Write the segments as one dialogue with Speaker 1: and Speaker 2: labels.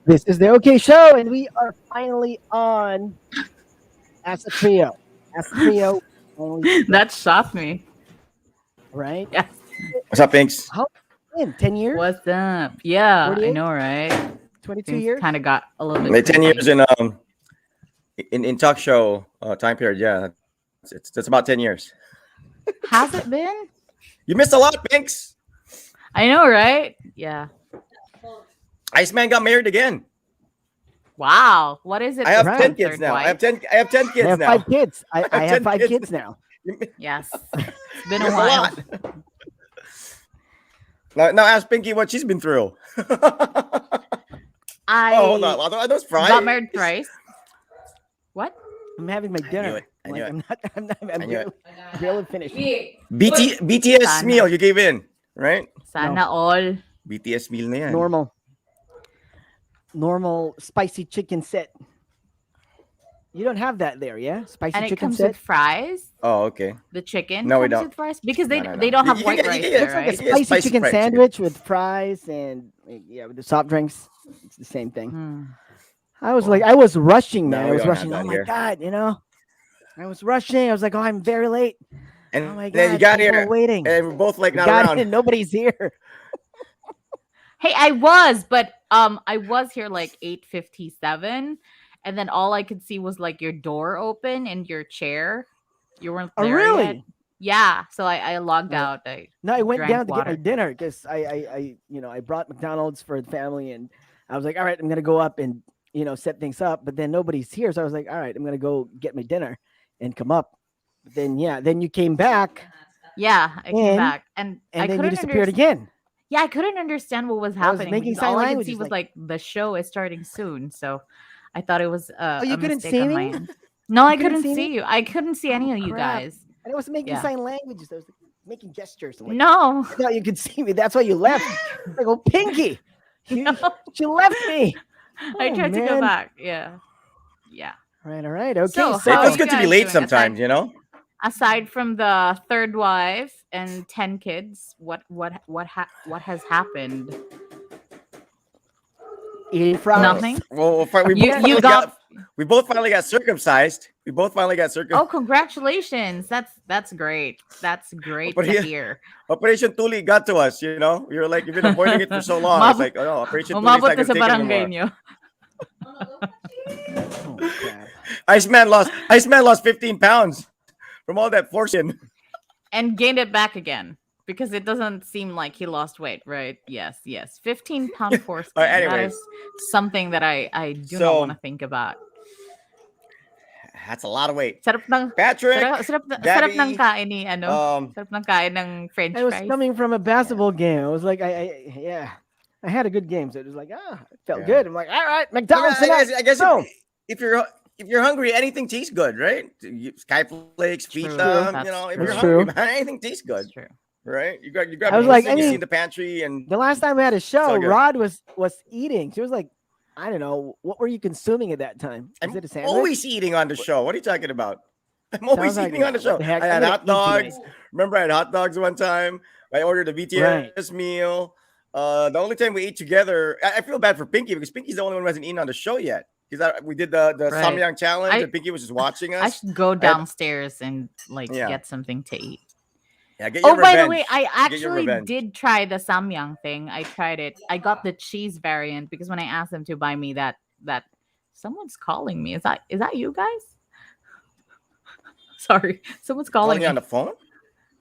Speaker 1: This is the OK Show, and we are finally on as a trio. As a trio, finally,
Speaker 2: That shocked me.
Speaker 1: right?
Speaker 2: Yes.
Speaker 3: What's up, Pinks?
Speaker 1: How in 10 years?
Speaker 2: What's up? Yeah, I
Speaker 1: 48?
Speaker 2: know, right?
Speaker 1: 22
Speaker 2: Things
Speaker 1: years?
Speaker 2: kind of got a little bit
Speaker 3: Like 10 years
Speaker 2: crazy.
Speaker 3: in talk show time period. Yeah, that's about 10 years.
Speaker 2: Has it been?
Speaker 3: You missed a lot, Pinks.
Speaker 2: I know, right? Yeah.
Speaker 3: Iceman got married again.
Speaker 2: Wow. What is it?
Speaker 3: I have
Speaker 1: Right.
Speaker 3: 10
Speaker 2: third
Speaker 3: kids now.
Speaker 2: wife?
Speaker 3: I have 10
Speaker 1: I
Speaker 3: kids
Speaker 1: have
Speaker 3: now.
Speaker 1: 5 kids. I have
Speaker 3: 10
Speaker 1: 5
Speaker 3: kids.
Speaker 1: kids now.
Speaker 2: Yes. It's been
Speaker 3: That's
Speaker 2: a
Speaker 3: a
Speaker 2: while.
Speaker 3: lot. Now ask Pinky what she's been through.
Speaker 2: I
Speaker 3: Hold on. Are those fries?
Speaker 2: got married thrice. What?
Speaker 1: I'm having my
Speaker 3: I knew
Speaker 1: dinner.
Speaker 3: it. I
Speaker 1: Like,
Speaker 3: knew
Speaker 1: I'm not. I'm not. I'm
Speaker 3: I knew
Speaker 1: barely finished.
Speaker 3: BTS
Speaker 2: Sana.
Speaker 3: meal you gave in, right?
Speaker 2: Sana all.
Speaker 3: BTS meal na yan.
Speaker 1: Normal spicy chicken set. You don't have that there, yeah? Spicy
Speaker 2: And it
Speaker 1: chicken
Speaker 2: comes
Speaker 1: set.
Speaker 2: with fries.
Speaker 3: Oh, okay.
Speaker 2: The chicken
Speaker 3: No, we
Speaker 2: comes
Speaker 3: don't.
Speaker 2: with fries because they
Speaker 3: No.
Speaker 2: they don't have
Speaker 3: You
Speaker 2: white
Speaker 3: get- you
Speaker 2: rice
Speaker 3: get-
Speaker 2: there,
Speaker 1: It's like a
Speaker 2: right?
Speaker 3: Yeah,
Speaker 1: spicy
Speaker 3: spicy
Speaker 1: chicken
Speaker 3: fried chicken.
Speaker 1: sandwich with fries and with the soft drinks. It's the same thing.
Speaker 2: Hmm.
Speaker 1: I was rushing, man.
Speaker 3: No,
Speaker 1: I
Speaker 3: we
Speaker 1: was
Speaker 3: don't have
Speaker 1: rushing.
Speaker 3: that
Speaker 1: Oh my
Speaker 3: here.
Speaker 1: god, I was rushing. I was like, oh, I'm very late.
Speaker 3: And
Speaker 1: Oh my
Speaker 3: then you
Speaker 1: god,
Speaker 3: got
Speaker 1: people are
Speaker 3: here,
Speaker 1: waiting.
Speaker 3: and we're both like
Speaker 1: We
Speaker 3: not
Speaker 1: got
Speaker 3: around.
Speaker 1: in, nobody's here.
Speaker 2: Hey, I was, but I was here like 8:57, and then all I could see was like your door open and your chair. You weren't
Speaker 1: Oh,
Speaker 2: there
Speaker 1: really?
Speaker 2: yet. Yeah, so I logged
Speaker 1: Oh.
Speaker 2: out.
Speaker 1: No, I went
Speaker 2: drank
Speaker 1: down to get my
Speaker 2: water.
Speaker 1: dinner because I brought McDonald's for the family, and I was like, all right, I'm gonna go up and set things up. But then nobody's here, so I was like, all right, I'm gonna go get my dinner and come up. But then then you came back,
Speaker 2: Yeah, I came
Speaker 1: And-
Speaker 2: back, and I
Speaker 1: and then you
Speaker 2: couldn't
Speaker 1: disappeared
Speaker 2: understand.
Speaker 1: again.
Speaker 2: Yeah, I couldn't understand what was
Speaker 1: I was
Speaker 2: happening.
Speaker 1: making
Speaker 2: Because
Speaker 1: sign
Speaker 2: all I could
Speaker 1: languages,
Speaker 2: see was
Speaker 1: like-
Speaker 2: like the show is starting soon, so I thought it was
Speaker 1: you
Speaker 2: a
Speaker 1: couldn't
Speaker 2: mistake
Speaker 1: see
Speaker 2: on my
Speaker 1: me?
Speaker 2: end. No, I
Speaker 1: You couldn't
Speaker 2: couldn't
Speaker 1: see
Speaker 2: see
Speaker 1: me?
Speaker 2: you. I couldn't see any of you
Speaker 1: crap.
Speaker 2: guys.
Speaker 1: And I was making
Speaker 2: Yeah.
Speaker 1: sign languages. I was like, making gestures. I'm like,
Speaker 2: No,
Speaker 1: I thought you could see me. That's why you left. Like, oh, Pinky,
Speaker 2: no.
Speaker 1: she left me.
Speaker 2: I
Speaker 1: Oh,
Speaker 2: tried to go
Speaker 1: man.
Speaker 2: back. Yeah, yeah.
Speaker 1: All right. Okay,
Speaker 2: So,
Speaker 3: It
Speaker 2: how are
Speaker 3: feels
Speaker 2: you
Speaker 3: good to be
Speaker 2: guys
Speaker 3: late
Speaker 2: doing?
Speaker 3: sometimes, you know.
Speaker 2: Aside from the third wife and 10 kids, what has happened?
Speaker 1: eating fries.
Speaker 2: Nothing.
Speaker 3: Well,
Speaker 2: You got.
Speaker 3: we both finally got circumcised.
Speaker 2: Oh, congratulations! That's great. That's great
Speaker 3: But
Speaker 2: to
Speaker 3: yeah.
Speaker 2: hear.
Speaker 3: Operation Tuli got to us, you know. We were like, you've been avoiding it for so long. It's like, oh no, Operation Tuli is
Speaker 2: Umabot
Speaker 3: not
Speaker 2: na
Speaker 3: going
Speaker 2: sa
Speaker 3: to take it
Speaker 2: barangay
Speaker 3: anymore.
Speaker 2: nyo.
Speaker 1: Oh, crap.
Speaker 3: Iceman lost 15 pounds from all that forcing.
Speaker 2: And gained it back again because it doesn't seem like he lost weight, right? Yes. 15-pound force gain. That
Speaker 3: anyways.
Speaker 2: is something that I do not
Speaker 3: So-
Speaker 2: want to think about.
Speaker 3: That's a lot of weight.
Speaker 2: Sarap ng
Speaker 3: Patrick,
Speaker 2: sarap ng
Speaker 3: Gabby,
Speaker 2: kain ni ano. Sarap ng kain ng French
Speaker 1: I was
Speaker 2: fries.
Speaker 1: coming from a basketball game. I was like, I had a good game, so it was like, it felt
Speaker 3: Yeah.
Speaker 1: good. I'm like, all right, McDonald's
Speaker 3: I
Speaker 1: tonight.
Speaker 3: guess, I guess
Speaker 1: Boom.
Speaker 3: if you're hungry, anything tastes good, right? Skyflakes,
Speaker 2: True.
Speaker 3: pita,
Speaker 2: That's
Speaker 3: if
Speaker 1: true.
Speaker 3: you're hungry,
Speaker 1: That's
Speaker 3: man, anything tastes good,
Speaker 2: That's true.
Speaker 3: right? You grab
Speaker 1: I was
Speaker 3: your
Speaker 1: like,
Speaker 3: thing,
Speaker 1: I
Speaker 3: you see
Speaker 1: mean-
Speaker 3: in the pantry, and
Speaker 1: The last time we had a show,
Speaker 3: So good.
Speaker 1: Rod was eating. She was like, I don't know, what were you consuming at that time? Is
Speaker 3: I'm
Speaker 1: it a sandwich?
Speaker 3: always eating on the show. What are you talking about? I'm always
Speaker 1: Sounds like
Speaker 3: eating on the
Speaker 1: what
Speaker 3: show.
Speaker 1: the heck?
Speaker 3: I
Speaker 1: I'm
Speaker 3: had
Speaker 1: gonna
Speaker 3: hot
Speaker 1: eat tonight.
Speaker 3: dogs. Remember, I had hot dogs one time. I ordered a BTS meal. The only time we ate together, I feel bad for Pinky because Pinky's the only one who hasn't eaten on the show yet. Because we did the
Speaker 2: Right.
Speaker 3: Samyang challenge,
Speaker 2: I-
Speaker 3: and Pinky was just watching
Speaker 2: I
Speaker 3: us.
Speaker 2: should go downstairs and like
Speaker 3: Yeah.
Speaker 2: get something to eat.
Speaker 3: Yeah, get your
Speaker 2: Oh, by the
Speaker 3: revenge.
Speaker 2: way, I
Speaker 3: Get your
Speaker 2: actually
Speaker 3: revenge.
Speaker 2: did try the samyang thing. I tried it. I got the cheese variant because when I asked them to buy me that someone's calling me. Is that you guys? Sorry, someone's calling
Speaker 3: Calling you
Speaker 2: me.
Speaker 3: on the phone.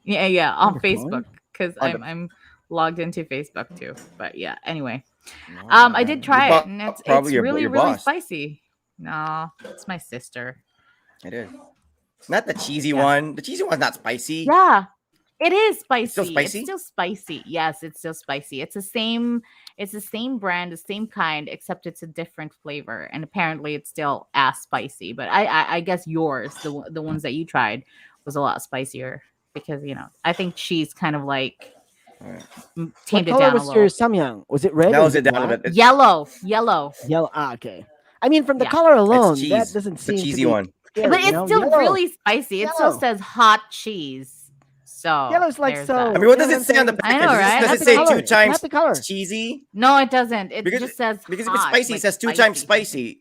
Speaker 2: Yeah,
Speaker 1: On
Speaker 2: on
Speaker 1: your
Speaker 2: Facebook
Speaker 1: phone?
Speaker 2: because
Speaker 3: On the-
Speaker 2: I'm logged into Facebook too. But yeah, anyway,
Speaker 3: No,
Speaker 2: I did try
Speaker 3: Your
Speaker 2: it
Speaker 3: bo-
Speaker 2: and it's
Speaker 3: probably your
Speaker 2: really
Speaker 3: boss.
Speaker 2: spicy. No, it's my sister.
Speaker 3: It is. Not the cheesy
Speaker 2: Yeah.
Speaker 3: one. The cheesy one's not spicy.
Speaker 2: Yeah, it is spicy.
Speaker 3: still spicy?
Speaker 2: It's still spicy. Yes, it's still spicy. It's the same. It's the same brand, the same kind, except it's a different flavor. And apparently, it's still as spicy. But I guess yours, the ones that you tried, was a lot spicier because I think cheese kind of like
Speaker 3: Alright.
Speaker 1: What
Speaker 2: tamed it
Speaker 1: color
Speaker 2: down a
Speaker 1: was
Speaker 2: little.
Speaker 1: your samyang? Was it red?
Speaker 3: That
Speaker 1: or
Speaker 3: was it down a
Speaker 1: black?
Speaker 3: bit. It's
Speaker 2: Yellow.
Speaker 1: Yellow. Okay. I mean, from the
Speaker 2: Yeah.
Speaker 1: color alone,
Speaker 3: cheese.
Speaker 1: that doesn't
Speaker 3: It's the
Speaker 1: seem to
Speaker 3: cheesy
Speaker 1: be
Speaker 3: one.
Speaker 1: scary,
Speaker 2: But it's still
Speaker 1: Yellow.
Speaker 2: really spicy. It still
Speaker 1: Yellow.
Speaker 2: says hot cheese. So
Speaker 1: Yellow's like
Speaker 2: there's
Speaker 1: so.
Speaker 2: that.
Speaker 3: I mean, what
Speaker 1: You
Speaker 3: does
Speaker 1: know
Speaker 3: it say on the
Speaker 1: I'm
Speaker 3: package?
Speaker 2: I know, right?
Speaker 3: Does
Speaker 2: Not
Speaker 3: it
Speaker 2: the
Speaker 3: say
Speaker 2: color.
Speaker 3: two
Speaker 1: It's not
Speaker 3: times
Speaker 1: the color.
Speaker 3: cheesy?
Speaker 2: No, it doesn't. It
Speaker 3: Because
Speaker 2: just says
Speaker 3: because if it's
Speaker 2: hot,
Speaker 3: spicy,
Speaker 2: like
Speaker 3: it says two times
Speaker 2: spicy.
Speaker 3: spicy.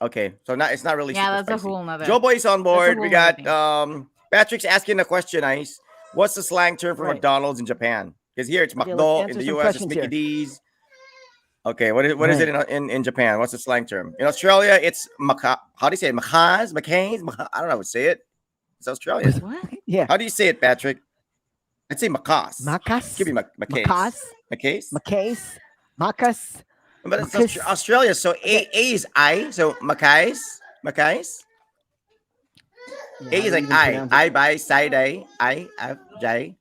Speaker 3: Okay, so it's not really
Speaker 2: Yeah,
Speaker 3: super
Speaker 2: that's a
Speaker 3: spicy.
Speaker 2: whole nother.
Speaker 3: Joe Boy's on
Speaker 2: That's a
Speaker 3: board.
Speaker 2: whole
Speaker 3: We
Speaker 2: nother
Speaker 3: got
Speaker 2: thing.
Speaker 3: Patrick's asking a question, Ice. What's the slang term for
Speaker 1: Right.
Speaker 3: McDonald's in Japan? Because here it's
Speaker 1: Okay, let's
Speaker 3: McDo, in
Speaker 1: answer
Speaker 3: the
Speaker 1: some
Speaker 3: US it's
Speaker 1: questions
Speaker 3: Mickey
Speaker 1: here.
Speaker 3: D's. Okay, what is it
Speaker 1: Right.
Speaker 3: in Japan? What's the slang term? In Australia, it's how do you say it? Macas? McCain's? I don't know how to say it. It's Australian.
Speaker 2: What?
Speaker 1: Yeah.
Speaker 3: How do you say it, Patrick? I'd say Macas. Give me
Speaker 1: Macas.
Speaker 3: McCase.
Speaker 1: Macas.
Speaker 3: McCase?
Speaker 1: Macase. Macas.
Speaker 3: But it's
Speaker 1: Macas.
Speaker 3: Australia, so
Speaker 1: Okay.
Speaker 3: A is I, so Macais. Macais.
Speaker 1: Yeah,
Speaker 3: A
Speaker 1: how
Speaker 3: is
Speaker 1: do you
Speaker 3: like
Speaker 1: even
Speaker 3: I.
Speaker 1: pronounce it?
Speaker 3: I by side A. I F J.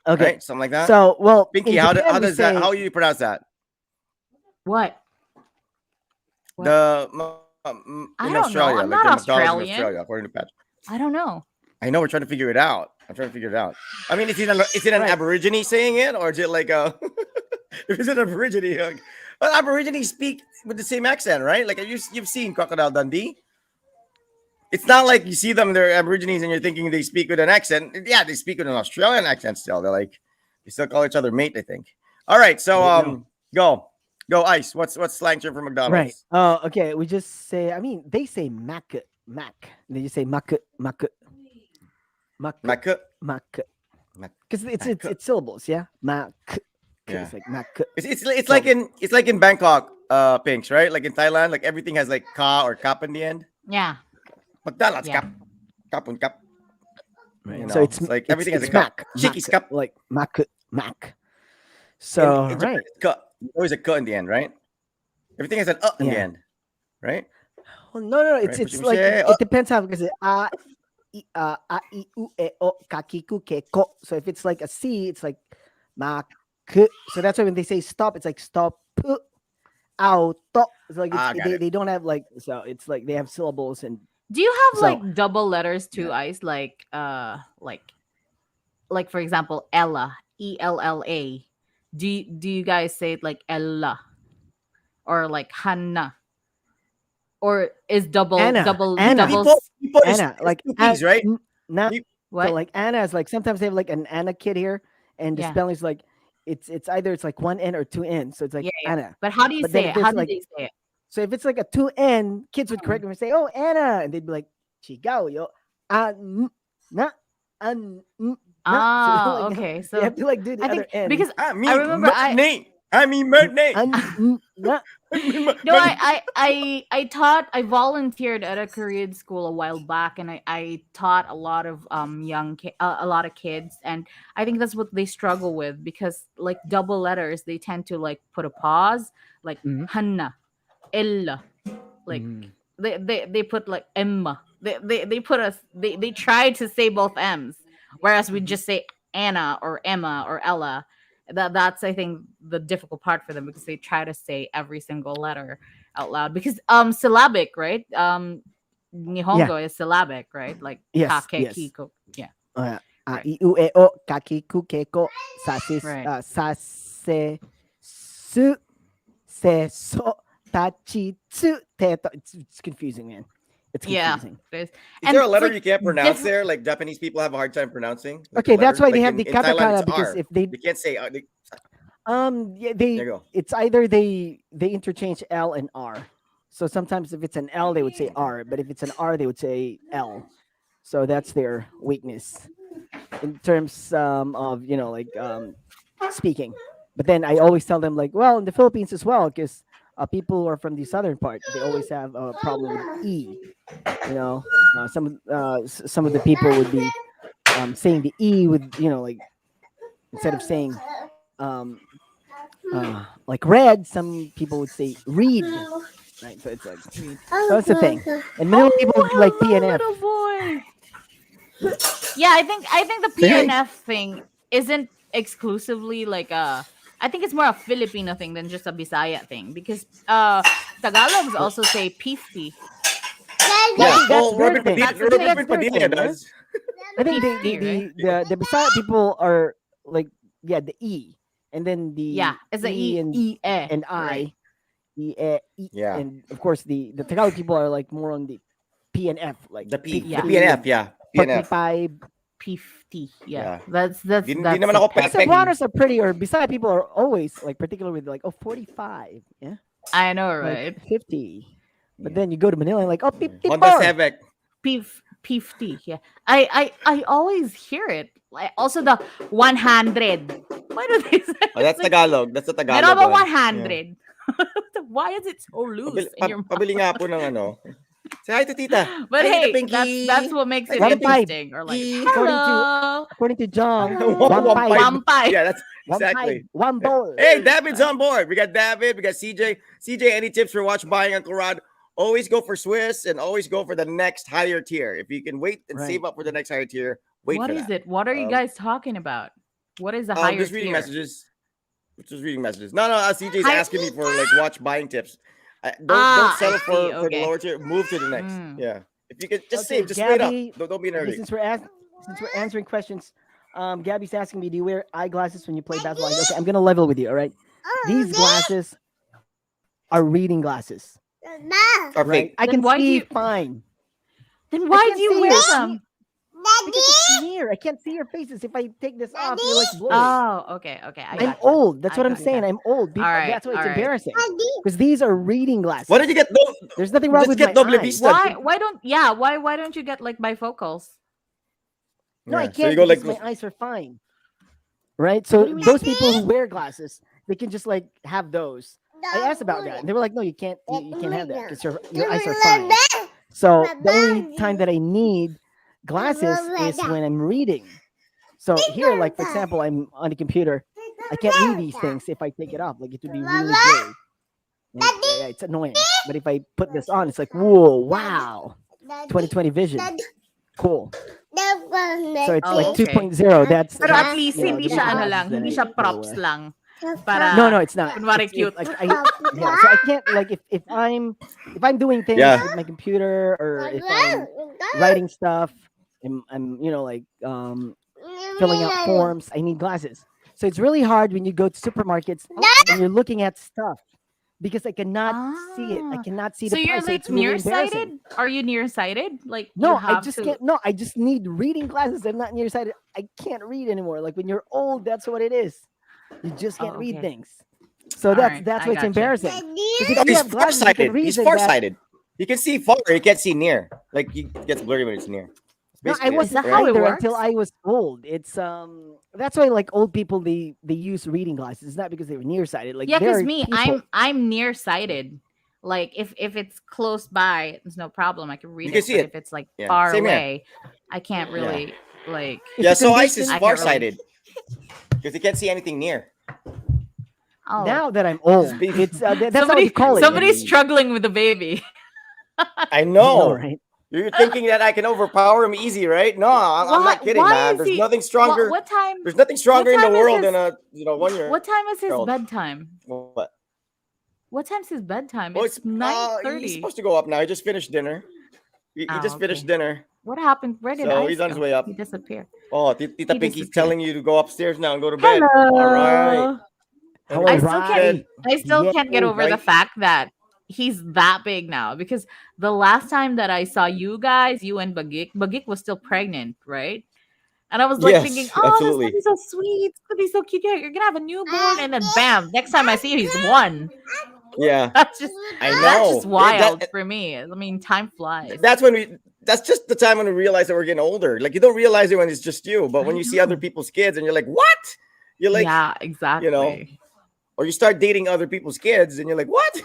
Speaker 1: Okay.
Speaker 3: Right? Something like that.
Speaker 1: So, well,
Speaker 3: Pinky,
Speaker 1: in
Speaker 3: how
Speaker 1: Japan we
Speaker 3: does that
Speaker 1: say
Speaker 3: how you pronounce that?
Speaker 2: What? What?
Speaker 3: The
Speaker 2: I
Speaker 3: in
Speaker 2: don't know.
Speaker 3: Australia,
Speaker 2: I'm
Speaker 3: like
Speaker 2: not
Speaker 3: the McDonald's in
Speaker 2: Australian.
Speaker 3: Australia, according to Patrick.
Speaker 2: I don't know.
Speaker 3: I know we're trying to figure it out. I'm trying to figure it out. I mean, is it an
Speaker 1: Right.
Speaker 3: Aborigine saying it, or is it like a if it's an Aborigine? Like, well, Aborigines speak with the same accent, right? Like you've seen Crocodile Dundee. It's not like you see them, they're Aborigines, and you're thinking they speak with an accent. Yeah, they speak with an Australian accent still. They still call each other mate, I think. All right, so go Ice. What's slang term for
Speaker 1: right.
Speaker 3: McDonald's?
Speaker 1: Okay. We just say. I mean, they say mac. They just say mac. Mac.
Speaker 3: Mac.
Speaker 1: Mac.
Speaker 3: Mac.
Speaker 1: Because it's
Speaker 3: Mac.
Speaker 1: it's syllables. Yeah. Mac.
Speaker 3: Yeah.
Speaker 1: It's like mac.
Speaker 3: It's
Speaker 1: So-
Speaker 3: like in Bangkok, Pinks, right? Like in Thailand, like everything has like ka or kap in the end.
Speaker 2: Yeah.
Speaker 3: McDonald's
Speaker 2: Yeah.
Speaker 3: kap and kap.
Speaker 1: Right.
Speaker 3: You
Speaker 1: So
Speaker 3: know,
Speaker 1: it's
Speaker 3: like
Speaker 1: it's,
Speaker 3: everything has
Speaker 1: it's
Speaker 3: a cup.
Speaker 1: mac.
Speaker 3: Chicky's
Speaker 1: mac,
Speaker 3: cup.
Speaker 1: like mac. So
Speaker 3: In Japan,
Speaker 1: right.
Speaker 3: it's ka. Always a ka in the end, right? Everything has an in the
Speaker 1: Yeah.
Speaker 3: end, right?
Speaker 1: Well, no. It's
Speaker 3: Right,
Speaker 1: it's
Speaker 3: but
Speaker 1: like
Speaker 3: you
Speaker 1: it depends how because a I u e o kakiku ke ko. So if it's like a C, it's like mak. So that's why when they say stop, it's like stop. Out. It's like
Speaker 3: Got it.
Speaker 1: they don't have like so it's like they have syllables and
Speaker 2: Do you have
Speaker 1: So-
Speaker 2: like double letters too, Ice? Like for example, Ella, ELLA. Do you guys say it like Ella, or like Hanna, or is double
Speaker 1: Anna,
Speaker 2: double
Speaker 1: Anna.
Speaker 2: double?
Speaker 3: People is
Speaker 1: Anna like
Speaker 3: two P's, right?
Speaker 1: Not
Speaker 2: What?
Speaker 1: so like Anna is like sometimes they have like an Anna kid here, and the
Speaker 2: Yeah.
Speaker 1: spelling is like it's either it's like one N or two N, so it's like
Speaker 2: Yeah.
Speaker 1: Anna.
Speaker 2: But how do you
Speaker 1: But then
Speaker 2: say
Speaker 1: if
Speaker 2: it? How
Speaker 1: there's,
Speaker 2: do
Speaker 1: like-
Speaker 2: they say it?
Speaker 1: So if it's like a two N, kids would correct them and say, "Oh, Anna," and they'd be like, "Chigao yo, na, an, na."
Speaker 2: Ah,
Speaker 1: So, like,
Speaker 2: okay.
Speaker 1: You
Speaker 2: So
Speaker 1: have to like do the
Speaker 2: I
Speaker 1: other
Speaker 2: think
Speaker 1: N.
Speaker 2: because
Speaker 3: I mean,
Speaker 2: I remember I-
Speaker 3: Nate. I mean, Nate.
Speaker 1: Na.
Speaker 2: no, I taught, I volunteered at a Korean school a while back, and I taught a lot of a lot of kids, and I think that's what they struggle with, because like double letters, they tend to like put a pause, like
Speaker 1: Mhm.
Speaker 2: Hanna, Ella, like
Speaker 1: Mhm.
Speaker 2: they put like Emma, they put us, they try to say both M's, whereas we just say Anna or Emma or Ella. That's I think the difficult part for them, because they try to say every single letter out loud, because syllabic, right? Nihongo is syllabic, right? Like
Speaker 1: Yes,
Speaker 2: kake,
Speaker 1: yes.
Speaker 2: kiko. Yeah.
Speaker 1: A,
Speaker 2: Right.
Speaker 1: I, U, E, O, Kaki, Ku, Keko, Sase,
Speaker 2: Right.
Speaker 1: Sase, Su, Se, So, Tachi, Tsu, Teto. It's confusing, man. It's
Speaker 2: Yeah.
Speaker 1: confusing.
Speaker 2: There's-
Speaker 3: Is
Speaker 2: and
Speaker 3: there a
Speaker 2: it's,
Speaker 3: letter
Speaker 2: like,
Speaker 3: you can't pronounce
Speaker 2: different-
Speaker 3: there? Like Japanese people have a hard time pronouncing. Like,
Speaker 1: Okay,
Speaker 3: a
Speaker 1: that's
Speaker 3: letter?
Speaker 1: why they
Speaker 3: Like
Speaker 1: have the
Speaker 3: in Thailand,
Speaker 1: katakana,
Speaker 3: it's
Speaker 1: because
Speaker 3: R.
Speaker 1: if they
Speaker 3: They can't say
Speaker 1: yeah,
Speaker 3: there
Speaker 1: they
Speaker 3: you go.
Speaker 1: it's either they interchange L and R. So sometimes if it's an L, they would say R, but if it's an R, they would say L. So that's their weakness in terms of speaking. But then I always tell them like, well, in the Philippines as well, because people who are from the southern part, they always have a problem with E. You know, some of the people would be saying the E with like instead of saying um, like red, some people would say read. Right, so it's like so that's the thing. And many people would be like P and F.
Speaker 2: Little boy. Yeah, I think the
Speaker 3: Say hi.
Speaker 2: PNF thing isn't exclusively like a. I think it's more a Filipino thing than just a Bisaya thing, because Tagalogs also say pifty.
Speaker 3: Yeah,
Speaker 1: that's
Speaker 3: well,
Speaker 1: their
Speaker 3: Robin
Speaker 1: thing.
Speaker 3: Padilla,
Speaker 2: That's
Speaker 3: Robin
Speaker 2: their
Speaker 3: Padilla
Speaker 1: thing,
Speaker 3: does.
Speaker 1: I think
Speaker 2: P,
Speaker 1: the Bisaya people are like the E, and then the
Speaker 2: Yeah, it's a E
Speaker 1: and
Speaker 2: E
Speaker 1: and I,
Speaker 2: right.
Speaker 3: Yeah.
Speaker 1: and of course the Tagalog people are like more on the P and F, like
Speaker 3: The P,
Speaker 2: Yeah.
Speaker 3: the PNF, yeah, PNF.
Speaker 1: Pagpipay,
Speaker 2: 50. Yeah.
Speaker 3: Yeah.
Speaker 2: That's
Speaker 3: Di naman
Speaker 2: it.
Speaker 3: ako
Speaker 1: But
Speaker 3: pepeng.
Speaker 1: Cebuanos are pretty, or beside people are always like particular with like 45, yeah,
Speaker 2: I know,
Speaker 1: like
Speaker 2: right?
Speaker 1: 50. But
Speaker 3: Yeah.
Speaker 1: then you go to Manila and like, oh,
Speaker 3: Honda
Speaker 1: 54.
Speaker 3: Civic.
Speaker 2: 50. Yeah. I always hear it. Like also the 100. Why do they say
Speaker 3: Oh,
Speaker 2: it's
Speaker 3: that's
Speaker 2: like
Speaker 3: Tagalog. That's the Tagalog
Speaker 2: Meron
Speaker 3: one. Yeah.
Speaker 2: 100? Why is it so loose in your
Speaker 3: Pabili
Speaker 2: mouth?
Speaker 3: nga po ng ano. Say hi to tita.
Speaker 2: But
Speaker 3: Hi, Tita
Speaker 2: hey, that's
Speaker 3: Pinky.
Speaker 2: what makes
Speaker 3: Hi,
Speaker 2: it
Speaker 3: Tita
Speaker 1: 1.5.
Speaker 2: interesting. Or like,
Speaker 3: Pinky.
Speaker 2: hello,
Speaker 1: According to John,
Speaker 2: hello,
Speaker 1: 1.5.
Speaker 2: 1.5.
Speaker 3: Yeah, that's
Speaker 1: 1.5.
Speaker 3: exactly.
Speaker 1: One bowl.
Speaker 3: Hey, David's on board. We got David. We got CJ. CJ, any tips for watch buying, Uncle Rod? Always go for Swiss and always go for the next higher tier. If you can wait and
Speaker 1: Right.
Speaker 3: save up for the next higher tier, wait
Speaker 2: What
Speaker 3: for
Speaker 2: is
Speaker 3: that.
Speaker 2: it? What are you guys talking about? What is a
Speaker 3: I'm
Speaker 2: higher
Speaker 3: just reading
Speaker 2: tier?
Speaker 3: messages. Just reading messages. No, CJ's
Speaker 2: Hi-
Speaker 3: asking me for like watch buying tips. Don't
Speaker 2: I
Speaker 3: settle
Speaker 2: see,
Speaker 3: for the
Speaker 2: okay.
Speaker 3: lower tier. Move to the next.
Speaker 2: Mm.
Speaker 3: Yeah. If you can just
Speaker 1: Okay,
Speaker 3: save, just wait up.
Speaker 1: Gabby,
Speaker 3: Don't be in a
Speaker 1: okay,
Speaker 3: hurry.
Speaker 1: since we're answering questions, Gabby's asking me, do you wear eyeglasses when you play basketball? Okay, I'm gonna level with you. All right, these glasses are reading glasses.
Speaker 3: Or
Speaker 1: Right,
Speaker 3: fake.
Speaker 1: I
Speaker 2: Then
Speaker 1: can
Speaker 2: why do
Speaker 1: see
Speaker 2: you-
Speaker 1: fine.
Speaker 2: Then why
Speaker 1: can't
Speaker 2: do you
Speaker 1: see
Speaker 2: wear
Speaker 1: your-
Speaker 2: them?
Speaker 1: Because it's near. I can't see your faces. If I take this off, you're like blurry.
Speaker 2: Oh, okay. I
Speaker 1: I'm
Speaker 2: gotcha.
Speaker 1: old. That's
Speaker 2: I
Speaker 1: what I'm
Speaker 2: gotcha.
Speaker 1: saying. I'm old.
Speaker 2: All right,
Speaker 1: That's why it's
Speaker 2: all right.
Speaker 1: embarrassing. Because these are reading glasses.
Speaker 3: Why don't you get those?
Speaker 1: There's nothing wrong
Speaker 3: Just
Speaker 1: with
Speaker 3: get
Speaker 1: my
Speaker 3: double
Speaker 1: eyes.
Speaker 3: vista.
Speaker 2: Why don't you get like bifocals?
Speaker 1: No, I
Speaker 3: Yeah,
Speaker 1: can't
Speaker 3: so you go
Speaker 1: because
Speaker 3: like
Speaker 1: my eyes are fine. Right? So
Speaker 2: What do you mean?
Speaker 1: those people who wear glasses, they can just like have those. I asked about that, and they were like, "No, you can't. You can't have that because your eyes are fine." So the only time that I need glasses is when I'm reading. So here, like for example, I'm on the computer. I can't read these things if I take it off. Like it would be really blurry. Yeah, it's annoying. But if I put this on, it's like, whoa, wow, 2020 vision, cool. So it's
Speaker 2: Oh,
Speaker 1: like
Speaker 2: okay.
Speaker 1: 2.0. That's
Speaker 2: Pero at least
Speaker 1: you know,
Speaker 2: hindi
Speaker 1: these
Speaker 2: siya ano
Speaker 1: glasses
Speaker 2: lang,
Speaker 1: that
Speaker 2: hindi
Speaker 1: I-
Speaker 2: siya
Speaker 1: that I
Speaker 2: props
Speaker 1: wear.
Speaker 2: lang. Para
Speaker 1: No, it's not.
Speaker 2: kunwari
Speaker 1: It's
Speaker 2: cute.
Speaker 1: like yeah, so I can't like if I'm doing things
Speaker 3: Yeah.
Speaker 1: with my computer or if I'm writing stuff, I'm you know like filling out forms, I need glasses. So it's really hard when you go to supermarkets and you're looking at stuff because I cannot see it. I
Speaker 2: Ah.
Speaker 1: cannot see
Speaker 2: So
Speaker 1: the
Speaker 2: you're
Speaker 1: price. So
Speaker 2: like
Speaker 1: it's really embarrassing.
Speaker 2: nearsighted? Are you nearsighted? Like you
Speaker 1: No, I
Speaker 2: have
Speaker 1: just
Speaker 2: to.
Speaker 1: can't. No, I just need reading glasses. I'm not nearsighted. I can't read anymore. Like when you're old, that's what it is. You just can't
Speaker 2: Oh,
Speaker 1: read
Speaker 2: okay.
Speaker 1: things. So
Speaker 2: All
Speaker 1: that's
Speaker 2: right,
Speaker 1: that's
Speaker 2: I
Speaker 1: why it's
Speaker 2: gotcha.
Speaker 1: embarrassing. 'Cause if
Speaker 3: No,
Speaker 1: you
Speaker 3: he's
Speaker 1: have glasses, you can
Speaker 3: farsighted.
Speaker 1: read
Speaker 3: He's
Speaker 1: then that.
Speaker 3: farsighted. He can see far. He can't see near. Like he gets blurry when it's near. It's
Speaker 1: No, I
Speaker 3: basically it,
Speaker 1: wasn't
Speaker 2: that how it
Speaker 1: either until
Speaker 2: works?
Speaker 1: I was old. It's that's why like old people they use reading glasses. It's not because they were nearsighted. Like
Speaker 2: Yeah,
Speaker 1: there
Speaker 2: because
Speaker 1: are
Speaker 2: me,
Speaker 1: people.
Speaker 2: I'm nearsighted. Like if it's close by, it's no problem. I can read
Speaker 3: You can
Speaker 2: it.
Speaker 3: see
Speaker 2: But
Speaker 3: it.
Speaker 2: if it's like
Speaker 3: Yeah,
Speaker 2: far
Speaker 3: same here.
Speaker 2: away, I can't really like.
Speaker 1: It's
Speaker 3: Yeah,
Speaker 1: a
Speaker 3: so Ice is
Speaker 1: condition.
Speaker 2: I can't really-
Speaker 3: farsighted because he can't see anything near.
Speaker 2: Oh,
Speaker 1: Now that I'm old,
Speaker 3: baby-
Speaker 1: it's that's how you call it.
Speaker 2: somebody's struggling with the baby.
Speaker 3: I
Speaker 1: I
Speaker 3: know.
Speaker 1: know, right?
Speaker 3: You're thinking that I can overpower him easy, right? No, I'm not kidding,
Speaker 2: Why
Speaker 3: man.
Speaker 2: is
Speaker 3: There's
Speaker 2: he?
Speaker 3: nothing stronger.
Speaker 2: What time?
Speaker 3: There's nothing stronger in the
Speaker 2: time is
Speaker 3: world
Speaker 2: his-
Speaker 3: than a 1 year.
Speaker 2: What time is his
Speaker 3: Girl.
Speaker 2: bedtime?
Speaker 3: What?
Speaker 2: What time's his bedtime?
Speaker 3: Well,
Speaker 2: It's 9:30.
Speaker 3: he's supposed to go up now. He just finished dinner. He
Speaker 2: Oh,
Speaker 3: just finished
Speaker 2: okay.
Speaker 3: dinner.
Speaker 2: What happened? Where did
Speaker 3: So
Speaker 2: Ice
Speaker 3: he's on his
Speaker 2: go?
Speaker 3: way up.
Speaker 2: He disappeared.
Speaker 3: Oh, Tita
Speaker 2: He
Speaker 3: Pinky's
Speaker 2: disappeared.
Speaker 3: telling you to go upstairs now and go to bed.
Speaker 2: Hello.
Speaker 3: All right.
Speaker 1: All
Speaker 2: I
Speaker 3: Anyways,
Speaker 2: still
Speaker 1: right.
Speaker 2: can't. I still
Speaker 1: Yeah,
Speaker 2: can't get over the
Speaker 3: right.
Speaker 2: fact that he's that big now. Because the last time that I saw you guys, you and Bagik was still pregnant, right? And I was like
Speaker 3: Yes,
Speaker 2: thinking, oh,
Speaker 3: absolutely.
Speaker 2: this is gonna be so sweet. It's gonna be so cute. You're gonna have a newborn, and then bam, next time I see you, he's one.
Speaker 3: Yeah,
Speaker 2: That's just
Speaker 3: I
Speaker 2: that's
Speaker 3: know.
Speaker 2: just wild for me. I mean, time flies.
Speaker 3: That's when we. That's just the time when we realize that we're getting older. Like you don't realize it when it's just you, but when
Speaker 2: I
Speaker 3: you see other
Speaker 2: know.
Speaker 3: people's kids and you're like, what? You're like,
Speaker 2: yeah, exactly.
Speaker 3: or you start dating other people's kids and you're like, what?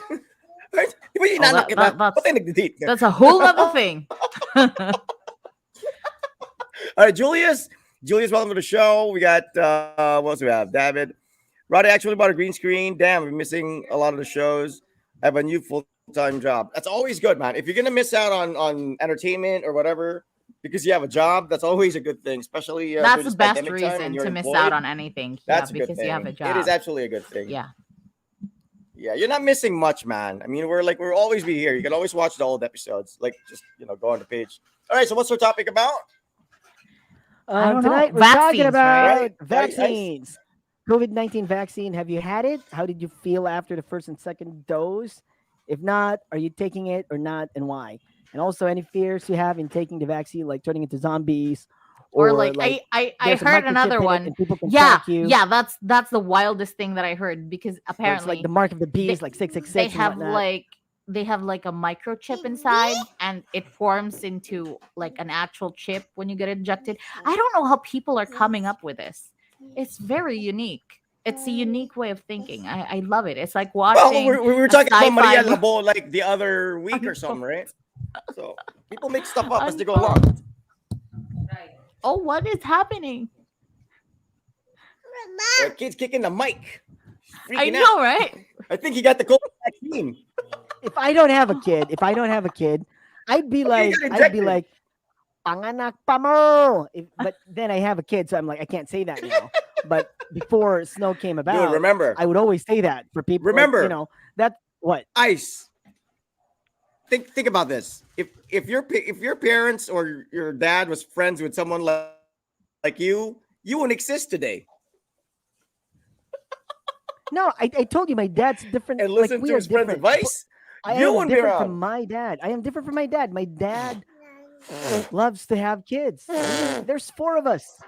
Speaker 3: Right? Di ba yung
Speaker 2: Oh,
Speaker 3: inanak kita?
Speaker 2: that's-
Speaker 3: Ba't tayo nagde-date?
Speaker 2: That's a whole other thing.
Speaker 3: All right, Julius, welcome to the show. We got what else do we have? David, Roddy actually bought a green screen. Damn, I'm missing a lot of the shows. I have a new full-time job. That's always good, man. If you're gonna miss out on entertainment or whatever because you have a job, that's always a good thing. Especially
Speaker 2: That's
Speaker 3: during
Speaker 2: the
Speaker 3: this
Speaker 2: best
Speaker 3: pandemic time when
Speaker 2: reason
Speaker 3: you're
Speaker 2: to miss
Speaker 3: employed.
Speaker 2: out on anything.
Speaker 3: That's
Speaker 2: yeah,
Speaker 3: a good
Speaker 2: because
Speaker 3: thing.
Speaker 2: you have a job.
Speaker 3: It is absolutely a good thing.
Speaker 2: Yeah.
Speaker 3: Yeah, you're not missing much, man. I mean, we'll always be here. You can always watch the old episodes. Like just go on the page. All right, so what's our topic about?
Speaker 2: I don't know.
Speaker 1: Tonight we're talking
Speaker 2: Vaccines,
Speaker 1: about
Speaker 3: right?
Speaker 1: vaccines. COVID-19 vaccine. Have you had it? How did you feel after the first and second dose? If not, are you taking it or not, and why? And also, any fears you have in taking the vaccine, like turning into zombies
Speaker 2: Or like
Speaker 1: like
Speaker 2: I
Speaker 1: there's a
Speaker 2: heard
Speaker 1: microchip
Speaker 2: another
Speaker 1: in it
Speaker 2: one.
Speaker 1: and people can
Speaker 2: Yeah,
Speaker 1: track you.
Speaker 2: yeah, that's the wildest thing that I heard because
Speaker 1: Or it's like
Speaker 2: apparently
Speaker 1: the mark of the
Speaker 2: they
Speaker 1: beast, like
Speaker 2: they
Speaker 1: 666 and
Speaker 2: have
Speaker 1: whatnot.
Speaker 2: like they have like a microchip inside and it forms into like an actual chip when you get injected. I don't know how people are coming up with this. It's very unique. It's a unique way of thinking. I love it. It's like
Speaker 3: Well,
Speaker 2: watching
Speaker 3: we were
Speaker 2: a
Speaker 3: talking about
Speaker 2: sci-fi
Speaker 3: Maria
Speaker 2: movie.
Speaker 3: Labo like the other week
Speaker 2: I
Speaker 3: or something,
Speaker 2: know.
Speaker 3: right? So people make stuff up
Speaker 2: I
Speaker 3: as they go
Speaker 2: know.
Speaker 3: along.
Speaker 2: Oh, what is happening?
Speaker 3: Kid's kicking the mic. He's
Speaker 2: I
Speaker 3: freaking
Speaker 2: know,
Speaker 3: out.
Speaker 2: right?
Speaker 3: I think he got the COVID vaccine.
Speaker 1: If I don't have a kid, I'd be
Speaker 3: Okay, you
Speaker 1: like,
Speaker 3: got injected.
Speaker 1: panganak pa mo. But then I have a kid, so I'm like, I can't say that now. But before Snow came
Speaker 3: Dude,
Speaker 1: about,
Speaker 3: remember,
Speaker 1: I would always say that for people. Like,
Speaker 3: remember,
Speaker 1: that what?
Speaker 3: Ice. Think about this. If your parents or your dad was friends with someone like you wouldn't exist today.
Speaker 1: No, I told you my dad's different.
Speaker 3: And
Speaker 1: Like
Speaker 3: listen
Speaker 1: we
Speaker 3: to
Speaker 1: are
Speaker 3: his friend's
Speaker 1: different.
Speaker 3: advice.
Speaker 1: I
Speaker 3: You
Speaker 1: am
Speaker 3: wouldn't be
Speaker 1: different from
Speaker 3: around.
Speaker 1: my dad. I am different from my dad. My dad loves to have kids. There's 4 of us.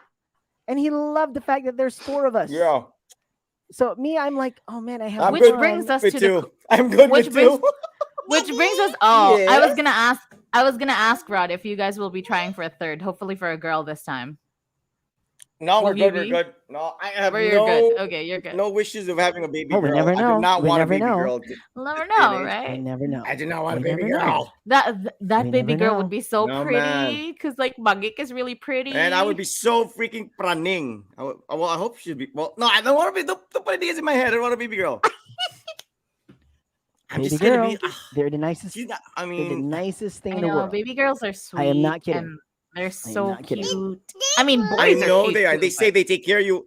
Speaker 1: And he loved the fact that there's 4 of us.
Speaker 3: Yeah,
Speaker 1: So me, I'm like, oh man, I have
Speaker 3: I'm
Speaker 2: Which
Speaker 3: good
Speaker 2: brings us
Speaker 3: with
Speaker 2: to the
Speaker 3: two. I'm good
Speaker 2: which
Speaker 3: with
Speaker 2: brings
Speaker 3: two.
Speaker 2: which brings us oh,
Speaker 3: Yes.
Speaker 2: I was gonna ask Rod if you guys will be trying for a third, hopefully for a girl this time.
Speaker 3: No,
Speaker 2: Will
Speaker 3: we're
Speaker 2: you
Speaker 3: good. We're
Speaker 2: be?
Speaker 3: good. No, I have
Speaker 2: Where you're good.
Speaker 3: no
Speaker 2: Okay, you're good.
Speaker 3: no wishes of having a baby
Speaker 1: Oh, we
Speaker 3: girl.
Speaker 1: never
Speaker 3: I do
Speaker 1: know.
Speaker 3: not
Speaker 1: We
Speaker 3: want a
Speaker 1: never
Speaker 3: baby
Speaker 1: know.
Speaker 3: girl.
Speaker 2: We'll never know,
Speaker 1: We
Speaker 2: right?
Speaker 1: never know.
Speaker 3: I do not want a
Speaker 1: We
Speaker 3: baby
Speaker 1: never know.
Speaker 3: girl.
Speaker 2: That
Speaker 1: We
Speaker 2: baby
Speaker 1: never
Speaker 2: girl would
Speaker 1: know.
Speaker 2: be so
Speaker 3: No,
Speaker 2: pretty
Speaker 3: man.
Speaker 2: because like Magik is really pretty.
Speaker 3: And I would be so freaking praning. Well, I hope she'd be. Well, no, I don't want to be. Don't put ideas in my head. I don't want a baby girl. I'm
Speaker 1: Baby
Speaker 3: just gonna
Speaker 1: girl,
Speaker 3: be.
Speaker 1: they're the nicest.
Speaker 3: She's not. I
Speaker 1: They're the
Speaker 3: mean,
Speaker 1: nicest thing
Speaker 2: I
Speaker 1: in the
Speaker 2: know
Speaker 1: world.
Speaker 2: baby girls are sweet.
Speaker 1: I am not kidding.
Speaker 2: And they're
Speaker 1: I am
Speaker 2: so
Speaker 1: not kidding.
Speaker 2: cute. I mean, boys
Speaker 3: I
Speaker 2: are
Speaker 3: know
Speaker 2: cute
Speaker 3: they are.
Speaker 2: too,
Speaker 3: They say
Speaker 2: but
Speaker 3: they take care of you.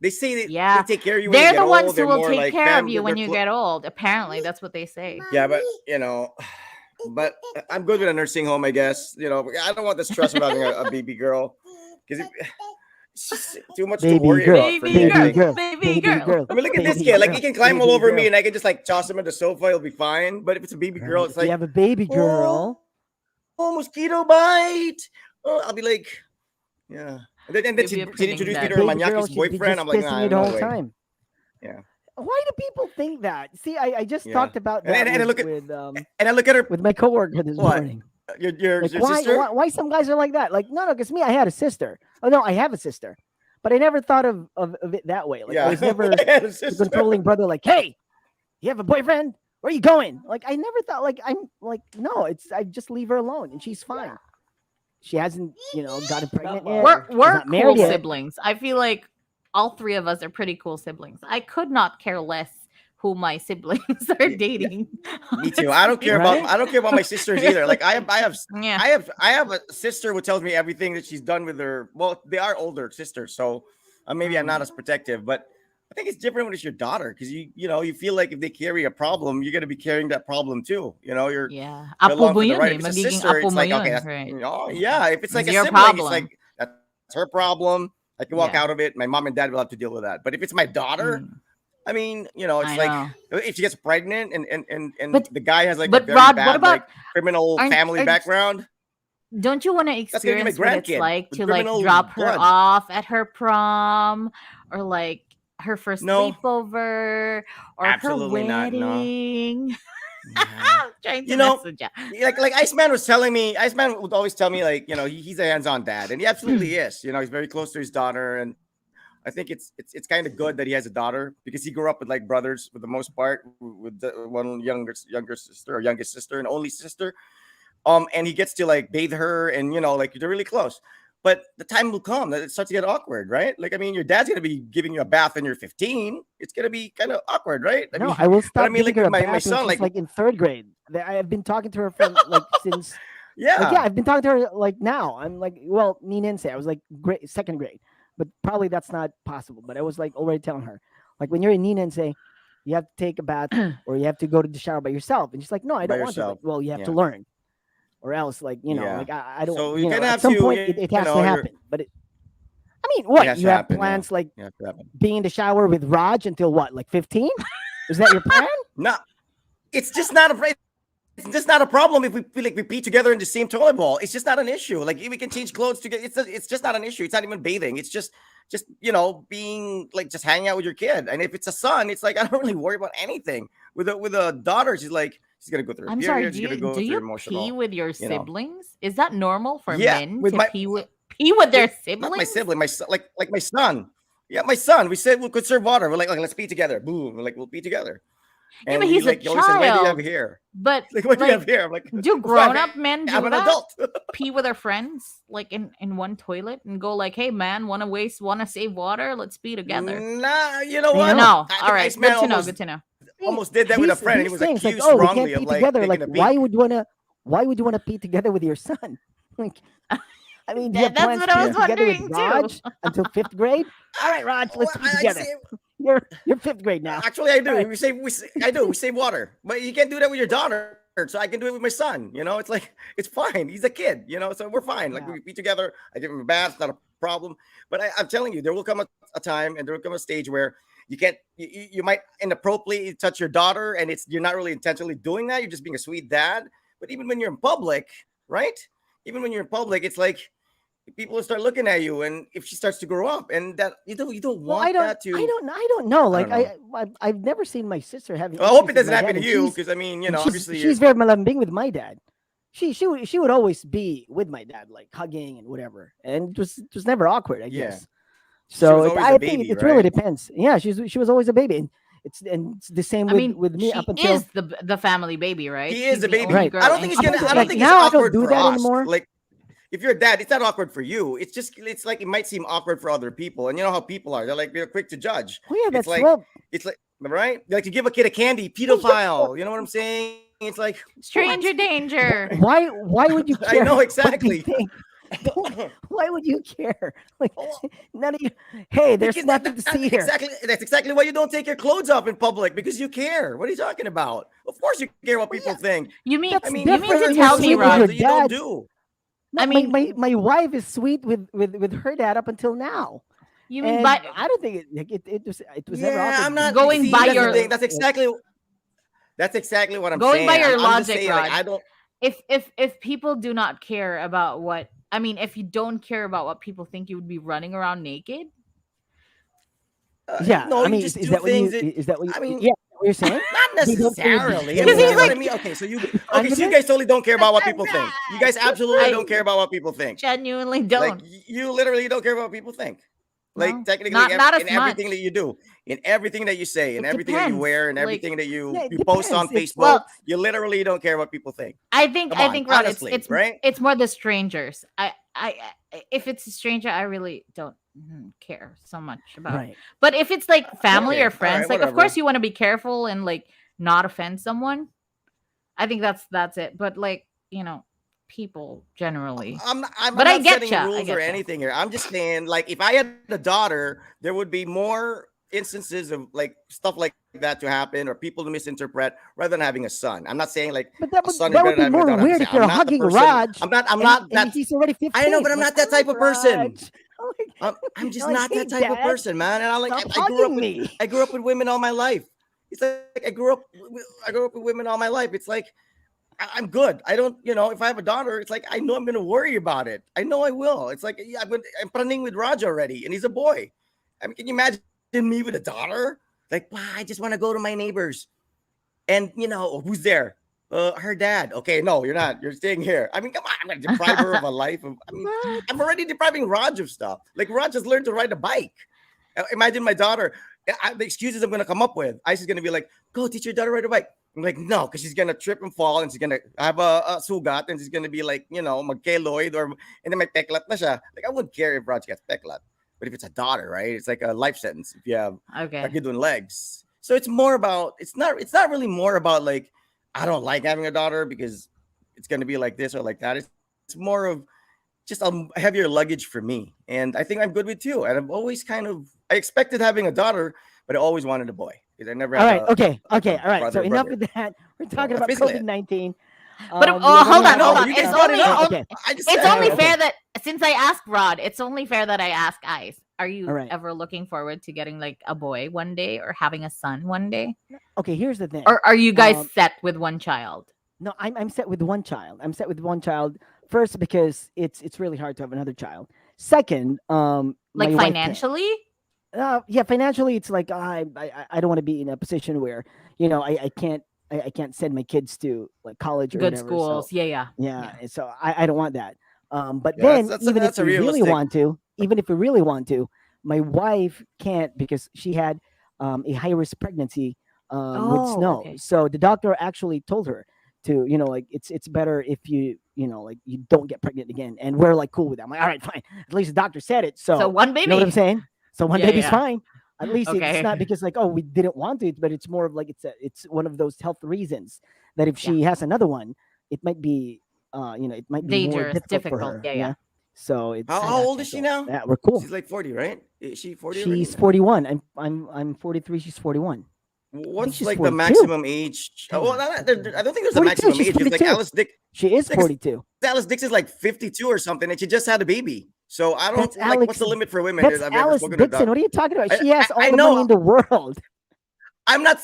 Speaker 3: They say they
Speaker 2: yeah,
Speaker 3: take care of you when you
Speaker 2: they're
Speaker 3: get
Speaker 2: the
Speaker 3: old.
Speaker 2: ones
Speaker 3: They're
Speaker 2: who will
Speaker 3: more
Speaker 2: take
Speaker 3: like
Speaker 2: care of
Speaker 3: family.
Speaker 2: you when
Speaker 3: They're
Speaker 2: you get old. Apparently, that's what they say.
Speaker 3: Yeah, but but I'm good with a nursing home, I guess. I don't want the stress of having a baby girl because it's just too much to
Speaker 1: Baby
Speaker 3: worry
Speaker 1: girl,
Speaker 3: about for me. I
Speaker 1: baby
Speaker 3: think.
Speaker 1: girl,
Speaker 2: Baby
Speaker 1: baby
Speaker 2: girl.
Speaker 1: girl.
Speaker 3: I mean, look at this
Speaker 1: baby
Speaker 3: kid. Like
Speaker 1: girl,
Speaker 3: he can climb all
Speaker 1: baby
Speaker 3: over
Speaker 1: girl.
Speaker 3: me, and I can just like toss him on the sofa. He'll be fine. But if it's a baby girl,
Speaker 1: Right.
Speaker 3: it's
Speaker 1: If you
Speaker 3: like,
Speaker 1: have a baby girl,
Speaker 3: oh, mosquito bite. Oh, I'll be like, yeah. And then
Speaker 2: You'll be
Speaker 3: she'd
Speaker 2: a pretty
Speaker 3: introduce me
Speaker 2: dad.
Speaker 3: to her
Speaker 1: baby girl
Speaker 3: maniaki's
Speaker 1: should be
Speaker 3: boyfriend.
Speaker 1: just
Speaker 3: I'm like,
Speaker 1: kissing
Speaker 3: nah,
Speaker 1: you the
Speaker 3: no
Speaker 1: whole
Speaker 3: way.
Speaker 1: time.
Speaker 3: Yeah,
Speaker 1: Why do people think that? See, I just
Speaker 3: yeah.
Speaker 1: talked about
Speaker 3: And,
Speaker 1: that
Speaker 3: and I look at
Speaker 1: with
Speaker 3: and I look at her.
Speaker 1: with my coworker this
Speaker 3: What?
Speaker 1: morning.
Speaker 3: Your
Speaker 1: Like
Speaker 3: sister?
Speaker 1: why some guys are like that? Like no, because me, I had a sister. Oh no, I have a sister, but I never thought of it that way. Like
Speaker 3: Yeah,
Speaker 1: I was never
Speaker 3: I had a
Speaker 1: the
Speaker 3: sister.
Speaker 1: controlling brother. Like, hey, you have a boyfriend? Where are you going? Like I never thought. Like I'm like no, it's I just leave her alone and she's fine. She hasn't gotten pregnant yet.
Speaker 2: We're
Speaker 1: not
Speaker 2: cool
Speaker 1: married yet.
Speaker 2: siblings. I feel like all 3 of us are pretty cool siblings. I could not care less who my siblings are dating.
Speaker 3: Me too. I don't care
Speaker 1: Right?
Speaker 3: about my sisters either. Like I have
Speaker 2: Yeah.
Speaker 3: I have a sister who tells me everything that she's done with her. Well, they are older sisters, so maybe I'm not as protective. But I think it's different when it's your daughter because you feel like if they carry a problem, you're gonna be carrying that problem too. You're
Speaker 2: Yeah.
Speaker 3: you're
Speaker 2: Apo
Speaker 3: along
Speaker 2: mo
Speaker 3: for the
Speaker 2: yun
Speaker 3: ride.
Speaker 2: eh.
Speaker 3: If it's a
Speaker 2: Magiging
Speaker 3: sister,
Speaker 2: apo
Speaker 3: it's
Speaker 2: mo
Speaker 3: like
Speaker 2: yun,
Speaker 3: okay, that's,
Speaker 2: right?
Speaker 3: yeah. If it's like
Speaker 2: It's
Speaker 3: a
Speaker 2: your
Speaker 3: sibling,
Speaker 2: problem.
Speaker 3: it's like that's her problem. I can walk
Speaker 2: Yeah.
Speaker 3: out of it. My mom and dad will have to deal with that. But if it's my daughter,
Speaker 2: Mm,
Speaker 3: I mean, it's
Speaker 2: I
Speaker 3: like
Speaker 2: know.
Speaker 3: if she gets pregnant and
Speaker 2: But
Speaker 3: the guy has like a
Speaker 2: but
Speaker 3: very
Speaker 2: Rod, what
Speaker 3: bad
Speaker 2: about
Speaker 3: like criminal family background,
Speaker 2: don't you want to
Speaker 3: that's gonna be my
Speaker 2: experience what it's
Speaker 3: grandkid
Speaker 2: like
Speaker 3: with
Speaker 2: to like
Speaker 3: criminal
Speaker 2: drop her
Speaker 3: blood.
Speaker 2: off at her prom or like her first
Speaker 3: No,
Speaker 2: sleepover or
Speaker 3: absolutely
Speaker 2: her
Speaker 3: not. No.
Speaker 2: wedding?
Speaker 1: Yeah.
Speaker 2: Trying to
Speaker 3: You know,
Speaker 2: message ya.
Speaker 3: like Iceman was telling me, Iceman would always tell me like, he's a hands-on dad, and he absolutely is. He's very close to his daughter, and I think it's kind of good that he has a daughter because he grew up with like brothers for the most part, with the one younger sister or youngest sister and only sister. And he gets to like bathe her, and like they're really close. But the time will come that it starts to get awkward, right? Like, I mean, your dad's gonna be giving you a bath when you're 15. It's gonna be kind of awkward, right? I
Speaker 1: No,
Speaker 3: mean,
Speaker 1: I will
Speaker 3: but
Speaker 1: stop
Speaker 3: I mean,
Speaker 1: giving
Speaker 3: like
Speaker 1: her
Speaker 3: with
Speaker 1: a
Speaker 3: my
Speaker 1: bath when
Speaker 3: son,
Speaker 1: she's
Speaker 3: like,
Speaker 1: like in 3rd grade. I've been talking to her from like since yeah,
Speaker 3: yeah,
Speaker 1: I've been talking to her like now. I'm like, well, Ninense, I was like 2nd grade, but probably that's not possible. But I was like already telling her, like when you're in Ninense, you have to take a bath or you have to go to the shower by yourself. And she's like, no, I
Speaker 3: by
Speaker 1: don't want to. Like,
Speaker 3: yourself.
Speaker 1: well, you have to
Speaker 3: Yeah,
Speaker 1: learn, or else, like
Speaker 3: yeah.
Speaker 1: like I don't,
Speaker 3: So you're gonna
Speaker 1: at
Speaker 3: have
Speaker 1: some
Speaker 3: to,
Speaker 1: point it has to
Speaker 3: you're
Speaker 1: happen. But I mean,
Speaker 3: it
Speaker 1: what
Speaker 3: has
Speaker 1: you
Speaker 3: to
Speaker 1: have
Speaker 3: happen. Yeah,
Speaker 1: plans like
Speaker 3: it has to happen.
Speaker 1: being in the shower with Raj until what, like 15? Is that your plan?
Speaker 3: No, it's just not a. just not a problem if we feel like we pee together in the same toilet bowl. It's just not an issue. Like we can change clothes together. It's just not an issue. It's not even bathing. It's just being like just hanging out with your kid. And if it's a son, it's like I don't really worry about anything. With a daughter, she's gonna go through her
Speaker 2: I'm sorry.
Speaker 3: period. She's gonna go
Speaker 2: Do
Speaker 3: through
Speaker 2: you
Speaker 3: emotional.
Speaker 2: pee with your
Speaker 3: You know,
Speaker 2: siblings? Is that normal for
Speaker 3: yeah,
Speaker 2: men
Speaker 3: with
Speaker 2: to
Speaker 3: my
Speaker 2: pee with their
Speaker 3: not my
Speaker 2: siblings?
Speaker 3: sibling, my like my son. Yeah, my son. We said we'll conserve water. We're like, okay, let's pee together. Boom. We're like, we'll pee together.
Speaker 2: Yeah,
Speaker 3: And
Speaker 2: but he's a
Speaker 3: he always said, "Why do you have
Speaker 2: child.
Speaker 3: here?"
Speaker 2: But
Speaker 3: Like, what do you have
Speaker 2: like,
Speaker 3: here? I'm like,
Speaker 2: do
Speaker 3: "Well,
Speaker 2: grown-up men
Speaker 3: I'm
Speaker 2: do
Speaker 3: an
Speaker 2: that?
Speaker 3: adult."
Speaker 2: Pee with their friends, like in one toilet, and go like, "Hey, man, want to save water? Let's pee together."
Speaker 3: Nah, you know
Speaker 1: You
Speaker 3: what?
Speaker 1: know,
Speaker 2: No.
Speaker 3: I
Speaker 2: All
Speaker 3: think
Speaker 2: right.
Speaker 3: Iceman
Speaker 2: Good to know. Good to know.
Speaker 3: almost did that with a friend, and he was
Speaker 1: Things like,
Speaker 3: accused
Speaker 1: oh, we
Speaker 3: wrongly
Speaker 1: can't
Speaker 3: of
Speaker 1: pee
Speaker 3: like
Speaker 1: together. Like,
Speaker 3: taking a pee.
Speaker 1: why would you want to pee together with your son? Like, I mean, do you have
Speaker 2: That's
Speaker 1: plans
Speaker 2: what
Speaker 1: to
Speaker 2: I
Speaker 1: pee
Speaker 2: was
Speaker 1: together with
Speaker 2: wondering too.
Speaker 1: Raj until 5th grade? All right, Raj,
Speaker 3: Well,
Speaker 1: let's pee
Speaker 3: I
Speaker 1: together.
Speaker 3: say,
Speaker 1: You're 5th grade now.
Speaker 3: actually, I do.
Speaker 1: All right.
Speaker 3: I do. We save water, but you can't do that with your daughter. So I can do it with my son. It's like it's fine. He's a kid. So we're fine. Like
Speaker 1: Yeah.
Speaker 3: we pee together. I give him a bath. Not a problem. But I'm telling you, there will come a time, and there will come a stage where you can't. You might inappropriately touch your daughter, and you're not really intentionally doing that. You're just being a sweet dad. But even when you're in public, right? Even when you're in public, it's like people will start looking at you, and if she starts to grow up, and that you don't
Speaker 1: Well,
Speaker 3: want that to.
Speaker 1: I don't know.
Speaker 3: I
Speaker 1: Like,
Speaker 3: don't know.
Speaker 1: I've never seen my sister having
Speaker 3: Well, I hope
Speaker 1: issues
Speaker 3: it
Speaker 1: with
Speaker 3: doesn't
Speaker 1: my
Speaker 3: happen
Speaker 1: dad,
Speaker 3: to
Speaker 1: and
Speaker 3: you,
Speaker 1: she's
Speaker 3: because I mean,
Speaker 1: and
Speaker 3: obviously,
Speaker 1: she's very malambing with my dad. She would always be with my dad, like hugging and whatever, and it was never awkward, I
Speaker 3: yeah,
Speaker 1: guess.
Speaker 3: she was
Speaker 1: So
Speaker 3: always
Speaker 1: I
Speaker 3: a
Speaker 1: think
Speaker 3: baby,
Speaker 1: it really
Speaker 3: right?
Speaker 1: depends. Yeah, she was always a baby, and it's the same
Speaker 2: I mean,
Speaker 1: with me
Speaker 2: she
Speaker 1: up
Speaker 2: is
Speaker 1: until
Speaker 2: the family baby, right?
Speaker 3: He is
Speaker 2: She's
Speaker 3: the
Speaker 2: the
Speaker 3: baby.
Speaker 2: only
Speaker 1: right
Speaker 3: I
Speaker 2: girl,
Speaker 3: don't think
Speaker 2: and
Speaker 3: it's
Speaker 1: up
Speaker 2: she's
Speaker 3: gonna.
Speaker 1: until
Speaker 3: I don't
Speaker 1: like
Speaker 3: think it's
Speaker 2: baby.
Speaker 1: now I don't
Speaker 3: awkward
Speaker 1: do
Speaker 3: for
Speaker 1: that
Speaker 3: us.
Speaker 1: anymore.
Speaker 3: Like, if you're a dad, it's not awkward for you. It's like it might seem awkward for other people, and you know how people are. They're quick to judge.
Speaker 1: Oh yeah,
Speaker 3: It's
Speaker 1: that's
Speaker 3: like
Speaker 1: well.
Speaker 3: it's like right. Like to give a kid a candy,
Speaker 1: Well, yeah,
Speaker 3: pedophile. You know what I'm saying? It's like what?
Speaker 2: Stranger danger.
Speaker 1: why would you
Speaker 3: I
Speaker 1: care
Speaker 3: know
Speaker 1: what they
Speaker 3: exactly.
Speaker 1: think? Why would you care? Like
Speaker 3: Oh,
Speaker 1: none of you. Hey, there's
Speaker 3: because
Speaker 1: nothing to see here.
Speaker 3: that's exactly why you don't take your clothes off in public, because you care. What are you talking about? Of course you care what
Speaker 1: Well,
Speaker 3: people
Speaker 1: yeah,
Speaker 3: think.
Speaker 2: You mean
Speaker 3: I
Speaker 1: that's
Speaker 3: mean,
Speaker 2: you mean
Speaker 1: different
Speaker 2: to
Speaker 3: there
Speaker 1: when
Speaker 3: are
Speaker 1: you're
Speaker 2: tell
Speaker 3: certain
Speaker 2: me,
Speaker 1: sweet with
Speaker 3: things
Speaker 1: your
Speaker 2: Rod?
Speaker 3: that you don't
Speaker 1: dad.
Speaker 3: do.
Speaker 1: No,
Speaker 2: I mean,
Speaker 1: my wife is sweet with her dad up until now,
Speaker 2: you mean
Speaker 1: and
Speaker 2: by
Speaker 1: I don't think it was never
Speaker 3: Yeah, I'm
Speaker 1: awkward.
Speaker 3: not.
Speaker 2: going
Speaker 3: See,
Speaker 2: by
Speaker 3: that's the
Speaker 2: your
Speaker 3: thing.
Speaker 1: Like,
Speaker 3: That's exactly what I'm
Speaker 2: going by
Speaker 3: saying.
Speaker 2: your
Speaker 3: I'm just
Speaker 2: logic,
Speaker 3: saying, like,
Speaker 2: Rod?
Speaker 3: I don't.
Speaker 2: If people do not care about what I mean, if you don't care about what people think, you would be running around naked.
Speaker 1: yeah,
Speaker 3: No,
Speaker 1: I
Speaker 3: you
Speaker 1: mean,
Speaker 3: just do things that.
Speaker 1: is that what you,
Speaker 3: I mean,
Speaker 1: yeah, what you're saying?
Speaker 3: not
Speaker 1: They don't care
Speaker 3: necessarily. I
Speaker 2: Because
Speaker 3: mean, you
Speaker 2: he's
Speaker 3: know what I
Speaker 2: like,
Speaker 3: mean. Okay, so
Speaker 1: fine
Speaker 3: so
Speaker 1: with
Speaker 3: you
Speaker 1: it.
Speaker 3: guys totally don't care about what
Speaker 1: All
Speaker 3: people think. You
Speaker 1: right,
Speaker 3: guys
Speaker 1: good for
Speaker 3: absolutely
Speaker 2: I
Speaker 3: don't care
Speaker 1: you.
Speaker 3: about what people think.
Speaker 2: genuinely
Speaker 3: Like
Speaker 2: don't.
Speaker 3: you literally don't care about what people think. Like
Speaker 2: No,
Speaker 3: technically,
Speaker 2: not
Speaker 3: in
Speaker 2: as
Speaker 3: everything that
Speaker 2: much.
Speaker 3: you do, in everything that you say, in
Speaker 2: It
Speaker 3: everything that you
Speaker 2: depends.
Speaker 3: wear, and
Speaker 2: Like,
Speaker 3: everything that
Speaker 1: Yeah,
Speaker 3: you
Speaker 1: it
Speaker 3: post on
Speaker 1: depends. It's
Speaker 3: Facebook,
Speaker 2: well,
Speaker 3: you literally don't care what people think.
Speaker 2: I
Speaker 3: Come on,
Speaker 2: think Rod,
Speaker 3: honestly, right?
Speaker 2: it's more the strangers. If it's a stranger, I really don't care so much about.
Speaker 1: Right.
Speaker 2: But if it's like family
Speaker 3: Okay,
Speaker 2: or
Speaker 3: all
Speaker 2: friends,
Speaker 3: right,
Speaker 2: like of course
Speaker 3: whatever.
Speaker 2: you want to be careful and like not offend someone. I think that's it. But like people generally.
Speaker 3: I'm
Speaker 2: But I
Speaker 3: not
Speaker 2: get
Speaker 3: setting
Speaker 2: ya. I
Speaker 3: rules or
Speaker 2: get ya.
Speaker 3: anything here. I'm just saying, like, if I had a daughter, there would be more instances of like stuff like that to happen or people to misinterpret rather than having a son. I'm not saying like
Speaker 1: But
Speaker 3: a son is
Speaker 1: that
Speaker 3: better
Speaker 1: would
Speaker 3: than
Speaker 1: be
Speaker 3: having a
Speaker 1: more
Speaker 3: daughter. I'm just
Speaker 1: weird
Speaker 3: saying
Speaker 1: if
Speaker 3: I'm
Speaker 1: you're
Speaker 3: not the
Speaker 1: hugging
Speaker 3: person.
Speaker 1: Raj
Speaker 3: I'm
Speaker 1: and
Speaker 3: not that.
Speaker 1: he's already
Speaker 3: I know,
Speaker 1: 15.
Speaker 3: but I'm
Speaker 1: Like,
Speaker 3: not
Speaker 1: oh
Speaker 3: that type
Speaker 1: my
Speaker 3: of person.
Speaker 1: Raj. I'm like,
Speaker 3: I'm just
Speaker 1: you're like,
Speaker 3: not
Speaker 1: hey
Speaker 3: that type of
Speaker 1: dad,
Speaker 3: person, man. And
Speaker 1: stop
Speaker 3: I grew up
Speaker 1: hugging
Speaker 3: with
Speaker 1: me.
Speaker 3: women all my life. It's like I grew up with women all my life. It's like I'm good. I don't, if I have a daughter, it's like I know I'm gonna worry about it. I know I will. It's like yeah, I'm planning with Raj already, and he's a boy. I mean, can you imagine me with a daughter? Like, wow, I just want to go to my neighbors, and who's there? Her dad. Okay, no, you're not. You're staying here. I mean, come on, I'm gonna deprive her of a life. I mean,
Speaker 1: What?
Speaker 3: I'm already depriving Raj of stuff. Like Raj has learned to ride a bike. Imagine my daughter. The excuses I'm gonna come up with. Ice is gonna be like, "Go teach your daughter to ride a bike." I'm like, no, because she's gonna trip and fall, and she's gonna have a sugat, and she's gonna be like, magkeloid, and then may peklat na siya. Like I wouldn't care if Raj gets peklat, but if it's a daughter, right? It's like a life sentence if you have
Speaker 2: Okay.
Speaker 3: Agidun legs. So it's more about. It's not really more about like I don't like having a daughter because it's gonna be like this or like that. It's more of just a heavier luggage for me, and I think I'm good with two. And I've always I expected having a daughter, but I always wanted a boy because I never
Speaker 1: All
Speaker 3: had
Speaker 1: right. Okay. Okay. All right. So
Speaker 3: brother.
Speaker 1: enough with that. We're talking
Speaker 3: That's
Speaker 1: about
Speaker 3: basically it.
Speaker 1: COVID-19.
Speaker 2: But
Speaker 1: We
Speaker 2: oh,
Speaker 1: have
Speaker 2: hold
Speaker 1: only
Speaker 2: on,
Speaker 1: had
Speaker 2: hold
Speaker 3: No,
Speaker 2: on.
Speaker 3: you
Speaker 2: It's
Speaker 3: guys brought it
Speaker 2: only
Speaker 3: up.
Speaker 1: okay.
Speaker 3: I just
Speaker 2: it's
Speaker 3: said
Speaker 2: only
Speaker 3: it.
Speaker 1: Okay.
Speaker 2: fair that since I asked Rod, it's only fair that I ask Ice. Are
Speaker 1: All
Speaker 2: you
Speaker 1: right.
Speaker 2: ever looking forward to getting like a boy one day or having a son one day?
Speaker 1: Okay. Here's the thing.
Speaker 2: Or are you guys
Speaker 1: Um,
Speaker 2: set with one child?
Speaker 1: No, I'm set with one child. I'm set with one child first because it's really hard to have another child. Second,
Speaker 2: Like
Speaker 1: my wife can't.
Speaker 2: financially?
Speaker 1: Yeah, financially, it's like I don't want to be in a position where I can't send my kids to like college or
Speaker 2: Good
Speaker 1: whatever. So
Speaker 2: schools. Yeah, yeah.
Speaker 1: yeah,
Speaker 2: Yeah.
Speaker 1: and so I don't want that. But
Speaker 3: Yeah,
Speaker 1: then
Speaker 3: that's a realistic.
Speaker 1: even if we really want to, my wife can't because she had a high risk pregnancy with
Speaker 2: Oh,
Speaker 1: snow.
Speaker 2: okay.
Speaker 1: So the doctor actually told her to, like it's better if like you don't get pregnant again. And we're like cool with that. I'm like, all right, fine. At least the doctor said it.
Speaker 2: So
Speaker 1: So
Speaker 2: one
Speaker 1: you know what I'm
Speaker 2: baby.
Speaker 1: saying? So one
Speaker 2: Yeah,
Speaker 1: baby's
Speaker 2: yeah.
Speaker 1: fine. At least it's
Speaker 2: Okay.
Speaker 1: not because like, oh, we didn't want it, but it's more of like it's one of those health reasons that if
Speaker 2: Yeah.
Speaker 1: she has another one, it might be it might be more
Speaker 2: Dangerous,
Speaker 1: difficult for
Speaker 2: difficult.
Speaker 1: her.
Speaker 2: Yeah, yeah.
Speaker 1: Yeah. So
Speaker 3: How
Speaker 1: that's
Speaker 3: old is she
Speaker 1: also
Speaker 3: now?
Speaker 1: yeah, we're cool.
Speaker 3: She's like 40, right? Is she 40
Speaker 1: She's
Speaker 3: already?
Speaker 1: 41. I'm 43. She's 41. I think
Speaker 3: What's
Speaker 1: she's
Speaker 3: like the
Speaker 1: 42.
Speaker 3: maximum age?
Speaker 1: Hang
Speaker 3: Well,
Speaker 1: on.
Speaker 3: I don't think there's a
Speaker 1: 42.
Speaker 3: maximum
Speaker 1: She's
Speaker 3: age because like
Speaker 1: 42. She is 42.
Speaker 3: Alice Dix is like 52 or something, and she just had a baby. So I
Speaker 1: That's
Speaker 3: don't like what's
Speaker 1: Alex.
Speaker 3: the limit for women?
Speaker 1: That's
Speaker 3: Have you ever
Speaker 1: Alice
Speaker 3: spoken to a
Speaker 1: Dixon.
Speaker 3: doc?
Speaker 1: What are you talking about? She
Speaker 3: I,
Speaker 1: has all
Speaker 3: I
Speaker 1: the money
Speaker 3: know.
Speaker 1: in the world.
Speaker 3: I'm not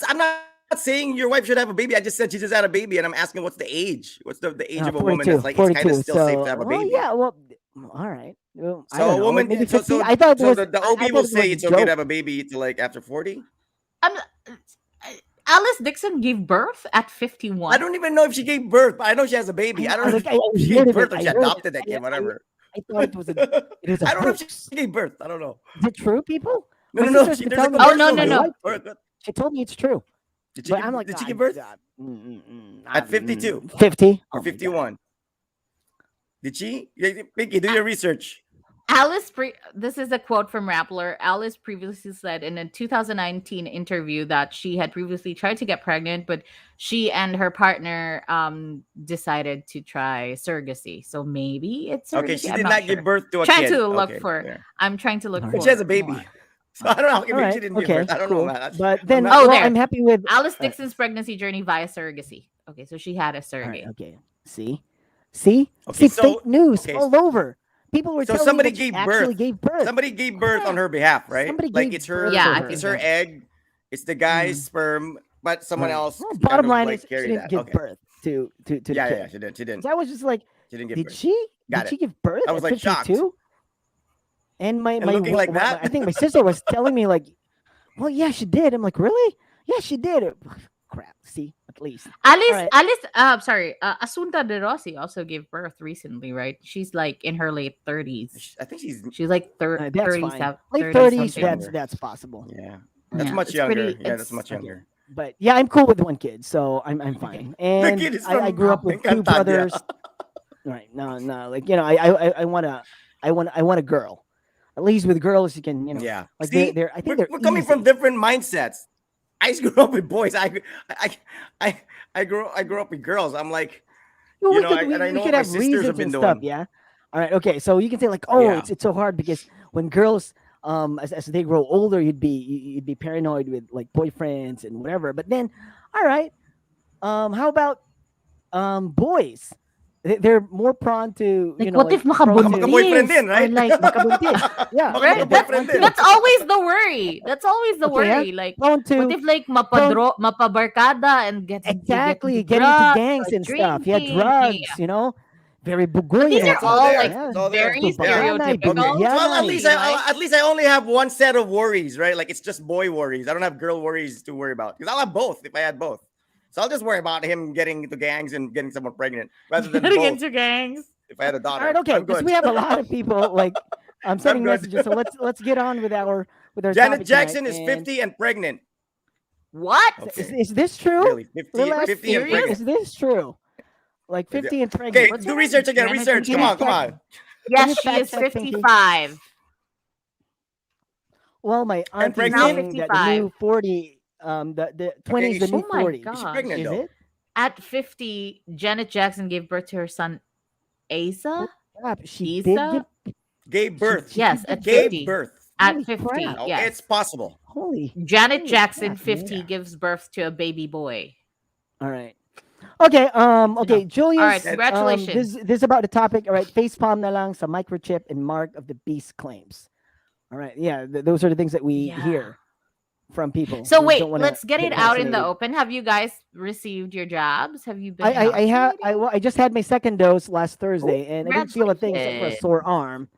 Speaker 3: saying your wife should have a baby. I just said she just had a baby, and I'm asking what's the age? What's the age of a woman
Speaker 1: 42.
Speaker 3: that's like it's kind of
Speaker 1: 42.
Speaker 3: still safe to
Speaker 1: So,
Speaker 3: have a
Speaker 1: well,
Speaker 3: baby?
Speaker 1: yeah. Well, all right. Well, I
Speaker 3: So
Speaker 1: don't
Speaker 3: a
Speaker 1: know.
Speaker 3: woman,
Speaker 1: Maybe
Speaker 3: so
Speaker 1: 50.
Speaker 3: so
Speaker 1: I thought it
Speaker 3: so
Speaker 1: was.
Speaker 3: the
Speaker 1: I
Speaker 3: OB will
Speaker 1: thought it
Speaker 3: say
Speaker 1: was a
Speaker 3: it's okay to
Speaker 1: joke.
Speaker 3: have a baby to like after 40.
Speaker 2: I'm, Alice Dixon gave birth at
Speaker 3: I
Speaker 2: 51.
Speaker 3: don't even know if she gave birth, but I know she has a baby. I don't know
Speaker 1: Like I
Speaker 3: if she
Speaker 1: heard
Speaker 3: gave
Speaker 1: of it.
Speaker 3: birth or
Speaker 1: I
Speaker 3: she
Speaker 1: heard it.
Speaker 3: adopted that kid, whatever.
Speaker 1: I thought it was a
Speaker 3: I don't know if
Speaker 1: hoax.
Speaker 3: she gave birth. I don't know.
Speaker 1: Is it true, people?
Speaker 3: No,
Speaker 1: My
Speaker 3: no, no.
Speaker 1: sister's been
Speaker 3: There's a
Speaker 1: telling me
Speaker 2: Oh, no,
Speaker 3: commercial.
Speaker 2: no,
Speaker 1: my
Speaker 2: no.
Speaker 1: wife did. She told me it's true. But I'm like,
Speaker 3: Did she give birth at 52
Speaker 1: 50?
Speaker 3: or
Speaker 1: Oh my God.
Speaker 3: 51? Did she? Yeah, Pinky, do your research.
Speaker 2: This is a quote from Rappler. Alice previously said in a 2019 interview that she had previously tried to get pregnant, but she and her partner decided to try surrogacy. So maybe it's
Speaker 3: Okay,
Speaker 2: surrogacy.
Speaker 3: she
Speaker 2: I'm
Speaker 3: did
Speaker 2: not
Speaker 3: not give
Speaker 2: sure.
Speaker 3: birth to a
Speaker 2: Trying
Speaker 3: kid.
Speaker 2: to look
Speaker 3: Okay,
Speaker 2: for.
Speaker 3: yeah.
Speaker 2: I'm trying to look
Speaker 1: All
Speaker 3: But
Speaker 1: right.
Speaker 3: she has a
Speaker 2: for
Speaker 3: baby.
Speaker 2: more.
Speaker 3: So I don't know.
Speaker 1: All
Speaker 3: Maybe
Speaker 1: right.
Speaker 3: she didn't give birth.
Speaker 1: Okay.
Speaker 3: I don't
Speaker 1: Cool.
Speaker 3: know, man.
Speaker 1: But
Speaker 3: I'm
Speaker 1: then,
Speaker 3: not.
Speaker 2: Oh,
Speaker 1: well,
Speaker 2: there.
Speaker 1: I'm happy with.
Speaker 2: Alice
Speaker 1: All right.
Speaker 2: Dixon's pregnancy journey via surrogacy. Okay, so she had a
Speaker 1: All right.
Speaker 2: surrogate.
Speaker 1: Okay. See,
Speaker 3: Okay,
Speaker 1: fake news
Speaker 3: okay,
Speaker 1: all over. People were
Speaker 3: so
Speaker 1: telling me
Speaker 3: somebody
Speaker 1: that she
Speaker 3: gave
Speaker 1: actually
Speaker 3: birth.
Speaker 1: gave birth.
Speaker 3: Somebody gave birth on
Speaker 1: Yeah.
Speaker 3: her behalf, right?
Speaker 1: Somebody
Speaker 3: Like
Speaker 1: gave
Speaker 3: it's
Speaker 1: birth
Speaker 2: Yeah,
Speaker 1: for
Speaker 2: I
Speaker 1: her.
Speaker 3: it's
Speaker 2: think
Speaker 3: her
Speaker 2: so.
Speaker 3: egg, it's the guy's
Speaker 2: Mm.
Speaker 3: sperm, but someone
Speaker 1: Right.
Speaker 3: else
Speaker 1: Well,
Speaker 3: kind
Speaker 1: bottom
Speaker 3: of
Speaker 1: line
Speaker 3: like
Speaker 1: is she
Speaker 3: carried
Speaker 1: didn't
Speaker 3: that.
Speaker 1: give
Speaker 3: Okay.
Speaker 1: birth to the
Speaker 3: Yeah,
Speaker 1: kid.
Speaker 3: she didn't. She didn't.
Speaker 1: So I was just like,
Speaker 3: She didn't give
Speaker 1: did
Speaker 3: birth.
Speaker 1: she?
Speaker 3: Got
Speaker 1: Did
Speaker 3: it.
Speaker 1: she give birth
Speaker 3: I was
Speaker 1: at
Speaker 3: like shocked.
Speaker 1: 52? And
Speaker 3: And looking like that.
Speaker 1: I think my sister was telling me like, well, yeah, she did. I'm like, really? Yeah, she did. Crap. See, at least. All right.
Speaker 2: Asunta De Rossi also gave birth recently, right? She's like in her late 30s.
Speaker 3: I think she's
Speaker 2: She's like
Speaker 1: That's fine.
Speaker 2: 37,
Speaker 1: Late
Speaker 2: 30
Speaker 1: 30s.
Speaker 3: much
Speaker 2: something.
Speaker 3: younger.
Speaker 1: That's possible.
Speaker 3: Yeah. That's
Speaker 2: Yeah,
Speaker 3: much
Speaker 2: it's
Speaker 3: younger.
Speaker 2: pretty.
Speaker 3: Yeah, that's
Speaker 2: It's
Speaker 3: much
Speaker 1: Okay.
Speaker 3: younger.
Speaker 1: But yeah, I'm cool with one kid, so I'm
Speaker 2: okay.
Speaker 1: fine.
Speaker 3: The
Speaker 1: And
Speaker 3: kid is
Speaker 1: I
Speaker 3: from
Speaker 1: grew up with two
Speaker 3: Encantadia.
Speaker 1: brothers. Right? No, like I want a girl. At least with girls, you can
Speaker 3: Yeah.
Speaker 1: like
Speaker 3: See,
Speaker 1: they're I think
Speaker 3: we're,
Speaker 1: they're
Speaker 3: we're coming from
Speaker 1: easy.
Speaker 3: different mindsets. I grew up with boys. I grew up with girls. I'm like,
Speaker 1: Well,
Speaker 3: you
Speaker 1: we
Speaker 3: know,
Speaker 1: could
Speaker 3: and I
Speaker 1: we
Speaker 3: know
Speaker 1: could
Speaker 3: what my
Speaker 1: have
Speaker 3: sisters have
Speaker 1: reasons
Speaker 3: been
Speaker 1: and stuff.
Speaker 3: doing.
Speaker 1: Yeah. All right. Okay. So you can say like, oh,
Speaker 3: Yeah.
Speaker 1: it's so hard because when girls as they grow older, you'd be paranoid with like boyfriends and whatever. But then, all right. How about boys? They're more prone to
Speaker 2: Like, what if
Speaker 3: Baka
Speaker 1: prone to
Speaker 3: maka-boyfriend
Speaker 2: makabuntis
Speaker 3: din,
Speaker 2: or
Speaker 3: right?
Speaker 2: like
Speaker 1: makabuntis. Yeah,
Speaker 3: Baka
Speaker 2: right? That's
Speaker 3: maka-boyfriend din.
Speaker 2: that's always the worry. That's always the
Speaker 1: Okay, yeah.
Speaker 2: worry. Like,
Speaker 1: Prone
Speaker 2: what
Speaker 1: to
Speaker 2: if like
Speaker 1: prone
Speaker 2: mapabarkada and get into
Speaker 1: exactly getting into
Speaker 2: drugs
Speaker 1: gangs
Speaker 2: or
Speaker 1: and stuff. Yeah,
Speaker 2: drinking?
Speaker 1: drugs. Very
Speaker 2: But these
Speaker 3: Yeah,
Speaker 2: are
Speaker 3: it's all
Speaker 1: bugoy.
Speaker 2: all
Speaker 3: there.
Speaker 2: like
Speaker 1: Yeah,
Speaker 3: It's all there.
Speaker 2: very
Speaker 3: Yeah.
Speaker 1: tubaganay,
Speaker 3: Okay.
Speaker 2: stereotypical.
Speaker 3: So
Speaker 1: binugyanay.
Speaker 3: at least I only have one set of worries, right? Like it's just boy worries. I don't have girl worries to worry about because I'll have both if I had both. So I'll just worry about him getting into gangs and getting someone pregnant rather than
Speaker 2: Getting
Speaker 3: both.
Speaker 2: into gangs.
Speaker 3: If I had a
Speaker 1: All
Speaker 3: daughter,
Speaker 1: right, okay.
Speaker 3: I'm
Speaker 1: Because
Speaker 3: good.
Speaker 1: we have a lot of people like
Speaker 3: I'm
Speaker 1: sending
Speaker 3: good.
Speaker 1: messages. So let's get on with our
Speaker 3: Janet
Speaker 1: topic tonight.
Speaker 3: Jackson is
Speaker 1: And
Speaker 3: 50 and pregnant.
Speaker 2: What?
Speaker 3: Okay.
Speaker 1: is this true?
Speaker 3: Really? 50,
Speaker 1: Relax.
Speaker 3: 50 and
Speaker 2: serious?
Speaker 3: pregnant.
Speaker 1: Is this true? Like
Speaker 3: Is it-
Speaker 1: 50 and
Speaker 3: Okay,
Speaker 1: pregnant.
Speaker 2: What's
Speaker 3: do
Speaker 2: her
Speaker 3: research
Speaker 2: name?
Speaker 3: again.
Speaker 2: Janet
Speaker 3: Research. Come
Speaker 1: Can you
Speaker 3: on, come
Speaker 1: fact?
Speaker 3: on.
Speaker 1: Can you
Speaker 2: Yes, she
Speaker 1: fact
Speaker 2: is
Speaker 1: check, Pinky?
Speaker 2: 55.
Speaker 1: Well, my
Speaker 3: And
Speaker 1: auntie's
Speaker 2: Now
Speaker 3: pregnant?
Speaker 1: saying that the new
Speaker 2: 55.
Speaker 1: 40, the 20 is
Speaker 3: is
Speaker 1: the new
Speaker 2: Oh my
Speaker 1: 40.
Speaker 3: Is she
Speaker 2: gosh.
Speaker 3: pregnant
Speaker 1: Is
Speaker 3: though?
Speaker 1: it?
Speaker 2: At 50, Janet Jackson gave birth to her son Asa.
Speaker 1: Crap, she did give.
Speaker 2: Isa?
Speaker 3: Gave birth.
Speaker 1: She
Speaker 2: Yes,
Speaker 1: did
Speaker 2: at
Speaker 1: give birth.
Speaker 2: 50.
Speaker 3: Gave birth.
Speaker 2: At
Speaker 1: Holy
Speaker 2: 50,
Speaker 1: crap.
Speaker 3: Oh,
Speaker 2: yes.
Speaker 3: it's possible.
Speaker 1: Holy
Speaker 2: Janet Jackson,
Speaker 1: crap,
Speaker 2: 50,
Speaker 1: man.
Speaker 2: gives birth to a baby boy.
Speaker 1: All right. Okay.
Speaker 2: Good
Speaker 1: Okay.
Speaker 2: to know.
Speaker 1: Julius.
Speaker 2: All right,
Speaker 3: And
Speaker 2: congratulations.
Speaker 1: This is about the topic. All right. Facepalm na lang sa microchip and mark of the beast claims. All right. Yeah. Those are the things that we
Speaker 2: Yeah.
Speaker 1: hear. from people
Speaker 2: So
Speaker 1: who
Speaker 2: wait,
Speaker 1: don't want to
Speaker 2: let's get
Speaker 1: get
Speaker 2: it out in the
Speaker 1: vaccinated.
Speaker 2: open. Have you guys received your jabs? Have you been
Speaker 1: I just had my second dose last
Speaker 2: Oh,
Speaker 1: Thursday, and I didn't feel a thing except for a sore
Speaker 2: congratulations.
Speaker 1: arm,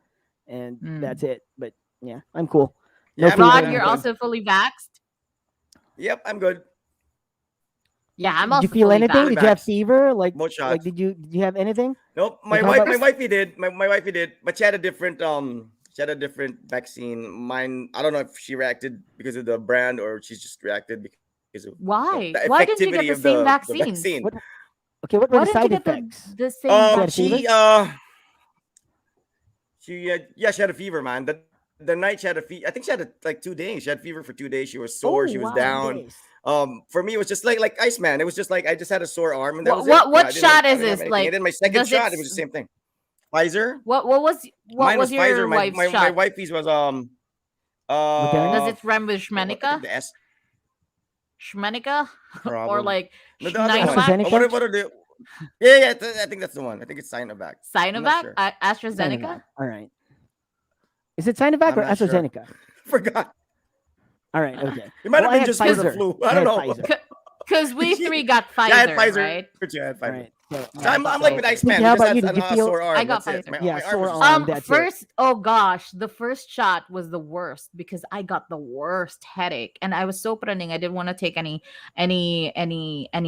Speaker 1: and that's
Speaker 2: Mm.
Speaker 1: it. But yeah, I'm cool. No
Speaker 3: Yeah, I'm good.
Speaker 1: fever,
Speaker 2: Rod,
Speaker 3: I'm
Speaker 2: you're
Speaker 3: good.
Speaker 1: nothing.
Speaker 2: also fully vaxxed.
Speaker 3: Yep, I'm good.
Speaker 2: Yeah, I'm
Speaker 1: Did you
Speaker 2: also
Speaker 1: feel
Speaker 2: fully
Speaker 1: anything?
Speaker 3: Fully
Speaker 1: Did you
Speaker 2: vaxxed.
Speaker 1: have
Speaker 3: vaxxed.
Speaker 1: fever?
Speaker 3: Both
Speaker 1: Like
Speaker 3: shots.
Speaker 1: did you have anything?
Speaker 3: Nope.
Speaker 1: Like
Speaker 3: My
Speaker 1: how
Speaker 3: wife,
Speaker 1: about
Speaker 3: my
Speaker 2: First,
Speaker 3: wifey did. My wifey did, but she had a different vaccine. Mine, I don't know if she reacted because of the brand or she's just reacted because of the
Speaker 2: why? Why didn't you
Speaker 3: effectivity
Speaker 2: get
Speaker 3: of
Speaker 2: the same
Speaker 3: the
Speaker 2: vaccines?
Speaker 3: vaccine.
Speaker 1: what? Okay, what were
Speaker 2: Why
Speaker 1: the
Speaker 2: didn't you
Speaker 1: side
Speaker 2: get
Speaker 1: effects?
Speaker 2: the same
Speaker 1: She had a fever.
Speaker 2: vaccine?
Speaker 3: She had a fever, man. The night she had a fever. I think she had like 2 days. She had fever for 2 days. She was sore. She
Speaker 2: Oh
Speaker 3: was
Speaker 2: wow.
Speaker 3: down.
Speaker 1: 2 days.
Speaker 3: For me, it was just like Iceman. It was just like I just had a sore arm and that
Speaker 2: What
Speaker 3: was it.
Speaker 2: what what shot
Speaker 3: I
Speaker 2: is
Speaker 3: didn't have
Speaker 2: this?
Speaker 3: anything. And
Speaker 2: Like,
Speaker 3: then my second
Speaker 2: does it
Speaker 3: shot, it was the same thing. Pfizer.
Speaker 2: what
Speaker 3: Mine
Speaker 2: was
Speaker 3: was Pfizer.
Speaker 2: your wife's
Speaker 3: My
Speaker 2: shot?
Speaker 3: wifey's was
Speaker 2: Does
Speaker 1: Moderna.
Speaker 2: it rhyme with
Speaker 3: what I
Speaker 2: Schmenica?
Speaker 3: think the S
Speaker 2: Schmenica? Or
Speaker 3: problem.
Speaker 2: like
Speaker 3: No, the other one.
Speaker 2: Schneidovac?
Speaker 1: AstraZeneca.
Speaker 3: What are the? Yeah, I think that's the one. I think it's Sinovac. I'm not
Speaker 2: Sinovac?
Speaker 3: sure.
Speaker 2: AstraZeneca?
Speaker 1: Sinovac. All right. Is it Sinovac
Speaker 3: I'm
Speaker 1: or
Speaker 3: not sure.
Speaker 1: AstraZeneca?
Speaker 3: Forgot.
Speaker 1: All right. Okay.
Speaker 3: It might
Speaker 1: Well,
Speaker 3: have
Speaker 1: I
Speaker 3: been
Speaker 1: had
Speaker 3: just for the
Speaker 1: Pfizer.
Speaker 3: flu.
Speaker 1: I
Speaker 3: I don't
Speaker 1: had
Speaker 3: know.
Speaker 1: Pfizer.
Speaker 2: Because we three got
Speaker 3: Yeah, I had
Speaker 2: Pfizer,
Speaker 3: Pfizer.
Speaker 2: right?
Speaker 3: Yeah, I had
Speaker 1: All
Speaker 3: Pfizer.
Speaker 1: right. So
Speaker 3: So
Speaker 2: Yeah, I
Speaker 3: I'm
Speaker 2: got
Speaker 3: like with
Speaker 2: Pfizer.
Speaker 3: Iceman.
Speaker 1: Pinky,
Speaker 3: He
Speaker 1: how
Speaker 3: just
Speaker 1: about
Speaker 3: has
Speaker 1: you? Did you
Speaker 3: a
Speaker 1: feel?
Speaker 3: sore
Speaker 2: I
Speaker 3: arm.
Speaker 2: got
Speaker 3: That's it.
Speaker 2: Pfizer.
Speaker 1: Yeah,
Speaker 3: My arm
Speaker 1: sore
Speaker 3: was just
Speaker 1: arm.
Speaker 3: sore.
Speaker 1: That's it.
Speaker 2: Oh gosh, the first shot was the worst because I got the worst headache and I was so running. I didn't want to take any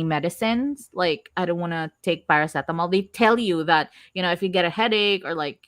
Speaker 2: medicines. Like, I don't want to take paracetamol. They tell you that, if you get a headache or like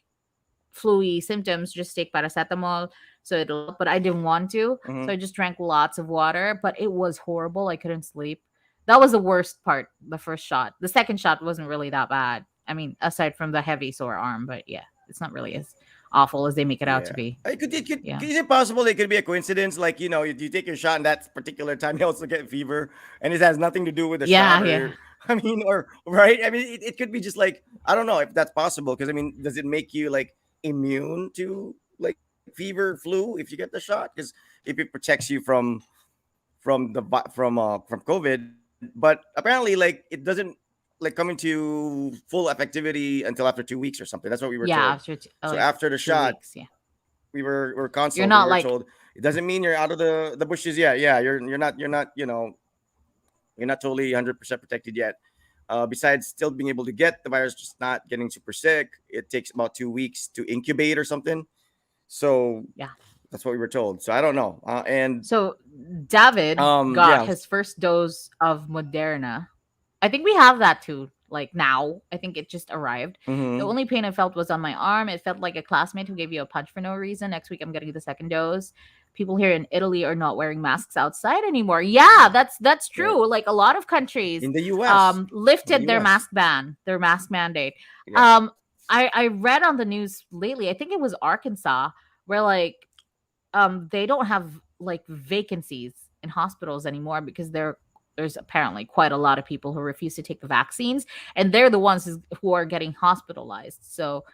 Speaker 2: flu symptoms, just take paracetamol. So it'll, but I didn't want to.
Speaker 3: Mhm.
Speaker 2: So I just drank lots of water, but it was horrible. I couldn't sleep. That was the worst part, the first shot. The second shot wasn't really that bad. I mean, aside from the heavy sore arm, but yeah, it's not really as awful as they make it out to
Speaker 3: Yeah.
Speaker 2: be.
Speaker 3: Is
Speaker 2: Yeah.
Speaker 3: it possible it could be a coincidence? Like, you take your shot in that particular time, you also get fever, and it has nothing to do with the
Speaker 2: Yeah,
Speaker 3: shot,
Speaker 2: yeah.
Speaker 3: or I mean, or right? I mean, it could be just like I don't know if that's possible because I mean, does it make you like immune to like fever, flu if you get the shot? Because if it protects you from COVID, but apparently like it doesn't like come into full effectivity until after 2 weeks or something. That's what we were
Speaker 2: Yeah,
Speaker 3: told.
Speaker 2: after
Speaker 3: So
Speaker 2: like
Speaker 3: after the
Speaker 2: 2 weeks.
Speaker 3: shot,
Speaker 2: Yeah.
Speaker 3: we were
Speaker 2: You're
Speaker 3: consulted. We
Speaker 2: not
Speaker 3: were
Speaker 2: like,
Speaker 3: told it doesn't mean you're out of the bushes yet. Yeah, you're not you're not totally 100% protected yet. Besides still being able to get the virus, just not getting super sick. It takes about 2 weeks to incubate or something. So
Speaker 2: yeah.
Speaker 3: that's what we were told. So I don't know. And
Speaker 2: So David got
Speaker 3: yeah.
Speaker 2: his first dose of Moderna. I think we have that too. Like now, I think it just arrived. The
Speaker 3: Mm-hmm.
Speaker 2: only pain I felt was on my arm. It felt like a classmate who gave you a punch for no reason. Next week, I'm getting the second dose. People here in Italy are not wearing masks outside anymore. Yeah, that's
Speaker 3: Right.
Speaker 2: true. Like a lot of countries
Speaker 3: In the U.S. In the
Speaker 2: lifted their
Speaker 3: U.S.
Speaker 2: mask ban, their mask mandate.
Speaker 3: Yeah.
Speaker 2: I read on the news lately. I think it was Arkansas where like they don't have like vacancies in hospitals anymore because there's apparently quite a lot of people who refuse to take the vaccines, and they're the ones who are getting hospitalized. So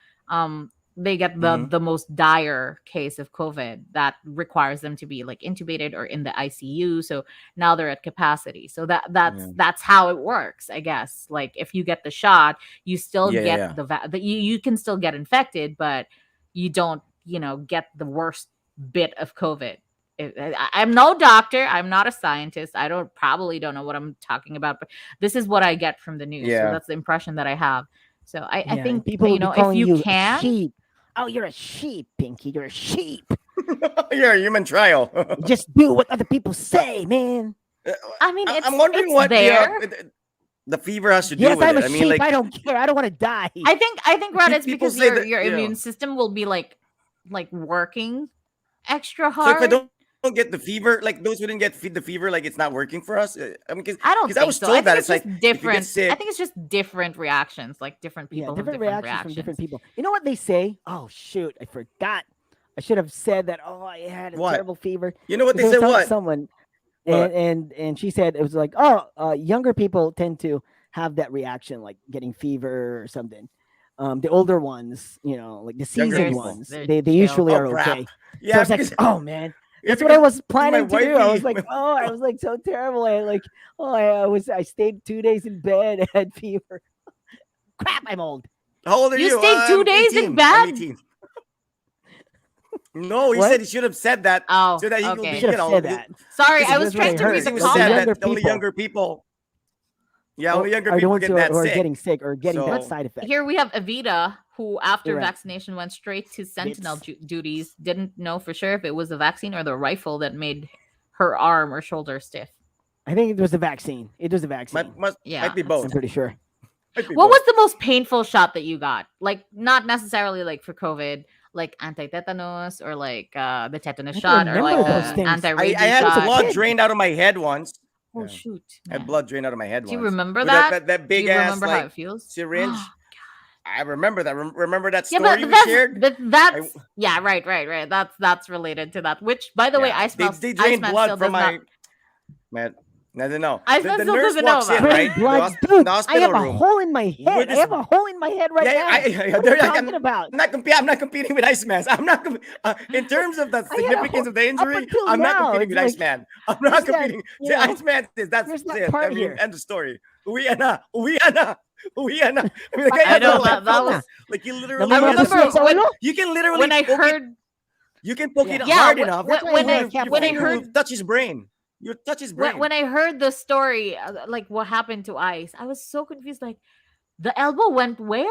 Speaker 2: they get the
Speaker 3: Mm-hmm.
Speaker 2: the most dire case of COVID that requires them to be like intubated or in the ICU. So now they're at capacity. So
Speaker 3: Yeah.
Speaker 2: that's how it works, I guess. Like if you get the shot, you still
Speaker 3: Yeah. Yeah.
Speaker 2: get
Speaker 3: Yeah.
Speaker 2: you can still get infected, but you don't get the worst bit of COVID. I'm no doctor. I'm not a scientist. I probably don't know what I'm talking about, but this is what I get from the news. So
Speaker 3: Yeah.
Speaker 2: that's the impression that I have. So I
Speaker 1: Yeah, and
Speaker 2: think
Speaker 1: people will be
Speaker 2: if
Speaker 1: calling
Speaker 2: you
Speaker 1: you a
Speaker 2: can,
Speaker 1: sheep. Oh, you're a sheep, Pinky. You're a sheep.
Speaker 3: You're a human trial.
Speaker 1: You just do what other people say, man.
Speaker 2: I mean,
Speaker 3: I'm wondering
Speaker 2: it's
Speaker 3: what
Speaker 2: there.
Speaker 3: the fever has to do
Speaker 1: Yes,
Speaker 3: with
Speaker 1: I'm
Speaker 3: it.
Speaker 1: a
Speaker 3: I mean,
Speaker 1: sheep.
Speaker 3: like
Speaker 1: I don't care. I don't want to die.
Speaker 2: I think Rod, it's
Speaker 3: people
Speaker 2: because
Speaker 3: say
Speaker 2: your
Speaker 3: that.
Speaker 2: your
Speaker 3: Yeah.
Speaker 2: immune system will be like working extra
Speaker 3: So if I
Speaker 2: hard.
Speaker 3: don't get the fever, like those who didn't get the fever, like it's not working for us. I mean,
Speaker 2: I don't
Speaker 3: because I
Speaker 2: think
Speaker 3: was
Speaker 2: so. I
Speaker 3: told
Speaker 2: think
Speaker 3: that
Speaker 2: it's
Speaker 3: it's like
Speaker 2: just
Speaker 3: if you get
Speaker 2: different. I
Speaker 3: sick,
Speaker 2: think it's just different reactions. Like different
Speaker 1: Yeah,
Speaker 2: people have
Speaker 1: different
Speaker 2: different
Speaker 1: reactions from different
Speaker 2: reactions.
Speaker 1: people. You know what they say? Oh shoot, I forgot. I should have said that. Oh, I had a
Speaker 3: what?
Speaker 1: terrible fever
Speaker 3: You know what
Speaker 1: because
Speaker 3: they
Speaker 1: I was
Speaker 3: said?
Speaker 1: talking to
Speaker 3: What?
Speaker 1: someone,
Speaker 3: What?
Speaker 1: and she said it was like, oh, younger people tend to have that reaction, like getting fever or something. The older ones, like the
Speaker 3: Younger
Speaker 1: seasoned
Speaker 3: people.
Speaker 1: ones,
Speaker 2: They're
Speaker 1: they
Speaker 2: chill.
Speaker 1: usually
Speaker 3: Oh
Speaker 1: are
Speaker 3: crap!
Speaker 1: okay. So I
Speaker 3: Yeah,
Speaker 1: was like,
Speaker 3: because
Speaker 1: oh man,
Speaker 3: yeah,
Speaker 1: that's what I was
Speaker 3: because my
Speaker 1: planning to do. I was
Speaker 3: wifey,
Speaker 1: like, oh, I was like so terrible. I like, oh, I stayed 2 days in bed, I had fever. Crap, I'm old.
Speaker 3: how old are
Speaker 2: You
Speaker 3: you?
Speaker 2: stayed 2 days in
Speaker 3: 18. I'm
Speaker 2: bed.
Speaker 3: 18. No, he
Speaker 1: What?
Speaker 3: said he should have said that
Speaker 2: Oh,
Speaker 3: so that he could
Speaker 2: okay.
Speaker 3: be,
Speaker 1: Should
Speaker 3: you
Speaker 1: have
Speaker 3: know,
Speaker 1: said that.
Speaker 2: Sorry,
Speaker 3: This
Speaker 2: I
Speaker 3: is-
Speaker 2: was
Speaker 1: that's what I
Speaker 2: trying to
Speaker 1: heard.
Speaker 2: read the
Speaker 3: he
Speaker 1: Like,
Speaker 3: said
Speaker 1: the
Speaker 2: comment.
Speaker 1: younger
Speaker 3: that only
Speaker 1: people.
Speaker 3: younger people. Yeah,
Speaker 1: Oh,
Speaker 3: only younger
Speaker 1: are the
Speaker 3: people
Speaker 1: ones
Speaker 3: get
Speaker 1: who
Speaker 3: that
Speaker 1: are
Speaker 3: sick.
Speaker 1: getting sick or getting that
Speaker 3: So-
Speaker 1: side effect.
Speaker 2: Here we have Evita, who after
Speaker 1: You're right.
Speaker 2: vaccination went straight to sentinel
Speaker 1: Bits.
Speaker 2: duties. Didn't know for sure if it was the vaccine or the rifle that made her arm or shoulder stiff.
Speaker 1: I think it was the vaccine. It was the vaccine.
Speaker 2: Yeah,
Speaker 3: might be
Speaker 2: that's-
Speaker 3: both.
Speaker 1: I'm pretty sure.
Speaker 3: Might be
Speaker 2: What
Speaker 3: both.
Speaker 2: was the most painful shot that you got? Like, not necessarily like for COVID, like anti-tetanus or like the tetanus
Speaker 1: I
Speaker 2: shot or
Speaker 1: remember
Speaker 2: like
Speaker 1: those
Speaker 2: the
Speaker 1: things.
Speaker 2: anti-rabies
Speaker 3: I had
Speaker 2: shot.
Speaker 3: blood
Speaker 1: kid.
Speaker 3: drained out of my head once.
Speaker 2: Oh
Speaker 3: Yeah.
Speaker 2: shoot!
Speaker 3: I had
Speaker 2: man.
Speaker 3: blood drained out of my head
Speaker 2: Do you
Speaker 3: once.
Speaker 2: remember
Speaker 3: With
Speaker 2: that?
Speaker 3: that
Speaker 2: Do
Speaker 3: big
Speaker 2: you
Speaker 3: ass
Speaker 2: remember how
Speaker 3: like
Speaker 2: it feels?
Speaker 3: syringe? I remember that. Remember that
Speaker 2: Yeah,
Speaker 3: story
Speaker 2: but
Speaker 3: we
Speaker 2: that's
Speaker 3: shared?
Speaker 2: that's yeah, right. That's related to that. Which, by the way,
Speaker 3: Yeah.
Speaker 2: Iceman
Speaker 3: They drained
Speaker 2: Iceman
Speaker 3: blood
Speaker 2: still
Speaker 3: from
Speaker 2: does
Speaker 3: my
Speaker 2: not.
Speaker 3: man. I don't know.
Speaker 2: Iceman
Speaker 3: The
Speaker 2: still
Speaker 3: nurse
Speaker 2: doesn't know
Speaker 3: walks in,
Speaker 2: about it.
Speaker 3: right?
Speaker 1: Blood,
Speaker 3: The
Speaker 1: dude. I
Speaker 3: hospital
Speaker 1: have a
Speaker 3: room.
Speaker 1: hole in my head. I
Speaker 3: this-
Speaker 1: have a hole in my head right now. What are you
Speaker 3: they're like,
Speaker 1: talking about?
Speaker 3: I'm not competing with Iceman. I'm not in terms of the
Speaker 1: I had a
Speaker 3: significance
Speaker 1: whole-
Speaker 3: of the injury.
Speaker 1: until
Speaker 3: I'm not
Speaker 1: now,
Speaker 3: competing with
Speaker 1: it's like,
Speaker 3: Iceman. I'm not
Speaker 1: there's that,
Speaker 3: competing.
Speaker 1: you
Speaker 3: The
Speaker 1: know,
Speaker 3: Iceman is that's
Speaker 1: there's that
Speaker 3: it.
Speaker 1: part
Speaker 3: I mean,
Speaker 1: here.
Speaker 3: end of story. Uwi na. I mean, the guy
Speaker 2: I
Speaker 3: has
Speaker 2: know
Speaker 3: a
Speaker 2: that was.
Speaker 3: like you literally.
Speaker 2: I
Speaker 1: Naman
Speaker 2: remember
Speaker 1: ako sa
Speaker 2: when-
Speaker 1: ulo.
Speaker 3: You can literally.
Speaker 2: When I
Speaker 3: poke it-
Speaker 2: heard,
Speaker 3: you can poke it
Speaker 1: Yeah,
Speaker 3: hard
Speaker 2: wh-
Speaker 3: enough.
Speaker 2: wh-
Speaker 1: That's why I
Speaker 2: when
Speaker 1: wear
Speaker 2: I
Speaker 1: a cap
Speaker 2: when I
Speaker 1: on.
Speaker 2: heard
Speaker 3: you touch his brain. You touch his brain.
Speaker 2: when I heard the story, like what happened to Ice, I was so confused. Like, the elbow went where?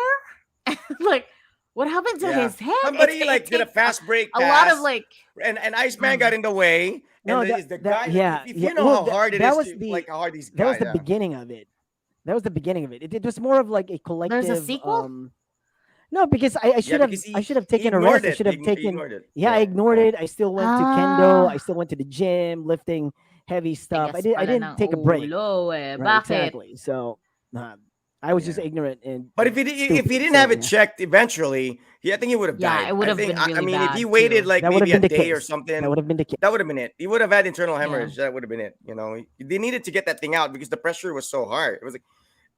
Speaker 2: Like, what happened to
Speaker 3: Yeah.
Speaker 2: his head?
Speaker 3: Somebody
Speaker 2: It
Speaker 3: like did a
Speaker 2: takes
Speaker 3: fast break.
Speaker 2: a lot of
Speaker 3: pass,
Speaker 2: like.
Speaker 3: and Iceman got in the way.
Speaker 1: No,
Speaker 3: and
Speaker 1: that-
Speaker 3: the
Speaker 1: that-
Speaker 3: guy.
Speaker 1: yeah,
Speaker 3: if
Speaker 1: yeah.
Speaker 3: you know
Speaker 1: Well,
Speaker 3: how hard it
Speaker 1: that
Speaker 3: is
Speaker 1: was
Speaker 3: to
Speaker 1: the-
Speaker 3: like how hard these guys.
Speaker 1: That was the
Speaker 3: yeah.
Speaker 1: beginning of it. That was the beginning of it. It was more of like a collective.
Speaker 2: There's a sequel?
Speaker 1: No, because I should have
Speaker 3: because he-
Speaker 1: I should have
Speaker 3: He
Speaker 1: taken a
Speaker 3: ignored
Speaker 1: rest. I
Speaker 3: it.
Speaker 1: should have
Speaker 3: He
Speaker 1: taken.
Speaker 3: ignored it.
Speaker 1: Yeah, I ignored it. I still went to
Speaker 2: Ah.
Speaker 1: kendo. I still went to the gym, lifting heavy stuff. I
Speaker 2: Tigas
Speaker 1: I
Speaker 2: pala
Speaker 1: didn't
Speaker 2: ng
Speaker 1: take a break.
Speaker 2: ulo eh.
Speaker 1: Right,
Speaker 2: Bakit?
Speaker 1: exactly. So I was just
Speaker 3: Yeah.
Speaker 1: ignorant and.
Speaker 3: But if he didn't have it checked eventually, I think he would have
Speaker 2: Yeah,
Speaker 3: died.
Speaker 2: it would
Speaker 3: I
Speaker 2: have
Speaker 3: think-
Speaker 2: been really
Speaker 3: I mean, if he
Speaker 2: bad,
Speaker 3: waited
Speaker 2: too.
Speaker 3: like
Speaker 1: that would have
Speaker 3: maybe a
Speaker 1: been the
Speaker 3: day or
Speaker 1: case.
Speaker 3: something,
Speaker 1: That would have been the case.
Speaker 3: that would have been it. He would have had internal
Speaker 2: Yeah.
Speaker 3: hemorrhage. That would have been it. You know, they needed to get that thing out because the pressure was so hard. It was like,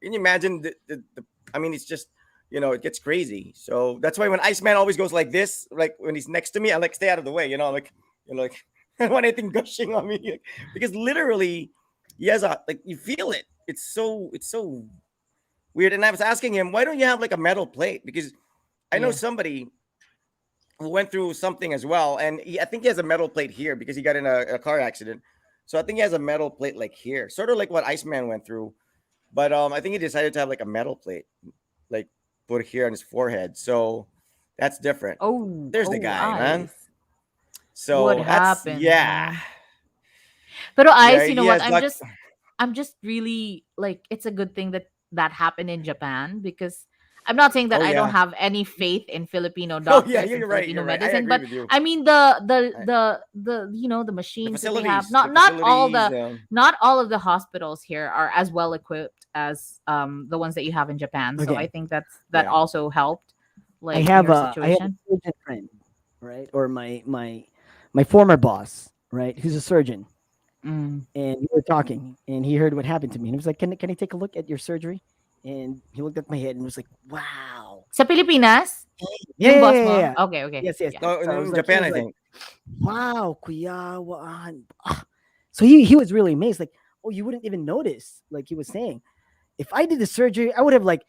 Speaker 3: can you imagine the I mean, it's just, it gets crazy. So that's why when Iceman always goes like this, like when he's next to me, I like stay out of the way. Like I don't want anything gushing on me because literally, he has like you feel it. It's so weird. And I was asking him, why don't you have like a metal plate? Because I know
Speaker 2: Yeah.
Speaker 3: somebody who went through something as well, and I think he has a metal plate here because he got in a car accident. So I think he has a metal plate like here, sort of like what Iceman went through. But I think he decided to have like a metal plate, like put here on his forehead. So that's different.
Speaker 2: Oh,
Speaker 3: There's the guy, man.
Speaker 2: Ice.
Speaker 3: So
Speaker 2: What
Speaker 3: that's
Speaker 2: happened,
Speaker 3: yeah.
Speaker 2: man? But Ice, you know
Speaker 3: he
Speaker 2: what?
Speaker 3: has
Speaker 2: I'm just really like, it's a good thing that happened in Japan, because I'm not saying that
Speaker 3: Oh,
Speaker 2: I don't
Speaker 3: yeah.
Speaker 2: have any faith in Filipino
Speaker 3: Oh
Speaker 2: doctors
Speaker 3: yeah,
Speaker 2: and
Speaker 3: you're right.
Speaker 2: Filipino
Speaker 3: You're right. I
Speaker 2: medicine,
Speaker 3: agree
Speaker 2: but
Speaker 3: with you.
Speaker 2: I mean the the machines that they have,
Speaker 3: the
Speaker 2: not all the
Speaker 3: facilities,
Speaker 2: not all of the hospitals here are as well equipped as the ones that you have in Japan. So
Speaker 1: Okay.
Speaker 2: I think that
Speaker 3: Yeah.
Speaker 2: also helped. Like
Speaker 1: I
Speaker 2: in
Speaker 1: have
Speaker 2: your
Speaker 1: a
Speaker 2: situation.
Speaker 1: surgeon friend, right, or my former boss, right, who's a surgeon,
Speaker 2: Mm.
Speaker 1: and we were talking, and he heard what happened to me, and he was like, "Can I take a look at your surgery?" And he looked at my head and was like, "Wow."
Speaker 2: Sa Pilipinas?
Speaker 1: Yeah,
Speaker 2: Yung boss
Speaker 1: yeah,
Speaker 2: mo?
Speaker 1: yeah, yeah.
Speaker 2: Okay, okay.
Speaker 1: Yes, yes.
Speaker 2: Yeah.
Speaker 3: No,
Speaker 1: So I
Speaker 3: in
Speaker 1: was like-
Speaker 3: Japan,
Speaker 1: he
Speaker 3: I
Speaker 1: was like,
Speaker 3: think.
Speaker 1: Wow, kuya, so he was really amazed. Like, oh, you wouldn't even notice. Like he was saying, if I did the surgery, I would have like,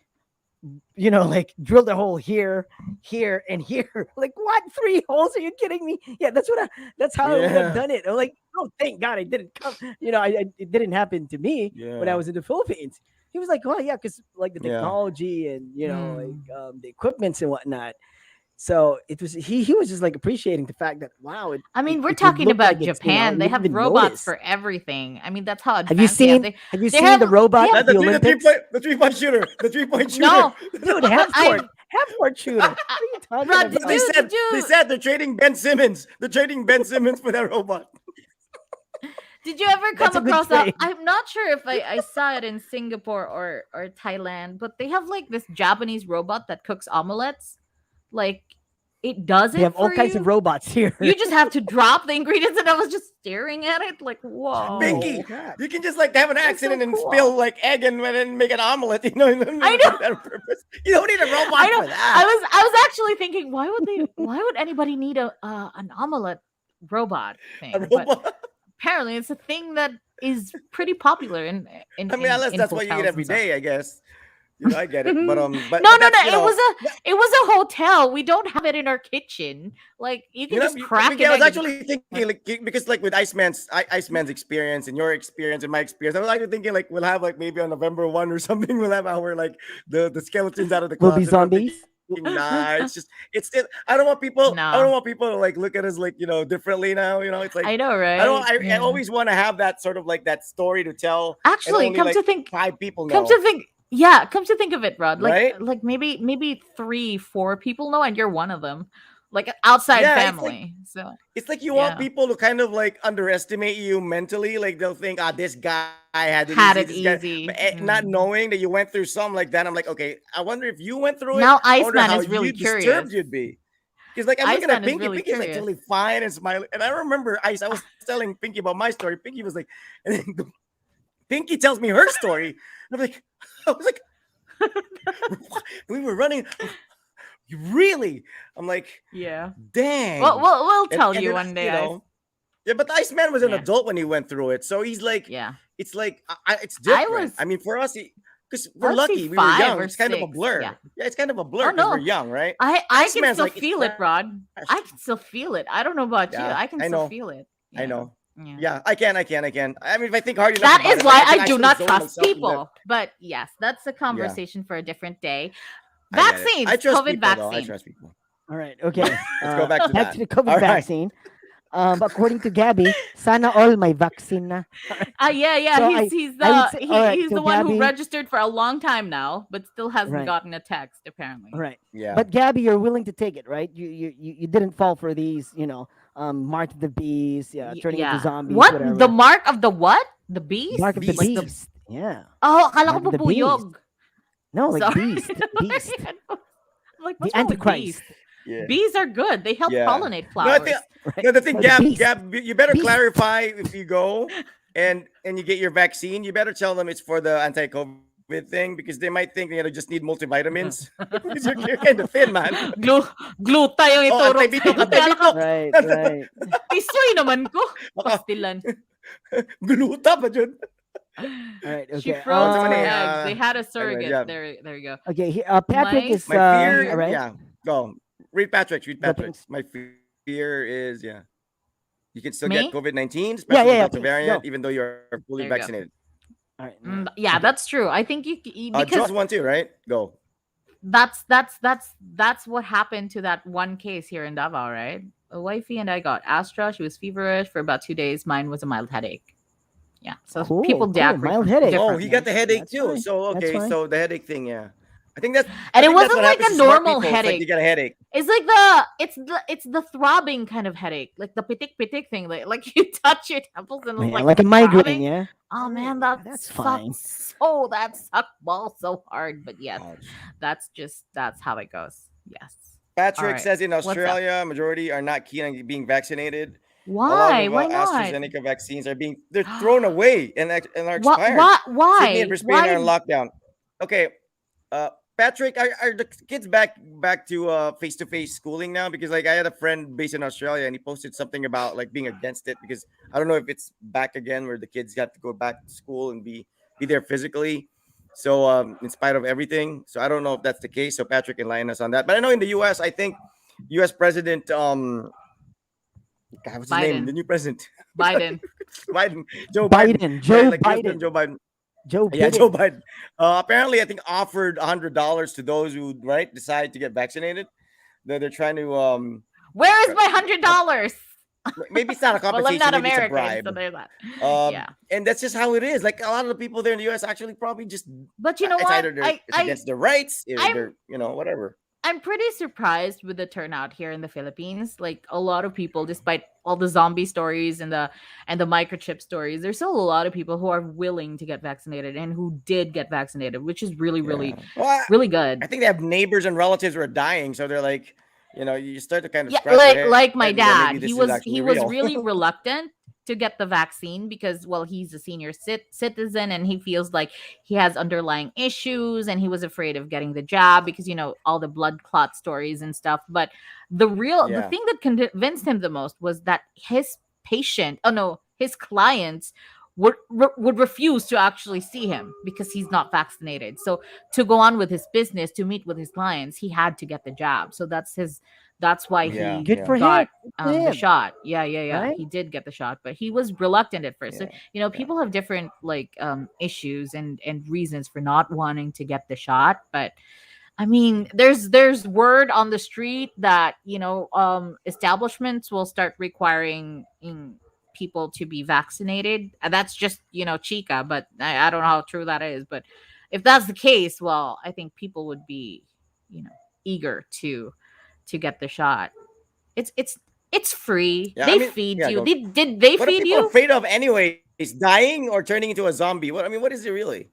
Speaker 1: like drilled a hole here, here, and here. Like what? 3 holes? Are you kidding me? Yeah, that's how I would
Speaker 3: Yeah.
Speaker 1: have done it. I'm like, oh, thank God I didn't come. It didn't happen to me when I
Speaker 3: Yeah.
Speaker 1: was in the Philippines. He was like, oh yeah, because like the
Speaker 3: Yeah.
Speaker 1: technology and
Speaker 2: Mm.
Speaker 1: like the equipments and whatnot. So it was he was just like appreciating the fact that wow.
Speaker 2: I mean,
Speaker 1: it
Speaker 2: we're
Speaker 1: would
Speaker 2: talking
Speaker 1: look
Speaker 2: about
Speaker 1: like it's,
Speaker 2: Japan. They
Speaker 1: you
Speaker 2: have
Speaker 1: wouldn't even
Speaker 2: robots
Speaker 1: notice.
Speaker 2: for everything. I mean, that's how advanced
Speaker 1: Have you
Speaker 2: they
Speaker 1: seen?
Speaker 2: They,
Speaker 1: Have you
Speaker 2: they
Speaker 1: seen
Speaker 2: have-
Speaker 1: the robot
Speaker 2: yeah,
Speaker 1: at the Olympics?
Speaker 3: The 3-point shooter. The 3-point shooter.
Speaker 2: no,
Speaker 1: Dude, half
Speaker 2: I-
Speaker 1: court shooter. What are you talking
Speaker 2: Rod,
Speaker 1: about?
Speaker 3: They
Speaker 2: Dude,
Speaker 3: said
Speaker 2: dude.
Speaker 3: they said they're trading Ben Simmons. They're trading Ben Simmons for that robot.
Speaker 2: did you ever
Speaker 1: That's
Speaker 2: come
Speaker 1: a good
Speaker 2: across that?
Speaker 1: trade.
Speaker 2: I'm not sure if I saw it in Singapore or Thailand, but they have like this Japanese robot that cooks omelets. Like, it does it.
Speaker 1: We have all
Speaker 2: for
Speaker 1: kinds
Speaker 2: you.
Speaker 1: of robots here.
Speaker 2: You just have to drop the ingredients, and I was just staring at it like, whoa.
Speaker 3: Pinky,
Speaker 1: God.
Speaker 3: you can just like have an
Speaker 2: That's so
Speaker 3: accident and
Speaker 2: cool.
Speaker 3: spill like egg and then make an omelet. You know,
Speaker 2: I know.
Speaker 3: that on purpose. You don't need a robot
Speaker 2: I know.
Speaker 3: for that.
Speaker 2: I was actually thinking, why would anybody need an omelet robot thing?
Speaker 3: A
Speaker 2: But
Speaker 3: robot.
Speaker 2: apparently, it's a thing that is pretty popular in
Speaker 3: I mean, unless
Speaker 2: in
Speaker 3: that's what you eat
Speaker 2: hotels
Speaker 3: every
Speaker 2: and stuff.
Speaker 3: day, I guess. I get it. But
Speaker 2: No, no,
Speaker 3: that's
Speaker 2: no. It was a hotel. We don't have it in our kitchen. Like you can just crack
Speaker 3: yeah,
Speaker 2: it.
Speaker 3: I was actually thinking like because like with Iceman's experience and your experience and my experience, I was actually thinking like we'll have like maybe on November 1 or something, we'll have our like the skeletons out of the
Speaker 1: Will be
Speaker 3: closet. I'm thinking,
Speaker 1: zombies.
Speaker 3: nah, it's still I don't
Speaker 2: No,
Speaker 3: want people to like look at us like differently now. It's like
Speaker 2: I know,
Speaker 3: I don't
Speaker 2: right?
Speaker 3: I
Speaker 2: Yeah.
Speaker 3: always want to have that sort of like that story to tell, and
Speaker 2: Actually,
Speaker 3: only like 5 people
Speaker 2: come
Speaker 3: know,
Speaker 2: to think, yeah, come to think of it, Rod.
Speaker 3: right?
Speaker 2: Like maybe 3, 4 people know, and you're one of them. Like outside
Speaker 3: Yeah,
Speaker 2: family. So
Speaker 3: it's like you want
Speaker 2: yeah,
Speaker 3: people to kind of like underestimate you mentally. Like they'll think, this guy had it easy.
Speaker 2: had it
Speaker 3: This guy,
Speaker 2: easy.
Speaker 3: not knowing that you went through something like that. I'm like, okay, I wonder if you went through it.
Speaker 2: Now
Speaker 3: I wonder
Speaker 2: Iceman
Speaker 3: how
Speaker 2: is really
Speaker 3: you disturbed
Speaker 2: curious.
Speaker 3: you'd be. Because like I'm looking at
Speaker 2: Iceman is
Speaker 3: Pinky.
Speaker 2: really
Speaker 3: Pinky's like
Speaker 2: curious.
Speaker 3: totally fine and smiling. And I remember I was telling Pinky about my story. Pinky was like, and then Pinky tells me her story. And I'm like, I was like, we were running. Really? I'm like,
Speaker 2: Yeah.
Speaker 3: dang.
Speaker 2: Well, we'll tell
Speaker 3: And
Speaker 2: you
Speaker 3: then,
Speaker 2: one day.
Speaker 3: yeah, but the Iceman was an
Speaker 2: Yeah.
Speaker 3: adult when he went through it, so he's like,
Speaker 2: Yeah.
Speaker 3: it's like it's different.
Speaker 2: was-
Speaker 3: I mean, for us, because we're
Speaker 2: Let's say
Speaker 3: lucky, we were
Speaker 2: 5
Speaker 3: young.
Speaker 2: or
Speaker 3: It's kind of a
Speaker 2: 6,
Speaker 3: blur.
Speaker 2: yeah.
Speaker 3: Yeah, it's kind of a blur
Speaker 2: Oh
Speaker 3: because we're
Speaker 2: no,
Speaker 3: young, right?
Speaker 2: I can
Speaker 3: Iceman's
Speaker 2: still
Speaker 3: like, it's
Speaker 2: feel it, Rod.
Speaker 3: fresh.
Speaker 2: I can still feel it. I don't know about you.
Speaker 3: Yeah,
Speaker 2: I can
Speaker 3: I
Speaker 2: still
Speaker 3: know.
Speaker 2: feel it.
Speaker 3: I know.
Speaker 2: Yeah.
Speaker 3: Yeah, I can. I mean, if I think hard enough,
Speaker 2: That
Speaker 3: about
Speaker 2: is
Speaker 3: it,
Speaker 2: why
Speaker 3: I can
Speaker 2: I do
Speaker 3: actually
Speaker 2: not
Speaker 3: zone
Speaker 2: trust
Speaker 3: myself in that.
Speaker 2: people. But yes, that's a conversation for a different day.
Speaker 3: I get it.
Speaker 2: Vaccines,
Speaker 3: I trust
Speaker 2: COVID
Speaker 3: people, though. I
Speaker 2: vaccine.
Speaker 3: trust people.
Speaker 1: All right. Okay.
Speaker 3: Let's go back to
Speaker 1: back
Speaker 3: that.
Speaker 1: to the COVID
Speaker 3: All right.
Speaker 1: vaccine. According to Gabby, sana all my vaccine na.
Speaker 2: Yeah.
Speaker 1: So
Speaker 2: he's
Speaker 1: I would
Speaker 2: the
Speaker 1: say- all right,
Speaker 2: he's
Speaker 1: so
Speaker 2: the one who
Speaker 1: Gabby-
Speaker 2: registered for a long time now, but still hasn't
Speaker 1: Right.
Speaker 2: gotten a text apparently.
Speaker 1: Right.
Speaker 3: Yeah.
Speaker 1: But Gabby, you're willing to take it, right? You didn't fall for these, Mark of the Beast, turning into zombies,
Speaker 2: What?
Speaker 1: whatever.
Speaker 2: The mark of the what? The beast?
Speaker 1: Mark of the
Speaker 3: Beast.
Speaker 1: Beast. Yeah.
Speaker 2: Oh, akala
Speaker 1: Mark
Speaker 2: ko
Speaker 1: of the
Speaker 2: pupuyog.
Speaker 1: No, like
Speaker 2: Sorry.
Speaker 1: beast. Beast.
Speaker 2: I'm like,
Speaker 1: The
Speaker 2: what's wrong with
Speaker 1: Antichrist.
Speaker 2: bees?
Speaker 3: yeah.
Speaker 2: Bees are good. They help
Speaker 3: Yeah.
Speaker 2: pollinate
Speaker 3: No, I
Speaker 2: flowers.
Speaker 3: think
Speaker 1: Right?
Speaker 3: no, the thing,
Speaker 1: Or the
Speaker 3: Gab,
Speaker 1: beast.
Speaker 3: you better
Speaker 1: Beast.
Speaker 3: clarify if you go and you get your vaccine. You better tell them it's for the anti-COVID thing because they might think just need multivitamins. Because you're kind of thin, man.
Speaker 2: Gluta yung
Speaker 3: Oh,
Speaker 2: ituro.
Speaker 3: antibito,
Speaker 2: sa'yo. Kaya
Speaker 3: antibito.
Speaker 1: Right, right.
Speaker 2: Pisoy naman ko.
Speaker 3: Baka
Speaker 2: Pastilan.
Speaker 3: gluta pa dyan.
Speaker 1: All right.
Speaker 2: She
Speaker 1: Okay.
Speaker 2: froze her
Speaker 3: funny,
Speaker 2: eggs. They had a surrogate.
Speaker 3: yeah.
Speaker 2: There you go.
Speaker 1: Okay. Patrick
Speaker 2: My-
Speaker 1: is
Speaker 3: My fear,
Speaker 1: all right.
Speaker 3: yeah. Go. Read Patrick.
Speaker 1: Nothing's-
Speaker 3: My fear is, you can still
Speaker 2: Me?
Speaker 3: get COVID-19,
Speaker 1: Yeah,
Speaker 3: especially
Speaker 1: yeah,
Speaker 3: with the
Speaker 1: please,
Speaker 3: variant,
Speaker 1: go.
Speaker 3: even though you're fully
Speaker 2: There you go.
Speaker 3: vaccinated.
Speaker 1: All right.
Speaker 2: Yeah, that's true. I think you because
Speaker 3: Joe's one too, right? Go.
Speaker 2: that's what happened to that one case here in Davao, right? A wifey and I got Astra. She was feverish for about 2 days. Mine was a mild headache. Yeah, so
Speaker 1: Cool,
Speaker 2: people
Speaker 1: cool.
Speaker 2: diaper
Speaker 1: Mild
Speaker 2: from
Speaker 1: headache.
Speaker 3: Oh,
Speaker 2: different-
Speaker 3: he got the headache
Speaker 1: That's
Speaker 3: too.
Speaker 1: fine.
Speaker 3: So
Speaker 1: That's
Speaker 3: okay,
Speaker 1: fine.
Speaker 3: so the headache thing, yeah. I think that's
Speaker 2: And
Speaker 3: I
Speaker 2: it
Speaker 3: think that's
Speaker 2: wasn't
Speaker 3: what
Speaker 2: like
Speaker 3: happens
Speaker 2: a
Speaker 3: to smart
Speaker 2: normal
Speaker 3: people. It's like
Speaker 2: headache.
Speaker 3: you got a headache.
Speaker 2: It's like it's the throbbing kind of headache, like the pitik thing, like you touch your temples and it's
Speaker 1: Man,
Speaker 2: like,
Speaker 1: like a migraine,
Speaker 2: throbbing.
Speaker 1: yeah.
Speaker 2: Oh man,
Speaker 1: That's
Speaker 2: that's
Speaker 1: fine.
Speaker 2: that sucked balls so hard. But yes,
Speaker 3: Ouch.
Speaker 2: that's how it goes. Yes.
Speaker 3: Patrick
Speaker 2: Alright,
Speaker 3: says in
Speaker 2: what's up?
Speaker 3: Australia, majority are not keen on being vaccinated. A lot
Speaker 2: Why?
Speaker 3: of
Speaker 2: Why not?
Speaker 3: AstraZeneca vaccines are they're thrown away and are expired.
Speaker 2: Why?
Speaker 3: Sydney and Brisbane are in lockdown. Okay, Patrick, are the kids back to face-to-face schooling now? Because like I had a friend based in Australia and he posted something about like being against it because I don't know if it's back again where the kids have to go back to school and be there physically. So in spite of everything, so I don't know if that's the case. So Patrick can line us on that. But I know in the U.S., I think U.S. President God, what's his name?
Speaker 2: Biden.
Speaker 3: The new president,
Speaker 2: Biden.
Speaker 3: Biden, Joe
Speaker 1: Biden,
Speaker 3: Biden,
Speaker 1: Joe
Speaker 3: like, US President
Speaker 1: Biden.
Speaker 3: Joe Biden.
Speaker 1: Joe
Speaker 3: Yeah,
Speaker 1: Biden.
Speaker 3: Joe Biden. Apparently, I think offered $100 to those who decide to get vaccinated. They're trying to
Speaker 2: Where is my $100?
Speaker 3: maybe it's not a
Speaker 2: Well, I'm
Speaker 3: compensation,
Speaker 2: not
Speaker 3: maybe it's a
Speaker 2: American,
Speaker 3: bribe.
Speaker 2: so there's that.
Speaker 3: Yeah, and that's just how it is. Like a lot of the people there in the U.S. actually probably just
Speaker 2: But you know
Speaker 3: it's
Speaker 2: what?
Speaker 3: either it's against their rights, or
Speaker 2: I'm-
Speaker 3: they're whatever.
Speaker 2: I'm pretty surprised with the turnout here in the Philippines. Like a lot of people, despite all the zombie stories and the microchip stories, there's still a lot of people who are willing to get vaccinated and who did get vaccinated, which is really, really,
Speaker 3: Yeah. Well,
Speaker 2: really good.
Speaker 3: I think they have neighbors and relatives who are dying, so they're like, you start to kind of
Speaker 2: Yeah,
Speaker 3: scratch your head,
Speaker 2: like my
Speaker 3: and, maybe
Speaker 2: dad,
Speaker 3: this
Speaker 2: he
Speaker 3: is
Speaker 2: was
Speaker 3: actually
Speaker 2: was
Speaker 3: real.
Speaker 2: really reluctant to get the vaccine because, well, he's a senior citizen and he feels like he has underlying issues and he was afraid of getting the jab because all the blood clot stories and stuff. But the
Speaker 3: Yeah.
Speaker 2: thing that convinced him the most was that his clients would refuse to actually see him because he's not vaccinated. So to go on with his business, to meet with his clients, he had to get the jab. So that's why
Speaker 3: Yeah,
Speaker 2: he
Speaker 1: Good
Speaker 3: yeah.
Speaker 1: for him.
Speaker 2: got
Speaker 1: Good for
Speaker 2: the
Speaker 1: him.
Speaker 2: shot. Yeah.
Speaker 1: Right?
Speaker 2: He did get the shot, but he was reluctant at first. So,
Speaker 1: Yeah.
Speaker 2: you know,
Speaker 3: Yeah.
Speaker 2: people have different like issues and reasons for not wanting to get the shot, but I mean, there's word on the street that, you know, establishments will start requiring people to be vaccinated. That's just, you know, chica, but I don't know how true that is. But if that's the case, well, I think people would be, you know, eager to get the shot. It's free.
Speaker 3: Yeah, I
Speaker 2: They
Speaker 3: mean,
Speaker 2: feed
Speaker 3: yeah,
Speaker 2: you.
Speaker 3: go.
Speaker 2: Did they
Speaker 3: What are
Speaker 2: feed
Speaker 3: people
Speaker 2: you?
Speaker 3: afraid of anyways? Dying or turning into a zombie? What I mean, what is it really?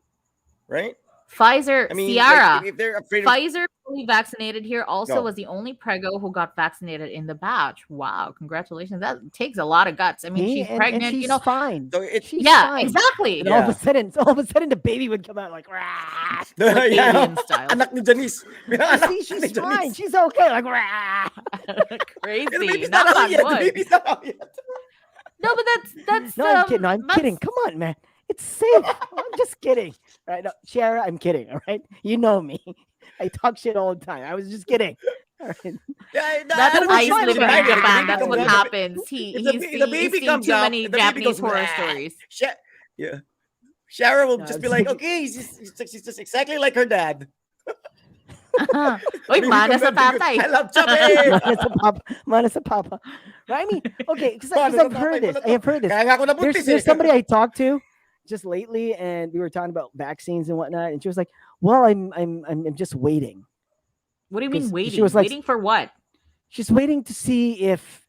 Speaker 3: Right?
Speaker 2: Pfizer,
Speaker 3: I mean, like
Speaker 2: Ciara.
Speaker 3: if they're afraid of
Speaker 2: Pfizer fully vaccinated here also
Speaker 3: go.
Speaker 2: was the only prego who got vaccinated in the batch. Wow, congratulations. That takes a lot of guts. I mean,
Speaker 1: See,
Speaker 2: she's
Speaker 1: and
Speaker 2: pregnant, you
Speaker 1: she's
Speaker 2: know.
Speaker 1: fine.
Speaker 3: So it
Speaker 1: She's
Speaker 2: Yeah,
Speaker 1: fine. And
Speaker 2: exactly.
Speaker 3: yeah.
Speaker 1: all of a sudden, the baby would come out like, "Rah."
Speaker 2: Like
Speaker 3: Yeah.
Speaker 2: alien style.
Speaker 3: Anak ni Janice.
Speaker 1: You
Speaker 3: Anak
Speaker 1: see,
Speaker 3: ni
Speaker 1: she's fine.
Speaker 3: Janice.
Speaker 1: She's okay. Like, "Rah."
Speaker 3: The
Speaker 2: Crazy.
Speaker 3: baby's not
Speaker 2: Knock
Speaker 3: out
Speaker 2: on
Speaker 3: yet. The
Speaker 2: wood.
Speaker 3: baby's not out yet.
Speaker 2: No, but that's
Speaker 1: No, I'm kidding. No, I'm
Speaker 2: that's
Speaker 1: kidding. Come on, man. It's safe. I'm just kidding. All right, no, Shara, I'm kidding. All right, you know me. I talk shit all the time. I was just kidding. All right.
Speaker 3: Yeah,
Speaker 2: that's
Speaker 1: But it was
Speaker 2: Ice
Speaker 1: fine.
Speaker 2: living
Speaker 1: Fine.
Speaker 2: in
Speaker 1: If the
Speaker 2: Japan.
Speaker 1: baby
Speaker 2: That's
Speaker 1: comes
Speaker 2: what
Speaker 1: out-
Speaker 2: happens.
Speaker 3: If the baby
Speaker 2: He's seen
Speaker 3: comes
Speaker 2: too
Speaker 3: out,
Speaker 2: many
Speaker 3: if the baby
Speaker 2: Japanese
Speaker 3: goes,
Speaker 2: horror
Speaker 3: "Rah,"
Speaker 2: stories.
Speaker 3: Yeah. Shara will
Speaker 1: No,
Speaker 3: just
Speaker 1: I'm
Speaker 3: be like,
Speaker 1: saying-
Speaker 3: okay, she's just exactly like her dad.
Speaker 2: Uy,
Speaker 3: Baby
Speaker 2: mana
Speaker 3: comes
Speaker 2: sa
Speaker 3: out, she goes,
Speaker 2: tatay.
Speaker 3: I love Chubby.
Speaker 1: Mana sa papa. Mana sa papa. Right? I mean, okay, because
Speaker 3: Mana sa
Speaker 1: I've heard
Speaker 3: tatay
Speaker 1: this.
Speaker 3: pala
Speaker 1: I
Speaker 3: to.
Speaker 1: have heard this.
Speaker 3: Kaya nga ako nabuntis
Speaker 1: There's
Speaker 3: eh.
Speaker 1: somebody I talked to just lately, and we were talking about vaccines and whatnot, and she was like, "Well, I'm just waiting."
Speaker 2: What do you mean
Speaker 1: 'Cause she
Speaker 2: waiting?
Speaker 1: was like-
Speaker 2: Waiting for what?
Speaker 1: She's waiting to see if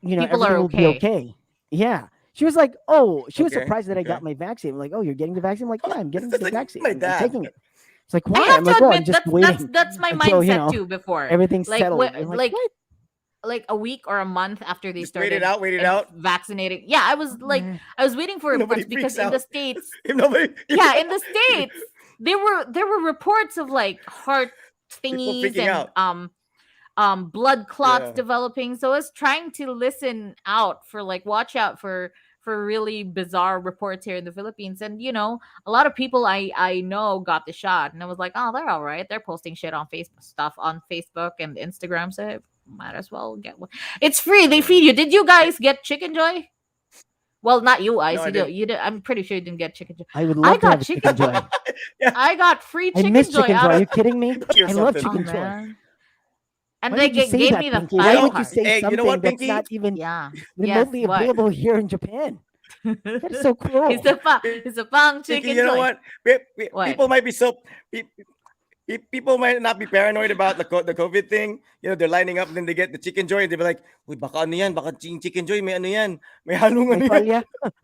Speaker 2: People
Speaker 1: everything
Speaker 2: are
Speaker 1: will be okay. Yeah. She was like, "Oh," she was
Speaker 3: Okay,
Speaker 1: surprised that I got
Speaker 3: okay.
Speaker 1: my vaccine. I'm like, "Oh, you're getting the vaccine?" I'm like, "Yeah, I'm getting the
Speaker 3: That's like
Speaker 1: vaccine.
Speaker 3: my
Speaker 1: I'm
Speaker 3: dad.
Speaker 1: taking it." It's like,
Speaker 2: I
Speaker 1: "Why?"
Speaker 2: have
Speaker 1: I'm
Speaker 2: to
Speaker 1: like, "Oh, I'm
Speaker 2: admit
Speaker 1: just
Speaker 2: that's
Speaker 1: waiting
Speaker 2: that's my
Speaker 1: until,
Speaker 2: mindset too before.
Speaker 1: everything's
Speaker 2: Like
Speaker 1: settled."
Speaker 2: wh-
Speaker 1: I'm
Speaker 2: like
Speaker 1: "What?"
Speaker 2: like a week or a month after they
Speaker 3: Just wait
Speaker 2: started
Speaker 3: it out.
Speaker 2: vaccinating. Yeah, I was like
Speaker 1: Mm.
Speaker 2: I was waiting for
Speaker 3: Nobody
Speaker 2: reports because
Speaker 3: freaks
Speaker 2: in the
Speaker 3: out.
Speaker 2: States,
Speaker 3: If nobody,
Speaker 2: yeah, in the States, there were reports of like heart
Speaker 3: People
Speaker 2: thingies
Speaker 3: freaking
Speaker 2: and
Speaker 3: out.
Speaker 2: blood clots
Speaker 3: Yeah.
Speaker 2: developing. So I was trying to listen out for like watch out for really bizarre reports here in the Philippines. And you know, a lot of people I know got the shot, and I was like, oh, they're all right. They're posting shit on Facebook stuff on Facebook and Instagram, so might as well get one. It's free. They feed you. Did you guys get Chicken Joy? Well, not you, Ice.
Speaker 3: No, I
Speaker 2: you,
Speaker 3: didn't.
Speaker 2: you did. I'm pretty sure you didn't get Chicken Joy.
Speaker 1: I would
Speaker 2: I
Speaker 1: love to
Speaker 2: got
Speaker 1: have a chicken
Speaker 2: Chicken
Speaker 1: joy.
Speaker 2: I got free
Speaker 1: I
Speaker 2: Chicken
Speaker 1: miss
Speaker 2: Joy
Speaker 1: chicken joy.
Speaker 2: out
Speaker 1: Are
Speaker 2: of
Speaker 1: you kidding me?
Speaker 3: Or
Speaker 1: I love
Speaker 3: something.
Speaker 1: chicken joy.
Speaker 2: man. And
Speaker 1: Why
Speaker 2: they
Speaker 1: would you say
Speaker 2: gave
Speaker 1: that,
Speaker 2: me the
Speaker 1: Pinky?
Speaker 2: fat
Speaker 1: Why
Speaker 3: You know-
Speaker 1: would you
Speaker 2: part.
Speaker 1: say
Speaker 3: Hey, you know
Speaker 1: something
Speaker 3: what,
Speaker 1: that's
Speaker 3: Pinky?
Speaker 1: not even
Speaker 2: Yeah.
Speaker 1: remotely
Speaker 2: Yes, what?
Speaker 1: available here in Japan? That is so cruel.
Speaker 2: It's a pang
Speaker 3: Pinky,
Speaker 2: chicken
Speaker 3: you know
Speaker 2: joy.
Speaker 3: what?
Speaker 2: What?
Speaker 3: People might be so. People might not be paranoid about the COVID thing. You know, they're lining up and then they get the chicken joy and they'll be like, uy, baka ano yan? Baka chicken joy, may ano yan? May halong
Speaker 1: May
Speaker 3: ano yan?
Speaker 1: tuwalya.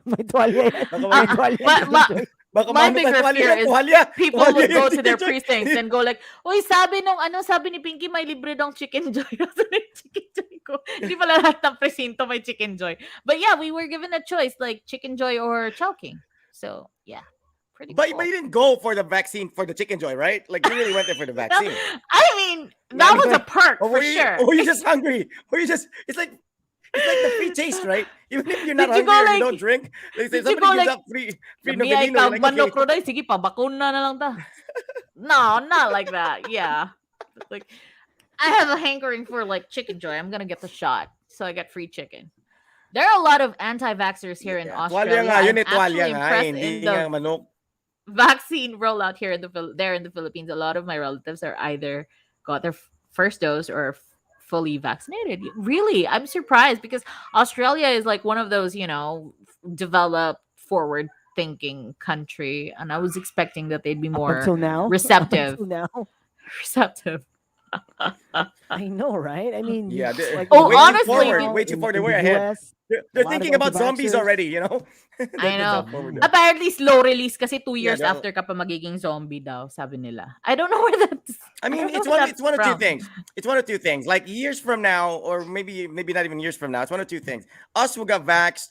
Speaker 1: May tuwalya yan.
Speaker 3: Baka
Speaker 1: May
Speaker 3: may,
Speaker 1: tuwalya.
Speaker 2: ma-
Speaker 1: chicken
Speaker 2: ma-
Speaker 1: joy.
Speaker 3: baka
Speaker 2: my
Speaker 3: maano
Speaker 2: bigger
Speaker 3: tayo, tuwalya
Speaker 2: fear
Speaker 3: yan,
Speaker 2: is
Speaker 3: tuwalya.
Speaker 2: People
Speaker 3: Tuwalya
Speaker 2: would
Speaker 3: yung
Speaker 2: go to their
Speaker 3: chicken joy.
Speaker 2: precincts and go like, "Uy, sabi ni Pinky may libre dong chicken joy." Chicken joy ko. Hindi pala lahat ng presinto may chicken joy. But yeah, we were given a choice like chicken joy or chowking. So yeah, pretty
Speaker 3: But
Speaker 2: cool.
Speaker 3: you didn't go for the vaccine for the chicken joy, right? Like you really went there for the vaccine.
Speaker 2: I mean, that was a perk
Speaker 3: Or
Speaker 2: for
Speaker 3: were you,
Speaker 2: sure.
Speaker 3: or were you just hungry? Or you just it's like the free taste, right? Even if you're not
Speaker 2: Did you
Speaker 3: hungry
Speaker 2: go
Speaker 3: or
Speaker 2: like-
Speaker 3: you don't drink, they say
Speaker 2: did you
Speaker 3: somebody
Speaker 2: go
Speaker 3: gives
Speaker 2: like,
Speaker 3: up free
Speaker 2: Sabi ay
Speaker 3: Novelino. You're like,
Speaker 2: manok
Speaker 3: okay.
Speaker 2: Roday, sige pa, bakuna na lang ta. No, not like that. Yeah. Like I have a hankering for like chicken joy. I'm gonna get the shot. So I get free chicken. There are a lot of anti-vaxxers here in
Speaker 3: Yeah,
Speaker 2: Australia.
Speaker 3: tuwalya nga, yun
Speaker 2: I'm
Speaker 3: eh, tuwalya
Speaker 2: actually
Speaker 3: nga,
Speaker 2: impressed
Speaker 3: hindi
Speaker 2: in
Speaker 3: nga
Speaker 2: the
Speaker 3: manok.
Speaker 2: vaccine rollout here in the Philippines. A lot of my relatives are either got their first dose or fully vaccinated. Really, I'm surprised because Australia is like one of those, you know, developed, forward thinking country, and I was expecting that they'd be
Speaker 1: Up
Speaker 2: more
Speaker 1: until now.
Speaker 2: receptive.
Speaker 1: Up until now.
Speaker 2: receptive.
Speaker 1: I know, right? I mean,
Speaker 3: Yeah,
Speaker 1: like
Speaker 2: Oh,
Speaker 1: in
Speaker 2: honestly,
Speaker 1: Israel,
Speaker 2: dude.
Speaker 3: way too far, they
Speaker 1: in
Speaker 3: were
Speaker 1: the
Speaker 3: ahead.
Speaker 1: US,
Speaker 3: They're
Speaker 1: lot of
Speaker 3: thinking about zombies
Speaker 1: anti-vaxxers.
Speaker 3: already, you know?
Speaker 2: I know.
Speaker 3: Forward.
Speaker 2: Apparently slow release kasi 2 years
Speaker 3: they're-
Speaker 2: after ka pa magiging zombie daw, sabi nila. I don't know where that's
Speaker 3: I mean,
Speaker 2: don't know
Speaker 3: it's
Speaker 2: where
Speaker 3: one
Speaker 2: that's
Speaker 3: of two
Speaker 2: from.
Speaker 3: things. It's one of two things. Like years from now, or maybe not even years from now, it's one of two things. Us who got vaxxed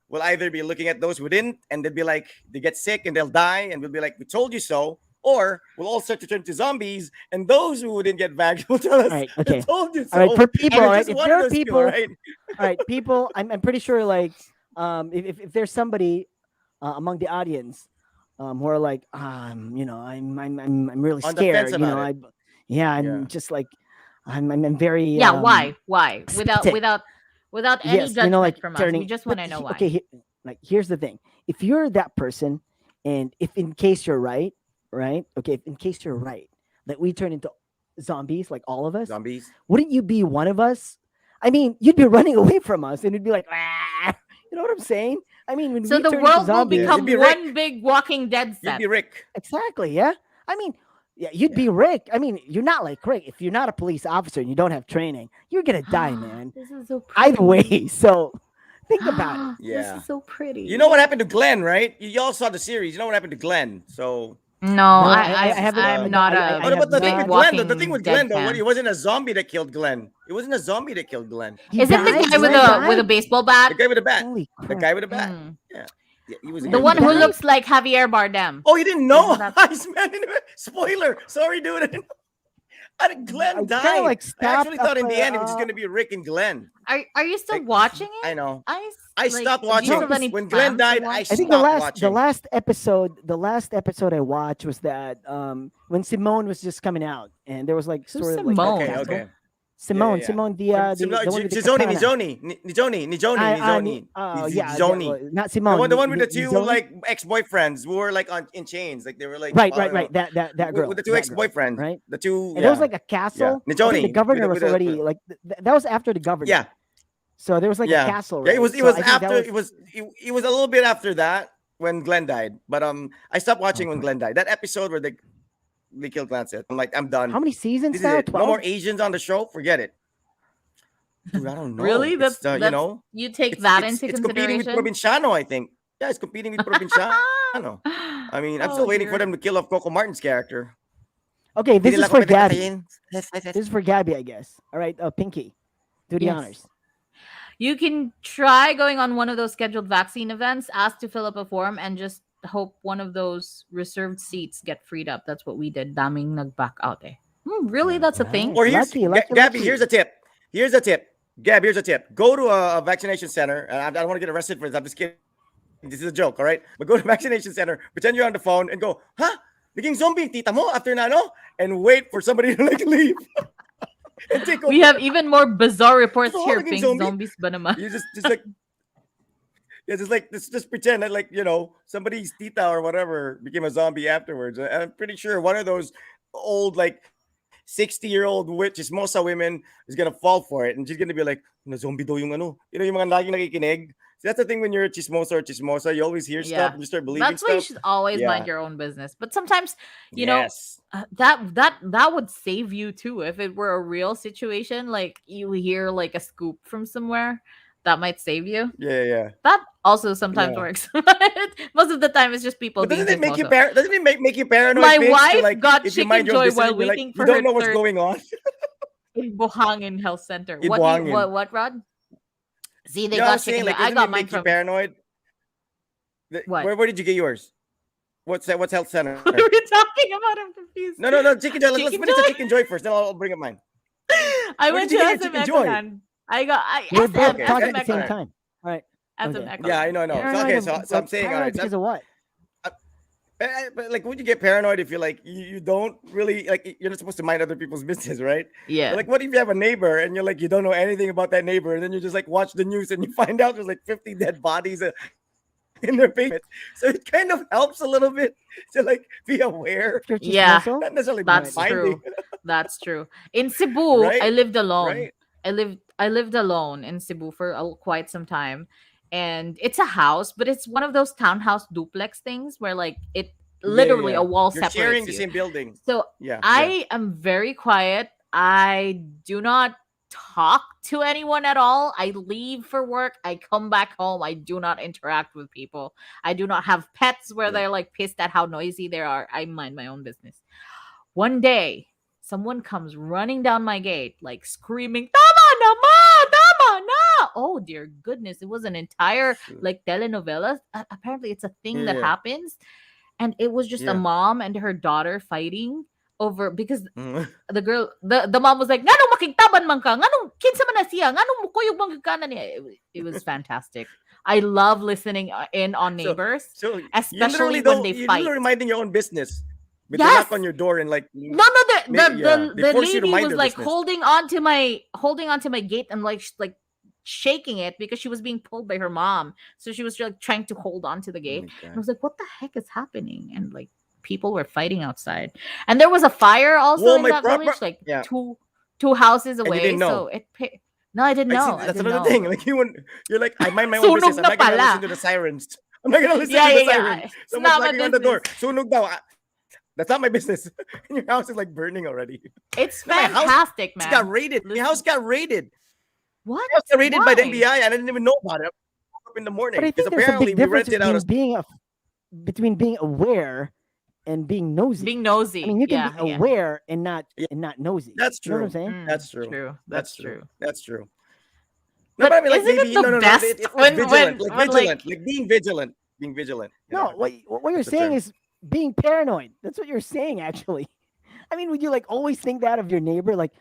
Speaker 3: will either be looking at those who didn't, and they'll be like, they get sick and they'll die, and we'll be like, we told you so. Or we'll all start to turn to zombies, and those who didn't get vaxxed will tell us,
Speaker 1: Right,
Speaker 3: "We
Speaker 1: okay.
Speaker 3: told you so."
Speaker 1: All right, for people,
Speaker 3: And
Speaker 1: all right,
Speaker 3: it's just
Speaker 1: if
Speaker 3: one
Speaker 1: there
Speaker 3: of
Speaker 1: are
Speaker 3: those two,
Speaker 1: people,
Speaker 3: right?
Speaker 1: all right, people, I'm pretty sure like if there's somebody among the audience who are like, I'm really
Speaker 3: On the fence
Speaker 1: scared.
Speaker 3: about it.
Speaker 1: Yeah,
Speaker 3: Yeah.
Speaker 1: I'm just like, I'm very
Speaker 2: Yeah, why?
Speaker 1: skeptic.
Speaker 2: Without any
Speaker 1: Yes, like
Speaker 2: judgment from us. We
Speaker 1: turning.
Speaker 2: just want
Speaker 1: But
Speaker 2: to know why.
Speaker 1: okay, like here's the thing: if you're that person, and if in case you're right, right? Okay, if in case you're right, that we turn into zombies, like all of us,
Speaker 3: Zombies.
Speaker 1: wouldn't you be one of us? I mean, you'd be running away from us, and it'd be like, "Ah," you know what I'm saying? I mean, when
Speaker 2: So
Speaker 1: we
Speaker 2: the
Speaker 1: turn into
Speaker 2: world will
Speaker 3: Yeah,
Speaker 1: zombies,
Speaker 3: you'd
Speaker 2: become
Speaker 3: be
Speaker 2: one
Speaker 3: Rick.
Speaker 2: big Walking Dead
Speaker 3: You'd
Speaker 2: set.
Speaker 3: be Rick.
Speaker 1: exactly, yeah. I mean, yeah, you'd
Speaker 3: Yeah.
Speaker 1: be Rick. I mean, you're not like Rick. If you're not a police officer and you don't have training, you're gonna die, man.
Speaker 2: This is so
Speaker 1: Either way,
Speaker 2: pretty.
Speaker 1: so think about it.
Speaker 2: This
Speaker 3: Yeah.
Speaker 2: is so
Speaker 3: You know
Speaker 2: pretty.
Speaker 3: what happened to Glenn, right? You all saw the series. You know what happened to Glenn. So
Speaker 2: No,
Speaker 1: No, I
Speaker 2: I
Speaker 1: haven't.
Speaker 2: I'm
Speaker 3: the
Speaker 2: not
Speaker 1: I
Speaker 3: oh,
Speaker 2: a
Speaker 3: no,
Speaker 1: have
Speaker 3: but the thing
Speaker 2: big
Speaker 3: with
Speaker 1: not.
Speaker 3: Glenn, the thing
Speaker 2: Walking
Speaker 3: with
Speaker 2: Dead
Speaker 3: Glenn though,
Speaker 2: fan.
Speaker 3: it wasn't a zombie that killed Glenn. It wasn't a zombie that killed Glenn.
Speaker 1: He
Speaker 2: Is it the
Speaker 1: died.
Speaker 2: guy with
Speaker 1: Glenn
Speaker 2: a
Speaker 1: died.
Speaker 2: baseball bat?
Speaker 3: The guy with the bat.
Speaker 1: Holy
Speaker 3: The
Speaker 1: crap!
Speaker 3: guy with the bat.
Speaker 2: Mm.
Speaker 3: Yeah. Yeah, he was a
Speaker 2: The
Speaker 1: Glenn
Speaker 3: good
Speaker 2: one who
Speaker 3: guy.
Speaker 1: died.
Speaker 2: looks like Javier Bardem.
Speaker 3: Oh, you didn't
Speaker 2: Isn't
Speaker 3: know?
Speaker 2: that
Speaker 3: Iceman. Spoiler. Sorry, dude.
Speaker 1: I
Speaker 3: Glenn
Speaker 1: kind of
Speaker 3: died.
Speaker 1: like
Speaker 3: I
Speaker 1: stopped
Speaker 3: actually thought in
Speaker 1: after.
Speaker 3: the end it was just gonna be Rick and Glenn.
Speaker 2: Are you still
Speaker 3: Like,
Speaker 2: watching
Speaker 3: I
Speaker 2: it?
Speaker 3: know.
Speaker 2: I
Speaker 3: I
Speaker 2: like.
Speaker 3: stopped
Speaker 2: Do you
Speaker 1: No,
Speaker 2: still
Speaker 3: watching
Speaker 2: have
Speaker 1: because
Speaker 2: any
Speaker 3: when Glenn
Speaker 2: plans to
Speaker 3: died. I
Speaker 2: watch?
Speaker 1: I think
Speaker 3: stopped
Speaker 1: the
Speaker 3: watching.
Speaker 1: last episode I watched was that when Simone was just coming out, and there was like
Speaker 2: Who's
Speaker 1: sort of like that
Speaker 2: Simone?
Speaker 3: Okay,
Speaker 1: castle.
Speaker 3: okay. Yeah, yeah, yeah.
Speaker 1: Simone,
Speaker 3: No,
Speaker 1: the one with the
Speaker 3: Nizoni,
Speaker 1: katana.
Speaker 3: Nizoni,
Speaker 1: Yeah, well,
Speaker 3: Nizoni.
Speaker 1: not
Speaker 3: The
Speaker 1: Simone,
Speaker 3: one, the one with the two
Speaker 1: Nizoni.
Speaker 3: like ex-boyfriends who were like on in chains, like they were like,
Speaker 1: Right. That
Speaker 3: with
Speaker 1: girl,
Speaker 3: the two ex-boyfriends,
Speaker 1: right?
Speaker 3: the two,
Speaker 1: And there was
Speaker 3: yeah,
Speaker 1: like a
Speaker 3: yeah,
Speaker 1: castle. I think the
Speaker 3: Nizoni
Speaker 1: governor was
Speaker 3: with
Speaker 1: already like that was after the
Speaker 3: yeah,
Speaker 1: governor. So there was like a
Speaker 3: yeah,
Speaker 1: castle,
Speaker 3: yeah. It
Speaker 1: right?
Speaker 3: was, it
Speaker 1: So
Speaker 3: was
Speaker 1: I think that
Speaker 3: after,
Speaker 1: was
Speaker 3: it was a little bit after that when Glenn died, but I stopped watching when
Speaker 1: okay.
Speaker 3: Glenn died. That episode where they killed Glenn, said, I'm like, I'm done.
Speaker 1: How many
Speaker 3: This
Speaker 1: seasons
Speaker 3: is
Speaker 1: now?
Speaker 3: it. No more
Speaker 1: 12?
Speaker 3: Asians on the show. Forget it, dude. I don't know.
Speaker 2: Really?
Speaker 3: It's you
Speaker 2: That's
Speaker 3: know.
Speaker 2: you take
Speaker 3: It's
Speaker 2: that
Speaker 3: it's
Speaker 2: into
Speaker 3: it's competing with
Speaker 2: consideration.
Speaker 3: Provinciano, I think. Yeah, it's competing with Provinciano. I mean, I'm
Speaker 2: Oh
Speaker 3: still waiting for
Speaker 2: dear.
Speaker 3: them to kill off Coco Martin's character.
Speaker 1: Okay,
Speaker 3: Hindi
Speaker 1: this is
Speaker 3: nila ako
Speaker 1: for
Speaker 3: pwedeng
Speaker 1: Gabby.
Speaker 3: patayin.
Speaker 1: This is for Gabby, I guess. All right, Pinky, do the
Speaker 2: Yes.
Speaker 1: honors.
Speaker 2: You can try going on one of those scheduled vaccine events, ask to fill up a form, and just hope one of those reserved seats get freed up. That's what we did. Daming nag-back out eh. Really? That's a thing?
Speaker 1: Nice.
Speaker 3: Or here's
Speaker 1: Lucky.
Speaker 3: Gabby. Here's a tip. Here's a tip. Gab, here's a tip. Go to a vaccination center. And I don't want to get arrested for this. I'm just kidding. This is a joke, all right? But go to a vaccination center, pretend you're on the phone, and go, huh? Naging zombie, tita mo, after na, no? And wait for somebody to like leave. And take over.
Speaker 2: We have even more bizarre reports
Speaker 3: Oh,
Speaker 2: here.
Speaker 3: naging
Speaker 2: Pink
Speaker 3: zombie.
Speaker 2: zombies ba naman?
Speaker 3: You just like, yeah, just pretend that like, somebody's tita or whatever became a zombie afterwards. And I'm pretty sure one of those old like 60-year-old chismosa women is gonna fall for it, and she's gonna be like, zombie daw yung ano. Yung mga laging nakikinig. So that's the thing when you're a chismosa or chismosa, you always hear stuff
Speaker 2: Yeah.
Speaker 3: and you start believing
Speaker 2: That's why you
Speaker 3: stuff.
Speaker 2: should always
Speaker 3: Yeah.
Speaker 2: mind your own business. But sometimes, you know,
Speaker 3: Yes.
Speaker 2: that would save you too if it were a real situation. Like you hear like a scoop from somewhere, that might save you.
Speaker 3: Yeah.
Speaker 2: That also sometimes
Speaker 3: Yeah.
Speaker 2: works. Most of the time, it's just people
Speaker 3: But
Speaker 2: being
Speaker 3: doesn't it make you
Speaker 2: chismoso.
Speaker 3: doesn't it make you paranoid?
Speaker 2: My
Speaker 3: Vince, to,
Speaker 2: wife
Speaker 3: like,
Speaker 2: got
Speaker 3: if you mind
Speaker 2: chicken
Speaker 3: your own
Speaker 2: joy
Speaker 3: business,
Speaker 2: while
Speaker 3: you're like,
Speaker 2: waiting
Speaker 3: you
Speaker 2: for
Speaker 3: don't
Speaker 2: her
Speaker 3: know what's
Speaker 2: third
Speaker 3: going on.
Speaker 2: in Buhangin Health Center.
Speaker 3: In
Speaker 2: What
Speaker 3: Buhangin.
Speaker 2: what Rod? See, they
Speaker 3: You know what I'm
Speaker 2: got
Speaker 3: saying?
Speaker 2: chicken
Speaker 3: Like,
Speaker 2: joy. I
Speaker 3: doesn't
Speaker 2: got
Speaker 3: it
Speaker 2: mine
Speaker 3: make you
Speaker 2: from.
Speaker 3: paranoid?
Speaker 2: What?
Speaker 3: Where did you get yours? What's health center?
Speaker 2: What are we talking about? I'm confused.
Speaker 3: No, chicken joy. Let's
Speaker 2: Chicken
Speaker 3: finish the
Speaker 2: joy?
Speaker 3: chicken joy first, then I'll bring up mine.
Speaker 2: I
Speaker 3: Where
Speaker 2: went
Speaker 3: did
Speaker 2: to
Speaker 3: you get your
Speaker 2: SM
Speaker 3: chicken joy?
Speaker 2: Ekman. I
Speaker 1: We're
Speaker 2: SM
Speaker 1: both
Speaker 3: Okay,
Speaker 1: talking
Speaker 2: SM
Speaker 1: at the same
Speaker 2: Ekman.
Speaker 1: time. All right.
Speaker 2: SM
Speaker 1: Okay.
Speaker 2: Ekman.
Speaker 3: Yeah, I know. So,
Speaker 1: Paranoid
Speaker 3: okay,
Speaker 1: of-
Speaker 3: so I'm saying, all
Speaker 1: paranoid
Speaker 3: right.
Speaker 1: because of what?
Speaker 3: But like, would you get paranoid if you like you don't really like you're not supposed to mind other people's business, right?
Speaker 2: Yeah.
Speaker 3: But like, what if you have a neighbor and you're like you don't know anything about that neighbor, and then you just like watch the news and you find out there's like 50 dead bodies in their basement. So it kind of helps a little bit to like be aware,
Speaker 1: If you're
Speaker 2: Yeah.
Speaker 1: chismoso?
Speaker 3: not necessarily
Speaker 2: That's
Speaker 3: minding,
Speaker 2: true. That's true. In Cebu,
Speaker 3: Right?
Speaker 2: I lived alone.
Speaker 3: right?
Speaker 2: I lived alone in Cebu for quite some time, and it's a house, but it's one of those townhouse duplex things where like it literally
Speaker 3: Yeah.
Speaker 2: a wall
Speaker 3: You're sharing
Speaker 2: separates
Speaker 3: the
Speaker 2: you.
Speaker 3: same building.
Speaker 2: So
Speaker 3: Yeah.
Speaker 2: I am very quiet. I do not talk to anyone at all. I leave for work. I come back home. I do not interact with people. I do not have pets where
Speaker 3: Yeah.
Speaker 2: they're like pissed at how noisy they are. I mind my own business. One day, someone comes running down my gate, like screaming, Tama na ma! Tama na! Oh dear goodness. It was an entire
Speaker 3: Shoot.
Speaker 2: like telenovela. Apparently it's a thing that
Speaker 3: Yeah.
Speaker 2: happens. And it was just a
Speaker 3: Yeah.
Speaker 2: mom and her daughter fighting over because
Speaker 3: Mhm.
Speaker 2: the mom was like, "Nganong makingtaban man ka? Nganong kinsa man na siya? Nganong mukuyog man ka na niya?" It was fantastic. I love listening in on
Speaker 3: So
Speaker 2: neighbors,
Speaker 3: so you
Speaker 2: especially
Speaker 3: literally
Speaker 2: when
Speaker 3: don't.
Speaker 2: they
Speaker 3: You're
Speaker 2: fight.
Speaker 3: literally minding your own business, but they knock
Speaker 2: Yes.
Speaker 3: on your door and like,
Speaker 2: No, no,
Speaker 3: yeah, they
Speaker 2: the
Speaker 3: force you to
Speaker 2: lady
Speaker 3: mind
Speaker 2: was
Speaker 3: their
Speaker 2: like
Speaker 3: business.
Speaker 2: holding onto my gate and like shaking it because she was being pulled by her mom. So she was like trying to hold on to the
Speaker 3: Oh
Speaker 2: gate.
Speaker 3: my
Speaker 2: And I
Speaker 3: god.
Speaker 2: was like, what the heck is happening? And like people were fighting outside. And there was a fire also
Speaker 3: Well,
Speaker 2: in
Speaker 3: my
Speaker 2: that
Speaker 3: proper
Speaker 2: village, like
Speaker 3: yeah,
Speaker 2: two houses
Speaker 3: and you
Speaker 2: away.
Speaker 3: didn't know.
Speaker 2: So no, I didn't
Speaker 3: I see.
Speaker 2: know. I
Speaker 3: That's
Speaker 2: didn't
Speaker 3: another
Speaker 2: know.
Speaker 3: thing. Like you, wouldn't- you're like, I mind my own
Speaker 2: Sunog
Speaker 3: business. I'm
Speaker 2: na
Speaker 3: not gonna listen
Speaker 2: pala.
Speaker 3: to the sirens. I'm not gonna listen
Speaker 2: Yeah,
Speaker 3: to the
Speaker 2: yeah,
Speaker 3: siren.
Speaker 2: yeah. It's
Speaker 3: Someone's
Speaker 2: not my
Speaker 3: knocking on the door.
Speaker 2: business.
Speaker 3: Sunog daw. That's not my business. And your house is like burning already.
Speaker 2: It's
Speaker 3: No, my house
Speaker 2: fantastic,
Speaker 3: got
Speaker 2: man.
Speaker 3: raided. My house
Speaker 2: Listen.
Speaker 3: got raided.
Speaker 2: What?
Speaker 3: My house got raided by the
Speaker 2: Why?
Speaker 3: NBI. I didn't even know about it. I woke up in the
Speaker 1: But
Speaker 3: morning
Speaker 1: I
Speaker 3: because
Speaker 1: think there's a
Speaker 3: apparently
Speaker 1: big
Speaker 3: we
Speaker 1: difference
Speaker 3: rented out a.
Speaker 1: between being aware and being nosy.
Speaker 2: Being
Speaker 1: I mean,
Speaker 2: nosy.
Speaker 1: you can be
Speaker 2: Yeah, yeah.
Speaker 1: aware and
Speaker 3: Yeah,
Speaker 1: not nosy.
Speaker 3: that's
Speaker 1: You know what I'm
Speaker 3: true.
Speaker 1: saying?
Speaker 3: That's true.
Speaker 2: True.
Speaker 3: That's
Speaker 2: That's
Speaker 3: true.
Speaker 2: true.
Speaker 3: That's true. No, but
Speaker 2: But
Speaker 3: I mean, like
Speaker 2: isn't it
Speaker 3: maybe
Speaker 2: the
Speaker 3: no.
Speaker 2: best
Speaker 3: It's vigilant, like
Speaker 2: when like
Speaker 3: vigilant, like being vigilant, being vigilant. You
Speaker 1: No,
Speaker 3: know,
Speaker 1: what you're
Speaker 3: that's the
Speaker 1: saying
Speaker 3: term.
Speaker 1: is being paranoid. That's what you're saying, actually. I mean, would you like always think that of your neighbor? Like,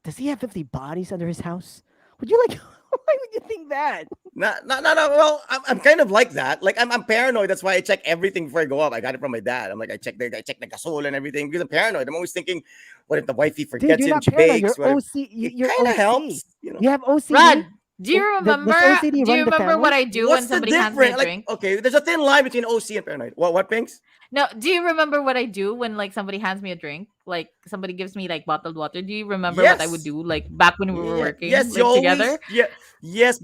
Speaker 1: does he have 50 bodies under his house? Would you like? Why would you think that?
Speaker 3: No. Well, I'm kind of like that. Like I'm paranoid. That's why I check everything before I go up. I got it from my dad. I'm like, I check the gasol and everything because I'm paranoid. I'm always thinking, what if the wifey
Speaker 1: Dude,
Speaker 3: forgets
Speaker 1: you're
Speaker 3: it and
Speaker 1: not
Speaker 3: she
Speaker 1: paranoid.
Speaker 3: bakes?
Speaker 1: You're
Speaker 3: What if
Speaker 1: OC.
Speaker 3: it
Speaker 1: You're
Speaker 3: kind of
Speaker 1: OC.
Speaker 3: helps? You know,
Speaker 1: You have OCD.
Speaker 2: Rod, do you
Speaker 1: Does
Speaker 2: remember
Speaker 1: OCD
Speaker 2: do
Speaker 1: run
Speaker 2: you
Speaker 1: in the
Speaker 2: remember what
Speaker 1: family?
Speaker 2: I do when
Speaker 3: what's the
Speaker 2: somebody hands me a
Speaker 3: difference? Like,
Speaker 2: drink?
Speaker 3: okay, there's a thin line between OC and paranoid. What, Pinks?
Speaker 2: No, do you remember what I do when like somebody hands me a drink? Like somebody gives me like bottled water. Do you remember what I would
Speaker 3: Yes.
Speaker 2: do like back when we were
Speaker 3: Yeah.
Speaker 2: working
Speaker 3: Yes, you
Speaker 2: like together?
Speaker 3: always yes,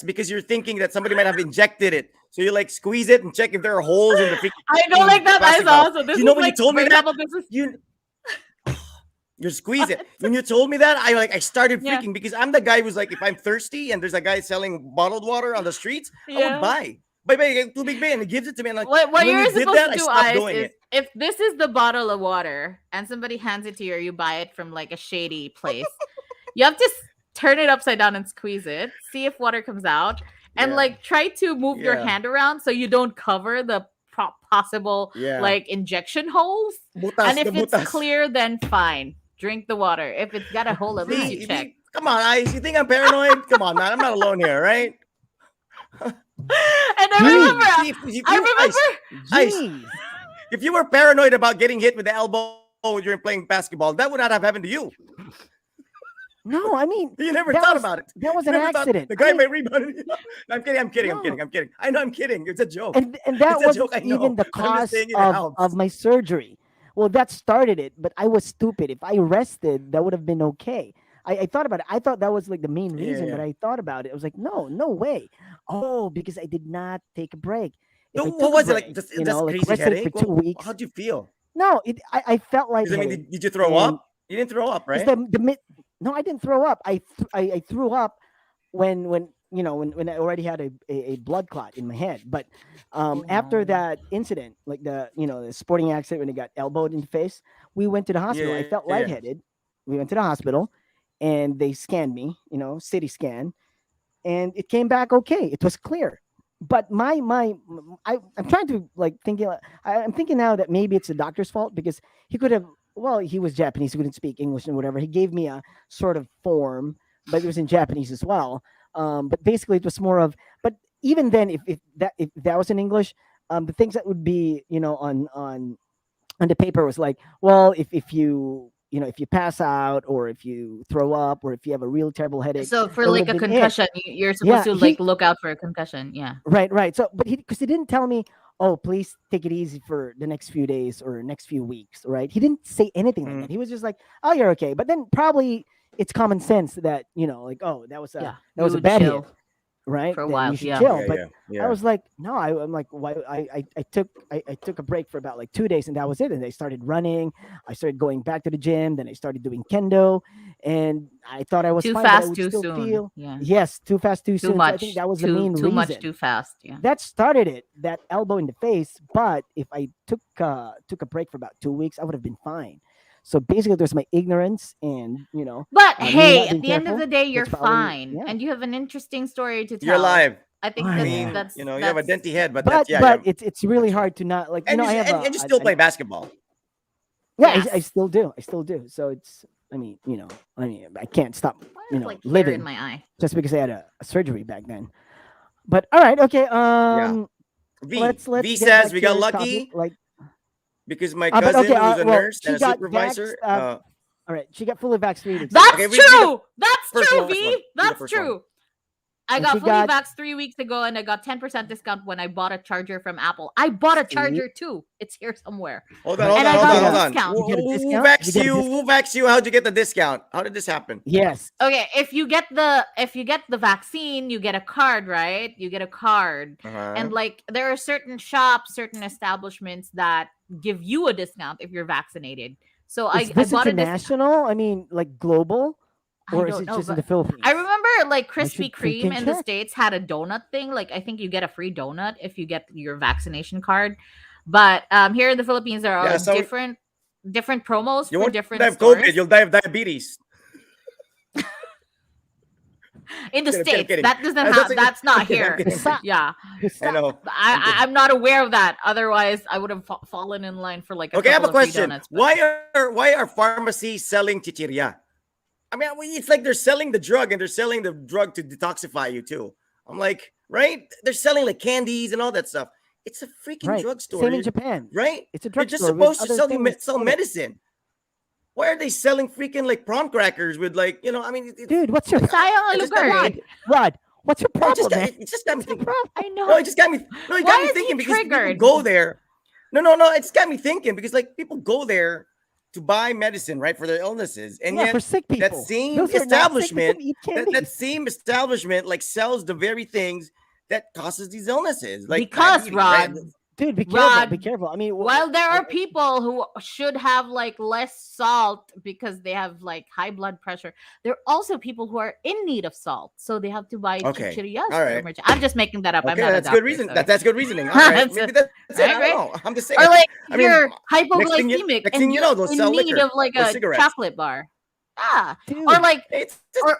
Speaker 3: because you're thinking that somebody might have injected it. So you like squeeze it and check if there are holes in the
Speaker 2: I don't like
Speaker 3: freaking
Speaker 2: that
Speaker 3: plastic
Speaker 2: either.
Speaker 3: bottle.
Speaker 2: So this
Speaker 3: Do you know
Speaker 2: is
Speaker 3: when you
Speaker 2: like,
Speaker 3: told
Speaker 2: for
Speaker 3: me that?
Speaker 2: example, this is
Speaker 3: You you squeeze it. When you told me that, I started
Speaker 2: yeah,
Speaker 3: freaking because I'm the guy who's like, if I'm thirsty and there's a guy selling bottled water on the streets, I would
Speaker 2: yeah.
Speaker 3: buy. Buy too big and he gives it to me. And like,
Speaker 2: What
Speaker 3: and when
Speaker 2: you're
Speaker 3: you did
Speaker 2: supposed
Speaker 3: that,
Speaker 2: to
Speaker 3: I
Speaker 2: do,
Speaker 3: stopped
Speaker 2: Ice,
Speaker 3: doing
Speaker 2: is
Speaker 3: it.
Speaker 2: if this is the bottle of water and somebody hands it to you or you buy it from like a shady place, you have to turn it upside down and squeeze it, see if water comes out, and
Speaker 3: Yeah.
Speaker 2: like try to move your
Speaker 3: Yeah.
Speaker 2: hand around so you don't cover the possible
Speaker 3: Yeah.
Speaker 2: like injection holes. And
Speaker 3: Butas, the
Speaker 2: if it's
Speaker 3: butas.
Speaker 2: clear, then fine. Drink the water. If it's got a hole, at least you check.
Speaker 3: Come on, Ice. You think I'm paranoid? Come on, man. I'm not alone here, right?
Speaker 2: And
Speaker 1: Jeez.
Speaker 2: I remember
Speaker 3: Ice,
Speaker 1: Jeez.
Speaker 3: if you were paranoid about getting hit with the elbow during playing basketball, that would not have happened to you.
Speaker 1: No, I mean
Speaker 3: You never
Speaker 1: that
Speaker 3: thought
Speaker 1: was
Speaker 3: about it.
Speaker 1: that was
Speaker 3: You
Speaker 1: an
Speaker 3: never thought
Speaker 1: accident.
Speaker 3: the
Speaker 1: I
Speaker 3: guy
Speaker 1: mean,
Speaker 3: may rebound. No, I'm kidding.
Speaker 1: no.
Speaker 3: I know I'm kidding. It's a joke.
Speaker 1: And that
Speaker 3: It's a
Speaker 1: wasn't
Speaker 3: joke. I know.
Speaker 1: even the
Speaker 3: But I'm just
Speaker 1: cause
Speaker 3: saying it
Speaker 1: of
Speaker 3: helps.
Speaker 1: my surgery. Well, that started it, but I was stupid. If I rested, that would have been okay. I thought about it. I thought that was like the main
Speaker 3: Yeah,
Speaker 1: reason, but
Speaker 3: yeah.
Speaker 1: I thought about it. I was like, no way. Oh, because I did not take a break. If
Speaker 3: So
Speaker 1: I
Speaker 3: what
Speaker 1: took a
Speaker 3: was it like?
Speaker 1: break,
Speaker 3: Just
Speaker 1: like
Speaker 3: crazy
Speaker 1: rested for
Speaker 3: headache?
Speaker 1: 2 weeks,
Speaker 3: How'd you feel?
Speaker 1: no, I felt
Speaker 3: Because I mean,
Speaker 1: lightheaded,
Speaker 3: did you throw
Speaker 1: and
Speaker 3: up? You didn't throw up,
Speaker 1: because
Speaker 3: right?
Speaker 1: no, I didn't throw up. I threw up when when I already had a blood clot in my head. But
Speaker 2: oh
Speaker 1: after
Speaker 2: no.
Speaker 1: that incident, like the sporting accident when he got elbowed in the face, we went to the hospital. I felt
Speaker 3: Yeah.
Speaker 1: lightheaded. We went to the hospital, and they scanned me, city scan, and it came back okay. It was clear. But I'm trying to I'm thinking now that maybe it's the doctor's fault because he could have, well, he was Japanese, he couldn't speak English and whatever. He gave me a sort of form, but it was in Japanese as well. But basically it was more of, but even then, if that was in English, the things that would be, on the paper was like, well, if you, if you pass out or if you throw up or if you have a real terrible headache,
Speaker 2: So for
Speaker 1: that would
Speaker 2: like
Speaker 1: have
Speaker 2: a
Speaker 1: been it.
Speaker 2: concussion, you're supposed
Speaker 1: Yeah,
Speaker 2: to like look out for a concussion. Yeah.
Speaker 1: right. So, but because he didn't tell me, oh, please take it easy for the next few days or next few weeks, right? He didn't say anything like
Speaker 3: Mm.
Speaker 1: that. He was just like, oh, you're okay. But then probably it's common sense that, like, oh, that was
Speaker 2: Yeah.
Speaker 1: a
Speaker 2: You would
Speaker 1: bad hit,
Speaker 2: chill
Speaker 1: right?
Speaker 2: for a
Speaker 1: Then
Speaker 2: while.
Speaker 1: you should
Speaker 2: Yeah.
Speaker 1: chill.
Speaker 3: Yeah,
Speaker 1: But
Speaker 3: yeah,
Speaker 1: I
Speaker 3: yeah.
Speaker 1: was like, no, I'm like, why? I took a break for about like 2 days, and that was it. And I started running. I started going back to the gym. Then I started doing kendo, and I thought I was
Speaker 2: Too
Speaker 1: fine, but I
Speaker 2: fast,
Speaker 1: would
Speaker 2: too
Speaker 1: still
Speaker 2: soon.
Speaker 1: feel,
Speaker 2: Yeah.
Speaker 1: yes, too fast, too
Speaker 2: Too
Speaker 1: soon. So I think
Speaker 2: much.
Speaker 1: that was the main
Speaker 2: Too much,
Speaker 1: reason
Speaker 2: too fast. Yeah.
Speaker 1: that started it. That elbow in the face. But if I took a break for about 2 weeks, I would have been fine. So basically, there's my ignorance and
Speaker 2: But
Speaker 1: me
Speaker 2: hey,
Speaker 1: not
Speaker 2: at
Speaker 1: being
Speaker 2: the end of
Speaker 1: careful.
Speaker 2: the day, you're
Speaker 1: That's probably,
Speaker 2: fine,
Speaker 1: yeah.
Speaker 2: and you have an interesting story to
Speaker 3: You're
Speaker 2: tell.
Speaker 3: alive.
Speaker 2: I think
Speaker 1: I
Speaker 3: I
Speaker 2: that's
Speaker 3: mean,
Speaker 1: am.
Speaker 2: that's
Speaker 3: you have a
Speaker 2: that's
Speaker 3: denty head, but
Speaker 1: But
Speaker 3: that's yeah,
Speaker 1: but
Speaker 3: yeah.
Speaker 1: it's really
Speaker 3: That's right.
Speaker 1: hard to not, like, I have
Speaker 3: And you still play basketball.
Speaker 1: yeah, I
Speaker 2: yes.
Speaker 1: still do. I still do. So it's, I can't stop,
Speaker 2: Why is like hair in
Speaker 1: living
Speaker 2: my eye?
Speaker 1: just because I had a surgery back then. But all right, okay.
Speaker 3: Yeah.
Speaker 1: Let's
Speaker 3: V
Speaker 1: get
Speaker 3: says
Speaker 1: back
Speaker 3: we
Speaker 1: to
Speaker 3: got
Speaker 1: your topic.
Speaker 3: lucky
Speaker 1: Like,
Speaker 3: because my
Speaker 1: but
Speaker 3: cousin,
Speaker 1: okay.
Speaker 3: who's a
Speaker 1: Well,
Speaker 3: nurse
Speaker 1: she
Speaker 3: and a
Speaker 1: got
Speaker 3: supervisor.
Speaker 1: all right. She got fully vaxxed 3 weeks ago,
Speaker 3: Okay,
Speaker 2: That's
Speaker 3: read the
Speaker 2: true. That's
Speaker 3: first
Speaker 2: true,
Speaker 3: one.
Speaker 2: V.
Speaker 3: Read the
Speaker 2: That's
Speaker 3: first one.
Speaker 2: true. I
Speaker 1: and she
Speaker 2: got fully
Speaker 1: got
Speaker 2: vaxxed 3 weeks ago, and I got 10% discount when I bought a charger from Apple. I bought a
Speaker 1: see.
Speaker 2: charger too. It's here somewhere,
Speaker 3: Hold on,
Speaker 1: Right.
Speaker 3: hold
Speaker 2: and
Speaker 3: on,
Speaker 2: I
Speaker 3: hold
Speaker 2: got
Speaker 3: on,
Speaker 2: a
Speaker 3: hold
Speaker 1: Yeah.
Speaker 3: on.
Speaker 2: discount.
Speaker 1: You get a
Speaker 3: Who
Speaker 1: discount. You
Speaker 3: vaxxed
Speaker 1: get a
Speaker 3: you?
Speaker 1: discount.
Speaker 3: Who vaxxed you? How'd you get the discount? How did this happen?
Speaker 1: Yes.
Speaker 2: Okay, if you get the vaccine, you get a card, right? You get a card.
Speaker 3: Uh-huh.
Speaker 2: And like there are certain shops, certain establishments that give you a discount if you're vaccinated. So
Speaker 1: Is
Speaker 2: I
Speaker 1: this
Speaker 2: bought a discount.
Speaker 1: international? I mean, like global,
Speaker 2: I
Speaker 1: or is
Speaker 2: don't
Speaker 1: it
Speaker 2: know,
Speaker 1: just in the
Speaker 2: but
Speaker 1: Philippines?
Speaker 2: I remember like
Speaker 1: I
Speaker 2: Krispy
Speaker 1: should
Speaker 2: Kreme
Speaker 1: freaking
Speaker 2: in the
Speaker 1: check.
Speaker 2: States had a donut thing. Like I think you get a free donut if you get your vaccination card. But here in the Philippines there
Speaker 3: Yeah,
Speaker 2: are
Speaker 3: so
Speaker 2: different promos
Speaker 3: you
Speaker 2: for
Speaker 3: won't die
Speaker 2: different
Speaker 3: of COVID.
Speaker 2: stores.
Speaker 3: You'll die of diabetes.
Speaker 2: In the
Speaker 3: I'm
Speaker 2: States.
Speaker 3: kidding.
Speaker 2: That doesn't
Speaker 3: That's
Speaker 2: have that's not
Speaker 3: I'm kidding. I'm
Speaker 2: here.
Speaker 3: kidding. I'm kidding.
Speaker 2: Yeah.
Speaker 3: I know.
Speaker 2: I,
Speaker 3: I'm kidding.
Speaker 2: I'm not aware of that. Otherwise, I would have fallen in line for like a
Speaker 3: Okay, I have
Speaker 2: couple
Speaker 3: a
Speaker 2: of free
Speaker 3: question.
Speaker 2: donuts. But
Speaker 3: Why are pharmacies selling chichirya? I mean, it's like they're selling the drug and they're selling the drug to detoxify you too. I'm like, right? They're selling like candies and all that stuff. It's a freaking
Speaker 1: Right.
Speaker 3: drugstore,
Speaker 1: Same in Japan.
Speaker 3: right?
Speaker 1: It's a
Speaker 3: They're just
Speaker 1: drugstore with
Speaker 3: supposed to
Speaker 1: other
Speaker 3: sell you
Speaker 1: things
Speaker 3: sell
Speaker 1: in it.
Speaker 3: medicine. Why are they selling freaking like prawn crackers with like, I mean,
Speaker 1: Dude, what's your
Speaker 2: sayang ang
Speaker 3: it just got
Speaker 2: lugar
Speaker 3: me.
Speaker 2: eh.
Speaker 1: Rod? What's your
Speaker 3: No,
Speaker 1: problem, man?
Speaker 3: it just got me
Speaker 1: What's your
Speaker 3: thinking.
Speaker 1: problem?
Speaker 2: I know.
Speaker 3: No, it just got me. No, it got
Speaker 2: Why
Speaker 3: me
Speaker 2: is
Speaker 3: thinking
Speaker 2: he
Speaker 3: because people
Speaker 2: triggered?
Speaker 3: go there. No. It just got me thinking because like people go there to buy medicine, right, for their illnesses, and
Speaker 1: Yeah,
Speaker 3: yet
Speaker 1: for sick people.
Speaker 3: that same
Speaker 1: Those are not sick. Let
Speaker 3: establishment,
Speaker 1: them eat
Speaker 3: that
Speaker 1: candies.
Speaker 3: same establishment, like sells the very things that causes these illnesses, like
Speaker 2: Because
Speaker 3: diabetes, right?
Speaker 2: Rod,
Speaker 1: Dude, be careful.
Speaker 2: Rod,
Speaker 1: Be careful. I mean,
Speaker 2: while there are people who should have like less salt because they have like high blood pressure, there are also people who are in need of salt, so they have to buy
Speaker 3: Okay,
Speaker 2: chichirias
Speaker 3: all
Speaker 2: for
Speaker 3: right.
Speaker 2: emergency. I'm just making that up. I'm
Speaker 3: Okay,
Speaker 2: not a
Speaker 3: that's
Speaker 2: doctor.
Speaker 3: good reason.
Speaker 2: So.
Speaker 3: That's good reasoning. All right,
Speaker 2: That's
Speaker 3: maybe
Speaker 2: it.
Speaker 3: that's it.
Speaker 2: Right,
Speaker 3: I
Speaker 2: right?
Speaker 3: don't know. I'm just saying.
Speaker 2: Or like
Speaker 3: I mean,
Speaker 2: you're
Speaker 3: next
Speaker 2: hypoglycemic
Speaker 3: thing
Speaker 2: and
Speaker 3: you
Speaker 2: you're
Speaker 3: know, they'll
Speaker 2: in
Speaker 3: sell
Speaker 2: need
Speaker 3: liquor
Speaker 2: of like
Speaker 3: or
Speaker 2: a
Speaker 3: cigarettes.
Speaker 2: chocolate bar. Ah, or
Speaker 1: dude,
Speaker 2: like
Speaker 3: It's just,
Speaker 2: or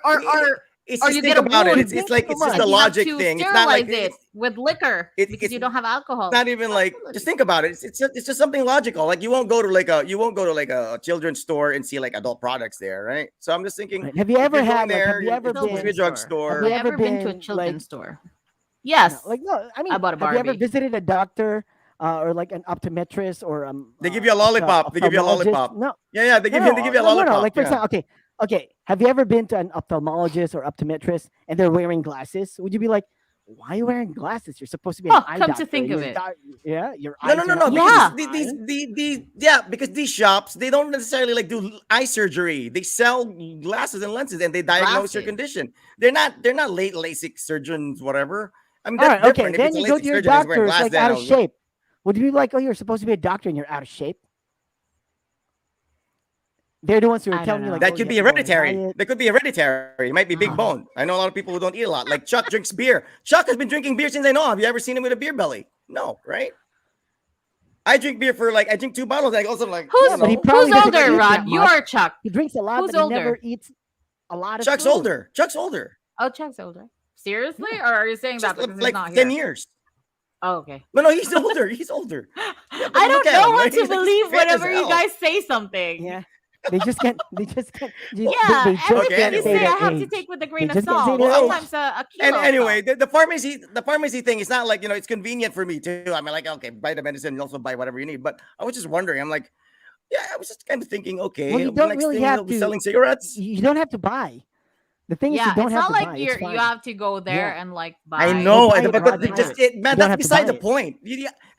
Speaker 3: it's
Speaker 2: or
Speaker 3: just
Speaker 2: you
Speaker 3: think
Speaker 2: get a
Speaker 3: about it.
Speaker 2: wound
Speaker 3: It's like it's just
Speaker 2: and
Speaker 3: the
Speaker 2: you have
Speaker 3: logic
Speaker 2: to
Speaker 3: thing. It's not like
Speaker 2: sterilize it with liquor because
Speaker 3: it's
Speaker 2: you don't have alcohol.
Speaker 3: not even like just
Speaker 2: Absolutely.
Speaker 3: think about it. It's just something logical. Like you won't go to like a children's store and see like adult products there, right? So I'm just thinking,
Speaker 1: right. Have you
Speaker 3: if
Speaker 1: ever
Speaker 3: you're going
Speaker 1: had like?
Speaker 3: there,
Speaker 1: Have you ever
Speaker 3: it's supposed to be a
Speaker 1: been?
Speaker 2: Children's store.
Speaker 1: Have
Speaker 2: Have
Speaker 1: you
Speaker 2: I
Speaker 3: drugstore.
Speaker 1: ever
Speaker 2: ever been to a
Speaker 1: been
Speaker 2: children's
Speaker 1: like?
Speaker 2: store?
Speaker 1: No,
Speaker 2: Yes,
Speaker 1: like no. I
Speaker 2: I
Speaker 1: mean,
Speaker 2: bought a
Speaker 1: have you ever
Speaker 2: Barbie.
Speaker 1: visited a doctor or like an optometrist or
Speaker 3: They give you a lollipop. They give you a
Speaker 1: ophthalmologist?
Speaker 3: lollipop.
Speaker 1: No,
Speaker 3: Yeah, they
Speaker 1: no,
Speaker 3: give
Speaker 1: no,
Speaker 3: you a
Speaker 1: no, no, no.
Speaker 3: lollipop.
Speaker 1: Like for
Speaker 3: Yeah.
Speaker 1: example, okay. Have you ever been to an ophthalmologist or optometrist and they're wearing glasses? Would you be like, why are you wearing glasses? You're supposed to be an
Speaker 2: Oh,
Speaker 1: eye
Speaker 2: come
Speaker 1: doctor.
Speaker 2: to think of
Speaker 1: Your
Speaker 2: it.
Speaker 1: yeah, your
Speaker 3: No,
Speaker 1: eyes
Speaker 3: no,
Speaker 1: are
Speaker 3: no,
Speaker 1: not
Speaker 3: no. Because
Speaker 2: Yeah.
Speaker 3: because these shops they don't necessarily like do eye surgery. They sell glasses and lenses and they diagnose your
Speaker 2: Glasses.
Speaker 3: condition. They're not late LASIK surgeons, whatever. I mean
Speaker 1: All
Speaker 3: that's
Speaker 1: right, okay.
Speaker 3: different. If
Speaker 1: Then
Speaker 3: it's a
Speaker 1: you go to
Speaker 3: LASIK
Speaker 1: your
Speaker 3: surgeon that's wearing
Speaker 1: doctor, it's
Speaker 3: glasses,
Speaker 1: like out of
Speaker 3: then
Speaker 1: shape. Would you be like, oh, you're supposed to be a doctor and you're out of shape? They're the ones who are
Speaker 2: I
Speaker 1: telling
Speaker 2: don't
Speaker 1: you like,
Speaker 3: that
Speaker 1: oh,
Speaker 3: could
Speaker 1: you
Speaker 3: be
Speaker 1: have to go on a
Speaker 3: hereditary.
Speaker 1: diet.
Speaker 3: That could be hereditary. It might be big bone. I know a lot of people who don't eat a lot. Like Chuck drinks beer. Chuck has been drinking beer since I know him. Have you ever seen him with a beer belly? No, right? I drink beer for like I drink 2 bottles. I also like
Speaker 2: Who's
Speaker 1: Yeah, but he
Speaker 3: know.
Speaker 1: probably
Speaker 2: who's
Speaker 1: doesn't
Speaker 2: older,
Speaker 1: eat that
Speaker 2: Rod? You
Speaker 1: much.
Speaker 2: or Chuck?
Speaker 1: He drinks a lot,
Speaker 2: Who's
Speaker 1: but he never
Speaker 2: older?
Speaker 1: eats a lot of
Speaker 3: Chuck's
Speaker 1: food.
Speaker 3: older. Chuck's older.
Speaker 2: Oh, Chuck's older. Seriously, or are you saying that
Speaker 3: Just
Speaker 2: because he's
Speaker 3: like
Speaker 2: not
Speaker 3: 10
Speaker 2: here?
Speaker 3: years.
Speaker 2: Oh, okay.
Speaker 3: No, he's older. He's older. Yeah, but
Speaker 2: I
Speaker 3: look
Speaker 2: don't
Speaker 3: at
Speaker 2: know
Speaker 3: him,
Speaker 2: what
Speaker 3: right?
Speaker 2: to
Speaker 3: He's like
Speaker 2: believe
Speaker 3: fit as
Speaker 2: whenever you
Speaker 3: hell.
Speaker 2: guys say something.
Speaker 1: Yeah, they just can't. They just can't.
Speaker 2: Yeah,
Speaker 1: They just
Speaker 2: everything
Speaker 1: can't
Speaker 2: you
Speaker 1: say
Speaker 2: say, I
Speaker 1: their
Speaker 2: have to
Speaker 1: age.
Speaker 2: take with a grain of
Speaker 1: just can't say
Speaker 2: salt.
Speaker 1: their
Speaker 3: Well,
Speaker 1: age.
Speaker 2: Sometimes a
Speaker 3: And
Speaker 2: kilo of
Speaker 3: anyway,
Speaker 2: salt.
Speaker 3: the pharmacy thing is not like it's convenient for me too. I mean, like okay, buy the medicine and also buy whatever you need. But I was just wondering. I'm like, yeah, I was just kind of thinking, okay,
Speaker 1: Well, you
Speaker 3: the
Speaker 1: don't
Speaker 3: next
Speaker 1: really
Speaker 3: thing
Speaker 1: have
Speaker 3: they'll be
Speaker 1: to.
Speaker 3: selling cigarettes.
Speaker 1: You don't have to buy. The thing is, you
Speaker 2: Yeah,
Speaker 1: don't
Speaker 2: it's
Speaker 1: have
Speaker 2: not
Speaker 1: to
Speaker 2: like
Speaker 1: buy. It's
Speaker 2: you
Speaker 1: fine.
Speaker 2: have to go there
Speaker 1: Yeah.
Speaker 2: and like
Speaker 3: I
Speaker 2: buy.
Speaker 3: know,
Speaker 1: buy it
Speaker 3: but
Speaker 1: or not buy
Speaker 2: Right.
Speaker 1: it.
Speaker 3: man,
Speaker 1: You don't
Speaker 3: that's
Speaker 1: have to
Speaker 3: beside
Speaker 1: buy
Speaker 3: the
Speaker 1: it.
Speaker 3: point.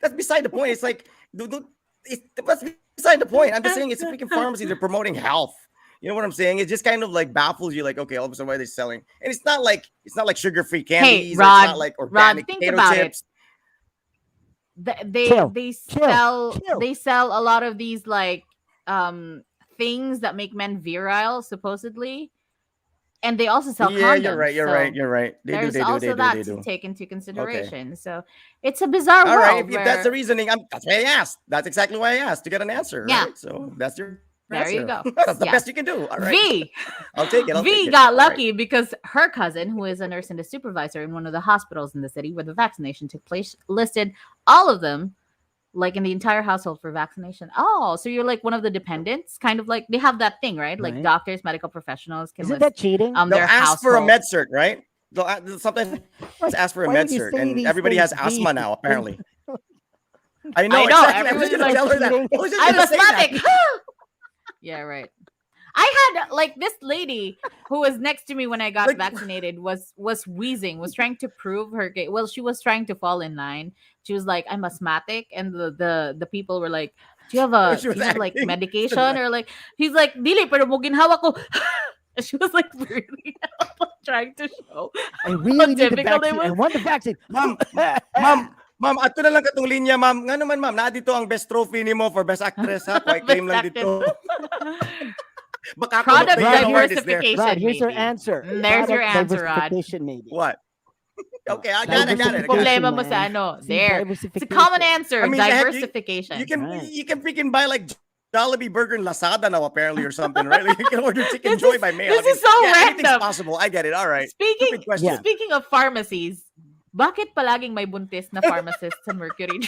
Speaker 3: That's beside the point. It's like, that's beside the point. I'm just saying it's a freaking pharmacy. They're promoting health. You know what I'm saying? It just kind of like baffles you. Like, okay, all of a sudden, why are they selling? And it's not like sugar-free
Speaker 2: Hey,
Speaker 3: candies. Or it's
Speaker 2: Rod,
Speaker 3: not like
Speaker 2: Rod,
Speaker 3: organic
Speaker 2: think
Speaker 3: potato
Speaker 2: about it.
Speaker 3: chips.
Speaker 2: They
Speaker 1: Chill.
Speaker 2: they
Speaker 1: Chill.
Speaker 2: sell a lot of these like things that make men virile supposedly, and they also sell
Speaker 3: Yeah,
Speaker 2: condoms.
Speaker 3: you're right. You're
Speaker 2: so
Speaker 3: right. You're right. They do.
Speaker 2: there's
Speaker 3: They do.
Speaker 2: also
Speaker 3: They do.
Speaker 2: that
Speaker 3: They
Speaker 2: to
Speaker 3: do.
Speaker 2: take into
Speaker 3: Okay.
Speaker 2: consideration. So it's a bizarre
Speaker 3: All right.
Speaker 2: world
Speaker 3: If that's the
Speaker 2: where
Speaker 3: reasoning, that's why I asked. That's exactly why I asked to get an answer.
Speaker 2: Yeah.
Speaker 3: Right. So that's your
Speaker 2: there you
Speaker 3: answer.
Speaker 2: go.
Speaker 3: That's the
Speaker 2: Yeah.
Speaker 3: best you can do. All right.
Speaker 2: V
Speaker 3: I'll take it. I'll take
Speaker 2: V
Speaker 3: it.
Speaker 2: got
Speaker 3: All right.
Speaker 2: lucky because her cousin, who is a nurse and a supervisor in one of the hospitals in the city where the vaccination took place, listed all of them like in the entire household for vaccination. Oh, so you're like one of the dependents, kind of like they have that thing, right? Like
Speaker 1: Right.
Speaker 2: doctors, medical professionals can
Speaker 1: Isn't
Speaker 2: list
Speaker 1: that cheating?
Speaker 3: They'll
Speaker 2: their
Speaker 3: ask for a
Speaker 2: household.
Speaker 3: med cert, right? Something has
Speaker 1: Why,
Speaker 3: asked for a
Speaker 1: why would
Speaker 3: med
Speaker 1: you
Speaker 3: cert,
Speaker 1: say
Speaker 3: and
Speaker 1: these
Speaker 3: everybody has
Speaker 1: things,
Speaker 3: asthma
Speaker 1: V?
Speaker 3: now.
Speaker 1: When-
Speaker 3: Apparently, I know
Speaker 2: I know,
Speaker 3: exactly. I was just
Speaker 2: everybody's
Speaker 3: gonna
Speaker 2: like,
Speaker 3: tell her that.
Speaker 1: cheating.
Speaker 3: I was just
Speaker 2: I'm
Speaker 3: gonna say that.
Speaker 2: asthmatic. Yeah, right. I had like this lady who was next to me when I got
Speaker 3: Like-
Speaker 2: vaccinated was wheezing, was trying to prove her case. Well, she was trying to fall in line. She was like, "I'm asthmatic," and the people were like, "Do you have
Speaker 3: She was
Speaker 2: like
Speaker 3: acting.
Speaker 2: medication or like?" He's like, "Dili, pero mo ginhawa ko." And she was like really trying to show
Speaker 1: I really need the
Speaker 2: difficult it
Speaker 1: vaccine. I
Speaker 2: was.
Speaker 1: want the vaccine.
Speaker 3: Ma'am, ato na lang katong linya, ma'am. Nga naman, ma'am, na dito ang best trophy nimo for best actress, ha? Quite claim lang
Speaker 2: Best
Speaker 3: dito. Baka ako
Speaker 2: Product
Speaker 3: magpahinga ng hard is there.
Speaker 2: diversification.
Speaker 1: Rod, here's your
Speaker 2: maybe.
Speaker 1: answer.
Speaker 2: There's your
Speaker 1: Product
Speaker 2: answer, Rod.
Speaker 1: diversification, maybe.
Speaker 3: What? Okay, I got it.
Speaker 1: Diversification,
Speaker 2: Problema mo
Speaker 1: man.
Speaker 2: sa ano.
Speaker 1: See,
Speaker 2: There. It's a
Speaker 1: diversification.
Speaker 2: common answer.
Speaker 3: I mean, heck,
Speaker 2: Diversification.
Speaker 3: You can
Speaker 1: Right.
Speaker 3: you can freaking buy like Jollibee Burger in Lazada now apparently or something, right? Like, you can order Chicken
Speaker 2: This
Speaker 3: Joy
Speaker 2: is-
Speaker 3: by mail.
Speaker 2: this is so
Speaker 3: anything's
Speaker 2: random.
Speaker 3: possible. I get it. All right.
Speaker 2: Speaking
Speaker 3: Stupid question.
Speaker 1: Yeah.
Speaker 2: speaking of pharmacies, bakit palaging may buntis na pharmacist sa Mercury?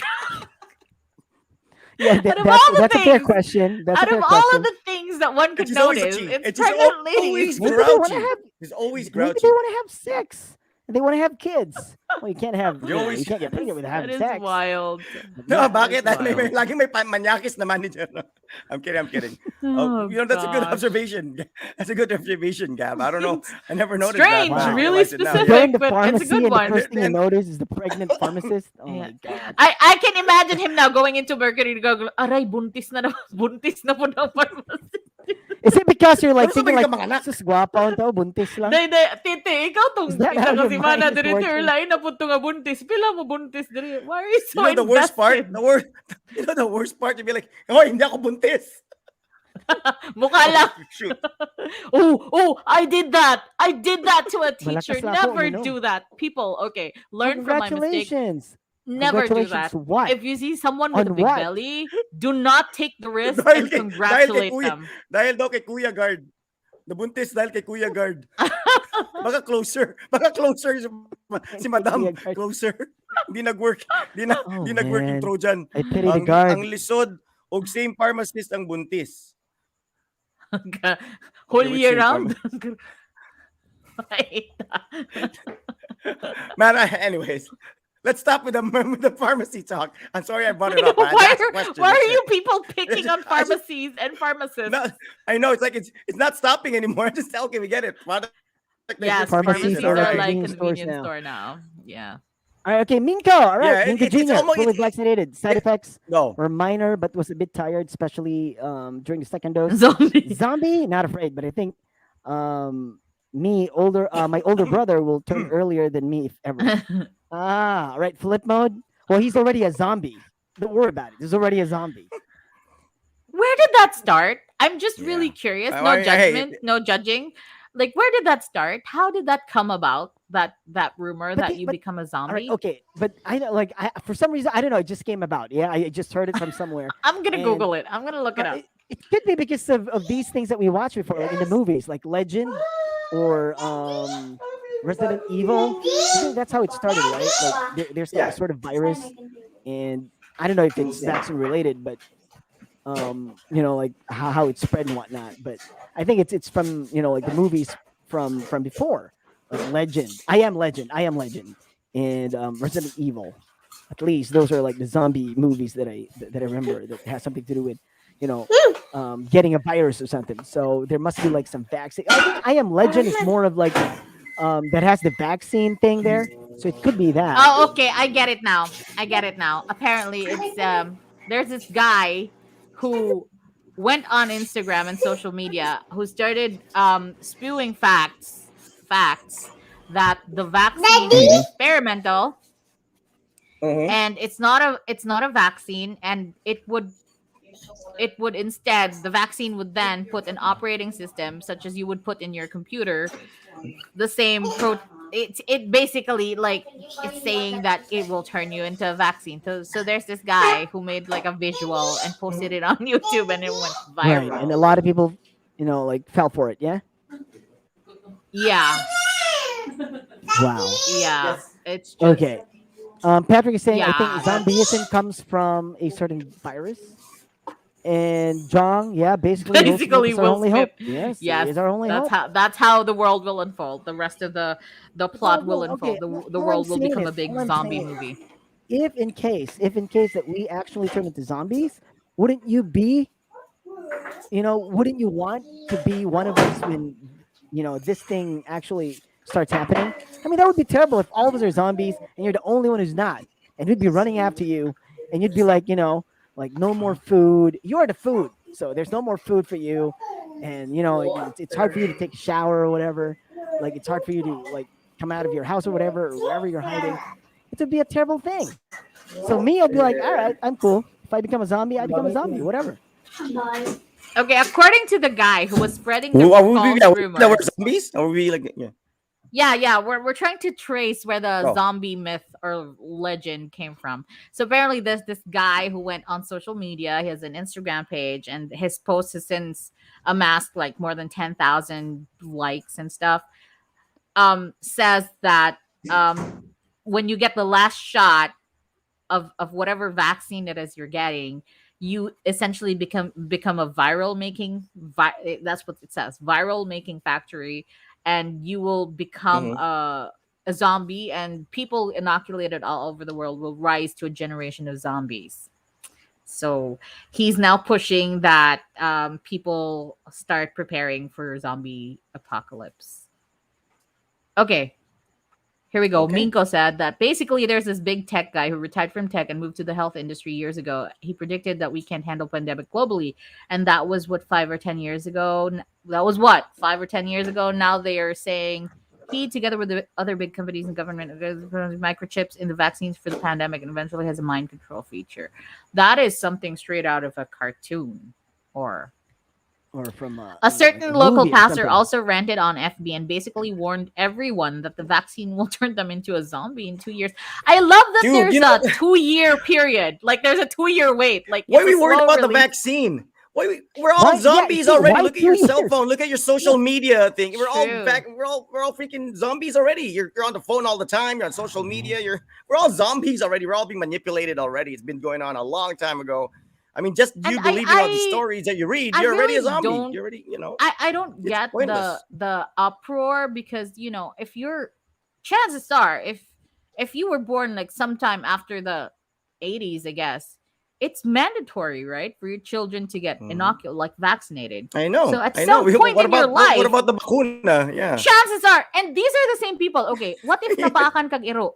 Speaker 1: Yeah,
Speaker 2: Out of all the
Speaker 1: that's a fair
Speaker 2: things-
Speaker 1: question. That's
Speaker 2: Out
Speaker 1: a fair
Speaker 2: of all
Speaker 1: question.
Speaker 2: of the things that one could
Speaker 3: she's always
Speaker 2: notice,
Speaker 3: itchy.
Speaker 2: it's
Speaker 3: And she's
Speaker 2: pregnant
Speaker 3: always
Speaker 2: ladies.
Speaker 1: Maybe they want to
Speaker 3: grouchy.
Speaker 1: have.
Speaker 3: He's always
Speaker 1: Maybe
Speaker 3: grouchy.
Speaker 1: they want to have sex. They want to have kids. Well, you can't have.
Speaker 3: You always-
Speaker 1: You can't get pregnant without
Speaker 2: That
Speaker 1: having
Speaker 2: is
Speaker 1: sex.
Speaker 2: wild.
Speaker 3: No,
Speaker 1: Yeah,
Speaker 3: bakit?
Speaker 2: that's
Speaker 3: Dahil
Speaker 2: wild.
Speaker 3: laging may manyakis na manager. No? I'm kidding.
Speaker 2: Oh,
Speaker 3: You know, that's a good
Speaker 2: gosh.
Speaker 3: observation. That's a good observation, Gab. I don't know. I never noticed
Speaker 2: Strange,
Speaker 3: that. but I
Speaker 1: Wow.
Speaker 2: really
Speaker 3: realized it now.
Speaker 2: specific.
Speaker 1: Go into
Speaker 2: but it's a
Speaker 1: pharmacy
Speaker 2: good
Speaker 1: and
Speaker 2: one.
Speaker 1: the first thing you
Speaker 3: Then-
Speaker 1: notice is the pregnant pharmacist. Oh
Speaker 2: Yeah.
Speaker 1: my god.
Speaker 2: I can imagine him now going into Mercury to go, aray, buntis na naman. Buntis na po ng pharmacist.
Speaker 1: Is it because you're like
Speaker 3: Pero
Speaker 1: thinking
Speaker 3: sabay
Speaker 1: like,
Speaker 3: ka mga anak.
Speaker 1: sus guwapo to, buntis lang?
Speaker 2: Tite, ikaw tong
Speaker 1: Is that how your
Speaker 2: si
Speaker 1: mind
Speaker 2: Mana
Speaker 1: is
Speaker 2: diri
Speaker 1: working?
Speaker 2: sir lain na po nga buntis. Pila mo buntis diri. Why are you so
Speaker 3: You know the worst part?
Speaker 2: invested?
Speaker 3: The worst part, you'd be like, oh, hindi ako buntis.
Speaker 2: Mukha lang.
Speaker 3: Shoot.
Speaker 2: Oh, I did that. I did that to a teacher.
Speaker 1: Malakas lang ako,
Speaker 2: Never
Speaker 1: uminom.
Speaker 2: do that. People, okay, learn from my mistake.
Speaker 1: Congratulations.
Speaker 2: Never do
Speaker 1: Congratulations
Speaker 2: that.
Speaker 1: to what?
Speaker 2: If you see someone with a
Speaker 1: On
Speaker 2: big
Speaker 1: what?
Speaker 2: belly, do not take the risk
Speaker 3: Dahil
Speaker 2: and
Speaker 3: kay-
Speaker 2: congratulate
Speaker 3: dahil kay
Speaker 2: them.
Speaker 3: Dahil daw kay Kuya Guard. Nabuntis dahil kay Kuya Guard. Baka closer si Madam.
Speaker 1: Kuya Guard.
Speaker 3: Closer. Hindi nag-work.
Speaker 1: Oh,
Speaker 3: Hindi nag-work yung
Speaker 1: man.
Speaker 3: Trojan.
Speaker 1: I pity the
Speaker 3: Ang
Speaker 1: guard.
Speaker 3: lisod og same pharmacist ang buntis.
Speaker 2: Whole
Speaker 3: Which
Speaker 2: year
Speaker 3: same
Speaker 2: round. Wait.
Speaker 3: Man, anyways, let's stop with the pharmacy talk. I'm sorry I brought it up. I had to
Speaker 2: why
Speaker 3: ask a question.
Speaker 2: why are
Speaker 3: That's
Speaker 2: you
Speaker 3: it.
Speaker 2: people picking on
Speaker 3: I just-
Speaker 2: pharmacies and pharmacists?
Speaker 3: No, I know it's like it's not stopping anymore. Just okay, we get it. Product
Speaker 2: Yes,
Speaker 1: Pharmacies
Speaker 2: pharmacies
Speaker 1: are
Speaker 2: are
Speaker 1: like
Speaker 2: like
Speaker 1: convenience stores
Speaker 2: convenience
Speaker 1: now.
Speaker 2: store now. Yeah.
Speaker 1: All right, okay, Minko. All right,
Speaker 3: Yeah,
Speaker 1: Minko
Speaker 3: it's
Speaker 1: Jr.
Speaker 3: almost-
Speaker 1: fully
Speaker 3: it-
Speaker 1: vaccinated. Side effects
Speaker 3: No.
Speaker 1: were minor, but was a bit tired, especially during the second dose.
Speaker 2: Zombie.
Speaker 1: Zombie, not afraid, but I think my older brother will turn earlier than me if ever. All right, flip mode. Well, he's already a zombie. Don't worry about it. He's already a zombie.
Speaker 2: Where did that start? I'm just really
Speaker 3: Yeah.
Speaker 2: curious.
Speaker 3: I-
Speaker 2: No
Speaker 3: I- hey,
Speaker 2: judgment, no judging. Like, where did that start? How did that come about? That rumor
Speaker 1: But
Speaker 2: that
Speaker 1: the-
Speaker 2: you
Speaker 1: but-
Speaker 2: become a
Speaker 1: All right,
Speaker 2: zombie?
Speaker 1: okay, but I don't like. For some reason, I don't know. It just came about. Yeah, I just heard it from somewhere.
Speaker 2: I'm gonna
Speaker 1: and-
Speaker 2: Google it. I'm gonna look it
Speaker 1: Uh,
Speaker 2: up.
Speaker 1: it could be because of these things that we watched before, like in the movies, like Legend or Resident Evil. I think that's how it started, right? Like there's like a sort of virus, and I don't know if it's vaccine related, but like how it spread and whatnot. But I think it's from like the movies from before, like Legend. I am Legend, and Resident Evil. At least those are like the zombie movies that I remember that has something to do with getting a virus or something. So there must be like some vaccine. I think I Am Legend is more of like that has the vaccine thing there. So it could be that.
Speaker 2: Oh, okay. I get it now. Apparently, it's there's this guy who went on Instagram and social media who started spewing facts that the vaccine is experimental and it's not a vaccine, and it would instead, the vaccine would then put an operating system such as you would put in your computer, the same it basically, like, it's saying that it will turn you into a vaccine. So there's this guy who made like a visual and posted it on YouTube, and it went
Speaker 1: Right.
Speaker 2: viral.
Speaker 1: And a lot of people, like fell for it. Yeah.
Speaker 2: Yeah,
Speaker 1: Wow.
Speaker 2: yeah. It's just,
Speaker 1: Okay. Patrick is saying I
Speaker 2: Yeah,
Speaker 1: think zombieism comes from a certain virus. And Jong, yeah, basically Will Smith
Speaker 2: Basically,
Speaker 1: is our
Speaker 2: Will
Speaker 1: only
Speaker 2: Smith.
Speaker 1: hope. Yes, he
Speaker 2: Yes,
Speaker 1: is our only
Speaker 2: that's
Speaker 1: hope.
Speaker 2: how the world will unfold. The rest of the plot will
Speaker 1: Well, okay.
Speaker 2: unfold. The
Speaker 1: All I'm
Speaker 2: world will
Speaker 1: saying
Speaker 2: become
Speaker 1: is,
Speaker 2: a big
Speaker 1: all I'm
Speaker 2: zombie
Speaker 1: saying is,
Speaker 2: movie.
Speaker 1: if in case that we actually turn into zombies, wouldn't you be, wouldn't you want to be one of us when, this thing actually starts happening? I mean, that would be terrible if all of us are zombies and you're the only one who's not, and we'd be running after you, and you'd be like, like no more food. You're the food, so there's no more food for you, and like, it's hard for you to take a shower or whatever. Like it's hard for you to like come out of your house or whatever or wherever you're hiding. It would be a terrible thing. So me, I'll be like, all right, I'm cool. If I become a zombie, I become a zombie. Whatever.
Speaker 2: Okay, according to the guy who was spreading the
Speaker 3: Would we,
Speaker 2: false
Speaker 3: yeah, that we're
Speaker 2: rumors.
Speaker 3: zombies? Or would we like, yeah.
Speaker 2: Yeah, we're trying to trace where the
Speaker 3: Oh.
Speaker 2: zombie myth or legend came from. So apparently there's this guy who went on social media. He has an Instagram page, and his post has since amassed like more than 10,000 likes and stuff. Says that when you get the last shot of whatever vaccine it is you're getting, you essentially become a viral making that's what it says, viral making factory, and you will become
Speaker 3: Mhm.
Speaker 2: a zombie, and people inoculated all over the world will rise to a generation of zombies. So he's now pushing that people start preparing for zombie apocalypse. Okay, here we go.
Speaker 3: Okay.
Speaker 2: Minko said that basically there's this big tech guy who retired from tech and moved to the health industry years ago. He predicted that we can't handle pandemic globally, and that was what 5 or 10 years ago. That was what 5 or 10 years ago. Now they are saying he, together with the other big companies and government, microchips in the vaccines for the pandemic, and eventually has a mind control feature. That is something straight out of a cartoon or
Speaker 1: Or from
Speaker 2: a
Speaker 1: like a
Speaker 2: certain local
Speaker 1: movie or
Speaker 2: pastor
Speaker 1: something.
Speaker 2: also ranted on FB and basically warned everyone that the vaccine will turn them into a zombie in 2 years. I love that
Speaker 3: Dude,
Speaker 2: there's a 2 year period. Like there's a 2 year wait. Like
Speaker 3: why are
Speaker 2: it's a
Speaker 3: we worried
Speaker 2: slow
Speaker 3: about the
Speaker 2: release.
Speaker 3: vaccine? We're all
Speaker 1: Why? Yeah,
Speaker 3: zombies
Speaker 1: see,
Speaker 3: already.
Speaker 1: why
Speaker 3: Look at your cell
Speaker 1: 2 years?
Speaker 3: phone. Look at your social media thing. We're all
Speaker 2: True.
Speaker 3: back. We're all freaking zombies already. You're on the phone all the time. You're on social media. We're all zombies already. We're all being manipulated already. It's been going on a long time ago. I mean, just
Speaker 2: And
Speaker 3: you believing all these stories that you read,
Speaker 2: I
Speaker 3: you're already a
Speaker 2: really
Speaker 3: zombie.
Speaker 2: don't
Speaker 3: You're already,
Speaker 2: I don't
Speaker 3: it's
Speaker 2: get
Speaker 3: pointless.
Speaker 2: the uproar because if you're chances are if you were born like sometime after the 80s, I guess it's mandatory, right, for your children to get
Speaker 3: Mhm.
Speaker 2: inoculated, like vaccinated.
Speaker 3: I
Speaker 2: So
Speaker 3: know.
Speaker 2: at
Speaker 3: I know.
Speaker 2: some point
Speaker 3: What
Speaker 2: in your
Speaker 3: about what
Speaker 2: life,
Speaker 3: about the bakuna? Yeah.
Speaker 2: chances are, and these are the same people. Okay, what if nabakan kag iro?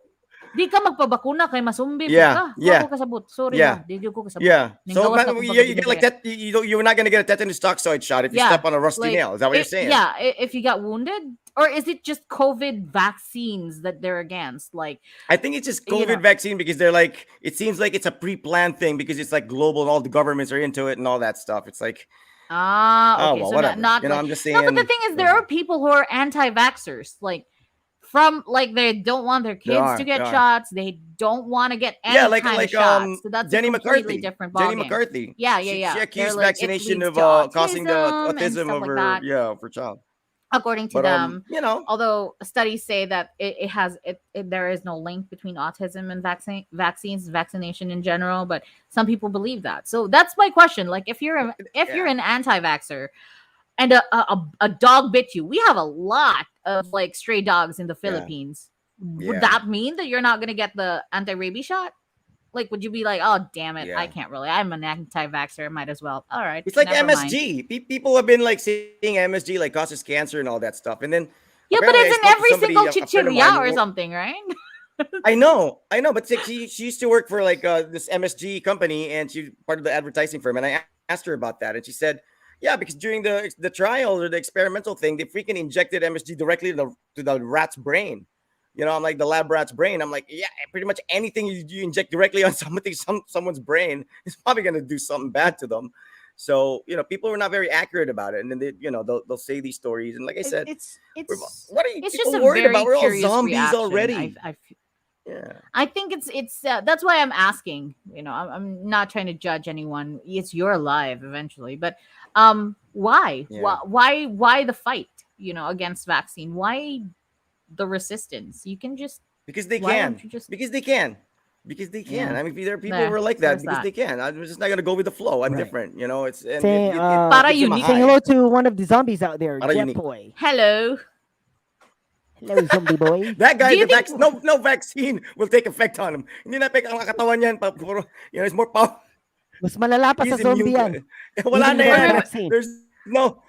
Speaker 2: Di ka magpabakuna kay masumbi po
Speaker 3: Yeah.
Speaker 2: ka. Wa ko
Speaker 3: Yeah.
Speaker 2: kasabot. Sorry
Speaker 3: Yeah.
Speaker 2: ha, di ko kasabot.
Speaker 3: Yeah. So
Speaker 2: Ninggawas
Speaker 3: man,
Speaker 2: na kung
Speaker 3: you get like
Speaker 2: pagkabinigay.
Speaker 3: that. You're not gonna get a tetanus toxoid shot if you
Speaker 2: Yeah,
Speaker 3: step on a rusty
Speaker 2: like
Speaker 3: nail. Is that what you're saying?
Speaker 2: yeah, if you got wounded, or is it just COVID vaccines that they're against? Like,
Speaker 3: I think it's just
Speaker 2: you know,
Speaker 3: COVID vaccine because they're like, it seems like it's a pre-planned thing because it's like global and all the governments are into it and all that stuff. It's like, oh
Speaker 2: okay,
Speaker 3: well,
Speaker 2: so not
Speaker 3: whatever.
Speaker 2: not like
Speaker 3: I'm just
Speaker 2: no, but the
Speaker 3: saying.
Speaker 2: thing is, there are people who are anti-vaxxers, like from like they don't want their
Speaker 3: There
Speaker 2: kids to
Speaker 3: are, there
Speaker 2: get
Speaker 3: are.
Speaker 2: shots, they don't want to get
Speaker 3: Yeah,
Speaker 2: any kind of shots, so that's a
Speaker 3: Jenny
Speaker 2: completely
Speaker 3: McCarthy.
Speaker 2: different
Speaker 3: Jenny
Speaker 2: ballgame.
Speaker 3: McCarthy.
Speaker 2: Yeah,
Speaker 3: She
Speaker 2: they're
Speaker 3: accused
Speaker 2: like it
Speaker 3: vaccination
Speaker 2: leads
Speaker 3: of
Speaker 2: to
Speaker 3: causing the
Speaker 2: autism and
Speaker 3: autism
Speaker 2: stuff
Speaker 3: of
Speaker 2: like
Speaker 3: her,
Speaker 2: that.
Speaker 3: yeah, of her child.
Speaker 2: According to
Speaker 3: But
Speaker 2: them, although studies say that there is no link between autism and vaccination in general, but some people believe that. So that's my question. Like, if you're
Speaker 3: yeah,
Speaker 2: an anti-vaxxer and a dog bit you, we have a lot of like stray dogs in the
Speaker 3: yeah,
Speaker 2: Philippines. Would
Speaker 3: yeah,
Speaker 2: that mean that you're not gonna get the anti-rabies shot? Like, would you be like, oh damn it, I
Speaker 3: yeah.
Speaker 2: can't really. I'm an anti-vaxxer. Might as well. All right,
Speaker 3: It's like
Speaker 2: never mind.
Speaker 3: MSG. People have been like saying MSG like causes cancer and all that stuff. And then
Speaker 2: Yeah, but
Speaker 3: apparently I
Speaker 2: it's in
Speaker 3: spoke to
Speaker 2: every
Speaker 3: somebody,
Speaker 2: single
Speaker 3: a friend of mine
Speaker 2: chicheria or
Speaker 3: who
Speaker 2: something, right?
Speaker 3: I know, but she used to work for like this MSG company, and she's part of the advertising firm. And I asked her about that, and she said, "Yeah, because during the trial or the experimental thing, they freaking injected MSG directly to the rat's brain. I'm like the lab rat's brain. I'm like, yeah, pretty much anything you inject directly on someone's brain is probably gonna do something bad to them. So people were not very accurate about it, and then they'll say these stories, and like I
Speaker 2: It,
Speaker 3: said,
Speaker 2: it's
Speaker 3: we're,
Speaker 2: it's
Speaker 3: what are you
Speaker 2: it's just
Speaker 3: people
Speaker 2: a
Speaker 3: worried about?
Speaker 2: very
Speaker 3: We're all
Speaker 2: curious
Speaker 3: zombies
Speaker 2: reaction.
Speaker 3: already. Yeah.
Speaker 2: I think it's that's why I'm asking. I'm not trying to judge anyone. It's your life eventually, but why
Speaker 3: Yeah.
Speaker 2: why the fight? Against vaccine. Why the resistance? You can just
Speaker 3: Because they
Speaker 2: why don't
Speaker 3: can.
Speaker 2: you just
Speaker 3: Because they can. because they
Speaker 1: Yeah.
Speaker 3: can. I mean, there are people
Speaker 2: There,
Speaker 3: who are like that
Speaker 2: there's
Speaker 3: because
Speaker 2: that.
Speaker 3: they can. I'm just not gonna go with the flow. I'm
Speaker 1: Right.
Speaker 3: different, you know. It's and
Speaker 1: Say,
Speaker 2: Para
Speaker 3: gives them a
Speaker 2: unique.
Speaker 1: say
Speaker 3: high.
Speaker 1: hello to one of the zombies out there,
Speaker 3: Para
Speaker 1: Jet
Speaker 3: unique.
Speaker 1: Boy.
Speaker 2: Hello.
Speaker 1: Hello, zombie boy.
Speaker 3: That
Speaker 2: Do
Speaker 3: guy,
Speaker 2: you
Speaker 3: the
Speaker 2: think
Speaker 3: no vaccine will take effect on him. Hindi na pek ang katawan niyan. You know, it's more power.
Speaker 1: Mas malala pa sa
Speaker 3: He's immune
Speaker 1: zombie
Speaker 3: to
Speaker 1: yan,
Speaker 3: it. Wala
Speaker 1: even
Speaker 3: na
Speaker 1: without the
Speaker 3: yan.
Speaker 1: vaccine.
Speaker 3: There's no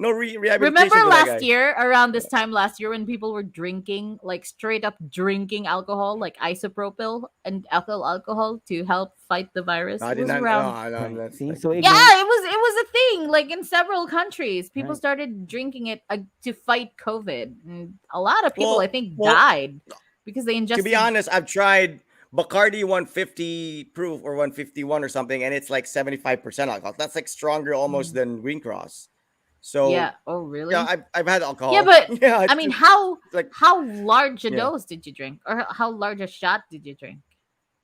Speaker 2: remember
Speaker 3: rehabilitation for that
Speaker 2: last
Speaker 3: guy.
Speaker 2: year, around this time last year, when people were drinking, like straight up drinking alcohol, like isopropyl and ethyl alcohol to help fight the virus?
Speaker 3: No, I
Speaker 2: It
Speaker 3: did
Speaker 2: was
Speaker 3: not.
Speaker 2: around.
Speaker 3: No,
Speaker 1: Right.
Speaker 3: that's
Speaker 1: See,
Speaker 3: like
Speaker 1: so
Speaker 2: Yeah,
Speaker 1: ignorant.
Speaker 2: it was a thing. Like in several countries, people
Speaker 1: Right.
Speaker 2: started drinking it to fight COVID, and a lot of people, I
Speaker 3: well,
Speaker 2: think,
Speaker 3: well.
Speaker 2: died because they
Speaker 3: To be
Speaker 2: ingested.
Speaker 3: honest, I've tried Bacardi 150 proof or 151 or something, and it's like 75% alcohol. That's like stronger almost
Speaker 2: Mm.
Speaker 3: than Green Cross. So
Speaker 2: Yeah. Oh,
Speaker 3: yeah,
Speaker 2: really?
Speaker 3: I've had alcohol.
Speaker 2: Yeah, but
Speaker 3: Yeah,
Speaker 2: I
Speaker 3: it's
Speaker 2: mean,
Speaker 3: just
Speaker 2: how
Speaker 3: like
Speaker 2: how large a
Speaker 3: yeah.
Speaker 2: dose did you drink, or how large a shot did you drink?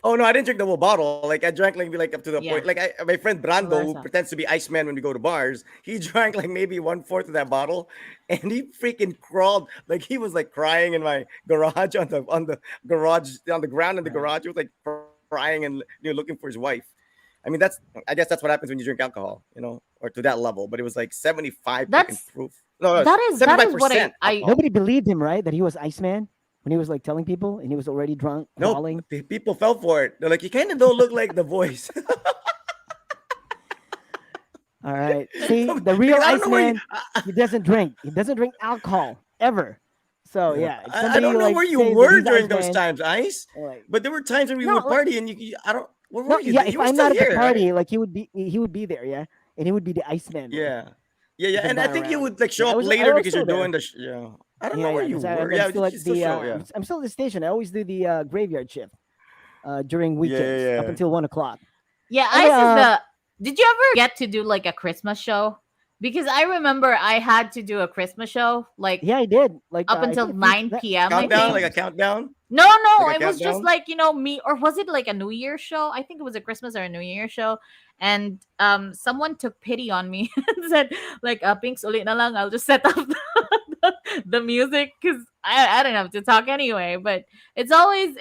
Speaker 3: Oh no, I didn't drink the whole bottle. Like I drank like up to the
Speaker 2: Yeah.
Speaker 3: point. Like my friend
Speaker 2: Well,
Speaker 3: Brando,
Speaker 2: there's
Speaker 3: who
Speaker 2: that.
Speaker 3: pretends to be Iceman when we go to bars, he drank like maybe 1/4 of that bottle, and he freaking crawled like he was like crying in my garage on the ground in the
Speaker 1: Right.
Speaker 3: garage. He was like crying and looking for his wife. I mean, I guess that's what happens when you drink alcohol, you know, or to that level. But it was like 75 freaking
Speaker 2: That's
Speaker 3: proof. No,
Speaker 2: that is what
Speaker 3: 75%
Speaker 2: I
Speaker 3: alcohol.
Speaker 1: Nobody believed him, right? That he was Iceman when he was like telling people, and he was already drunk,
Speaker 3: No,
Speaker 1: bawling.
Speaker 3: people fell for it. They're like, you kind of don't look like the voice.
Speaker 1: All right. See, the real
Speaker 3: Because I don't know where you,
Speaker 1: Iceman, he doesn't drink. He doesn't drink alcohol ever. So
Speaker 3: yeah.
Speaker 1: yeah, if
Speaker 3: I
Speaker 1: somebody
Speaker 3: don't know
Speaker 1: like
Speaker 3: where you
Speaker 1: says that
Speaker 3: were
Speaker 1: he's
Speaker 3: during those
Speaker 1: Iceman,
Speaker 3: times, Ice.
Speaker 1: like
Speaker 3: But there were times when we
Speaker 1: no,
Speaker 3: would
Speaker 1: like
Speaker 3: party, and I don't. Where
Speaker 1: no,
Speaker 3: were you?
Speaker 1: yeah. If
Speaker 3: You were
Speaker 1: I'm
Speaker 3: still
Speaker 1: not at the
Speaker 3: here, right?
Speaker 1: party, like he would be there, yeah, and he would be the Iceman there
Speaker 3: Yeah, yeah.
Speaker 1: if I'm
Speaker 3: And I
Speaker 1: not
Speaker 3: think you
Speaker 1: around.
Speaker 3: would like show
Speaker 1: Yeah,
Speaker 3: up
Speaker 1: I
Speaker 3: later
Speaker 1: was
Speaker 3: because you're
Speaker 1: still
Speaker 3: doing
Speaker 1: there.
Speaker 3: the. Yeah, I don't know
Speaker 1: Yeah,
Speaker 3: where
Speaker 1: yeah,
Speaker 3: you
Speaker 1: because
Speaker 3: were.
Speaker 1: I'm
Speaker 3: Yeah,
Speaker 1: still
Speaker 3: you
Speaker 1: at
Speaker 3: still
Speaker 1: the
Speaker 3: show. Yeah,
Speaker 1: I'm still at the station. I always do the graveyard shift during
Speaker 3: yeah,
Speaker 1: weekends up
Speaker 3: yeah.
Speaker 1: until 1 o'clock.
Speaker 2: Yeah,
Speaker 1: Okay,
Speaker 2: Ice is the. Did you ever get to do like a Christmas show? Because I remember I had to do a Christmas show like
Speaker 1: yeah, I did. Like
Speaker 2: up
Speaker 1: I
Speaker 2: until
Speaker 1: think
Speaker 2: 9 p.m. I
Speaker 1: couple
Speaker 3: Countdown,
Speaker 2: think.
Speaker 3: like a
Speaker 1: times.
Speaker 3: countdown,
Speaker 2: No, no,
Speaker 3: like a
Speaker 2: it was just
Speaker 3: countdown.
Speaker 2: like, me, or was it like a New Year show? I think it was a Christmas or a New Year show. And someone took pity on me and said, like, Pinks ulit na lang, I'll just set up the music because I don't have to talk anyway. But it's always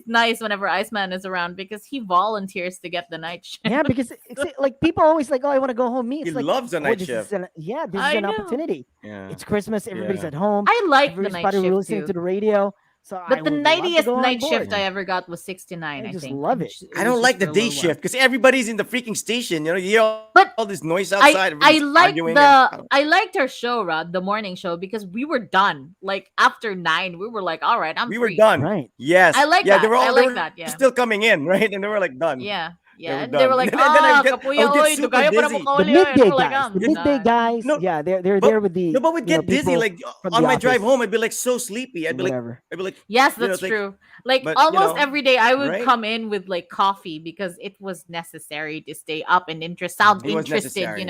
Speaker 2: nice whenever Iceman is around because he volunteers to get the night shift.
Speaker 1: Yeah, because like people always like, oh, I want to go home. Me,
Speaker 3: He
Speaker 1: it's like,
Speaker 3: loves a
Speaker 1: oh,
Speaker 3: night
Speaker 1: this is
Speaker 3: shift.
Speaker 1: this is
Speaker 2: I
Speaker 1: an
Speaker 2: know.
Speaker 1: opportunity.
Speaker 3: Yeah,
Speaker 1: It's Christmas. Everybody's
Speaker 3: yeah,
Speaker 1: at home.
Speaker 2: I like the night
Speaker 1: Everybody
Speaker 2: shift
Speaker 1: listening to
Speaker 2: too.
Speaker 1: the radio. So I
Speaker 2: But the
Speaker 1: would love to
Speaker 2: nightiest
Speaker 1: go on
Speaker 2: night shift
Speaker 1: board.
Speaker 2: I
Speaker 3: yeah.
Speaker 2: ever got was 69,
Speaker 1: I
Speaker 2: I
Speaker 1: just
Speaker 2: think.
Speaker 1: love it.
Speaker 2: It
Speaker 3: I
Speaker 2: was
Speaker 3: don't
Speaker 2: just
Speaker 3: like
Speaker 2: for
Speaker 3: the
Speaker 2: a
Speaker 3: day
Speaker 2: little while.
Speaker 3: shift because everybody's in the freaking station. You know, you hear all
Speaker 2: But
Speaker 3: this noise
Speaker 2: I
Speaker 3: outside.
Speaker 2: I
Speaker 3: Everybody's
Speaker 2: liked
Speaker 3: arguing, and I
Speaker 2: the
Speaker 3: don't.
Speaker 2: I liked her show, Rod, the morning show, because we were done. Like after 9, we were like, all right, I'm
Speaker 3: We were
Speaker 2: free.
Speaker 3: done.
Speaker 1: Right.
Speaker 3: Yes.
Speaker 2: I like
Speaker 3: Yeah, they
Speaker 2: that.
Speaker 3: were
Speaker 2: I
Speaker 3: all they
Speaker 2: like
Speaker 3: were
Speaker 2: that. Yeah.
Speaker 3: still coming in, right? And they were like done.
Speaker 2: Yeah.
Speaker 3: They
Speaker 2: Yeah.
Speaker 3: were
Speaker 2: And they were
Speaker 3: done.
Speaker 2: like,
Speaker 3: And then I
Speaker 2: kapuya,
Speaker 3: would get
Speaker 2: oy,
Speaker 3: super
Speaker 2: dugaya pa na mo
Speaker 3: dizzy.
Speaker 1: The
Speaker 2: kauli, oy. And
Speaker 1: midday
Speaker 2: we're like,
Speaker 1: guys. The
Speaker 2: I'm
Speaker 1: midday
Speaker 2: done.
Speaker 1: guys.
Speaker 3: No,
Speaker 1: Yeah, they're
Speaker 3: but
Speaker 1: there with
Speaker 3: no,
Speaker 1: the
Speaker 3: but we'd get dizzy.
Speaker 1: people
Speaker 3: Like
Speaker 1: from
Speaker 3: on
Speaker 1: the
Speaker 3: my drive
Speaker 1: office
Speaker 3: home, I'd be like so sleepy.
Speaker 1: or whatever.
Speaker 3: I'd be like,
Speaker 2: Yes,
Speaker 3: you know,
Speaker 2: that's
Speaker 3: it's like,
Speaker 2: true. Like
Speaker 3: but
Speaker 2: almost every day I would
Speaker 3: right?
Speaker 2: come in with like coffee because it was necessary to stay up and sound
Speaker 3: It was
Speaker 2: interested,
Speaker 3: necessary.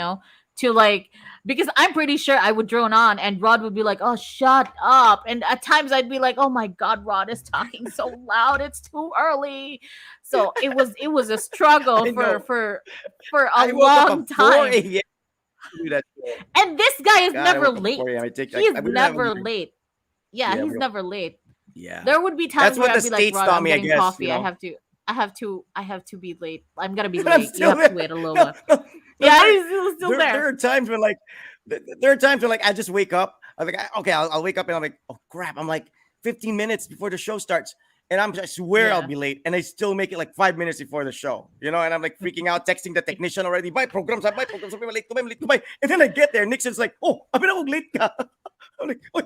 Speaker 2: to like, because I'm pretty sure I would drone on and Rod would be like, "Oh, shut up." And at times I'd be like, "Oh my god, Rod is talking so loud. It's too early." So it was a struggle
Speaker 3: I
Speaker 2: for
Speaker 3: know.
Speaker 2: for a
Speaker 3: I woke up
Speaker 2: long
Speaker 3: at 4
Speaker 2: time.
Speaker 3: a.m. to do that show.
Speaker 2: And this guy is
Speaker 3: God, I
Speaker 2: never
Speaker 3: woke up at
Speaker 2: late.
Speaker 3: 4 a.m. I take
Speaker 2: He's
Speaker 3: like we didn't have a
Speaker 2: never
Speaker 3: meeting.
Speaker 2: late. Yeah,
Speaker 3: Yeah,
Speaker 2: he's never late.
Speaker 3: yeah.
Speaker 2: There would be
Speaker 3: That's
Speaker 2: times where
Speaker 3: what
Speaker 2: I'd
Speaker 3: the
Speaker 2: be like,
Speaker 3: states
Speaker 2: Rod,
Speaker 3: taught
Speaker 2: I'm
Speaker 3: me, I
Speaker 2: getting
Speaker 3: guess.
Speaker 2: coffee. I have to be late. I'm gonna be
Speaker 3: And I'm
Speaker 2: late. You
Speaker 3: still
Speaker 2: have
Speaker 3: there.
Speaker 2: to wait a little
Speaker 3: No,
Speaker 2: while.
Speaker 3: no, no.
Speaker 2: Yeah,
Speaker 3: There,
Speaker 2: he's still
Speaker 3: there
Speaker 2: there.
Speaker 3: are times when like there are times when like I just wake up. I'm like, okay, I'll wake up and I'm like, oh crap, I'm like 15 minutes before the show starts. And I swear I'll
Speaker 2: Yeah.
Speaker 3: be late, and I still make it like 5 minutes before the show, and I'm like freaking out, texting the technician already. My programs, I'm late, I'm late, and then I get there. Nixon's like, "Oh, I'm gonna late ka." I'm like, "Oh,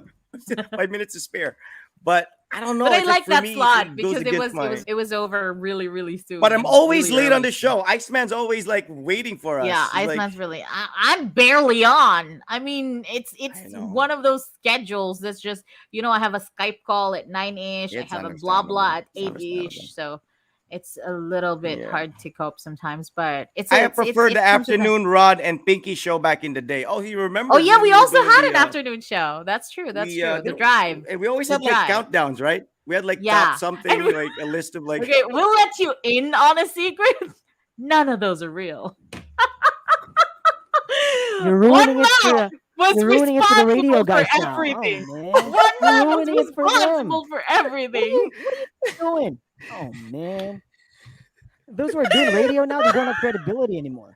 Speaker 3: 5 minutes to spare," but I don't know.
Speaker 2: But I
Speaker 3: It's
Speaker 2: like
Speaker 3: for
Speaker 2: that
Speaker 3: me,
Speaker 2: slot
Speaker 3: it
Speaker 2: because
Speaker 3: goes
Speaker 2: it
Speaker 3: against
Speaker 2: was it
Speaker 3: my.
Speaker 2: was it was over really, really soon.
Speaker 3: But I'm
Speaker 2: and
Speaker 3: always
Speaker 2: really
Speaker 3: late on
Speaker 2: early.
Speaker 3: the show. Iceman's always like waiting for us.
Speaker 2: Yeah,
Speaker 3: He's like,
Speaker 2: Iceman's really. I'm barely on. I mean, it's
Speaker 3: I know.
Speaker 2: one of those schedules that's just I have a Skype call at 9ish. I
Speaker 3: It's
Speaker 2: have a blah blah
Speaker 3: understandable.
Speaker 2: at
Speaker 3: It's understandable.
Speaker 2: 8ish. So it's a little bit
Speaker 3: Yeah.
Speaker 2: hard to cope sometimes. But
Speaker 3: I prefer the
Speaker 2: it comes with a-
Speaker 3: afternoon Rod and Pinky show back in the day. Oh, he remembers.
Speaker 2: Oh yeah,
Speaker 3: when
Speaker 2: we
Speaker 3: were
Speaker 2: also
Speaker 3: doing
Speaker 2: had
Speaker 3: the,
Speaker 2: an afternoon show. That's true. That's
Speaker 3: we,
Speaker 2: true. The
Speaker 3: there-
Speaker 2: drive.
Speaker 3: And we always
Speaker 2: The
Speaker 3: had like
Speaker 2: drive.
Speaker 3: countdowns, right? We had like
Speaker 2: Yeah.
Speaker 3: top something,
Speaker 2: And we-
Speaker 3: like a list of like.
Speaker 2: Okay, we'll let you in on a secret. None of those are real.
Speaker 1: You're
Speaker 2: One
Speaker 1: ruining it for
Speaker 2: man was
Speaker 1: you're ruining it for the radio
Speaker 2: responsible for
Speaker 1: guys now.
Speaker 2: everything.
Speaker 1: Oh man,
Speaker 2: One
Speaker 1: you're
Speaker 2: man was
Speaker 1: ruining it for them.
Speaker 2: responsible for everything.
Speaker 1: What are you doing? Oh man, Those who are doing radio now, they don't have credibility anymore.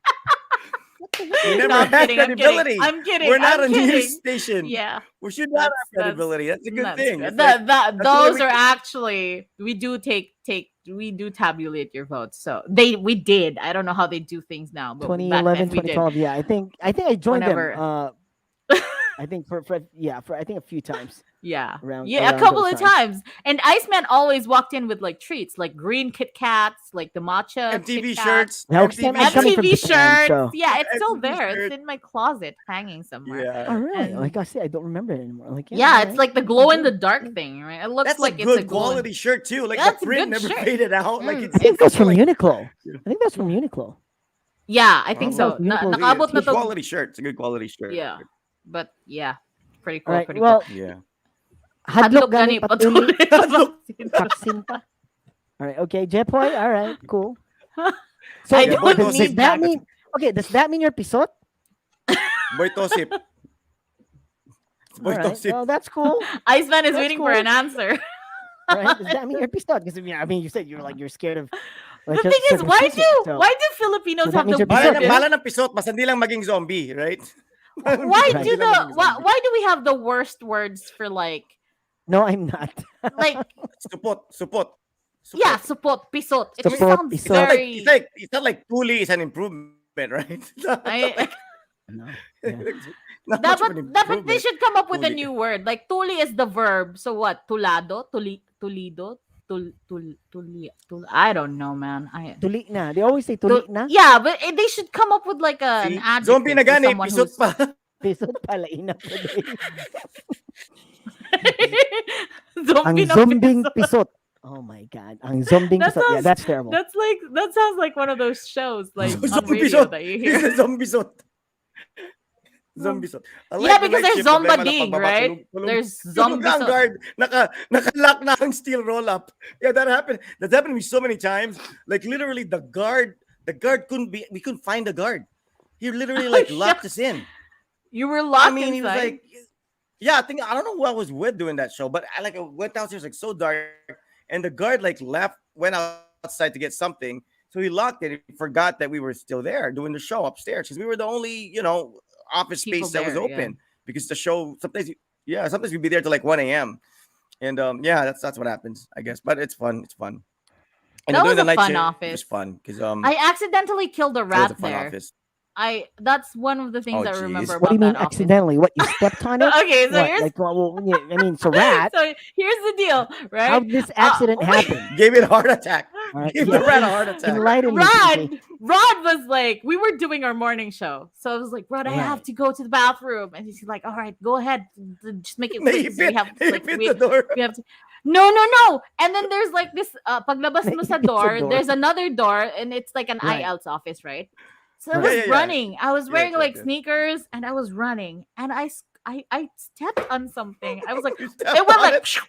Speaker 1: What the
Speaker 3: We
Speaker 1: heck?
Speaker 3: never
Speaker 2: No, I'm
Speaker 3: had
Speaker 2: kidding. I'm kidding.
Speaker 3: credibility.
Speaker 2: I'm kidding.
Speaker 3: We're not
Speaker 2: I'm
Speaker 3: a news
Speaker 2: kidding.
Speaker 3: station.
Speaker 2: Yeah.
Speaker 3: We should not have
Speaker 2: That's
Speaker 3: credibility. That's a good
Speaker 2: that's
Speaker 3: thing.
Speaker 2: good.
Speaker 3: It's like, that's the way
Speaker 2: Those
Speaker 3: we
Speaker 2: are actually we do we do tabulate your votes. So we did. I don't know how they do things now, but back
Speaker 1: 2011,
Speaker 2: then we did.
Speaker 1: 2012. Yeah, I think I joined
Speaker 2: Whenever
Speaker 1: them. I think for I think a few times
Speaker 2: yeah.
Speaker 1: around
Speaker 2: Yeah, a
Speaker 1: around
Speaker 2: couple
Speaker 1: those
Speaker 2: of
Speaker 1: times.
Speaker 2: times. And Iceman always walked in with like treats, like green Kit Kats, like the matcha
Speaker 3: MTV
Speaker 2: Kit Kats.
Speaker 3: shirts.
Speaker 1: Now, I'm coming from
Speaker 2: MTV
Speaker 1: Japan,
Speaker 2: shirts.
Speaker 1: so
Speaker 2: Yeah, it's still
Speaker 3: MTV
Speaker 2: there. It's
Speaker 3: shirts.
Speaker 2: in my closet hanging somewhere.
Speaker 1: oh
Speaker 3: Yeah.
Speaker 1: really?
Speaker 2: And
Speaker 1: Like I said, I don't remember it anymore. Like
Speaker 2: yeah,
Speaker 1: all
Speaker 2: it's
Speaker 1: right.
Speaker 2: like the glow in the dark thing, right? It looks
Speaker 3: That's
Speaker 2: like
Speaker 3: a
Speaker 2: it's
Speaker 3: good
Speaker 2: a glow in-
Speaker 3: quality shirt too. Like
Speaker 2: That's
Speaker 3: the
Speaker 2: a
Speaker 3: print
Speaker 2: good
Speaker 3: never
Speaker 2: shirt.
Speaker 3: faded out. Like
Speaker 2: Mm,
Speaker 3: it's
Speaker 1: I think that's from
Speaker 3: like,
Speaker 1: Uniqlo.
Speaker 3: Yeah.
Speaker 1: I think that's from Uniqlo.
Speaker 2: Yeah, I think
Speaker 3: Oh,
Speaker 2: so.
Speaker 1: well, Uniqlo
Speaker 2: Nakaabot
Speaker 3: it's
Speaker 2: na
Speaker 3: a good
Speaker 2: to.
Speaker 3: quality shirt. It's a good quality shirt.
Speaker 2: Yeah, but yeah, pretty
Speaker 1: All
Speaker 2: cool.
Speaker 1: right.
Speaker 2: Pretty
Speaker 1: Well,
Speaker 3: Yeah.
Speaker 1: hadlok
Speaker 2: Hadlok
Speaker 1: gani
Speaker 2: gani
Speaker 1: patuli
Speaker 2: patuloy sa vaccine.
Speaker 1: vaccine pa. All right. Okay, Jepoy. All right. Cool. So
Speaker 2: I
Speaker 3: Yeah,
Speaker 2: don't
Speaker 3: boy,
Speaker 1: does
Speaker 2: need
Speaker 1: that
Speaker 2: that.
Speaker 1: mean? Okay, does that mean you're pisot?
Speaker 3: Boy Tosip. Boy
Speaker 1: All right.
Speaker 3: Tosip.
Speaker 1: Well, that's cool.
Speaker 2: Iceman is
Speaker 1: That's
Speaker 2: waiting for
Speaker 1: cool.
Speaker 2: an answer.
Speaker 1: All right. Does that mean you're pisot? Because I mean, you said you're scared of.
Speaker 2: The
Speaker 1: Like,
Speaker 2: thing is,
Speaker 1: circumcision, so-
Speaker 2: why do Filipinos
Speaker 1: So that
Speaker 2: have
Speaker 1: means
Speaker 2: the
Speaker 1: you're pisot,
Speaker 3: Bala
Speaker 1: yeah?
Speaker 3: na,
Speaker 2: weirdest?
Speaker 3: bala ng pisot, basta hindi lang maging zombie, right?
Speaker 2: Why
Speaker 1: Right.
Speaker 2: do why do we have the worst words for like
Speaker 1: No, I'm not.
Speaker 3: Supot, supot.
Speaker 2: yeah, support, pisot. It just
Speaker 1: Support,
Speaker 2: sounds
Speaker 1: pisot.
Speaker 2: very
Speaker 3: It's not like tuli is an improvement, right? It's not
Speaker 2: I,
Speaker 1: No. Yeah.
Speaker 3: not much of an
Speaker 2: dapat they
Speaker 3: improvement.
Speaker 2: should come up with a
Speaker 3: Tuli.
Speaker 2: new word. Like tuli is the verb. So what? Tulado? Tulido? I don't know, man.
Speaker 1: Tuli na. They always say tuli na.
Speaker 2: Yeah, but they should come up with like an
Speaker 3: See?
Speaker 2: adjective
Speaker 3: Zombie na
Speaker 2: for
Speaker 3: gani,
Speaker 2: someone
Speaker 3: pisot
Speaker 2: who's
Speaker 3: pa.
Speaker 1: Pisot pala. Ina po din.
Speaker 2: zombie
Speaker 1: Ang
Speaker 2: na
Speaker 1: zombing
Speaker 2: pisot.
Speaker 1: pisot. Oh my god. Ang zombing
Speaker 2: That
Speaker 1: pisot. Yeah,
Speaker 2: sounds-
Speaker 1: that's terrible.
Speaker 2: That sounds like one of those shows like on
Speaker 3: Zombie
Speaker 2: radio
Speaker 3: pisot.
Speaker 2: that you
Speaker 3: He's
Speaker 2: hear.
Speaker 3: a zombie sot. Zombie sot. I
Speaker 2: Yeah,
Speaker 3: the
Speaker 2: because
Speaker 3: night
Speaker 2: there's
Speaker 3: shift, problema lang
Speaker 2: zombading,
Speaker 3: pagbaba,
Speaker 2: right?
Speaker 3: tulog.
Speaker 2: There's
Speaker 3: Tulog
Speaker 2: zombie
Speaker 3: na ang guard. Naka-lock na ang steel roll up. Yeah, that happened. That's happened to me so many times. Like literally the guard we couldn't find the guard. He literally like locked us in.
Speaker 2: You were locked
Speaker 3: I mean, he was
Speaker 2: inside.
Speaker 3: like, yeah, I don't know who I was with doing that show, but I went downstairs like so dark, and the guard like went outside to get something, so he locked it. He forgot that we were still there doing the show upstairs because we were the only office
Speaker 2: People
Speaker 3: space that was
Speaker 2: there, yeah.
Speaker 3: open because the show sometimes we'd be there till like 1 a.m. and yeah, that's what happens, I guess. But it's fun. It's fun. And
Speaker 2: That
Speaker 3: doing
Speaker 2: was
Speaker 3: the
Speaker 2: a
Speaker 3: night
Speaker 2: fun
Speaker 3: shift
Speaker 2: office.
Speaker 3: was fun because
Speaker 2: I accidentally killed a
Speaker 3: it was
Speaker 2: rat
Speaker 3: a fun
Speaker 2: there.
Speaker 3: office.
Speaker 2: That's one of the things
Speaker 3: Oh,
Speaker 2: I
Speaker 3: geez.
Speaker 2: remember
Speaker 1: What do
Speaker 2: about
Speaker 1: you mean
Speaker 2: that office.
Speaker 1: accidentally? What, you stepped on it?
Speaker 2: Okay, so
Speaker 1: What?
Speaker 2: here's
Speaker 1: Like, well, yeah, I mean, it's a rat.
Speaker 2: so here's the deal, right?
Speaker 1: How did this accident happen?
Speaker 3: Gave it a heart attack.
Speaker 1: All right,
Speaker 3: Gave
Speaker 1: yeah,
Speaker 3: the rat a
Speaker 1: please
Speaker 3: heart attack.
Speaker 1: enlighten me, PK.
Speaker 2: Rod was like, we were doing our morning show, so I was like, Rod, I have
Speaker 1: Right.
Speaker 2: to go to the bathroom, and he's like, all right, go ahead, just make it quick.
Speaker 3: He
Speaker 2: 'cause we
Speaker 3: bit,
Speaker 2: have
Speaker 3: he
Speaker 2: like
Speaker 3: bit
Speaker 2: we,
Speaker 3: the door.
Speaker 2: we have to. No. And then there's like this paglabas mo sa
Speaker 1: It's a
Speaker 2: door,
Speaker 1: door.
Speaker 2: there's another door, and it's like an
Speaker 1: Right.
Speaker 2: IELTS office, right? So I
Speaker 1: Right.
Speaker 2: was
Speaker 3: Yeah, yeah, yeah.
Speaker 2: running. I was wearing like
Speaker 3: yeah.
Speaker 2: sneakers, and I was running, and I stepped on something. I was like,
Speaker 3: You
Speaker 2: it
Speaker 3: stepped
Speaker 2: went
Speaker 3: on
Speaker 2: like,
Speaker 3: it.
Speaker 2: phew.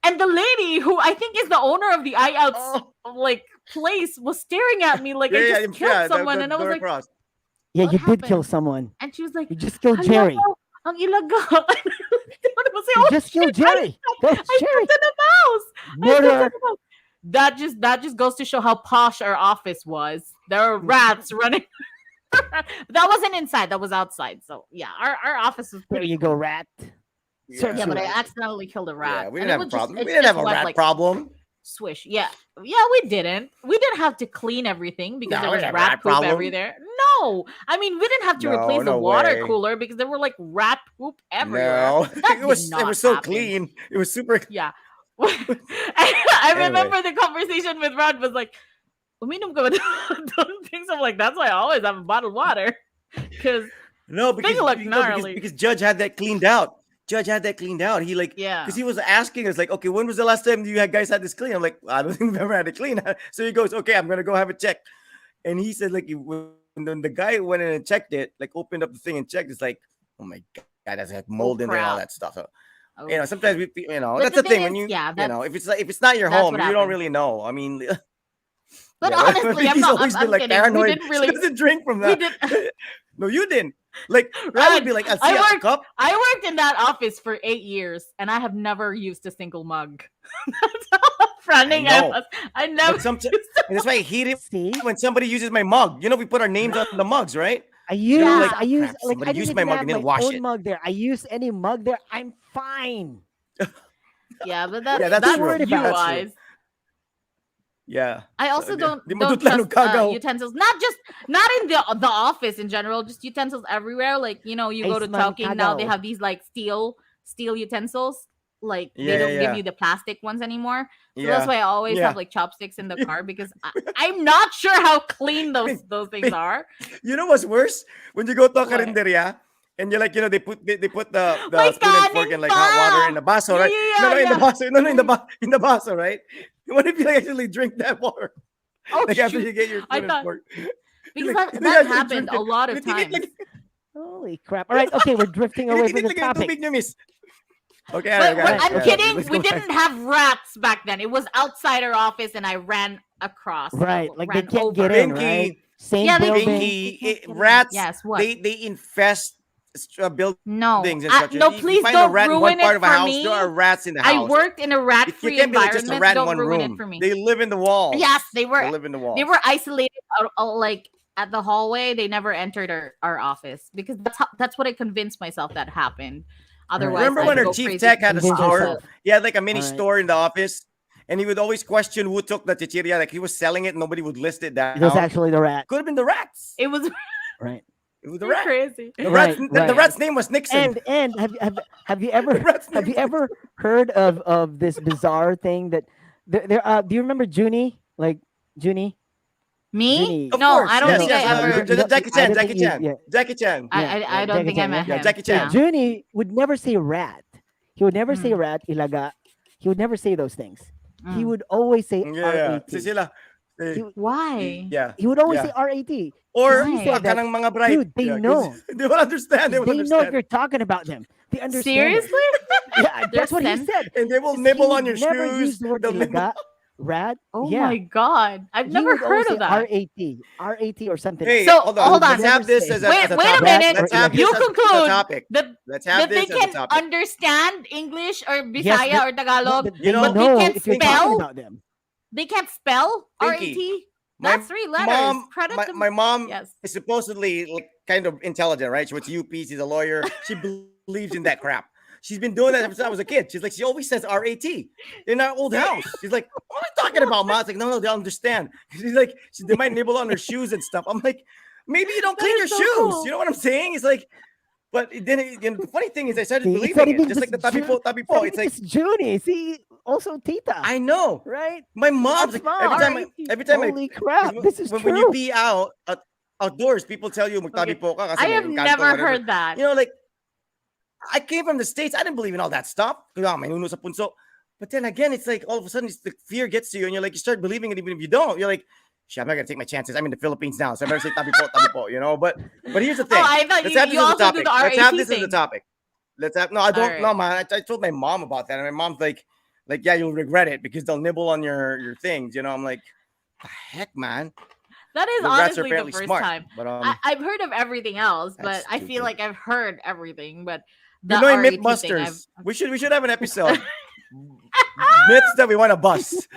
Speaker 2: And the lady who I think is the owner of the IELTS
Speaker 3: Oh.
Speaker 2: like place was staring at me like I
Speaker 3: Yeah,
Speaker 2: just killed someone,
Speaker 3: the
Speaker 2: and I was
Speaker 3: door
Speaker 2: like,
Speaker 3: across.
Speaker 1: Yeah,
Speaker 2: What
Speaker 1: you did kill
Speaker 2: happened?
Speaker 1: someone.
Speaker 2: and she was like,
Speaker 1: You just killed
Speaker 2: "Hala
Speaker 1: Jerry.
Speaker 2: mo, ang ilaga." I was like,
Speaker 1: You
Speaker 2: "Oh,
Speaker 1: just killed
Speaker 2: shit,
Speaker 1: Jerry. That was
Speaker 2: I
Speaker 1: Jerry.
Speaker 2: stepped in the mouse. I stepped in
Speaker 1: Murderer.
Speaker 2: the mouse." That just goes to show how posh our office was. There were rats running. That wasn't inside. That was outside. So yeah, our office was
Speaker 1: There
Speaker 2: pretty.
Speaker 1: you go, rat. Search
Speaker 2: Yeah, but I
Speaker 1: you.
Speaker 2: accidentally killed a rat.
Speaker 3: Yeah, we
Speaker 2: And
Speaker 3: didn't
Speaker 2: it
Speaker 3: have a
Speaker 2: was just-
Speaker 3: problem.
Speaker 2: it
Speaker 3: We didn't have
Speaker 2: just
Speaker 3: a
Speaker 2: went,
Speaker 3: rat
Speaker 2: like,
Speaker 3: problem.
Speaker 2: Swish. Yeah, we didn't. We didn't have to clean everything because
Speaker 3: No,
Speaker 2: there
Speaker 3: we
Speaker 2: was
Speaker 3: didn't have
Speaker 2: rat
Speaker 3: rat
Speaker 2: poop
Speaker 3: problem.
Speaker 2: everywhere. No, I mean we didn't have to
Speaker 3: No,
Speaker 2: replace the
Speaker 3: no
Speaker 2: water
Speaker 3: way.
Speaker 2: cooler because there were like rat poop everywhere.
Speaker 3: No,
Speaker 2: That
Speaker 3: it was
Speaker 2: did not
Speaker 3: so
Speaker 2: happen.
Speaker 3: clean. It was super.
Speaker 2: Yeah. I
Speaker 3: Anyway.
Speaker 2: remember the conversation with Rod was like, uminom ka ba doon?" things. I'm like, that's why I always have a bottled water. Because
Speaker 3: No, because,
Speaker 2: look
Speaker 3: no,
Speaker 2: gnarly.
Speaker 3: because Judge had that cleaned out. Judge had that cleaned out. He like
Speaker 2: yeah.
Speaker 3: because he was asking us like, okay, when was the last time you guys had this clean? I'm like, I don't think we've ever had it clean. So he goes, okay, I'm gonna go have it checked. And he said like when the guy went in and checked it, like opened up the thing and checked, it's like, oh my god, that's like mold in there and all
Speaker 2: crap.
Speaker 3: that stuff. So,
Speaker 2: Oh.
Speaker 3: you know, sometimes we,
Speaker 2: But
Speaker 3: that's
Speaker 2: the
Speaker 3: the thing
Speaker 2: thing
Speaker 3: when
Speaker 2: is,
Speaker 3: you,
Speaker 2: yeah,
Speaker 3: you know, if it's not your
Speaker 2: that's
Speaker 3: home,
Speaker 2: what
Speaker 3: you don't
Speaker 2: happened.
Speaker 3: really know. I mean,
Speaker 2: But
Speaker 3: yeah,
Speaker 2: honestly, I'm
Speaker 3: He's
Speaker 2: not.
Speaker 3: always
Speaker 2: I'm
Speaker 3: been like
Speaker 2: kidding.
Speaker 3: paranoid.
Speaker 2: We didn't really.
Speaker 3: She doesn't drink from
Speaker 2: We
Speaker 3: that.
Speaker 2: did.
Speaker 3: No, you didn't. Like I
Speaker 2: Right.
Speaker 3: would be like, I'll
Speaker 2: I
Speaker 3: see a
Speaker 2: worked-
Speaker 3: cup.
Speaker 2: I worked in that office for 8 years, and I have never used a single mug. Running,
Speaker 3: know.
Speaker 2: I never
Speaker 3: But some,
Speaker 2: used
Speaker 3: and that's why I hate it
Speaker 1: See,
Speaker 3: when somebody uses my mug. You know, we put our names on the mugs, right?
Speaker 2: Yeah.
Speaker 1: I use
Speaker 3: Crap,
Speaker 1: like
Speaker 3: somebody
Speaker 1: I don't
Speaker 3: used my
Speaker 1: even
Speaker 3: mug
Speaker 1: have
Speaker 3: and
Speaker 1: my
Speaker 3: didn't wash
Speaker 1: own
Speaker 3: it.
Speaker 1: mug there. I use any mug there. I'm fine.
Speaker 2: Yeah, but
Speaker 3: Yeah,
Speaker 2: that's
Speaker 3: that's
Speaker 1: Don't
Speaker 3: true.
Speaker 1: worry
Speaker 2: you
Speaker 1: about it.
Speaker 3: That's true.
Speaker 2: guys.
Speaker 3: Yeah.
Speaker 2: I
Speaker 3: So,
Speaker 2: also
Speaker 3: di,
Speaker 2: don't
Speaker 3: di
Speaker 2: don't
Speaker 3: madutla
Speaker 2: trust
Speaker 3: nung kagaw.
Speaker 2: utensils. Not in the office in general, just utensils everywhere. Like you go to
Speaker 1: Iceman
Speaker 2: Chowking now, they
Speaker 1: kagaw.
Speaker 2: have these like steel utensils. Like they
Speaker 3: Yeah,
Speaker 2: don't give
Speaker 3: yeah,
Speaker 2: you the plastic ones anymore. So that's
Speaker 3: yeah,
Speaker 2: why I always have
Speaker 3: yeah.
Speaker 2: like chopsticks in the car because I'm not sure how clean
Speaker 3: Pin-
Speaker 2: those things
Speaker 3: pin-
Speaker 2: are.
Speaker 3: You know what's worse? When you go to a
Speaker 2: What?
Speaker 3: karinderya and you're like, they put
Speaker 2: My
Speaker 3: the spoon and fork
Speaker 2: kanin
Speaker 3: in like hot water in
Speaker 2: pa!
Speaker 3: the baso,
Speaker 2: Yeah,
Speaker 3: right?
Speaker 2: yeah,
Speaker 3: No,
Speaker 2: yeah,
Speaker 3: no, in the
Speaker 2: yeah.
Speaker 3: baso. No, no,
Speaker 2: Mm.
Speaker 3: in the baso, right? What if you like actually drink that water?
Speaker 2: Oh
Speaker 3: Like after
Speaker 2: shoot!
Speaker 3: you get your
Speaker 2: I
Speaker 3: spoon and
Speaker 2: thought
Speaker 3: fork. You're
Speaker 2: because
Speaker 3: like,
Speaker 2: that
Speaker 3: you
Speaker 2: that
Speaker 3: actually
Speaker 2: happened
Speaker 3: drink
Speaker 2: a
Speaker 3: it.
Speaker 2: lot of
Speaker 3: Tinitinit
Speaker 2: times.
Speaker 3: lagi,
Speaker 1: Holy crap! All right, okay, we're drifting away from
Speaker 3: tinitinit
Speaker 1: the
Speaker 3: lagi yung tubig
Speaker 1: topic.
Speaker 3: niyo, miss. Okay, all right,
Speaker 2: But
Speaker 3: all
Speaker 1: All
Speaker 3: right.
Speaker 1: right,
Speaker 2: I'm
Speaker 1: okay.
Speaker 2: kidding.
Speaker 3: Let's
Speaker 2: We
Speaker 3: go back.
Speaker 2: didn't have rats back then. It was outside our office, and I ran across,
Speaker 1: Right, like they
Speaker 2: ran
Speaker 1: can't get
Speaker 2: over.
Speaker 1: in, right?
Speaker 3: Pinky,
Speaker 1: Same
Speaker 2: Yeah, they
Speaker 1: building.
Speaker 3: Pinky,
Speaker 2: can't get in.
Speaker 3: rats,
Speaker 2: Yes, what?
Speaker 3: they infest buildings
Speaker 2: No,
Speaker 3: and such.
Speaker 2: no,
Speaker 3: If you
Speaker 2: please
Speaker 3: find a
Speaker 2: don't
Speaker 3: rat in one
Speaker 2: ruin it
Speaker 3: part of a
Speaker 2: for
Speaker 3: house, there are
Speaker 2: me.
Speaker 3: rats in the
Speaker 2: I
Speaker 3: house.
Speaker 2: worked in a
Speaker 3: You
Speaker 2: rat-free
Speaker 3: can't be like just a
Speaker 2: environment.
Speaker 3: rat in
Speaker 2: Don't
Speaker 3: one
Speaker 2: ruin it
Speaker 3: room.
Speaker 2: for me.
Speaker 3: They live in the walls.
Speaker 2: Yes,
Speaker 3: They live in the walls.
Speaker 2: they were isolated like at the hallway. They never entered our office because that's what I convinced myself that happened. Otherwise,
Speaker 3: Remember
Speaker 2: I'd
Speaker 3: when our
Speaker 2: go
Speaker 3: chief
Speaker 2: crazy.
Speaker 3: tech had a
Speaker 1: Convince
Speaker 3: store?
Speaker 1: yourself.
Speaker 3: He had like a mini
Speaker 1: All right.
Speaker 3: store in the office, and he would always question who took the chichirya. Like he was selling it, nobody would list it
Speaker 1: It was
Speaker 3: down.
Speaker 1: actually the rat.
Speaker 3: Could have been the rats.
Speaker 2: It was
Speaker 1: Right.
Speaker 3: It was the rat.
Speaker 2: crazy.
Speaker 3: The
Speaker 1: Right,
Speaker 3: rat's
Speaker 1: right.
Speaker 3: the rat's name was Nixon.
Speaker 1: And have you
Speaker 3: The
Speaker 1: ever
Speaker 3: rat's
Speaker 1: have
Speaker 3: name
Speaker 1: you ever heard of this bizarre thing that there do you remember Junie? Like Junie?
Speaker 2: Me?
Speaker 1: Junie.
Speaker 3: Of
Speaker 2: No,
Speaker 3: course,
Speaker 2: I don't
Speaker 3: yes,
Speaker 2: think
Speaker 3: yes.
Speaker 2: I ever.
Speaker 1: you don't-
Speaker 3: Jackie
Speaker 1: I
Speaker 3: Chan,
Speaker 1: don't
Speaker 3: Jackie
Speaker 1: think you-
Speaker 3: Chan,
Speaker 1: yeah.
Speaker 3: Jackie Chan.
Speaker 2: I don't
Speaker 1: Jackie
Speaker 2: think I
Speaker 1: Chan,
Speaker 2: met
Speaker 1: yeah.
Speaker 2: him.
Speaker 3: Jackie
Speaker 1: So
Speaker 3: Chan.
Speaker 2: Yeah.
Speaker 1: Junie would never say rat. He would never say
Speaker 2: Mm,
Speaker 1: rat, ilaga. He would never say those things. He
Speaker 2: mm.
Speaker 1: would always say
Speaker 3: Yeah, si
Speaker 1: RAT.
Speaker 3: sila.
Speaker 1: He,
Speaker 2: Why?
Speaker 3: Yeah,
Speaker 1: he would always
Speaker 3: yeah.
Speaker 1: say RAT.
Speaker 3: Or
Speaker 1: He
Speaker 2: Why?
Speaker 1: said
Speaker 3: ka
Speaker 1: that,
Speaker 3: ng mga bright.
Speaker 1: dude, they
Speaker 3: Yeah, 'cause
Speaker 1: know.
Speaker 3: they will understand. They will
Speaker 1: They know if
Speaker 3: understand.
Speaker 1: you're talking about them. They understand it.
Speaker 2: Seriously?
Speaker 1: Yeah,
Speaker 2: They're
Speaker 1: that's what he
Speaker 2: sen-
Speaker 1: said.
Speaker 3: And they will
Speaker 1: He
Speaker 3: nibble on
Speaker 1: would
Speaker 3: your
Speaker 1: never use
Speaker 3: shoes.
Speaker 1: the word
Speaker 3: They'll nibble.
Speaker 1: ilaga, rat.
Speaker 2: Oh
Speaker 1: Yeah.
Speaker 2: my god. I've
Speaker 1: He
Speaker 2: never
Speaker 1: would always
Speaker 2: heard
Speaker 1: say
Speaker 2: of that.
Speaker 1: RAT or something.
Speaker 3: Hey,
Speaker 2: So,
Speaker 3: hold on.
Speaker 2: hold
Speaker 3: Let's
Speaker 2: on.
Speaker 3: have this
Speaker 1: Never
Speaker 3: as
Speaker 1: say
Speaker 3: a,
Speaker 2: Wait,
Speaker 3: as a
Speaker 2: wait a
Speaker 3: topic.
Speaker 2: minute.
Speaker 3: Let's have
Speaker 2: You
Speaker 3: this as a
Speaker 2: conclude
Speaker 3: topic.
Speaker 2: that
Speaker 3: Let's have
Speaker 2: that they
Speaker 3: this as a
Speaker 2: can
Speaker 3: topic.
Speaker 2: understand English or
Speaker 1: Yes,
Speaker 2: Bisaya
Speaker 1: but-
Speaker 2: or Tagalog,
Speaker 1: but
Speaker 3: You know-
Speaker 2: but they
Speaker 1: know
Speaker 2: can't
Speaker 1: if you're talking
Speaker 2: spell.
Speaker 1: about them.
Speaker 2: They can't spell
Speaker 3: Pinky,
Speaker 2: RAT.
Speaker 3: my
Speaker 2: That's three letters.
Speaker 3: mom,
Speaker 2: Credit them.
Speaker 3: my mom
Speaker 2: Yes.
Speaker 3: is supposedly like kind of intelligent, right? She went to UP. She's a lawyer. She believes in that crap. She's been doing that ever since I was a kid. She's like, she always says RAT in our old house. She's like, what are you talking about, Ma? I was like, no, they'll understand. She's like, they might nibble on her shoes and stuff. I'm like, maybe you don't
Speaker 2: That
Speaker 3: clean your
Speaker 2: is so
Speaker 3: shoes.
Speaker 2: cool.
Speaker 3: You know what I'm saying? It's like, but then the funny thing is, I started
Speaker 1: See, it's
Speaker 3: believing
Speaker 1: not
Speaker 3: it.
Speaker 1: even
Speaker 3: Just like the
Speaker 1: just
Speaker 3: tabi po, tabi
Speaker 1: It's not
Speaker 3: po. It's
Speaker 1: even
Speaker 3: like,
Speaker 1: just Junie. See, also Tita.
Speaker 3: I know.
Speaker 1: right?
Speaker 3: My mom's
Speaker 1: That's
Speaker 3: like, every time,
Speaker 1: mom.
Speaker 3: every time
Speaker 1: Holy crap!
Speaker 3: when,
Speaker 1: This is
Speaker 3: when,
Speaker 1: true.
Speaker 3: when you be outdoors, people tell you magtabi
Speaker 2: Okay.
Speaker 3: po ka kasi
Speaker 2: I
Speaker 3: may
Speaker 2: have
Speaker 3: engkanto,
Speaker 2: never
Speaker 3: whatever.
Speaker 2: heard that.
Speaker 3: You know, like I came from the States. I didn't believe in all that stuff. May nuno sa punso. But then again, it's like all of a sudden the fear gets to you and you're like, you start believing it even if you don't. You're like, shit, I'm not gonna take my chances. I'm in the Philippines now, so I better say tabi po, you know. But here's the thing.
Speaker 2: Oh, I thought
Speaker 3: Let's have
Speaker 2: you
Speaker 3: this as a
Speaker 2: also do
Speaker 3: topic.
Speaker 2: the
Speaker 3: Let's have
Speaker 2: RAT
Speaker 3: this as a
Speaker 2: thing.
Speaker 3: topic. Let's have no, I don't
Speaker 2: Alright.
Speaker 3: know, man. I told my mom about that, and my mom's like, yeah, you'll regret it because they'll nibble on your things. You know, I'm like, the heck, man.
Speaker 2: That is
Speaker 3: The rats are
Speaker 2: honestly the
Speaker 3: apparently
Speaker 2: first
Speaker 3: smart.
Speaker 2: time.
Speaker 3: But
Speaker 2: I've heard of everything else, but
Speaker 3: That's
Speaker 2: I feel
Speaker 3: stupid.
Speaker 2: like I've heard everything. But the
Speaker 3: Pinoy
Speaker 2: RAT thing,
Speaker 3: Mythbusters. We should have an episode. Myths that we want to bust,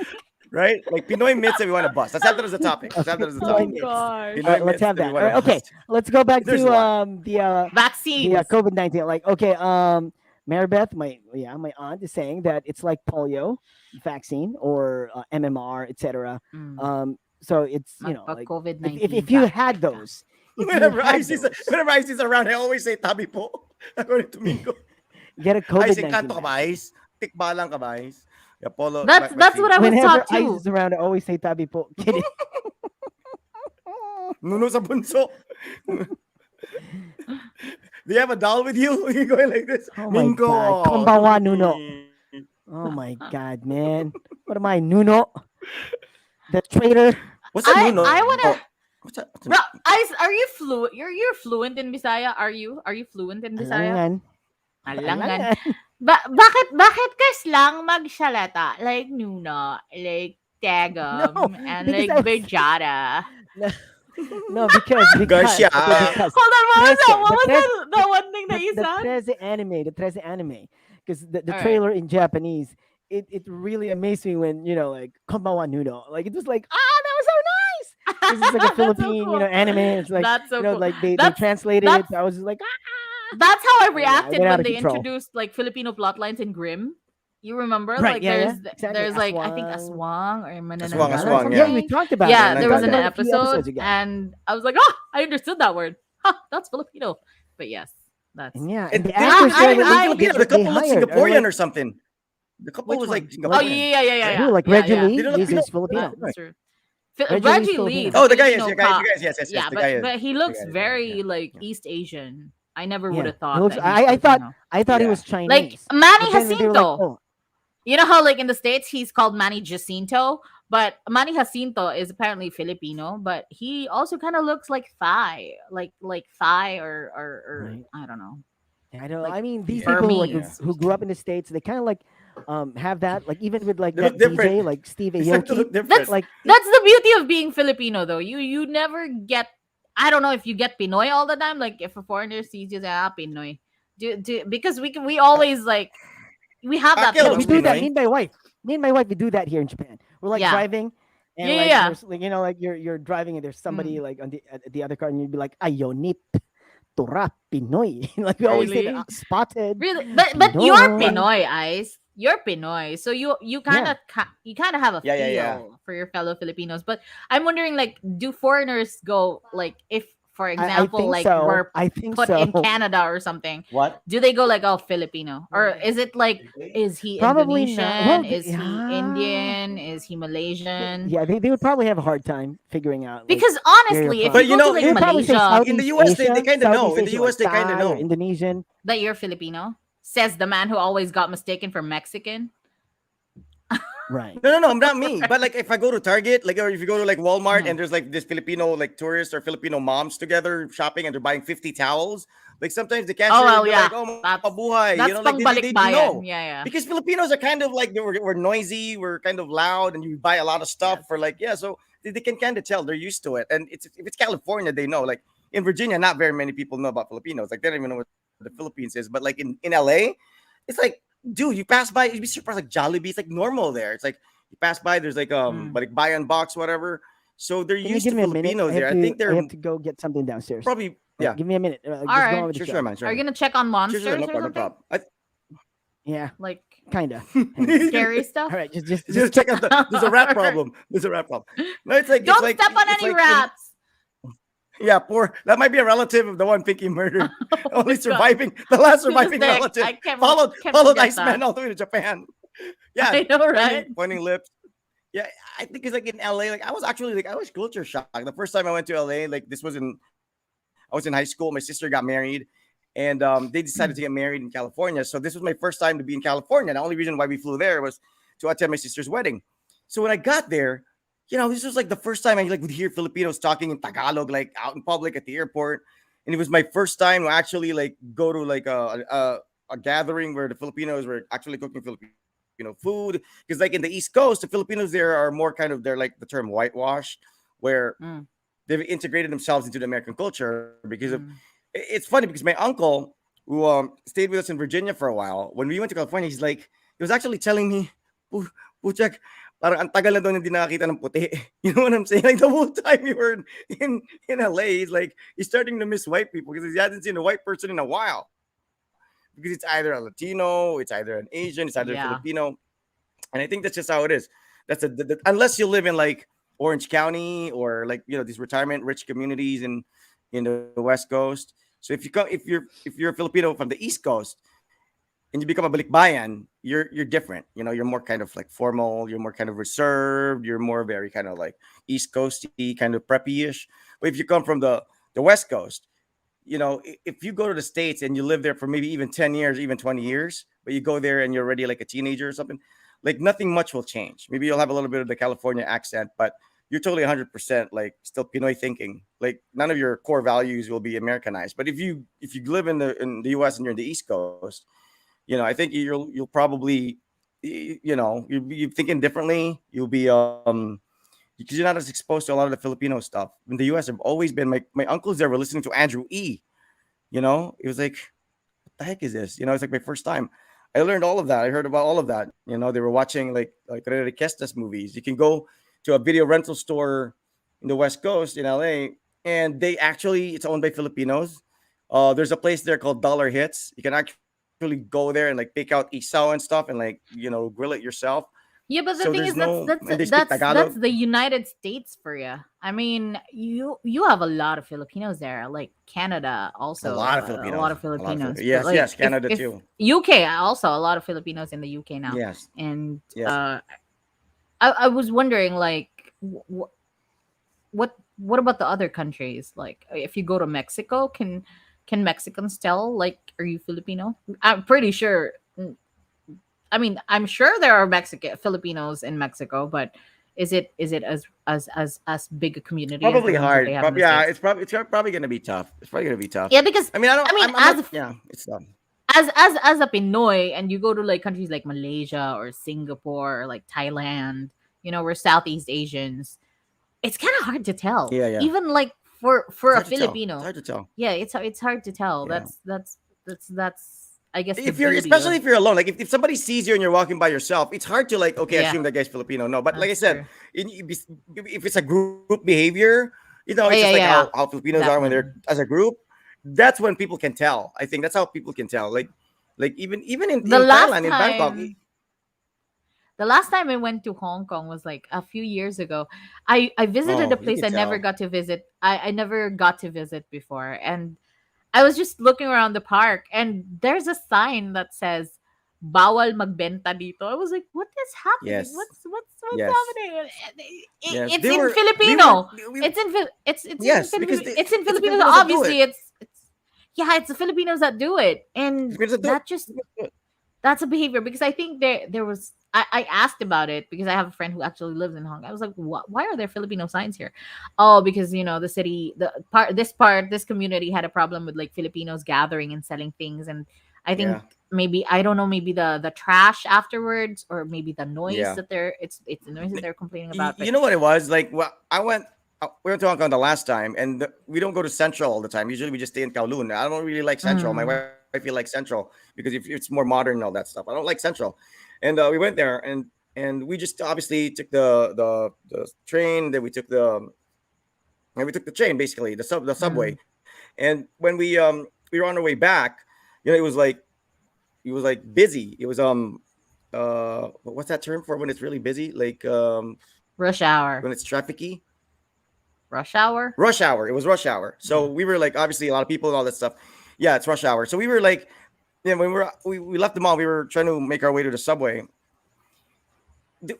Speaker 3: right? Like Pinoy myths that we want to bust. Let's have that as a topic. Let's have that as a
Speaker 1: Pinoy
Speaker 3: topic.
Speaker 1: myths.
Speaker 2: gosh.
Speaker 3: Pinoy
Speaker 1: All right, let's
Speaker 3: myths
Speaker 1: have
Speaker 3: that
Speaker 1: that.
Speaker 3: we
Speaker 1: All
Speaker 3: wanna
Speaker 1: right, okay,
Speaker 3: bust.
Speaker 1: let's go back
Speaker 3: There's a
Speaker 1: to
Speaker 3: lot.
Speaker 2: Vaccines.
Speaker 1: the COVID-19. Like, okay, Maribeth, my aunt is saying that it's like polio vaccine or MMR, etc.
Speaker 2: Mm.
Speaker 1: So it's like
Speaker 2: COVID-19.
Speaker 1: if you had those, if you
Speaker 3: Whenever
Speaker 1: had
Speaker 3: Ice is
Speaker 1: those,
Speaker 3: around, I always say tabi po. According to Mingo.
Speaker 1: get a
Speaker 3: Ice,
Speaker 1: COVID-19.
Speaker 3: encanto ka ba,
Speaker 1: vaccine.
Speaker 3: Ice? Tikbalang ka ba, Ice? Apollo.
Speaker 2: That's what I was
Speaker 1: Whenever
Speaker 2: taught
Speaker 1: Ice
Speaker 2: too.
Speaker 1: is around, I always say tabi po. Kidding.
Speaker 3: Nuno sa bunso. Do you have a doll with you? You're going like this.
Speaker 1: Oh my
Speaker 3: Mingo.
Speaker 1: God. Konbanwa, Nuno. Oh my God, man. What am I, Nuno? The traitor.
Speaker 3: What's that,
Speaker 2: I
Speaker 3: Nuno?
Speaker 2: wanna-
Speaker 3: Oh, what's that?
Speaker 2: Bro, Ice, are you fluent? You're fluent in Bisaya? Are you fluent in Bisaya?
Speaker 1: Alangan.
Speaker 2: Alangan. Bakit ka slang magsalata? Like Nuna, like Tagam,
Speaker 1: No,
Speaker 2: and
Speaker 1: because
Speaker 2: like
Speaker 1: I was-
Speaker 2: Berjada.
Speaker 1: No, because
Speaker 3: Garcia.
Speaker 1: okay, because
Speaker 2: Hold on, what was
Speaker 1: Trece,
Speaker 2: that? What
Speaker 1: the
Speaker 2: was
Speaker 1: Trece-
Speaker 2: the one thing that you
Speaker 1: the
Speaker 2: said?
Speaker 1: Trece anime, because the
Speaker 2: Alright.
Speaker 1: trailer in Japanese it really amazed me when like Konbanwa Nuno, like it was like that was so nice. This is like a
Speaker 2: That's so
Speaker 1: Philippine
Speaker 2: cool.
Speaker 1: anime. It's like
Speaker 2: That's so cool.
Speaker 1: like they
Speaker 2: That's
Speaker 1: translated it.
Speaker 2: that's
Speaker 1: I was just like
Speaker 2: that's how I
Speaker 1: yeah, I
Speaker 2: reacted
Speaker 1: went out
Speaker 2: when
Speaker 1: of
Speaker 2: they
Speaker 1: control.
Speaker 2: introduced like Filipino plot lines in Grimm. You remember?
Speaker 1: Right?
Speaker 2: Like
Speaker 1: Yeah, yeah, exactly.
Speaker 2: there's like I think
Speaker 1: Aswang.
Speaker 2: Aswang or
Speaker 3: Aswang,
Speaker 1: Yeah,
Speaker 2: Manananggal or
Speaker 1: that's
Speaker 3: aswang,
Speaker 1: yeah.
Speaker 3: yeah.
Speaker 1: We
Speaker 2: something.
Speaker 1: talked about it.
Speaker 2: Yeah,
Speaker 1: We
Speaker 2: there was
Speaker 1: talked
Speaker 2: an
Speaker 3: Manananggal.
Speaker 1: about it a few
Speaker 2: episode
Speaker 1: episodes ago.
Speaker 2: and I was like, oh, I understood that word. Huh, that's Filipino. But yes, that's
Speaker 1: And yeah, and
Speaker 3: And
Speaker 1: the
Speaker 3: they look
Speaker 1: actors there
Speaker 3: different
Speaker 1: that
Speaker 3: from
Speaker 2: I
Speaker 3: Filipino. The
Speaker 1: they
Speaker 3: couple looked
Speaker 1: hired are
Speaker 3: Singaporean
Speaker 1: like
Speaker 3: or something. The couple
Speaker 2: which
Speaker 3: was like
Speaker 2: one? Oh
Speaker 1: like
Speaker 3: Singaporean.
Speaker 2: yeah.
Speaker 1: who? Like
Speaker 2: Yeah,
Speaker 1: Reggie
Speaker 2: yeah.
Speaker 3: They
Speaker 1: Lee.
Speaker 3: don't look
Speaker 1: He's
Speaker 3: Pinoy.
Speaker 2: Yeah,
Speaker 1: Filipino.
Speaker 2: that's true.
Speaker 1: Reggie Lee's
Speaker 2: Reggie Lee,
Speaker 1: Filipino.
Speaker 2: the
Speaker 3: Oh, the guy is,
Speaker 2: Filipino
Speaker 3: the guy, the
Speaker 2: cop.
Speaker 3: guy is, yes,
Speaker 2: Yeah,
Speaker 3: the guy is,
Speaker 2: but he
Speaker 3: the
Speaker 2: looks
Speaker 3: guy is,
Speaker 2: very like
Speaker 1: Yeah.
Speaker 2: East Asian. I never would
Speaker 1: Yeah,
Speaker 2: have
Speaker 1: he
Speaker 2: thought
Speaker 1: looks.
Speaker 2: that he's
Speaker 1: I thought
Speaker 2: Filipino.
Speaker 1: he
Speaker 3: yeah.
Speaker 1: was
Speaker 2: Like
Speaker 1: Chinese,
Speaker 2: Manny
Speaker 1: but then when they were like,
Speaker 2: Jacinto.
Speaker 1: oh,
Speaker 2: You know how like in the States he's called Manny Jacinto, but Manny Jacinto is apparently Filipino, but he also kind of looks like Thai, like Thai or
Speaker 1: right.
Speaker 2: I don't know,
Speaker 1: I don't.
Speaker 2: like
Speaker 1: I mean, these
Speaker 3: Yeah,
Speaker 1: people like
Speaker 3: yeah.
Speaker 2: Burmese.
Speaker 1: who grew up in the states, they kind of like have that. Like even with like
Speaker 3: They look
Speaker 1: that
Speaker 3: different.
Speaker 1: DJ, like Steve
Speaker 3: They start to
Speaker 1: Aoki,
Speaker 3: look
Speaker 2: That's
Speaker 3: different.
Speaker 1: like
Speaker 2: that's the beauty of being Filipino though. You never get I don't know if you get Pinoy all the time. Like if a foreigner sees you, say, Pinoy. Because we always like we have that
Speaker 3: Akil
Speaker 1: yeah,
Speaker 3: looks
Speaker 1: we
Speaker 2: Pinoy.
Speaker 1: do that. Me
Speaker 3: Pinoy.
Speaker 1: and my wife, we do that here in Japan. We're like
Speaker 2: Yeah.
Speaker 1: driving, and
Speaker 2: Yeah,
Speaker 1: like
Speaker 2: yeah.
Speaker 1: there's like like you're driving and there's somebody
Speaker 2: Mm.
Speaker 1: like on the other car, and you'd be like Ayonit Tura Pinoy. Like we always say that,
Speaker 2: Really?
Speaker 1: spotted
Speaker 2: Really? But you're
Speaker 1: Pinoy.
Speaker 2: Pinoy, Ice. You're Pinoy. So you kind
Speaker 1: Yeah.
Speaker 2: of have a
Speaker 3: Yeah.
Speaker 2: feel for your fellow Filipinos. But I'm wondering like do foreigners go like if for
Speaker 1: I
Speaker 2: example
Speaker 1: think
Speaker 2: like
Speaker 1: so.
Speaker 2: we're
Speaker 1: I think
Speaker 2: put in
Speaker 1: so.
Speaker 2: Canada or something,
Speaker 3: What?
Speaker 2: do they go like oh Filipino? Or is it like is he
Speaker 1: Probably not. Well,
Speaker 2: Indonesian? Is he
Speaker 1: yeah.
Speaker 2: Indian? Is he Malaysian?
Speaker 1: Yeah, they would probably have a hard time figuring out like
Speaker 2: Because
Speaker 1: where you're
Speaker 2: honestly, if
Speaker 1: from.
Speaker 2: you
Speaker 3: But you
Speaker 2: go to
Speaker 3: know,
Speaker 2: like
Speaker 1: They would probably say
Speaker 2: Malaysia,
Speaker 3: in the
Speaker 1: Southeast
Speaker 3: US, they
Speaker 1: Asia,
Speaker 3: kind of know.
Speaker 1: Southeast
Speaker 3: In the
Speaker 1: Asia,
Speaker 3: US,
Speaker 1: like
Speaker 3: they kind of
Speaker 1: Thai or
Speaker 3: know.
Speaker 1: Indonesian.
Speaker 2: that you're Filipino, says the man who always got mistaken for Mexican.
Speaker 1: Right.
Speaker 3: No, not me. But like if I go to Target, like or if you go to like Walmart
Speaker 2: Mhm.
Speaker 3: and there's like this Filipino like tourists or Filipino moms together shopping and they're buying 50 towels, like sometimes the cashier
Speaker 2: Oh
Speaker 3: will
Speaker 2: well,
Speaker 3: be
Speaker 2: yeah.
Speaker 3: like, "Oh,
Speaker 2: That's
Speaker 3: mabuhay," you
Speaker 2: that's
Speaker 3: know, like
Speaker 2: pang
Speaker 3: they do
Speaker 2: balikbayan.
Speaker 3: know
Speaker 2: Yeah.
Speaker 3: because Filipinos are kind of like we're noisy, we're kind of loud, and you buy a lot of stuff
Speaker 2: Yes.
Speaker 3: for like so they can kind of tell they're used to it. And it's if it's California, they know. Like in Virginia, not very many people know about Filipinos. Like they don't even know what the Philippines is. But like in LA, it's like dude, you pass by, you'd be surprised. Like Jollibee, it's like normal there. It's like you pass by, there's
Speaker 2: Mm.
Speaker 3: like buy on box, whatever. So they're
Speaker 1: Can you
Speaker 3: used
Speaker 1: give
Speaker 3: to
Speaker 1: me a minute?
Speaker 3: Filipinos there. I think
Speaker 1: I
Speaker 3: they're
Speaker 1: have to go get something downstairs.
Speaker 3: probably yeah.
Speaker 1: Give me a minute. Just
Speaker 2: All
Speaker 1: go on
Speaker 2: right.
Speaker 1: with the
Speaker 3: Sure,
Speaker 1: show.
Speaker 3: sure, man. Sure.
Speaker 2: Are you gonna check on
Speaker 3: Sure,
Speaker 2: monsters
Speaker 3: no
Speaker 2: or
Speaker 3: problem, no
Speaker 2: something?
Speaker 3: problem.
Speaker 1: Yeah,
Speaker 2: Like
Speaker 1: kinda.
Speaker 2: scary stuff?
Speaker 1: All right, just
Speaker 3: Just check out there's a rat
Speaker 2: Alright.
Speaker 3: problem. There's a rat problem. No, it's like
Speaker 2: Don't step on
Speaker 3: it's
Speaker 2: any
Speaker 3: like
Speaker 2: rats.
Speaker 3: yeah, poor that might be a relative of the one Pinky murdered.
Speaker 2: Oh my
Speaker 3: Only
Speaker 2: God.
Speaker 3: surviving the last
Speaker 2: To this
Speaker 3: surviving
Speaker 2: day,
Speaker 3: relative.
Speaker 2: I can't
Speaker 3: Followed
Speaker 2: can't
Speaker 3: Iceman
Speaker 2: forget that.
Speaker 3: all the way to Japan. Yeah,
Speaker 2: I know, right?
Speaker 3: pointing lips. Yeah, I think it's like in LA. Like I was actually like I was culture shocked the first time I went to LA. Like this was I was in high school. My sister got married, and they decided to get married in California. So this was my first time to be in California. The only reason why we flew there was to attend my sister's wedding. So when I got there, this was like the first time I like would hear Filipinos talking in Tagalog, like out in public at the airport. And it was my first time to actually like go to like a gathering where the Filipinos were actually cooking Filipino food. Because like in the East Coast, the Filipinos there are more kind of they're like the term whitewashed, where
Speaker 2: Mm,
Speaker 3: they've integrated themselves into the American culture because of
Speaker 2: mm.
Speaker 3: it's funny because my uncle who stayed with us in Virginia for a while, when we went to California, he was actually telling me, Puchak, parang ang tagal na daw hindi nakakita ng puti. You know what I'm saying? Like the whole time we were in LA, he's starting to miss white people because he hasn't seen a white person in a while. Because it's either a Latino, it's either an Asian, it's either a
Speaker 2: Yeah.
Speaker 3: Filipino. And I think that's just how it is. That's unless you live in like Orange County or like these retirement rich communities in the West Coast. So if you're a Filipino from the East Coast and you become a balikbayan, you're different. You're more kind of like formal, you're more kind of reserved, you're more very kind of like East Coasty, kind of preppy-ish. But if you come from the West Coast, if you go to the States and you live there for maybe even 10 years, even 20 years, but you go there and you're already like a teenager or something, like nothing much will change. Maybe you'll have a little bit of the California accent, but you're totally 100% like still Pinoy thinking. Like none of your core values will be Americanized. But if you live in the US and you're in the East Coast, I think you'll probably you'll be thinking differently. You'll be because you're not as exposed to a lot of the Filipino stuff. In the US, I've always been my uncles there were listening to Andrew E. It was like, what the heck is this? It's like my first time. I learned all of that. I heard about all of that. They were watching like Requestas movies. You can go to a video rental store in the West Coast in LA, and it's owned by Filipinos. There's a place there called Dollar Hits. You can actually go there and like pick out isaw and stuff and like grill it yourself.
Speaker 2: Yeah, but
Speaker 3: So
Speaker 2: the thing
Speaker 3: there's
Speaker 2: is,
Speaker 3: no and they speak
Speaker 2: that's
Speaker 3: Tagalog.
Speaker 2: the United States for you. I mean, you have a lot of Filipinos there, like Canada
Speaker 3: A
Speaker 2: also
Speaker 3: lot of
Speaker 2: a lot
Speaker 3: Filipinos.
Speaker 2: of
Speaker 3: A lot of
Speaker 2: Filipinos.
Speaker 3: Filipinos.
Speaker 2: But
Speaker 3: Yes,
Speaker 2: like
Speaker 3: yes, Canada
Speaker 2: if
Speaker 3: too.
Speaker 2: UK also a lot of Filipinos in the UK now,
Speaker 3: Yes,
Speaker 2: and
Speaker 3: yes.
Speaker 2: I was wondering like what about the other countries? Like if you go to Mexico, can Mexicans tell like are you Filipino? I'm pretty sure. I mean, I'm sure there are Mexican Filipinos in Mexico, but is it as big a community as the
Speaker 3: Probably
Speaker 2: ones that they
Speaker 3: hard.
Speaker 2: have in the
Speaker 3: Yeah,
Speaker 2: states?
Speaker 3: it's probably gonna be tough. It's probably gonna be tough.
Speaker 2: Yeah, because
Speaker 3: I mean, I don't.
Speaker 2: I mean,
Speaker 3: I'm not. Yeah, it's tough.
Speaker 2: as a Pinoy, and you go to like countries like Malaysia or Singapore or like Thailand, we're Southeast Asians. It's kind of hard to tell,
Speaker 3: Yeah, yeah.
Speaker 2: even like for
Speaker 3: It's
Speaker 2: a
Speaker 3: hard to tell. It's
Speaker 2: Filipino.
Speaker 3: hard to tell.
Speaker 2: Yeah, it's hard to tell.
Speaker 3: Yeah.
Speaker 2: That's I guess the
Speaker 3: If you're,
Speaker 2: beauty
Speaker 3: especially
Speaker 2: of
Speaker 3: if you're alone, like if somebody sees you and you're walking by yourself, it's hard to like, okay,
Speaker 2: yeah,
Speaker 3: assume that guy's Filipino. No, but like I
Speaker 2: that's
Speaker 3: said,
Speaker 2: true.
Speaker 3: if it's a group behavior,
Speaker 2: Oh
Speaker 3: it's
Speaker 2: yeah,
Speaker 3: just like
Speaker 2: yeah,
Speaker 3: how Filipinos are when
Speaker 2: definitely.
Speaker 3: they're as a group. That's when people can tell. I think that's how people can tell. Like even in,
Speaker 2: The
Speaker 3: in
Speaker 2: last
Speaker 3: Thailand, in Bangkok.
Speaker 2: time The last time I went to Hong Kong was like a few years ago. I visited a
Speaker 3: Oh, you
Speaker 2: place
Speaker 3: can
Speaker 2: I never
Speaker 3: tell.
Speaker 2: got to visit. I never got to visit before. And I was just looking around the park and there's a sign that says bawal magbenta dito. I was like, what is happening?
Speaker 3: Yes,
Speaker 2: What's
Speaker 3: yes,
Speaker 2: happening?
Speaker 3: yes.
Speaker 2: It's
Speaker 3: They
Speaker 2: in
Speaker 3: were. We were.
Speaker 2: Filipino.
Speaker 3: We, yes, because
Speaker 2: It's in
Speaker 3: it's
Speaker 2: Filipino. So
Speaker 3: Filipinos that do
Speaker 2: obviously
Speaker 3: it.
Speaker 2: it's yeah, it's the Filipinos that do it. And
Speaker 3: Filipinos that do it.
Speaker 2: that just that's a behavior because I think there was I asked about it because I have a friend who actually lives in Hong Kong. I was like, what, why are there Filipino signs here? Oh, because the city this community had a problem with like Filipinos gathering and selling things, and I think
Speaker 3: Yeah,
Speaker 2: maybe I don't know, maybe the trash afterwards, or maybe the noise
Speaker 3: yeah.
Speaker 2: that it's the noise that they're complaining about.
Speaker 3: You
Speaker 2: But
Speaker 3: know what it was like? Well, we went to Hong Kong the last time, and we don't go to Central all the time. Usually, we just stay in Kowloon. I don't really like Central. My
Speaker 2: mm,
Speaker 3: wife likes Central because if it's more modern and all that stuff. I don't like Central, and we went there, and we just obviously took the train. Then we took the train basically the subway,
Speaker 2: mm,
Speaker 3: and when we were on our way back, it was like busy. It was what's that term for when it's really busy? Like
Speaker 2: rush hour,
Speaker 3: when it's trafficy.
Speaker 2: rush hour.
Speaker 3: Rush hour. It was rush hour. So
Speaker 2: Yeah,
Speaker 3: we were like, obviously, a lot of people and all that stuff. Yeah, it's rush hour. So we were like, when we left the mall, we were trying to make our way to the subway.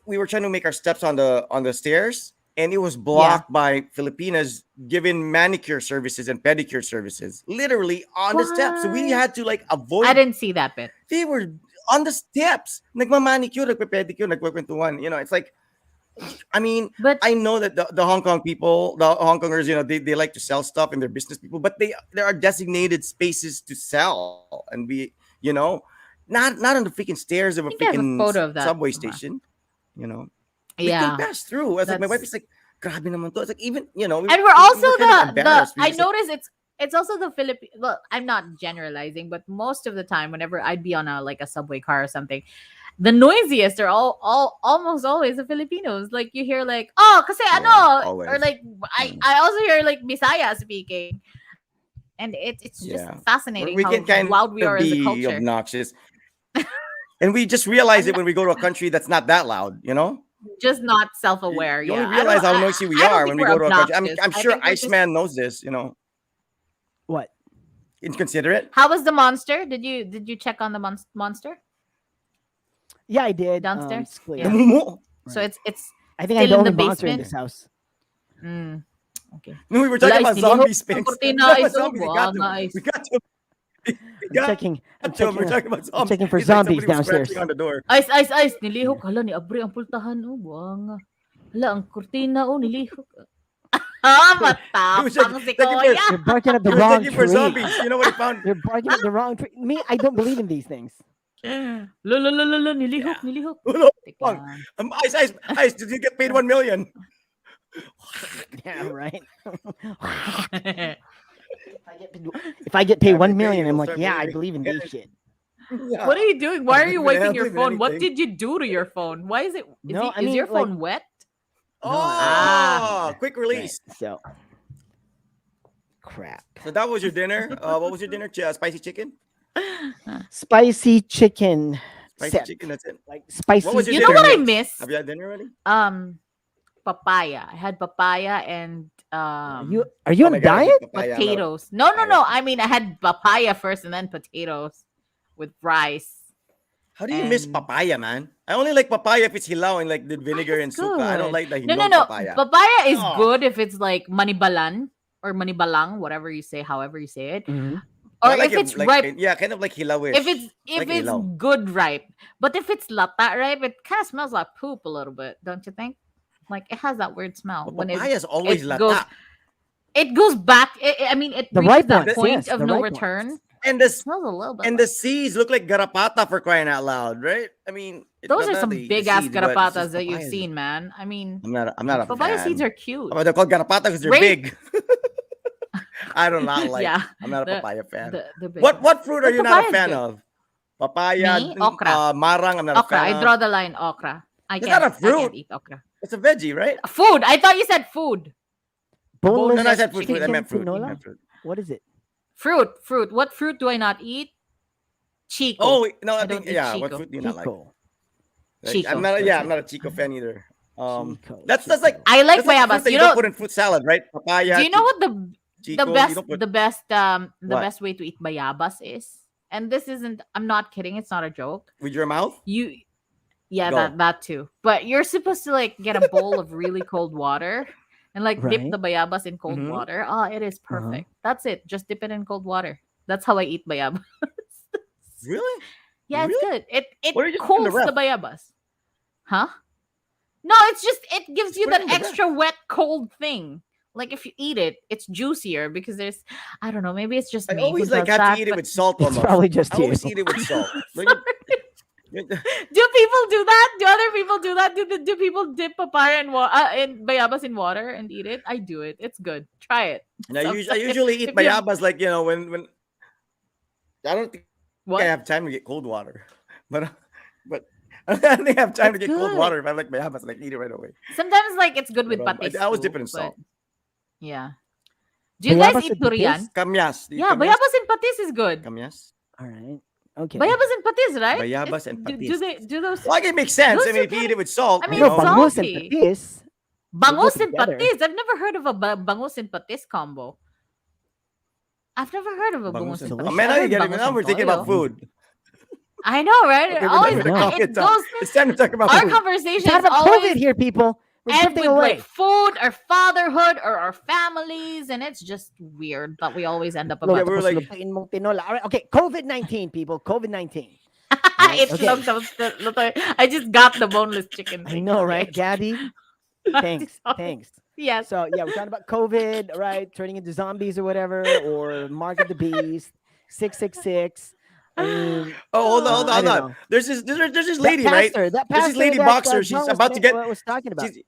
Speaker 3: We were trying to make our steps on the stairs, and it was
Speaker 2: yeah.
Speaker 3: blocked by Filipinas giving manicure services and pedicure services, literally on the steps. So we
Speaker 2: What?
Speaker 3: had to like
Speaker 2: I
Speaker 3: avoid.
Speaker 2: didn't see that bit.
Speaker 3: They were on the steps, nagmamanicure, nagpe-pedicure, nagkwekwentuhan. It's like, I mean,
Speaker 2: But
Speaker 3: I know that the Hong Kong people, the Hong Kongers, they like to sell stuff and they're business people, but there are designated spaces to sell and not on the freaking stairs of a
Speaker 2: I think I have a
Speaker 3: freaking
Speaker 2: photo of that
Speaker 3: subway
Speaker 2: somewhere.
Speaker 3: station. You know, we can
Speaker 2: Yeah,
Speaker 3: pass through. I was like, my wife
Speaker 2: that's
Speaker 3: is like, grabe naman to. It's like even
Speaker 2: and we're
Speaker 3: we
Speaker 2: also
Speaker 3: were kind of
Speaker 2: the
Speaker 3: embarrassed. We
Speaker 2: I
Speaker 3: just like,
Speaker 2: notice it's also the Philippine. Well, I'm not generalizing, but most of the time, whenever I'd be on a subway car or something, the noisiest are all almost always the Filipinos. Like you hear like oh, kasi
Speaker 3: yeah,
Speaker 2: ano, or
Speaker 3: always.
Speaker 2: like I
Speaker 3: Mm,
Speaker 2: I also hear like Bisaya speaking, and it's just
Speaker 3: yeah,
Speaker 2: fascinating
Speaker 3: we
Speaker 2: how
Speaker 3: can kind
Speaker 2: loud we
Speaker 3: of
Speaker 2: are as a
Speaker 3: be
Speaker 2: culture.
Speaker 3: obnoxious, and we just realize
Speaker 2: I'm
Speaker 3: it
Speaker 2: not,
Speaker 3: when we go to a country that's not that loud.
Speaker 2: just not
Speaker 3: You,
Speaker 2: self-aware.
Speaker 3: you only
Speaker 2: Yeah, I
Speaker 3: realize
Speaker 2: don't
Speaker 3: how
Speaker 2: I
Speaker 3: noisy we
Speaker 2: I don't
Speaker 3: are
Speaker 2: think
Speaker 3: when we
Speaker 2: we're
Speaker 3: go to a country. I'm,
Speaker 2: obnoxious.
Speaker 3: I'm
Speaker 2: I
Speaker 3: sure
Speaker 2: think we're just.
Speaker 3: Iceman knows this,
Speaker 1: What?
Speaker 3: inconsiderate.
Speaker 2: How was the monster? Did you check on the monster
Speaker 1: Yeah, I did.
Speaker 2: downstairs?
Speaker 1: It's clear.
Speaker 3: The
Speaker 2: Yeah.
Speaker 3: mumu.
Speaker 2: So
Speaker 1: Right.
Speaker 2: it's
Speaker 1: I think I'm
Speaker 2: still
Speaker 1: the
Speaker 2: in the
Speaker 1: only monster in
Speaker 2: basement.
Speaker 1: this house.
Speaker 2: Mm, okay.
Speaker 3: No, we were
Speaker 2: Wala
Speaker 3: talking
Speaker 2: is
Speaker 3: about
Speaker 2: nilihok
Speaker 3: zombies,
Speaker 2: ng
Speaker 3: Spinks. We
Speaker 2: kurtina
Speaker 3: were talking
Speaker 2: is
Speaker 3: about zombies. We got to.
Speaker 2: guys.
Speaker 3: We got to. We
Speaker 1: I'm
Speaker 3: got
Speaker 1: checking. I'm
Speaker 3: to. We're
Speaker 1: checking.
Speaker 3: talking about
Speaker 1: I'm
Speaker 3: zombies.
Speaker 1: checking for
Speaker 3: It's like
Speaker 1: zombies
Speaker 3: somebody was scratching
Speaker 1: downstairs.
Speaker 3: on the door.
Speaker 2: Ice, nilihok.
Speaker 1: Yeah.
Speaker 2: Hala, ni abri ang pultahan. Oh, buwang. Hala, ang kurtina, nilihok. Ah,
Speaker 3: He was checking,
Speaker 2: matapang si
Speaker 3: checking for.
Speaker 2: Kuya.
Speaker 1: You're barking up the
Speaker 3: He was
Speaker 1: wrong
Speaker 3: checking for
Speaker 1: tree.
Speaker 3: zombies. You know what he found?
Speaker 1: You're barking up the wrong tree. Me, I don't believe in these things.
Speaker 2: Lala, nilihok,
Speaker 3: Yeah.
Speaker 2: nilihok.
Speaker 3: Hold
Speaker 2: Teka
Speaker 3: on.
Speaker 2: lang.
Speaker 3: Ice. Did you get paid 1 million?
Speaker 1: Yeah, right. If I get paid
Speaker 3: Yeah,
Speaker 1: 1
Speaker 3: maybe
Speaker 1: million, I'm
Speaker 3: we'll
Speaker 1: like,
Speaker 3: start
Speaker 1: yeah, I
Speaker 3: believing.
Speaker 1: believe in these shit.
Speaker 3: Yeah.
Speaker 2: What are you doing? Why are you
Speaker 3: With
Speaker 2: wiping your
Speaker 3: anything,
Speaker 2: phone? What
Speaker 3: anything.
Speaker 2: did you do to your phone? Why is it?
Speaker 1: No, I
Speaker 2: Is
Speaker 1: mean,
Speaker 2: your
Speaker 1: like-
Speaker 2: phone wet?
Speaker 1: No,
Speaker 2: Ah.
Speaker 3: Quick
Speaker 1: Right,
Speaker 3: release.
Speaker 1: so crap.
Speaker 3: So that was your dinner. What was your dinner? Spicy chicken.
Speaker 1: Spicy chicken
Speaker 3: Spicy
Speaker 1: set.
Speaker 3: chicken. That's it.
Speaker 1: Like spicy.
Speaker 3: What was your
Speaker 2: You know
Speaker 3: dinner?
Speaker 2: what I
Speaker 3: Mix?
Speaker 2: miss?
Speaker 3: Have you had dinner already?
Speaker 2: Papaya. I had papaya and
Speaker 1: Are you
Speaker 3: Oh
Speaker 1: on
Speaker 3: my
Speaker 1: a
Speaker 3: God, I hate
Speaker 1: diet?
Speaker 3: papaya. I'm not a-
Speaker 2: potatoes. No.
Speaker 3: papaya.
Speaker 2: I mean, I had papaya first and then potatoes with rice.
Speaker 3: How do you miss
Speaker 2: And-
Speaker 3: papaya, man? I only like papaya if it's hilaw and like the vinegar and
Speaker 2: it's
Speaker 3: suka. I don't
Speaker 2: good.
Speaker 3: like the
Speaker 2: No.
Speaker 3: hinog papaya.
Speaker 2: Papaya is
Speaker 3: Oh.
Speaker 2: good if it's like manibalan or manibalang, whatever you say, however you say it.
Speaker 1: Mhm.
Speaker 2: Or
Speaker 3: I like
Speaker 2: if
Speaker 3: it,
Speaker 2: it's
Speaker 3: like,
Speaker 2: ripe,
Speaker 3: yeah, kind of like hilawish.
Speaker 2: if it's
Speaker 3: like
Speaker 2: if it's
Speaker 3: ilaw.
Speaker 2: good ripe. But if it's lata ripe, it kind of smells like poop a little bit, don't you think? Like it has that weird smell
Speaker 3: But
Speaker 2: when
Speaker 3: papaya is always
Speaker 2: it
Speaker 3: lata.
Speaker 2: goes it goes back. I mean, it
Speaker 1: The
Speaker 2: reaches
Speaker 1: ripe
Speaker 2: that
Speaker 1: ones,
Speaker 2: point
Speaker 1: yes,
Speaker 2: of
Speaker 1: the
Speaker 2: no
Speaker 1: ripe
Speaker 2: return.
Speaker 1: ones.
Speaker 3: And the
Speaker 2: Smells a little bit.
Speaker 3: and the seeds look like garapata for crying out loud, right? I mean,
Speaker 2: Those are
Speaker 3: not
Speaker 2: some
Speaker 3: the
Speaker 2: big ass
Speaker 3: seeds, but it's
Speaker 2: garapatas
Speaker 3: just
Speaker 2: that you've
Speaker 3: papayas.
Speaker 2: seen, man. I mean,
Speaker 3: I'm not a
Speaker 2: papaya
Speaker 3: fan.
Speaker 2: seeds are cute.
Speaker 3: Oh, but they're called garapata because they're
Speaker 2: Rape-
Speaker 3: big. I do not like.
Speaker 2: Yeah,
Speaker 3: I'm not a
Speaker 2: the-
Speaker 3: papaya fan.
Speaker 2: The big
Speaker 3: What
Speaker 2: ones.
Speaker 3: fruit are
Speaker 2: But
Speaker 3: you not a
Speaker 2: papaya's
Speaker 3: fan
Speaker 2: good.
Speaker 3: of? Papaya,
Speaker 2: Me? Okra.
Speaker 3: marang. I'm not a
Speaker 2: Okra.
Speaker 3: fan
Speaker 2: I
Speaker 3: of.
Speaker 2: draw the line. Okra. I
Speaker 3: It's
Speaker 2: can't.
Speaker 3: not a
Speaker 2: I
Speaker 3: fruit.
Speaker 2: can't eat okra.
Speaker 3: It's a veggie, right?
Speaker 2: Food. I thought you said food.
Speaker 1: Boneless
Speaker 3: No, no, I said fruit.
Speaker 1: chicken
Speaker 3: I meant fruit. I
Speaker 1: tinola?
Speaker 3: meant fruit.
Speaker 1: What is it?
Speaker 2: Fruit. What fruit do I not eat? Chico.
Speaker 3: Oh wait, no, I
Speaker 2: don't
Speaker 3: think
Speaker 2: eat
Speaker 3: yeah. What
Speaker 2: Chico.
Speaker 3: fruit do you not like?
Speaker 1: Chico.
Speaker 2: Chico.
Speaker 3: I'm not.
Speaker 1: That's
Speaker 3: Yeah,
Speaker 1: it.
Speaker 3: I'm not a Chico fan either.
Speaker 1: Chico,
Speaker 3: That's like
Speaker 1: Chico.
Speaker 2: I like
Speaker 3: that's like fruit
Speaker 2: bayabas.
Speaker 3: that
Speaker 2: You
Speaker 3: don't
Speaker 2: know,
Speaker 3: put in fruit salad, right? Papaya.
Speaker 2: do you know what
Speaker 3: Chico,
Speaker 2: the
Speaker 3: you
Speaker 2: best
Speaker 3: don't put-
Speaker 2: the best the
Speaker 3: What?
Speaker 2: best way to eat bayabas is? And this isn't. I'm not kidding. It's not a joke.
Speaker 3: with your mouth?
Speaker 2: Yeah,
Speaker 3: Go.
Speaker 2: that too. But you're supposed to like get a bowl of really cold water and like dip
Speaker 1: Right.
Speaker 2: the bayabas in cold
Speaker 3: Mhm.
Speaker 2: water. Oh, it is perfect. That's it. Just dip it in cold water. That's how I eat bayabas.
Speaker 3: Really?
Speaker 2: Yeah, it's
Speaker 3: Really?
Speaker 2: good. It
Speaker 3: What are you just putting in
Speaker 2: cools
Speaker 3: the
Speaker 2: the bayabas. Huh? No, it's just it gives you
Speaker 3: put it
Speaker 2: that
Speaker 3: in the ref.
Speaker 2: extra wet cold thing. Like if you eat it, it's juicier because there's I don't know, maybe it's just
Speaker 3: I
Speaker 2: me
Speaker 3: always
Speaker 2: who
Speaker 3: like
Speaker 2: does
Speaker 3: have
Speaker 2: that,
Speaker 3: to eat it
Speaker 2: but-
Speaker 3: with salt
Speaker 1: It's
Speaker 3: almost.
Speaker 1: probably just
Speaker 3: I
Speaker 1: you.
Speaker 3: always eat it with salt. Like,
Speaker 2: Do people do that? Do other people do that? Do people dip papaya in bayabas in water and eat it? I do it. It's good. Try it.
Speaker 3: and I
Speaker 2: Sometimes
Speaker 3: usually eat
Speaker 2: if you-
Speaker 3: bayabas like when I don't think
Speaker 2: What?
Speaker 3: I have time to get cold water, but I don't think I have time to
Speaker 2: It's
Speaker 3: get cold
Speaker 2: good.
Speaker 3: water if I like bayabas. Like eat it right away.
Speaker 2: Sometimes like it's good with
Speaker 3: But,
Speaker 2: patis.
Speaker 3: I always
Speaker 2: too,
Speaker 3: dip it in
Speaker 2: but-
Speaker 3: salt.
Speaker 2: Yeah. Do you
Speaker 1: Bayabas
Speaker 2: guys eat
Speaker 1: with patis?
Speaker 2: durian?
Speaker 3: Kamyas. Do you
Speaker 2: Yeah,
Speaker 3: kamyas?
Speaker 2: bayabas and patis is good.
Speaker 3: Kamyas.
Speaker 1: All right. Okay.
Speaker 2: Bayabas and patis, right?
Speaker 3: Bayabas and
Speaker 2: Do
Speaker 3: patis.
Speaker 2: they do those?
Speaker 3: Like it makes sense.
Speaker 2: Those
Speaker 3: I mean,
Speaker 2: are
Speaker 3: if you eat
Speaker 2: good.
Speaker 3: it with salt,
Speaker 2: I
Speaker 3: you
Speaker 2: mean,
Speaker 1: No,
Speaker 2: it's
Speaker 3: know.
Speaker 1: bangus and
Speaker 2: salty.
Speaker 1: patis.
Speaker 2: Bangus and
Speaker 1: together.
Speaker 2: patis. I've never heard of a bangus and patis combo. I've never heard of a
Speaker 3: Bangus
Speaker 2: bangus
Speaker 3: and
Speaker 2: and
Speaker 1: patis.
Speaker 3: Oh,
Speaker 2: patis.
Speaker 3: man,
Speaker 2: I
Speaker 3: now,
Speaker 2: heard
Speaker 3: you
Speaker 2: bangus
Speaker 3: now
Speaker 2: and
Speaker 3: we're thinking about
Speaker 2: toyo.
Speaker 3: food.
Speaker 2: I know, right?
Speaker 3: Okay,
Speaker 2: It
Speaker 3: we're
Speaker 2: always
Speaker 3: done with the coffee
Speaker 2: it
Speaker 3: talk.
Speaker 2: goes
Speaker 3: It's time to talk about
Speaker 2: our
Speaker 3: food.
Speaker 2: conversation
Speaker 1: Talk
Speaker 2: is
Speaker 1: about COVID
Speaker 2: always
Speaker 1: here, people. We're
Speaker 2: end
Speaker 1: drifting
Speaker 2: with
Speaker 1: away.
Speaker 2: like food or fatherhood or our families, and it's just weird that we always end up
Speaker 1: Look,
Speaker 2: about
Speaker 3: we were
Speaker 1: tapos
Speaker 3: like-
Speaker 1: lutuin mong tinola. All right. Okay. COVID-19, people. COVID-19. Right,
Speaker 2: it's
Speaker 1: okay.
Speaker 2: I just got the boneless chicken.
Speaker 1: I
Speaker 2: thing.
Speaker 1: know,
Speaker 2: Okay.
Speaker 1: right, Gabby? Thanks.
Speaker 2: Sorry.
Speaker 1: Thanks.
Speaker 2: Yes.
Speaker 1: So yeah, we're talking about COVID, right? Turning into zombies or whatever, or Mark of the Beast, 666. I mean,
Speaker 3: Oh, hold on,
Speaker 1: I
Speaker 3: hold
Speaker 1: don't
Speaker 3: on.
Speaker 1: know.
Speaker 3: There's this
Speaker 1: That
Speaker 3: lady, right?
Speaker 1: pastor, That
Speaker 3: There's
Speaker 1: pastor
Speaker 3: this lady
Speaker 1: that,
Speaker 3: boxer.
Speaker 1: John
Speaker 3: She's about to get.
Speaker 1: was talking about.
Speaker 3: She's,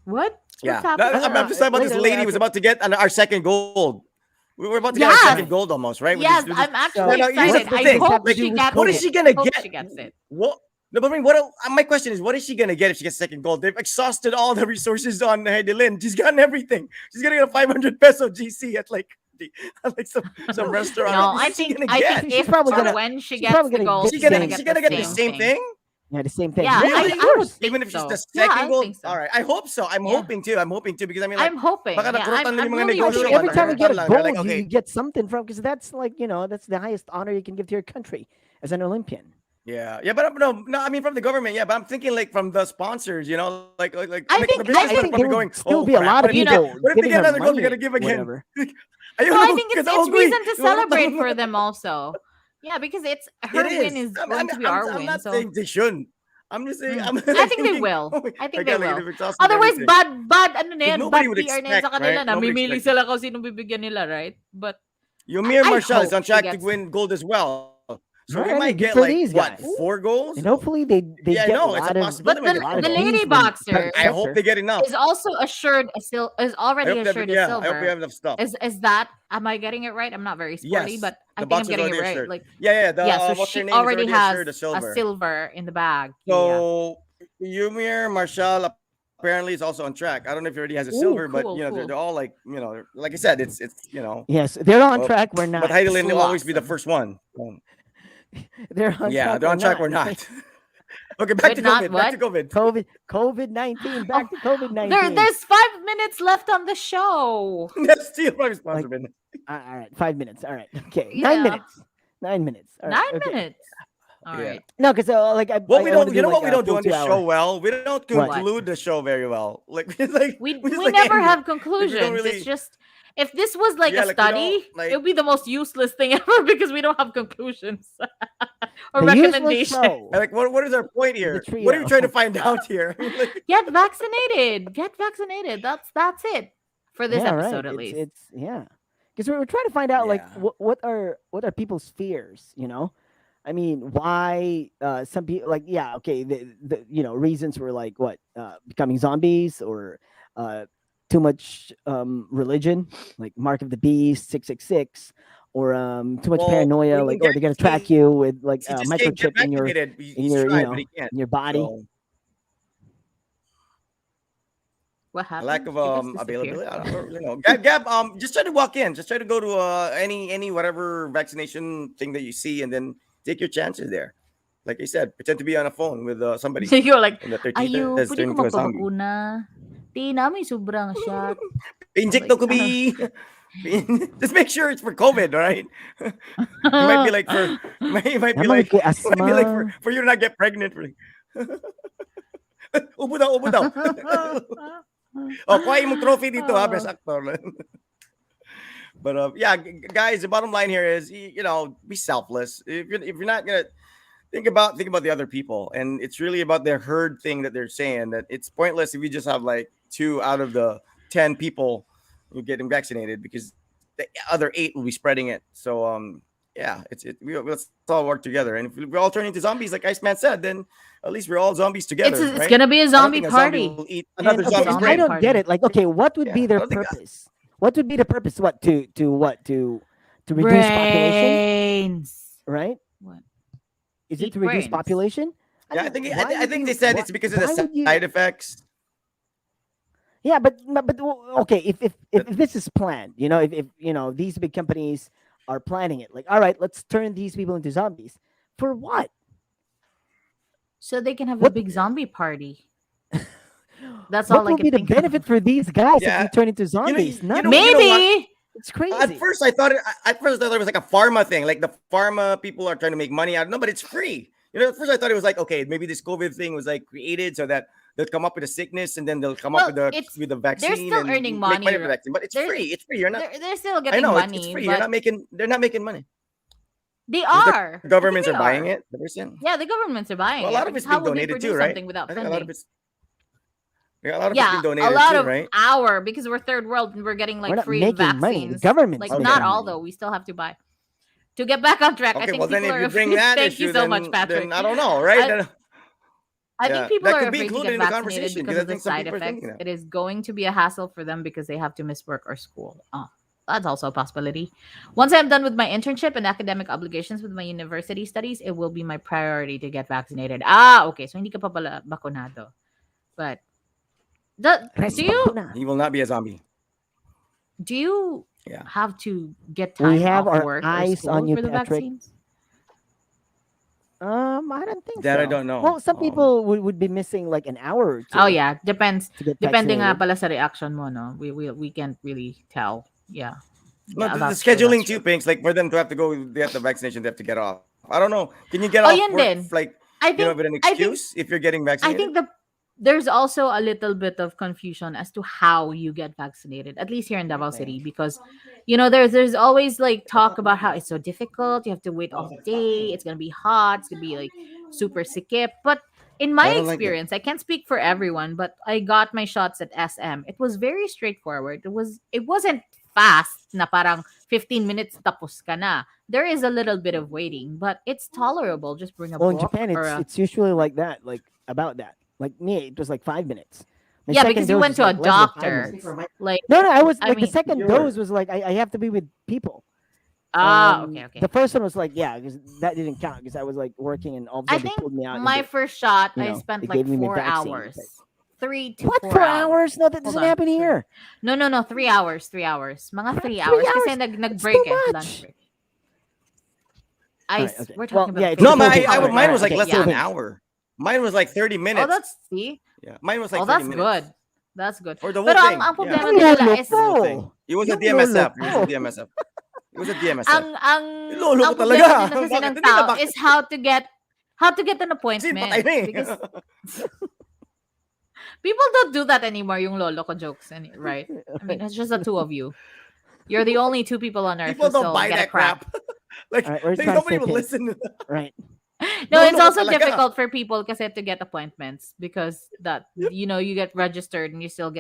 Speaker 2: What?
Speaker 3: yeah,
Speaker 2: What's happening?
Speaker 3: I'm just talking about this
Speaker 1: Later,
Speaker 3: lady was
Speaker 1: after-
Speaker 3: about to get our second gold. We were about to get our
Speaker 2: Yes.
Speaker 3: second gold almost, right?
Speaker 2: Yes,
Speaker 3: We're just-
Speaker 2: I'm actually
Speaker 3: No, no, here's
Speaker 2: excited.
Speaker 3: the
Speaker 2: I
Speaker 3: thing.
Speaker 2: hope
Speaker 3: Like,
Speaker 2: she
Speaker 1: what
Speaker 2: gets
Speaker 3: what
Speaker 2: it.
Speaker 3: is she gonna
Speaker 2: Hope
Speaker 3: get?
Speaker 2: She gets it.
Speaker 3: What? No, but I mean, my question is, what is she gonna get if she gets second gold? They've exhausted all the resources on Heidi Lynn. She's gotten everything. She's gonna get a 500 peso GC at like some restaurant.
Speaker 2: No,
Speaker 3: What
Speaker 2: I
Speaker 3: is she
Speaker 2: think
Speaker 3: gonna
Speaker 2: I
Speaker 3: get?
Speaker 2: think
Speaker 1: She's
Speaker 2: if
Speaker 1: probably
Speaker 2: or
Speaker 1: gonna-
Speaker 2: when she
Speaker 1: she's
Speaker 2: gets
Speaker 1: probably
Speaker 2: the
Speaker 1: gonna
Speaker 2: gold,
Speaker 1: get
Speaker 3: She's
Speaker 2: she's
Speaker 3: gonna,
Speaker 2: gonna
Speaker 3: she's
Speaker 2: get
Speaker 3: gonna get the same thing.
Speaker 1: Yeah, the same thing.
Speaker 2: Yeah,
Speaker 3: Really?
Speaker 2: I would think
Speaker 3: Even if she's
Speaker 2: so.
Speaker 3: the
Speaker 2: Yeah, I
Speaker 3: second gold.
Speaker 2: think so.
Speaker 3: All right, I hope so. I'm
Speaker 2: Yeah.
Speaker 3: hoping too. I'm hoping too because I mean, like,
Speaker 2: I'm hoping.
Speaker 3: baka
Speaker 2: Yeah,
Speaker 3: nakurutan
Speaker 2: I'm
Speaker 3: din yung mga
Speaker 2: really
Speaker 3: negosyo,
Speaker 2: hoping
Speaker 1: Every
Speaker 2: for
Speaker 1: time you
Speaker 2: her.
Speaker 1: get a
Speaker 3: They're
Speaker 1: gold,
Speaker 3: like, okay.
Speaker 1: you get something from because that's like that's the highest honor you can give to your country as an Olympian.
Speaker 3: yeah, but no. I mean, from the government, yeah, but I'm thinking like from the sponsors, you know, like
Speaker 2: I
Speaker 3: the
Speaker 2: think-
Speaker 3: business
Speaker 2: I
Speaker 3: people
Speaker 1: I
Speaker 3: are
Speaker 1: think there
Speaker 3: probably
Speaker 1: would
Speaker 3: going.
Speaker 1: still
Speaker 3: Oh,
Speaker 1: be a
Speaker 3: crap,
Speaker 1: lot of
Speaker 3: what if they
Speaker 1: people
Speaker 3: get- What if they
Speaker 1: giving
Speaker 3: get
Speaker 1: her
Speaker 3: another gold?
Speaker 1: money
Speaker 3: They're gonna give again.
Speaker 1: whatever.
Speaker 2: No, I think it's reason to celebrate for them also. Yeah, because it's her win is going to be our
Speaker 3: I'm
Speaker 2: win.
Speaker 3: not
Speaker 2: So
Speaker 3: saying they shouldn't. I'm just saying.
Speaker 2: Mm.
Speaker 3: I'm
Speaker 2: I think they
Speaker 3: thinking,
Speaker 2: will.
Speaker 3: oh my-
Speaker 2: I think
Speaker 3: my
Speaker 2: they
Speaker 3: God, like,
Speaker 2: will.
Speaker 3: they've exhausted
Speaker 2: otherwise,
Speaker 3: everything.
Speaker 2: bad ano na yan,
Speaker 3: Nobody
Speaker 2: bad
Speaker 3: would
Speaker 2: PR na yan sa
Speaker 3: expect,
Speaker 2: kanila
Speaker 3: right?
Speaker 2: na
Speaker 3: Nobody
Speaker 2: mimili
Speaker 3: expected.
Speaker 2: sila kung sino bibigyan nila, right? But
Speaker 3: Yumir
Speaker 2: I
Speaker 3: Marshall is
Speaker 2: hope
Speaker 3: on
Speaker 2: she
Speaker 3: track to
Speaker 2: gets-
Speaker 3: win gold as well. So we
Speaker 1: Right, I
Speaker 3: might
Speaker 1: mean, good
Speaker 3: get
Speaker 1: for
Speaker 3: like
Speaker 1: these
Speaker 3: what,
Speaker 1: guys.
Speaker 3: 4 goals?
Speaker 1: And hopefully they
Speaker 3: Yeah, I
Speaker 1: get a
Speaker 3: know. It's a
Speaker 1: lot of
Speaker 3: possibility.
Speaker 2: But
Speaker 3: We might
Speaker 2: the
Speaker 3: get
Speaker 1: lot of
Speaker 2: the
Speaker 3: four
Speaker 2: lady
Speaker 3: goals.
Speaker 1: bees being
Speaker 2: boxer
Speaker 3: I hope they get enough.
Speaker 2: is also assured is
Speaker 3: I
Speaker 2: already
Speaker 3: hope they have,
Speaker 2: assured a
Speaker 3: yeah, I hope we
Speaker 2: silver.
Speaker 3: have enough stuff.
Speaker 2: Is that, am I getting it right? I'm not very sporty,
Speaker 3: Yes,
Speaker 2: but I
Speaker 3: the
Speaker 2: think I'm
Speaker 3: boxer's
Speaker 2: getting it
Speaker 3: already
Speaker 2: right.
Speaker 3: assured.
Speaker 2: Like,
Speaker 3: Yeah, yeah. The
Speaker 2: yeah, so
Speaker 3: what's her
Speaker 2: she
Speaker 3: name is
Speaker 2: already
Speaker 3: already
Speaker 2: has
Speaker 3: assured the
Speaker 2: a
Speaker 3: silver.
Speaker 2: silver in the bag. Yeah.
Speaker 3: So Yumir Marshall apparently is also on track. I don't know if he already has a silver,
Speaker 2: Ooh,
Speaker 3: but
Speaker 2: cool,
Speaker 3: they're
Speaker 2: cool.
Speaker 3: all like like I said, it's.
Speaker 1: Yes, they're on
Speaker 3: Uh,
Speaker 1: track. We're
Speaker 3: but
Speaker 1: not.
Speaker 3: Heidelin
Speaker 2: It's
Speaker 3: will always be the
Speaker 2: awesome.
Speaker 3: first one.
Speaker 1: They're on
Speaker 3: Yeah,
Speaker 1: track.
Speaker 3: they're
Speaker 1: We're
Speaker 3: on track.
Speaker 1: not.
Speaker 3: We're
Speaker 1: Right?
Speaker 3: not. Okay, back
Speaker 2: Wait,
Speaker 3: to
Speaker 2: not
Speaker 3: COVID. Back to
Speaker 2: what?
Speaker 3: COVID.
Speaker 1: COVID-19.
Speaker 2: Oh,
Speaker 1: Back to COVID
Speaker 2: there
Speaker 1: 19.
Speaker 2: there's 5 minutes left on the show.
Speaker 3: That's still my
Speaker 1: Like,
Speaker 3: responsibility.
Speaker 1: all right, 5 minutes. All right, okay, nine
Speaker 2: Yeah.
Speaker 1: minutes. 9 minutes. All right,
Speaker 2: 9 minutes. All
Speaker 3: Yeah.
Speaker 2: right.
Speaker 1: No, because like
Speaker 3: What
Speaker 1: I
Speaker 3: we
Speaker 1: want
Speaker 3: don't,
Speaker 1: to do
Speaker 3: what
Speaker 1: like
Speaker 3: we
Speaker 1: a
Speaker 3: don't do
Speaker 1: full
Speaker 3: on this
Speaker 1: 2 hour.
Speaker 3: show well. We don't
Speaker 1: What?
Speaker 3: conclude the show very well. Like we just like
Speaker 2: We
Speaker 3: we just
Speaker 2: we
Speaker 3: like
Speaker 2: never
Speaker 3: end
Speaker 2: have
Speaker 3: it. Like we don't
Speaker 2: conclusions. It's
Speaker 3: really.
Speaker 2: just, if this was like a
Speaker 3: Yeah, like we don't
Speaker 2: study, it
Speaker 3: like.
Speaker 2: would be the most useless thing ever because we don't have conclusions or
Speaker 1: The useless
Speaker 2: recommendations.
Speaker 1: show
Speaker 3: Like what is our point
Speaker 1: with the
Speaker 3: here? What are we
Speaker 1: trio.
Speaker 3: trying to find out here? I mean, like,
Speaker 2: Get vaccinated. Get vaccinated. That's it for this
Speaker 1: Yeah, right.
Speaker 2: episode at least.
Speaker 1: It's yeah, because we're trying to find out like
Speaker 3: yeah.
Speaker 1: what are people's fears. I mean, why some people like okay the reasons were like what becoming zombies or too much religion like Mark of the Beast 666 or too much
Speaker 3: Well,
Speaker 1: paranoia
Speaker 3: we can
Speaker 1: like oh
Speaker 3: get
Speaker 1: they're gonna track you with like
Speaker 3: he
Speaker 1: a
Speaker 3: just can't get
Speaker 1: microchip in your
Speaker 3: vaccinated.
Speaker 1: in
Speaker 3: He's
Speaker 1: your
Speaker 3: tried, but he can't.
Speaker 1: in your body.
Speaker 3: So
Speaker 2: What
Speaker 3: a lack
Speaker 2: happened?
Speaker 3: of
Speaker 2: You guys disappeared.
Speaker 3: availability. I don't know. Gab, just try to walk in. Just try to go to any whatever vaccination thing that you see, and then take your chances there. Like I said, pretend to be on a phone with somebody
Speaker 2: You're like,
Speaker 3: in the 30
Speaker 2: ayo,
Speaker 3: that's
Speaker 2: pwede ko
Speaker 3: turning to a zombie.
Speaker 2: magpabakuna. Di namin sobrang shot.
Speaker 3: Inject
Speaker 2: Like,
Speaker 3: to be. Just make sure it's for COVID, all right? It might be like for it might be
Speaker 1: Naman
Speaker 3: like
Speaker 1: kay
Speaker 3: it might be like
Speaker 1: asthma.
Speaker 3: for you to not get pregnant. Ubo daw, ubo daw. Oh, kuha yung trophy dito ha, best actor. But yeah, guys, the bottom line here is be selfless. If you're not gonna think about the other people, and it's really about their herd thing that they're saying that it's pointless if you just have like 2 out of the 10 people who getting vaccinated because the other 8 will be spreading it. So yeah, let's all work together, and if we all turn into zombies like Iceman said, then at least we're all zombies together.
Speaker 2: it's
Speaker 3: Right?
Speaker 2: gonna be a
Speaker 3: I don't
Speaker 2: zombie
Speaker 3: think a zombie
Speaker 2: party.
Speaker 3: will eat another
Speaker 1: And okay,
Speaker 3: zombie's
Speaker 1: and I
Speaker 3: brain.
Speaker 1: don't get it. Like, okay, what would be
Speaker 3: Yeah, I
Speaker 1: their
Speaker 3: don't think
Speaker 1: purpose? What would be the purpose? What to reduce population,
Speaker 2: Brains.
Speaker 1: right?
Speaker 2: What?
Speaker 1: Is it
Speaker 2: Eat
Speaker 1: to reduce
Speaker 2: brains.
Speaker 1: population?
Speaker 3: Yeah, I
Speaker 1: mean,
Speaker 3: think
Speaker 1: why
Speaker 3: I
Speaker 1: would
Speaker 3: think
Speaker 1: you-
Speaker 3: they said
Speaker 1: why-
Speaker 3: it's because of the
Speaker 1: why would you-
Speaker 3: side effects.
Speaker 1: Yeah, but okay, if this is planned, if these big companies are planning it, like, all right, let's turn these people into zombies. For what?
Speaker 2: So they can have a
Speaker 1: What-
Speaker 2: big zombie party. That's
Speaker 1: What
Speaker 2: all I
Speaker 1: will
Speaker 2: can
Speaker 1: be the
Speaker 2: think
Speaker 1: benefit
Speaker 2: of.
Speaker 1: for these guys if
Speaker 3: Yeah.
Speaker 1: we turn into
Speaker 3: You know-
Speaker 1: zombies?
Speaker 3: you
Speaker 1: None.
Speaker 3: know-
Speaker 2: Maybe.
Speaker 1: It's crazy.
Speaker 3: At first, I thought it was like a pharma thing, like the pharma people are trying to make money out. No, but it's free. At first I thought it was like, okay, maybe this COVID thing was like created so that they'll come up with a sickness and then they'll come up
Speaker 2: Well,
Speaker 3: with the vaccine.
Speaker 2: still
Speaker 3: and
Speaker 2: earning
Speaker 3: make
Speaker 2: money,
Speaker 3: with the vaccine, but it's
Speaker 2: There's-
Speaker 3: free. It's free. You're not.
Speaker 2: They're still
Speaker 3: I
Speaker 2: getting
Speaker 3: know
Speaker 2: money.
Speaker 3: it's free.
Speaker 2: But
Speaker 3: They're not making money.
Speaker 2: they
Speaker 3: Because
Speaker 2: are.
Speaker 3: the governments
Speaker 2: I
Speaker 3: are
Speaker 2: think
Speaker 3: buying
Speaker 2: they
Speaker 3: it. But they're saying,
Speaker 2: Yeah, the governments are buying
Speaker 3: well, a
Speaker 2: it.
Speaker 3: lot of
Speaker 2: because
Speaker 3: it's
Speaker 2: how
Speaker 3: being
Speaker 2: would they
Speaker 3: donated
Speaker 2: produce
Speaker 3: too, right?
Speaker 2: something without
Speaker 3: I think a lot
Speaker 2: funding?
Speaker 3: of it's. Yeah, a lot of it's
Speaker 2: Yeah,
Speaker 3: being
Speaker 2: a
Speaker 3: donated
Speaker 2: lot
Speaker 3: too,
Speaker 2: of
Speaker 3: right?
Speaker 2: because we're third world and we're getting
Speaker 1: We're
Speaker 2: like
Speaker 1: not
Speaker 2: free
Speaker 1: making money. The
Speaker 2: vaccines.
Speaker 1: government's
Speaker 2: Like
Speaker 3: making
Speaker 2: not all
Speaker 1: money.
Speaker 2: though. We still have to buy. To get back on track, I
Speaker 3: Okay,
Speaker 2: think
Speaker 3: well then
Speaker 2: people
Speaker 3: if
Speaker 2: are
Speaker 3: you bring that
Speaker 2: Thank
Speaker 3: issue,
Speaker 2: you so much,
Speaker 3: then
Speaker 2: Patrick.
Speaker 3: I don't know, right?
Speaker 2: I-
Speaker 3: Then-
Speaker 2: I
Speaker 3: Yeah,
Speaker 2: think people
Speaker 3: that
Speaker 2: are
Speaker 3: could be
Speaker 2: afraid to
Speaker 3: included
Speaker 2: get
Speaker 3: in the
Speaker 2: vaccinated
Speaker 3: conversation,
Speaker 2: because
Speaker 3: because I
Speaker 2: of the
Speaker 3: think some
Speaker 2: side
Speaker 3: people are
Speaker 2: effects.
Speaker 3: thinking that.
Speaker 2: It is going to be a hassle for them because they have to miss work or school. Oh, that's also a possibility. Once I'm done with my internship and academic obligations with my university studies, it will be my priority to get vaccinated. Okay. So hindi ka pa pala bakunado. But do you
Speaker 1: Respectuna.
Speaker 3: He will not be a zombie. Yeah.
Speaker 2: have to get
Speaker 1: We
Speaker 2: time
Speaker 1: have
Speaker 2: off
Speaker 1: our
Speaker 2: work or
Speaker 1: eyes
Speaker 2: school
Speaker 1: on you,
Speaker 2: for the
Speaker 1: Patrick.
Speaker 2: vaccines?
Speaker 1: I don't think
Speaker 3: That
Speaker 1: so.
Speaker 3: I don't know.
Speaker 1: Well, some people would be missing like an hour or two.
Speaker 2: Oh yeah, depends.
Speaker 1: To get
Speaker 2: Depending nga
Speaker 1: vaccinated.
Speaker 2: pala sa reaction mo, no? We can't really tell. Yeah.
Speaker 3: No,
Speaker 2: Yeah,
Speaker 3: the
Speaker 2: that's true,
Speaker 3: scheduling
Speaker 2: that's
Speaker 3: too,
Speaker 2: true.
Speaker 3: Pinks. Like for them to have to go get the vaccination, they have to get off. I don't know. Can you get
Speaker 2: Oh,
Speaker 3: off
Speaker 2: yun
Speaker 3: work
Speaker 2: din.
Speaker 3: like
Speaker 2: I think
Speaker 3: with an
Speaker 2: I think
Speaker 3: excuse if you're getting
Speaker 2: I
Speaker 3: vaccinated?
Speaker 2: think there's also a little bit of confusion as to how you get vaccinated, at least here in Davao City, because there's always like talk about how it's so difficult. You have to wait all day. It's gonna be hot. It's gonna be like super sikip. But in my
Speaker 3: I don't like that.
Speaker 2: experience, I can't speak for everyone, but I got my shots at SM. It was very straightforward. It wasn't fast na parang 15 minutes tapos ka na. There is a little bit of waiting, but it's tolerable. Just bring a
Speaker 1: Well, in
Speaker 2: book
Speaker 1: Japan,
Speaker 2: or
Speaker 1: it's usually like that, like about that. Like me, it was like 5 minutes. My
Speaker 2: yeah,
Speaker 1: second
Speaker 2: because you
Speaker 1: dose
Speaker 2: went
Speaker 1: is
Speaker 2: to a
Speaker 1: like less than
Speaker 2: doctor.
Speaker 1: 5 minutes.
Speaker 2: Like
Speaker 1: No, I was
Speaker 2: I
Speaker 1: like the
Speaker 2: mean,
Speaker 1: second dose was like I have to be with people.
Speaker 2: okay, okay.
Speaker 1: The first one was like yeah, because that didn't count because I was like working and all of a
Speaker 2: I
Speaker 1: sudden they
Speaker 2: think
Speaker 1: pulled me out and
Speaker 2: my first shot I
Speaker 1: they
Speaker 2: spent
Speaker 1: gave
Speaker 2: like
Speaker 1: me my
Speaker 2: 4
Speaker 1: vaccine.
Speaker 2: hours.
Speaker 1: But
Speaker 2: 3 to
Speaker 1: what
Speaker 2: 4
Speaker 1: 4 hours? No, that
Speaker 2: Hold
Speaker 1: doesn't
Speaker 2: on.
Speaker 1: happen here.
Speaker 2: No, 3 hours, 3 hours. Mga 3
Speaker 1: 3
Speaker 2: hours kasi
Speaker 1: hours. It's
Speaker 2: nag-break
Speaker 1: too
Speaker 2: lunch
Speaker 1: much.
Speaker 2: break.
Speaker 1: All right, okay.
Speaker 2: We're
Speaker 1: Well,
Speaker 2: talking
Speaker 1: yeah,
Speaker 2: about
Speaker 1: it's
Speaker 3: No,
Speaker 1: the
Speaker 2: Philippines.
Speaker 3: my
Speaker 1: Philippines.
Speaker 3: I,
Speaker 1: All right,
Speaker 3: mine
Speaker 1: all
Speaker 3: was
Speaker 1: right,
Speaker 3: like
Speaker 1: okay,
Speaker 3: less than an
Speaker 1: Philippines.
Speaker 3: hour. Mine was like 30
Speaker 2: Oh,
Speaker 3: minutes.
Speaker 2: that's see.
Speaker 3: Yeah, mine was like
Speaker 2: Oh,
Speaker 3: 30
Speaker 2: that's
Speaker 3: minutes.
Speaker 2: good. That's good.
Speaker 3: For the whole
Speaker 2: Pero
Speaker 3: thing.
Speaker 2: ang
Speaker 3: Yeah,
Speaker 2: problema
Speaker 1: Yung
Speaker 2: nila
Speaker 1: lolo
Speaker 2: is
Speaker 3: the whole thing.
Speaker 1: ko.
Speaker 3: It was a
Speaker 1: Yung lolo
Speaker 3: DMSF. It was a
Speaker 1: ko.
Speaker 3: DMSF. It was a DMSF.
Speaker 2: ang
Speaker 3: Lolo
Speaker 2: ang
Speaker 3: ko
Speaker 2: problema
Speaker 3: talaga.
Speaker 2: din kasi
Speaker 3: Bakit
Speaker 2: ng
Speaker 3: hindi na
Speaker 2: tao is how to get an
Speaker 3: vaccine? Patay
Speaker 2: appointment
Speaker 3: na eh.
Speaker 2: because people don't do that anymore. Yung lolo ko jokes, right? I mean, it's just the two of you. You're the only two people on earth
Speaker 3: People
Speaker 2: who
Speaker 3: don't
Speaker 2: still
Speaker 3: buy
Speaker 2: get a
Speaker 3: that
Speaker 2: crap.
Speaker 3: crap. Like,
Speaker 1: All right, we're just
Speaker 3: like
Speaker 1: trying to
Speaker 3: nobody
Speaker 1: stay
Speaker 3: would
Speaker 1: pink.
Speaker 3: listen to that.
Speaker 1: Right.
Speaker 2: No,
Speaker 3: Lolo
Speaker 2: it's
Speaker 3: ko
Speaker 2: also
Speaker 3: talaga.
Speaker 2: difficult for people kasi to get appointments because that you get registered and you still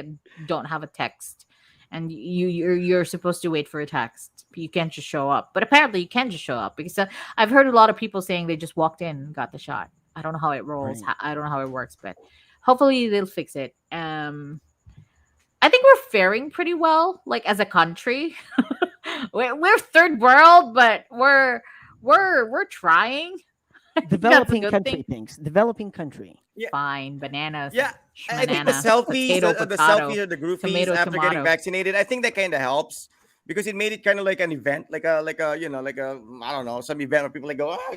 Speaker 2: don't have a text, and you're supposed to wait for a text. You can't just show up, but apparently you can just show up because I've heard a lot of people saying they just walked in and got the shot. I don't know how it rolls.
Speaker 1: Right.
Speaker 2: I don't know how it works, but hopefully they'll fix it. I think we're faring pretty well, like as a country. we're third world, but we're trying. I think that's a
Speaker 1: Developing
Speaker 2: good
Speaker 1: country
Speaker 2: thing.
Speaker 1: things. Developing country.
Speaker 2: Fine, bananas.
Speaker 3: Yeah, I think the
Speaker 2: Banana,
Speaker 3: selfies,
Speaker 2: potato,
Speaker 3: the
Speaker 2: potato,
Speaker 3: selfies or the groupies
Speaker 2: tomato,
Speaker 3: after getting
Speaker 2: tomato.
Speaker 3: vaccinated, I think that kind of helps because it made it kind of like an event, like a like a I don't know, some event where people like go, oh,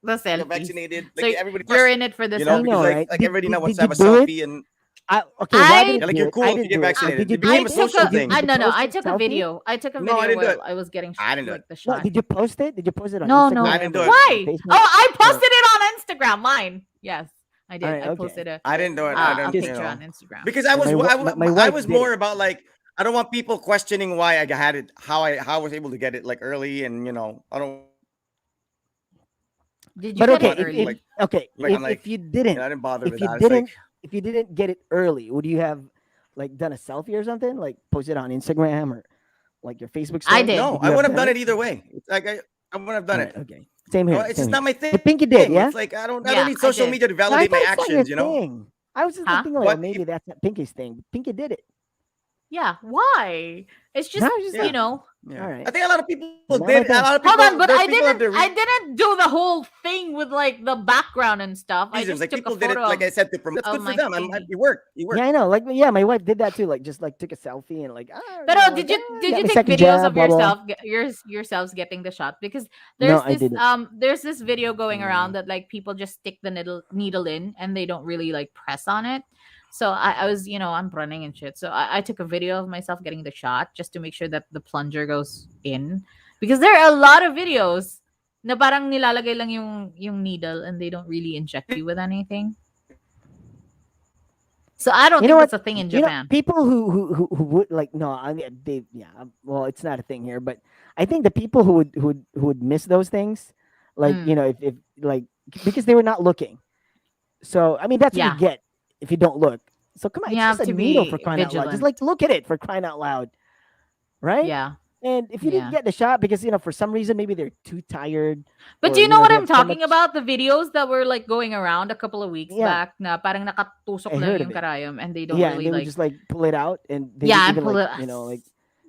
Speaker 2: The
Speaker 3: I got
Speaker 2: selfies.
Speaker 3: vaccinated.
Speaker 2: So
Speaker 3: Like everybody,
Speaker 2: you're in it for the
Speaker 3: you know,
Speaker 1: I
Speaker 2: selfies.
Speaker 3: because
Speaker 1: know,
Speaker 3: like
Speaker 1: right?
Speaker 3: everybody now wants
Speaker 1: Did
Speaker 3: to
Speaker 1: you
Speaker 3: have a
Speaker 1: do it?
Speaker 3: selfie and
Speaker 1: Okay, well, I
Speaker 2: I-
Speaker 1: didn't
Speaker 3: yeah, like
Speaker 1: do
Speaker 3: you're
Speaker 1: it.
Speaker 3: cool
Speaker 1: I
Speaker 3: if you
Speaker 1: didn't
Speaker 3: get
Speaker 1: do it.
Speaker 3: vaccinated.
Speaker 1: Did you
Speaker 3: It
Speaker 1: do
Speaker 3: became
Speaker 1: it?
Speaker 3: a social
Speaker 1: Did you-
Speaker 3: thing.
Speaker 1: did you post
Speaker 2: I
Speaker 1: it,
Speaker 2: took a
Speaker 1: selfie?
Speaker 2: video. I took a
Speaker 3: No, I
Speaker 2: video
Speaker 3: didn't do
Speaker 2: while
Speaker 3: it.
Speaker 2: I was getting
Speaker 3: I didn't do
Speaker 2: like
Speaker 3: it.
Speaker 2: the
Speaker 1: No,
Speaker 2: shot.
Speaker 1: did you post it? Did you post it on
Speaker 2: No.
Speaker 1: Instagram?
Speaker 3: I didn't do
Speaker 1: or
Speaker 3: it.
Speaker 2: Why?
Speaker 1: Facebook?
Speaker 2: Oh, I
Speaker 1: Or-
Speaker 2: posted it on Instagram. Mine. Yes, I did.
Speaker 1: Alright,
Speaker 2: I
Speaker 1: okay.
Speaker 2: posted
Speaker 3: I didn't do it.
Speaker 1: I
Speaker 3: I
Speaker 2: a
Speaker 3: don't, you
Speaker 2: picture
Speaker 3: know,
Speaker 2: on Instagram.
Speaker 3: because I was
Speaker 1: My wa- my
Speaker 3: I
Speaker 1: wife
Speaker 3: was
Speaker 1: did
Speaker 3: more
Speaker 1: it.
Speaker 3: about like I don't want people questioning why I had it, how I was able to get it like early, and you know I don't
Speaker 2: Did you
Speaker 1: But
Speaker 2: get
Speaker 1: okay,
Speaker 2: it
Speaker 3: if-
Speaker 2: early?
Speaker 3: like-
Speaker 1: okay,
Speaker 3: like, I'm like,
Speaker 1: if you
Speaker 3: you
Speaker 1: didn't,
Speaker 3: know, I didn't bother
Speaker 1: if
Speaker 3: with
Speaker 1: you
Speaker 3: that. It's
Speaker 1: didn't,
Speaker 3: like
Speaker 1: if you didn't get it early, would you have like done a selfie or something? Like post it on Instagram or like your Facebook story?
Speaker 2: I did.
Speaker 3: no,
Speaker 1: Would
Speaker 3: I
Speaker 1: you
Speaker 3: wouldn't have done it either way. It's like I wouldn't have done
Speaker 1: Alright,
Speaker 3: it.
Speaker 1: okay. Same here.
Speaker 3: It's
Speaker 1: same
Speaker 3: just not
Speaker 1: here.
Speaker 3: my thing.
Speaker 1: But Pinky did, yeah.
Speaker 3: It's like I don't
Speaker 2: Yeah,
Speaker 3: need
Speaker 2: I
Speaker 3: social
Speaker 2: did.
Speaker 3: media to
Speaker 1: No, I
Speaker 3: validate my
Speaker 1: thought it's not your
Speaker 3: actions. You know
Speaker 1: thing. I was just
Speaker 2: Huh?
Speaker 1: thinking like,
Speaker 3: What?
Speaker 1: oh, maybe that's not Pinky's thing. Pinky did it.
Speaker 2: Yeah. Why? It's just
Speaker 1: No, I was just
Speaker 2: you know.
Speaker 3: Yeah.
Speaker 1: Alright.
Speaker 3: I think a lot of people
Speaker 1: Not my
Speaker 3: did. A
Speaker 1: thing.
Speaker 3: lot of
Speaker 2: Hold
Speaker 3: people.
Speaker 2: on, but
Speaker 3: there are
Speaker 2: I
Speaker 3: people have
Speaker 2: didn't.
Speaker 3: their
Speaker 2: I didn't do the whole thing with like the background and stuff. I
Speaker 3: reasons.
Speaker 2: just
Speaker 3: Like
Speaker 2: took
Speaker 3: people
Speaker 2: a
Speaker 3: did it.
Speaker 2: photo.
Speaker 3: Like I said, to promote. That's
Speaker 2: of
Speaker 3: good for
Speaker 2: my
Speaker 3: them.
Speaker 2: baby.
Speaker 3: It worked. It worked.
Speaker 1: Yeah, I know. Like, yeah, my wife did that too. Like, just like took a selfie and like,
Speaker 2: But
Speaker 1: know,
Speaker 2: did
Speaker 1: like,
Speaker 2: you
Speaker 1: got
Speaker 2: did you
Speaker 1: my
Speaker 2: take
Speaker 1: second
Speaker 2: videos
Speaker 1: jab,
Speaker 2: of
Speaker 1: blah, blah.
Speaker 2: yourselves getting the shot? Because
Speaker 1: No,
Speaker 2: there's
Speaker 1: I didn't.
Speaker 2: there's this video going
Speaker 3: Mm.
Speaker 2: around that like people just stick the needle in and they don't really like press on it. So I was I'm running and shit. So I took a video of myself getting the shot just to make sure that the plunger goes in, because there are a lot of videos na parang nilalagay lang yung needle and they don't really inject you with anything. So I don't
Speaker 1: You
Speaker 2: think
Speaker 1: know
Speaker 2: that's
Speaker 1: what?
Speaker 2: a thing in
Speaker 1: You know,
Speaker 2: Japan.
Speaker 1: people who would like no, I mean they well, it's not a thing here, but I think the people who would miss those things, like
Speaker 2: Mm.
Speaker 1: if like because they were not looking. So I mean that's what
Speaker 2: Yeah.
Speaker 1: you get if you don't look. So come on,
Speaker 2: You
Speaker 1: it's
Speaker 2: have
Speaker 1: just a
Speaker 2: to
Speaker 1: needle
Speaker 2: be
Speaker 1: for crying out loud. Just
Speaker 2: vigilant.
Speaker 1: like look at it for crying out loud, right?
Speaker 2: Yeah.
Speaker 1: And if you didn't
Speaker 2: Yeah.
Speaker 1: get the shot because for some reason maybe they're too tired.
Speaker 2: But
Speaker 1: or,
Speaker 2: do you know what
Speaker 1: they
Speaker 2: I'm
Speaker 1: have so
Speaker 2: talking
Speaker 1: much-
Speaker 2: about? The videos that were like going around a couple of weeks
Speaker 1: Yeah.
Speaker 2: back na parang nakatusok
Speaker 1: I
Speaker 2: lang
Speaker 1: heard of
Speaker 2: yung
Speaker 1: it.
Speaker 2: karayom and they don't
Speaker 1: Yeah, and
Speaker 2: really
Speaker 1: they would
Speaker 2: like
Speaker 1: just like pull it out, and they
Speaker 2: Yeah,
Speaker 1: didn't
Speaker 2: and
Speaker 1: even
Speaker 2: pull
Speaker 1: like
Speaker 2: it
Speaker 1: like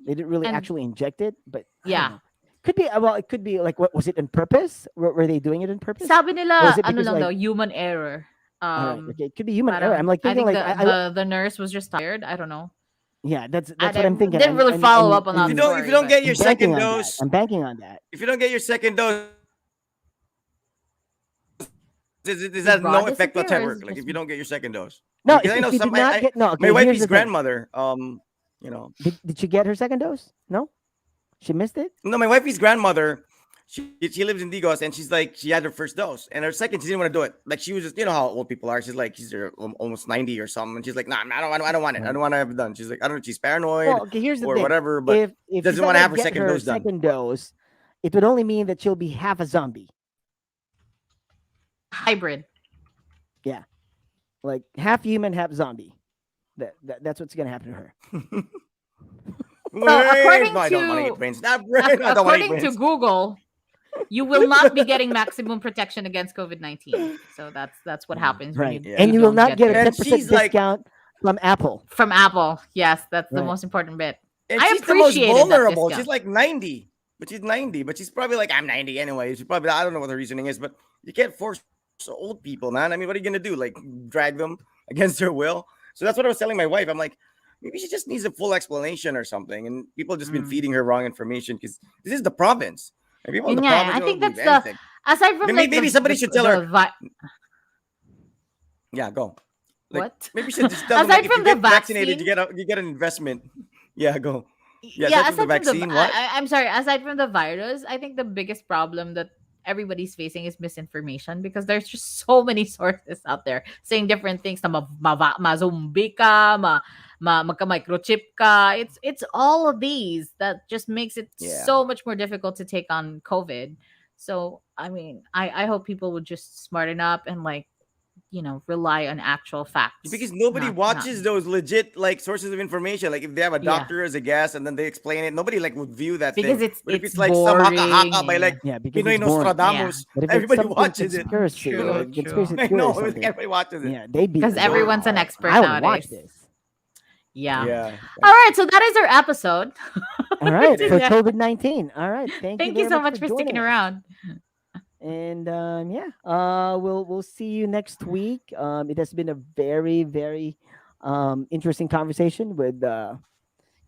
Speaker 1: they didn't really
Speaker 2: and
Speaker 1: actually inject it. But I don't
Speaker 2: yeah.
Speaker 1: know. Could be well, it could be like what was it on purpose? Were they doing it on purpose?
Speaker 2: Sabi
Speaker 1: Or
Speaker 2: nila
Speaker 1: was it
Speaker 2: ano
Speaker 1: because
Speaker 2: lang
Speaker 1: like
Speaker 2: daw, human error.
Speaker 1: all right,
Speaker 2: Um
Speaker 1: okay, it could be human error. I'm
Speaker 2: parang
Speaker 1: like
Speaker 2: I
Speaker 1: thinking
Speaker 2: think
Speaker 1: like
Speaker 2: the nurse was just tired. I don't know.
Speaker 1: yeah, that's
Speaker 2: I
Speaker 1: what I'm thinking.
Speaker 2: didn't really follow up on that
Speaker 3: If you
Speaker 2: story.
Speaker 3: don't
Speaker 2: but-
Speaker 3: get your
Speaker 1: I'm banking
Speaker 3: second
Speaker 1: on that.
Speaker 3: dose,
Speaker 1: I'm banking on that.
Speaker 3: if you don't get your second dose, does
Speaker 2: Did
Speaker 3: that
Speaker 2: Rod
Speaker 3: no effect
Speaker 2: disappear or
Speaker 3: whatsoever?
Speaker 2: is it
Speaker 3: Like
Speaker 2: just
Speaker 3: if you
Speaker 2: me?
Speaker 3: don't get your second dose.
Speaker 1: No,
Speaker 3: Because I know
Speaker 1: if you
Speaker 3: some
Speaker 1: did not get no, okay,
Speaker 3: my
Speaker 1: here's
Speaker 3: wife's
Speaker 1: the thing.
Speaker 3: grandmother, you know,
Speaker 1: Did she get her second dose? No, she missed it.
Speaker 3: no, my wifey's grandmother, she lives in Digos, and she's like she had her first dose, and her second she didn't want to do it. Like she was just how old people are. She's like almost 90 or something, and she's like, nah, I don't want it. I don't want to have it done. She's like, I don't know, she's paranoid
Speaker 1: Well, okay, here's the
Speaker 3: or
Speaker 1: thing.
Speaker 3: whatever, but
Speaker 1: if
Speaker 3: doesn't
Speaker 1: she's
Speaker 3: wanna
Speaker 1: not
Speaker 3: have her
Speaker 1: gonna get
Speaker 3: second dose done.
Speaker 1: second dose, it would only mean that she'll be half a zombie.
Speaker 2: Hybrid.
Speaker 1: Like half human, half zombie. That's what's gonna happen to her.
Speaker 2: according
Speaker 3: No, I don't want to
Speaker 2: to
Speaker 3: eat brains. Not brain. I don't want to eat
Speaker 2: according to
Speaker 3: brains.
Speaker 2: Google, you will not be getting maximum protection against COVID-19. So that's what happens when
Speaker 1: Right.
Speaker 2: you
Speaker 3: Yeah.
Speaker 1: And you will
Speaker 2: don't
Speaker 1: not
Speaker 2: get
Speaker 1: get a
Speaker 2: your
Speaker 3: And
Speaker 1: 10%
Speaker 3: she's like,
Speaker 1: discount from Apple.
Speaker 2: from Apple. Yes, that's the
Speaker 1: Right.
Speaker 2: most important bit.
Speaker 3: and
Speaker 2: I
Speaker 3: she's the most
Speaker 2: appreciated that
Speaker 3: vulnerable.
Speaker 2: discount.
Speaker 3: She's like 90, but she's 90, but she's probably like, I'm 90 anyway. She probably, I don't know what the reasoning is, but you can't force old people, man. I mean, what are you gonna do? Like drag them against their will? So that's what I was telling my wife. I'm like, maybe she just needs a full explanation or something. And people just been
Speaker 2: Mm.
Speaker 3: feeding her wrong information because this is the province. And people in the
Speaker 2: Yeah,
Speaker 3: province
Speaker 2: I
Speaker 3: don't
Speaker 2: think
Speaker 3: believe
Speaker 2: that's the
Speaker 3: anything.
Speaker 2: aside from like
Speaker 3: Maybe somebody should tell her.
Speaker 2: the
Speaker 3: Yeah, go. Like
Speaker 2: what?
Speaker 3: maybe you should just tell them like
Speaker 2: Aside
Speaker 3: if you
Speaker 2: from the
Speaker 3: get vaccinated,
Speaker 2: vaccine,
Speaker 3: you get an investment. Yeah, go. Yeah,
Speaker 2: yeah,
Speaker 3: aside from the vaccine, what?
Speaker 2: I'm sorry, aside from the virus, I think the biggest problem that everybody's facing is misinformation because there's just so many sources out there saying different things na ma-zombie ka, magka-microchip ka. It's all of these that just makes it
Speaker 3: Yeah.
Speaker 2: so much more difficult to take on COVID. So I mean, I hope people would just smarten up and like, rely on actual facts.
Speaker 3: Because nobody
Speaker 2: not-
Speaker 3: watches those legit like sources of information. Like if they have a
Speaker 2: Yeah.
Speaker 3: doctor as a guest and then they explain it, nobody like would view that
Speaker 2: because
Speaker 3: thing. But if
Speaker 2: it's
Speaker 3: it's like some
Speaker 2: boring.
Speaker 3: haka-haka by like
Speaker 1: Yeah, because
Speaker 3: Pinoy
Speaker 1: it's boring.
Speaker 3: Nostradamus,
Speaker 1: But if it's
Speaker 3: everybody
Speaker 1: something
Speaker 3: watches it.
Speaker 1: conspiracy,
Speaker 2: True,
Speaker 1: like
Speaker 2: true.
Speaker 1: conspiracy
Speaker 3: I
Speaker 1: theory
Speaker 3: know
Speaker 1: or something,
Speaker 3: everybody watches it.
Speaker 1: yeah, they'd be
Speaker 2: because everyone's an expert
Speaker 1: I would
Speaker 2: nowadays.
Speaker 1: watch this.
Speaker 2: Yeah.
Speaker 3: Yeah.
Speaker 2: All right, so that is our episode.
Speaker 1: All right, for
Speaker 2: Yeah.
Speaker 1: COVID-19. All right, thank
Speaker 2: Thank
Speaker 1: you
Speaker 2: you
Speaker 1: very
Speaker 2: so much for sticking
Speaker 1: joining us.
Speaker 2: around.
Speaker 1: And we'll see you next week. It has been a very very interesting conversation with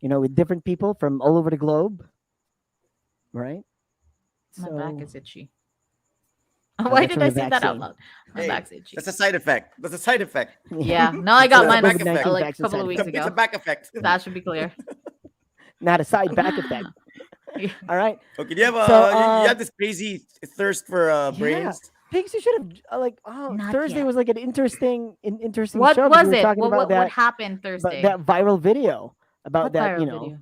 Speaker 1: with different people from all over the globe, right?
Speaker 2: My back is itchy.
Speaker 1: Oh,
Speaker 2: Why
Speaker 1: that's
Speaker 2: did
Speaker 1: from
Speaker 2: I
Speaker 1: the
Speaker 2: say that out
Speaker 1: vaccine.
Speaker 2: loud? My
Speaker 3: Hey,
Speaker 2: back's itchy.
Speaker 3: That's a side effect. That's a side effect.
Speaker 2: Yeah, no, I got
Speaker 3: It's a
Speaker 2: mine
Speaker 3: back
Speaker 2: like
Speaker 3: effect.
Speaker 2: a
Speaker 1: Vaccine
Speaker 2: couple
Speaker 1: side
Speaker 2: of weeks
Speaker 3: It's a
Speaker 2: ago.
Speaker 3: back effect.
Speaker 2: That should be clear.
Speaker 1: Not a side back effect.
Speaker 2: Yeah.
Speaker 1: All right.
Speaker 3: Okay, do you have
Speaker 1: So,
Speaker 3: you have this crazy thirst for brains?
Speaker 1: Pigs, you should have
Speaker 2: Not
Speaker 1: Thursday
Speaker 2: yet.
Speaker 1: was like an interesting
Speaker 2: What
Speaker 1: show. 'cause
Speaker 2: was
Speaker 1: we were
Speaker 2: it?
Speaker 1: talking
Speaker 2: What,
Speaker 1: about
Speaker 2: what,
Speaker 1: that,
Speaker 2: what happened
Speaker 1: about
Speaker 2: Thursday?
Speaker 1: that viral video about
Speaker 2: What
Speaker 1: that,
Speaker 2: viral video?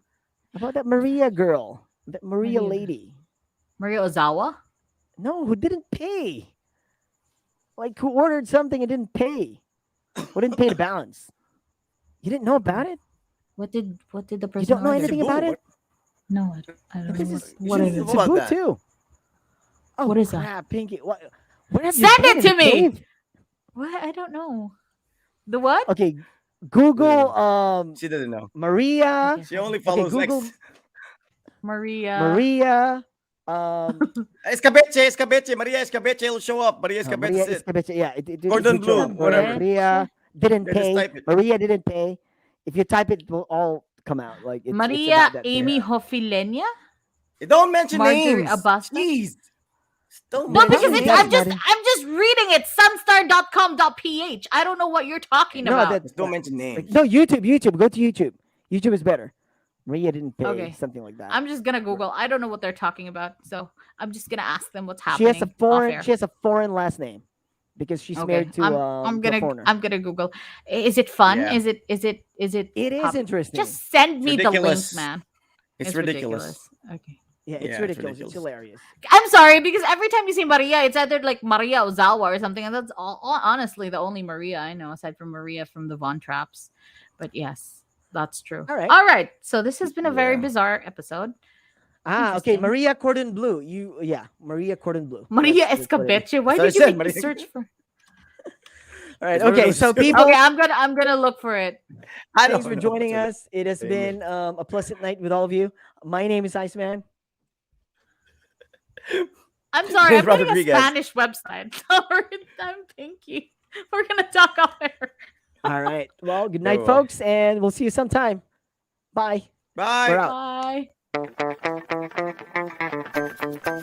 Speaker 1: about that Maria girl, that Maria
Speaker 2: Maria.
Speaker 1: lady.
Speaker 2: Maria Ozawa?
Speaker 1: No, who didn't pay? Like who ordered something and didn't pay? Who didn't pay the balance? You didn't know about it?
Speaker 2: What did the person
Speaker 1: You don't know
Speaker 2: order?
Speaker 1: anything
Speaker 3: Cebu,
Speaker 1: about it?
Speaker 3: what-
Speaker 2: No, I don't
Speaker 1: This
Speaker 2: know.
Speaker 1: is
Speaker 2: What
Speaker 3: you
Speaker 2: is
Speaker 3: should
Speaker 2: it?
Speaker 3: know about
Speaker 1: Cebu
Speaker 3: that.
Speaker 1: too. Oh,
Speaker 2: What is that?
Speaker 1: crap, Pinky. What have you
Speaker 2: Send
Speaker 1: been
Speaker 2: it
Speaker 1: in
Speaker 2: to
Speaker 1: the
Speaker 2: me!
Speaker 1: cave?
Speaker 2: What? I don't know. The what?
Speaker 1: Okay, Google
Speaker 3: She doesn't know.
Speaker 1: Maria.
Speaker 2: Okay.
Speaker 3: She only
Speaker 1: Okay,
Speaker 3: follows
Speaker 1: Google
Speaker 3: X.
Speaker 2: Maria.
Speaker 1: Maria.
Speaker 3: Escabeche, Maria Escabeche will show up. Maria
Speaker 1: Maria
Speaker 3: Escabeche. It.
Speaker 1: Escabeche. Yeah, it
Speaker 3: Cordon
Speaker 1: should show
Speaker 3: bleu,
Speaker 1: up.
Speaker 3: whatever.
Speaker 1: Maria didn't
Speaker 3: Yeah, just
Speaker 1: pay.
Speaker 3: type it.
Speaker 1: Maria didn't pay. If you type it, it will all come out. Like it's
Speaker 2: Maria
Speaker 1: about that
Speaker 2: Amy
Speaker 1: thing.
Speaker 2: Hofilenia?
Speaker 3: Don't mention
Speaker 2: Marjorie
Speaker 3: names.
Speaker 2: Abasta?
Speaker 3: Jeez. Don't
Speaker 2: No,
Speaker 1: Maria
Speaker 2: because
Speaker 3: mention
Speaker 2: it's
Speaker 1: Abasta.
Speaker 3: names.
Speaker 2: I'm just reading it. Sunstar.com.ph. I don't know what you're talking
Speaker 1: No,
Speaker 2: about.
Speaker 1: that's
Speaker 3: Don't mention names.
Speaker 1: no YouTube. Go to YouTube. YouTube is better. Maria didn't pay.
Speaker 2: Okay.
Speaker 1: Something like that.
Speaker 2: I'm just gonna Google. I don't know what they're talking about, so I'm just gonna ask them what's
Speaker 1: She
Speaker 2: happening.
Speaker 1: has a foreign.
Speaker 2: off
Speaker 1: She
Speaker 2: air.
Speaker 1: has a foreign last name because she's
Speaker 2: Okay.
Speaker 1: married to
Speaker 2: I'm
Speaker 1: to a
Speaker 2: gonna
Speaker 1: foreigner.
Speaker 2: I'm gonna Google. Is it fun?
Speaker 3: Yeah.
Speaker 2: Is it
Speaker 1: It is
Speaker 2: pop-
Speaker 1: interesting.
Speaker 2: Just send me the link,
Speaker 3: Ridiculous.
Speaker 2: man.
Speaker 3: It's ridiculous.
Speaker 2: Okay.
Speaker 1: Yeah, it's
Speaker 3: Yeah, it's
Speaker 1: ridiculous.
Speaker 3: ridiculous.
Speaker 1: It's hilarious.
Speaker 2: I'm sorry because every time you say Maria, it's either like Maria Ozawa or something, and that's honestly the only Maria I know aside from Maria from the Von Traps. But yes, that's true.
Speaker 1: All right.
Speaker 2: All right. So this has been a very
Speaker 3: Yeah.
Speaker 2: bizarre episode.
Speaker 1: Okay.
Speaker 2: Interesting.
Speaker 1: Maria Cordon Bleu. Maria Cordon Bleu.
Speaker 2: Maria
Speaker 1: That's what it is.
Speaker 2: Escabeche. Why
Speaker 3: That's what I
Speaker 2: did you
Speaker 3: said,
Speaker 2: make me
Speaker 3: Maria-
Speaker 2: search for?
Speaker 1: All right.
Speaker 3: It's one of
Speaker 1: Okay.
Speaker 3: those-
Speaker 1: So people,
Speaker 2: Okay, I'm gonna look for it.
Speaker 3: I
Speaker 1: thanks
Speaker 3: don't
Speaker 1: for
Speaker 3: know
Speaker 1: joining
Speaker 3: what's
Speaker 1: us. It has
Speaker 3: Same
Speaker 1: been a pleasant night with all of you. My name is Iceman.
Speaker 2: I'm sorry. I'm
Speaker 3: Robert
Speaker 2: reading a
Speaker 3: Rodriguez.
Speaker 2: Spanish website. Sorry, I'm Pinky. We're gonna talk off air.
Speaker 1: All right. Well, good night,
Speaker 3: Yo.
Speaker 1: folks, and we'll see you sometime. Bye.
Speaker 3: Bye.
Speaker 1: We're out.
Speaker 2: Bye.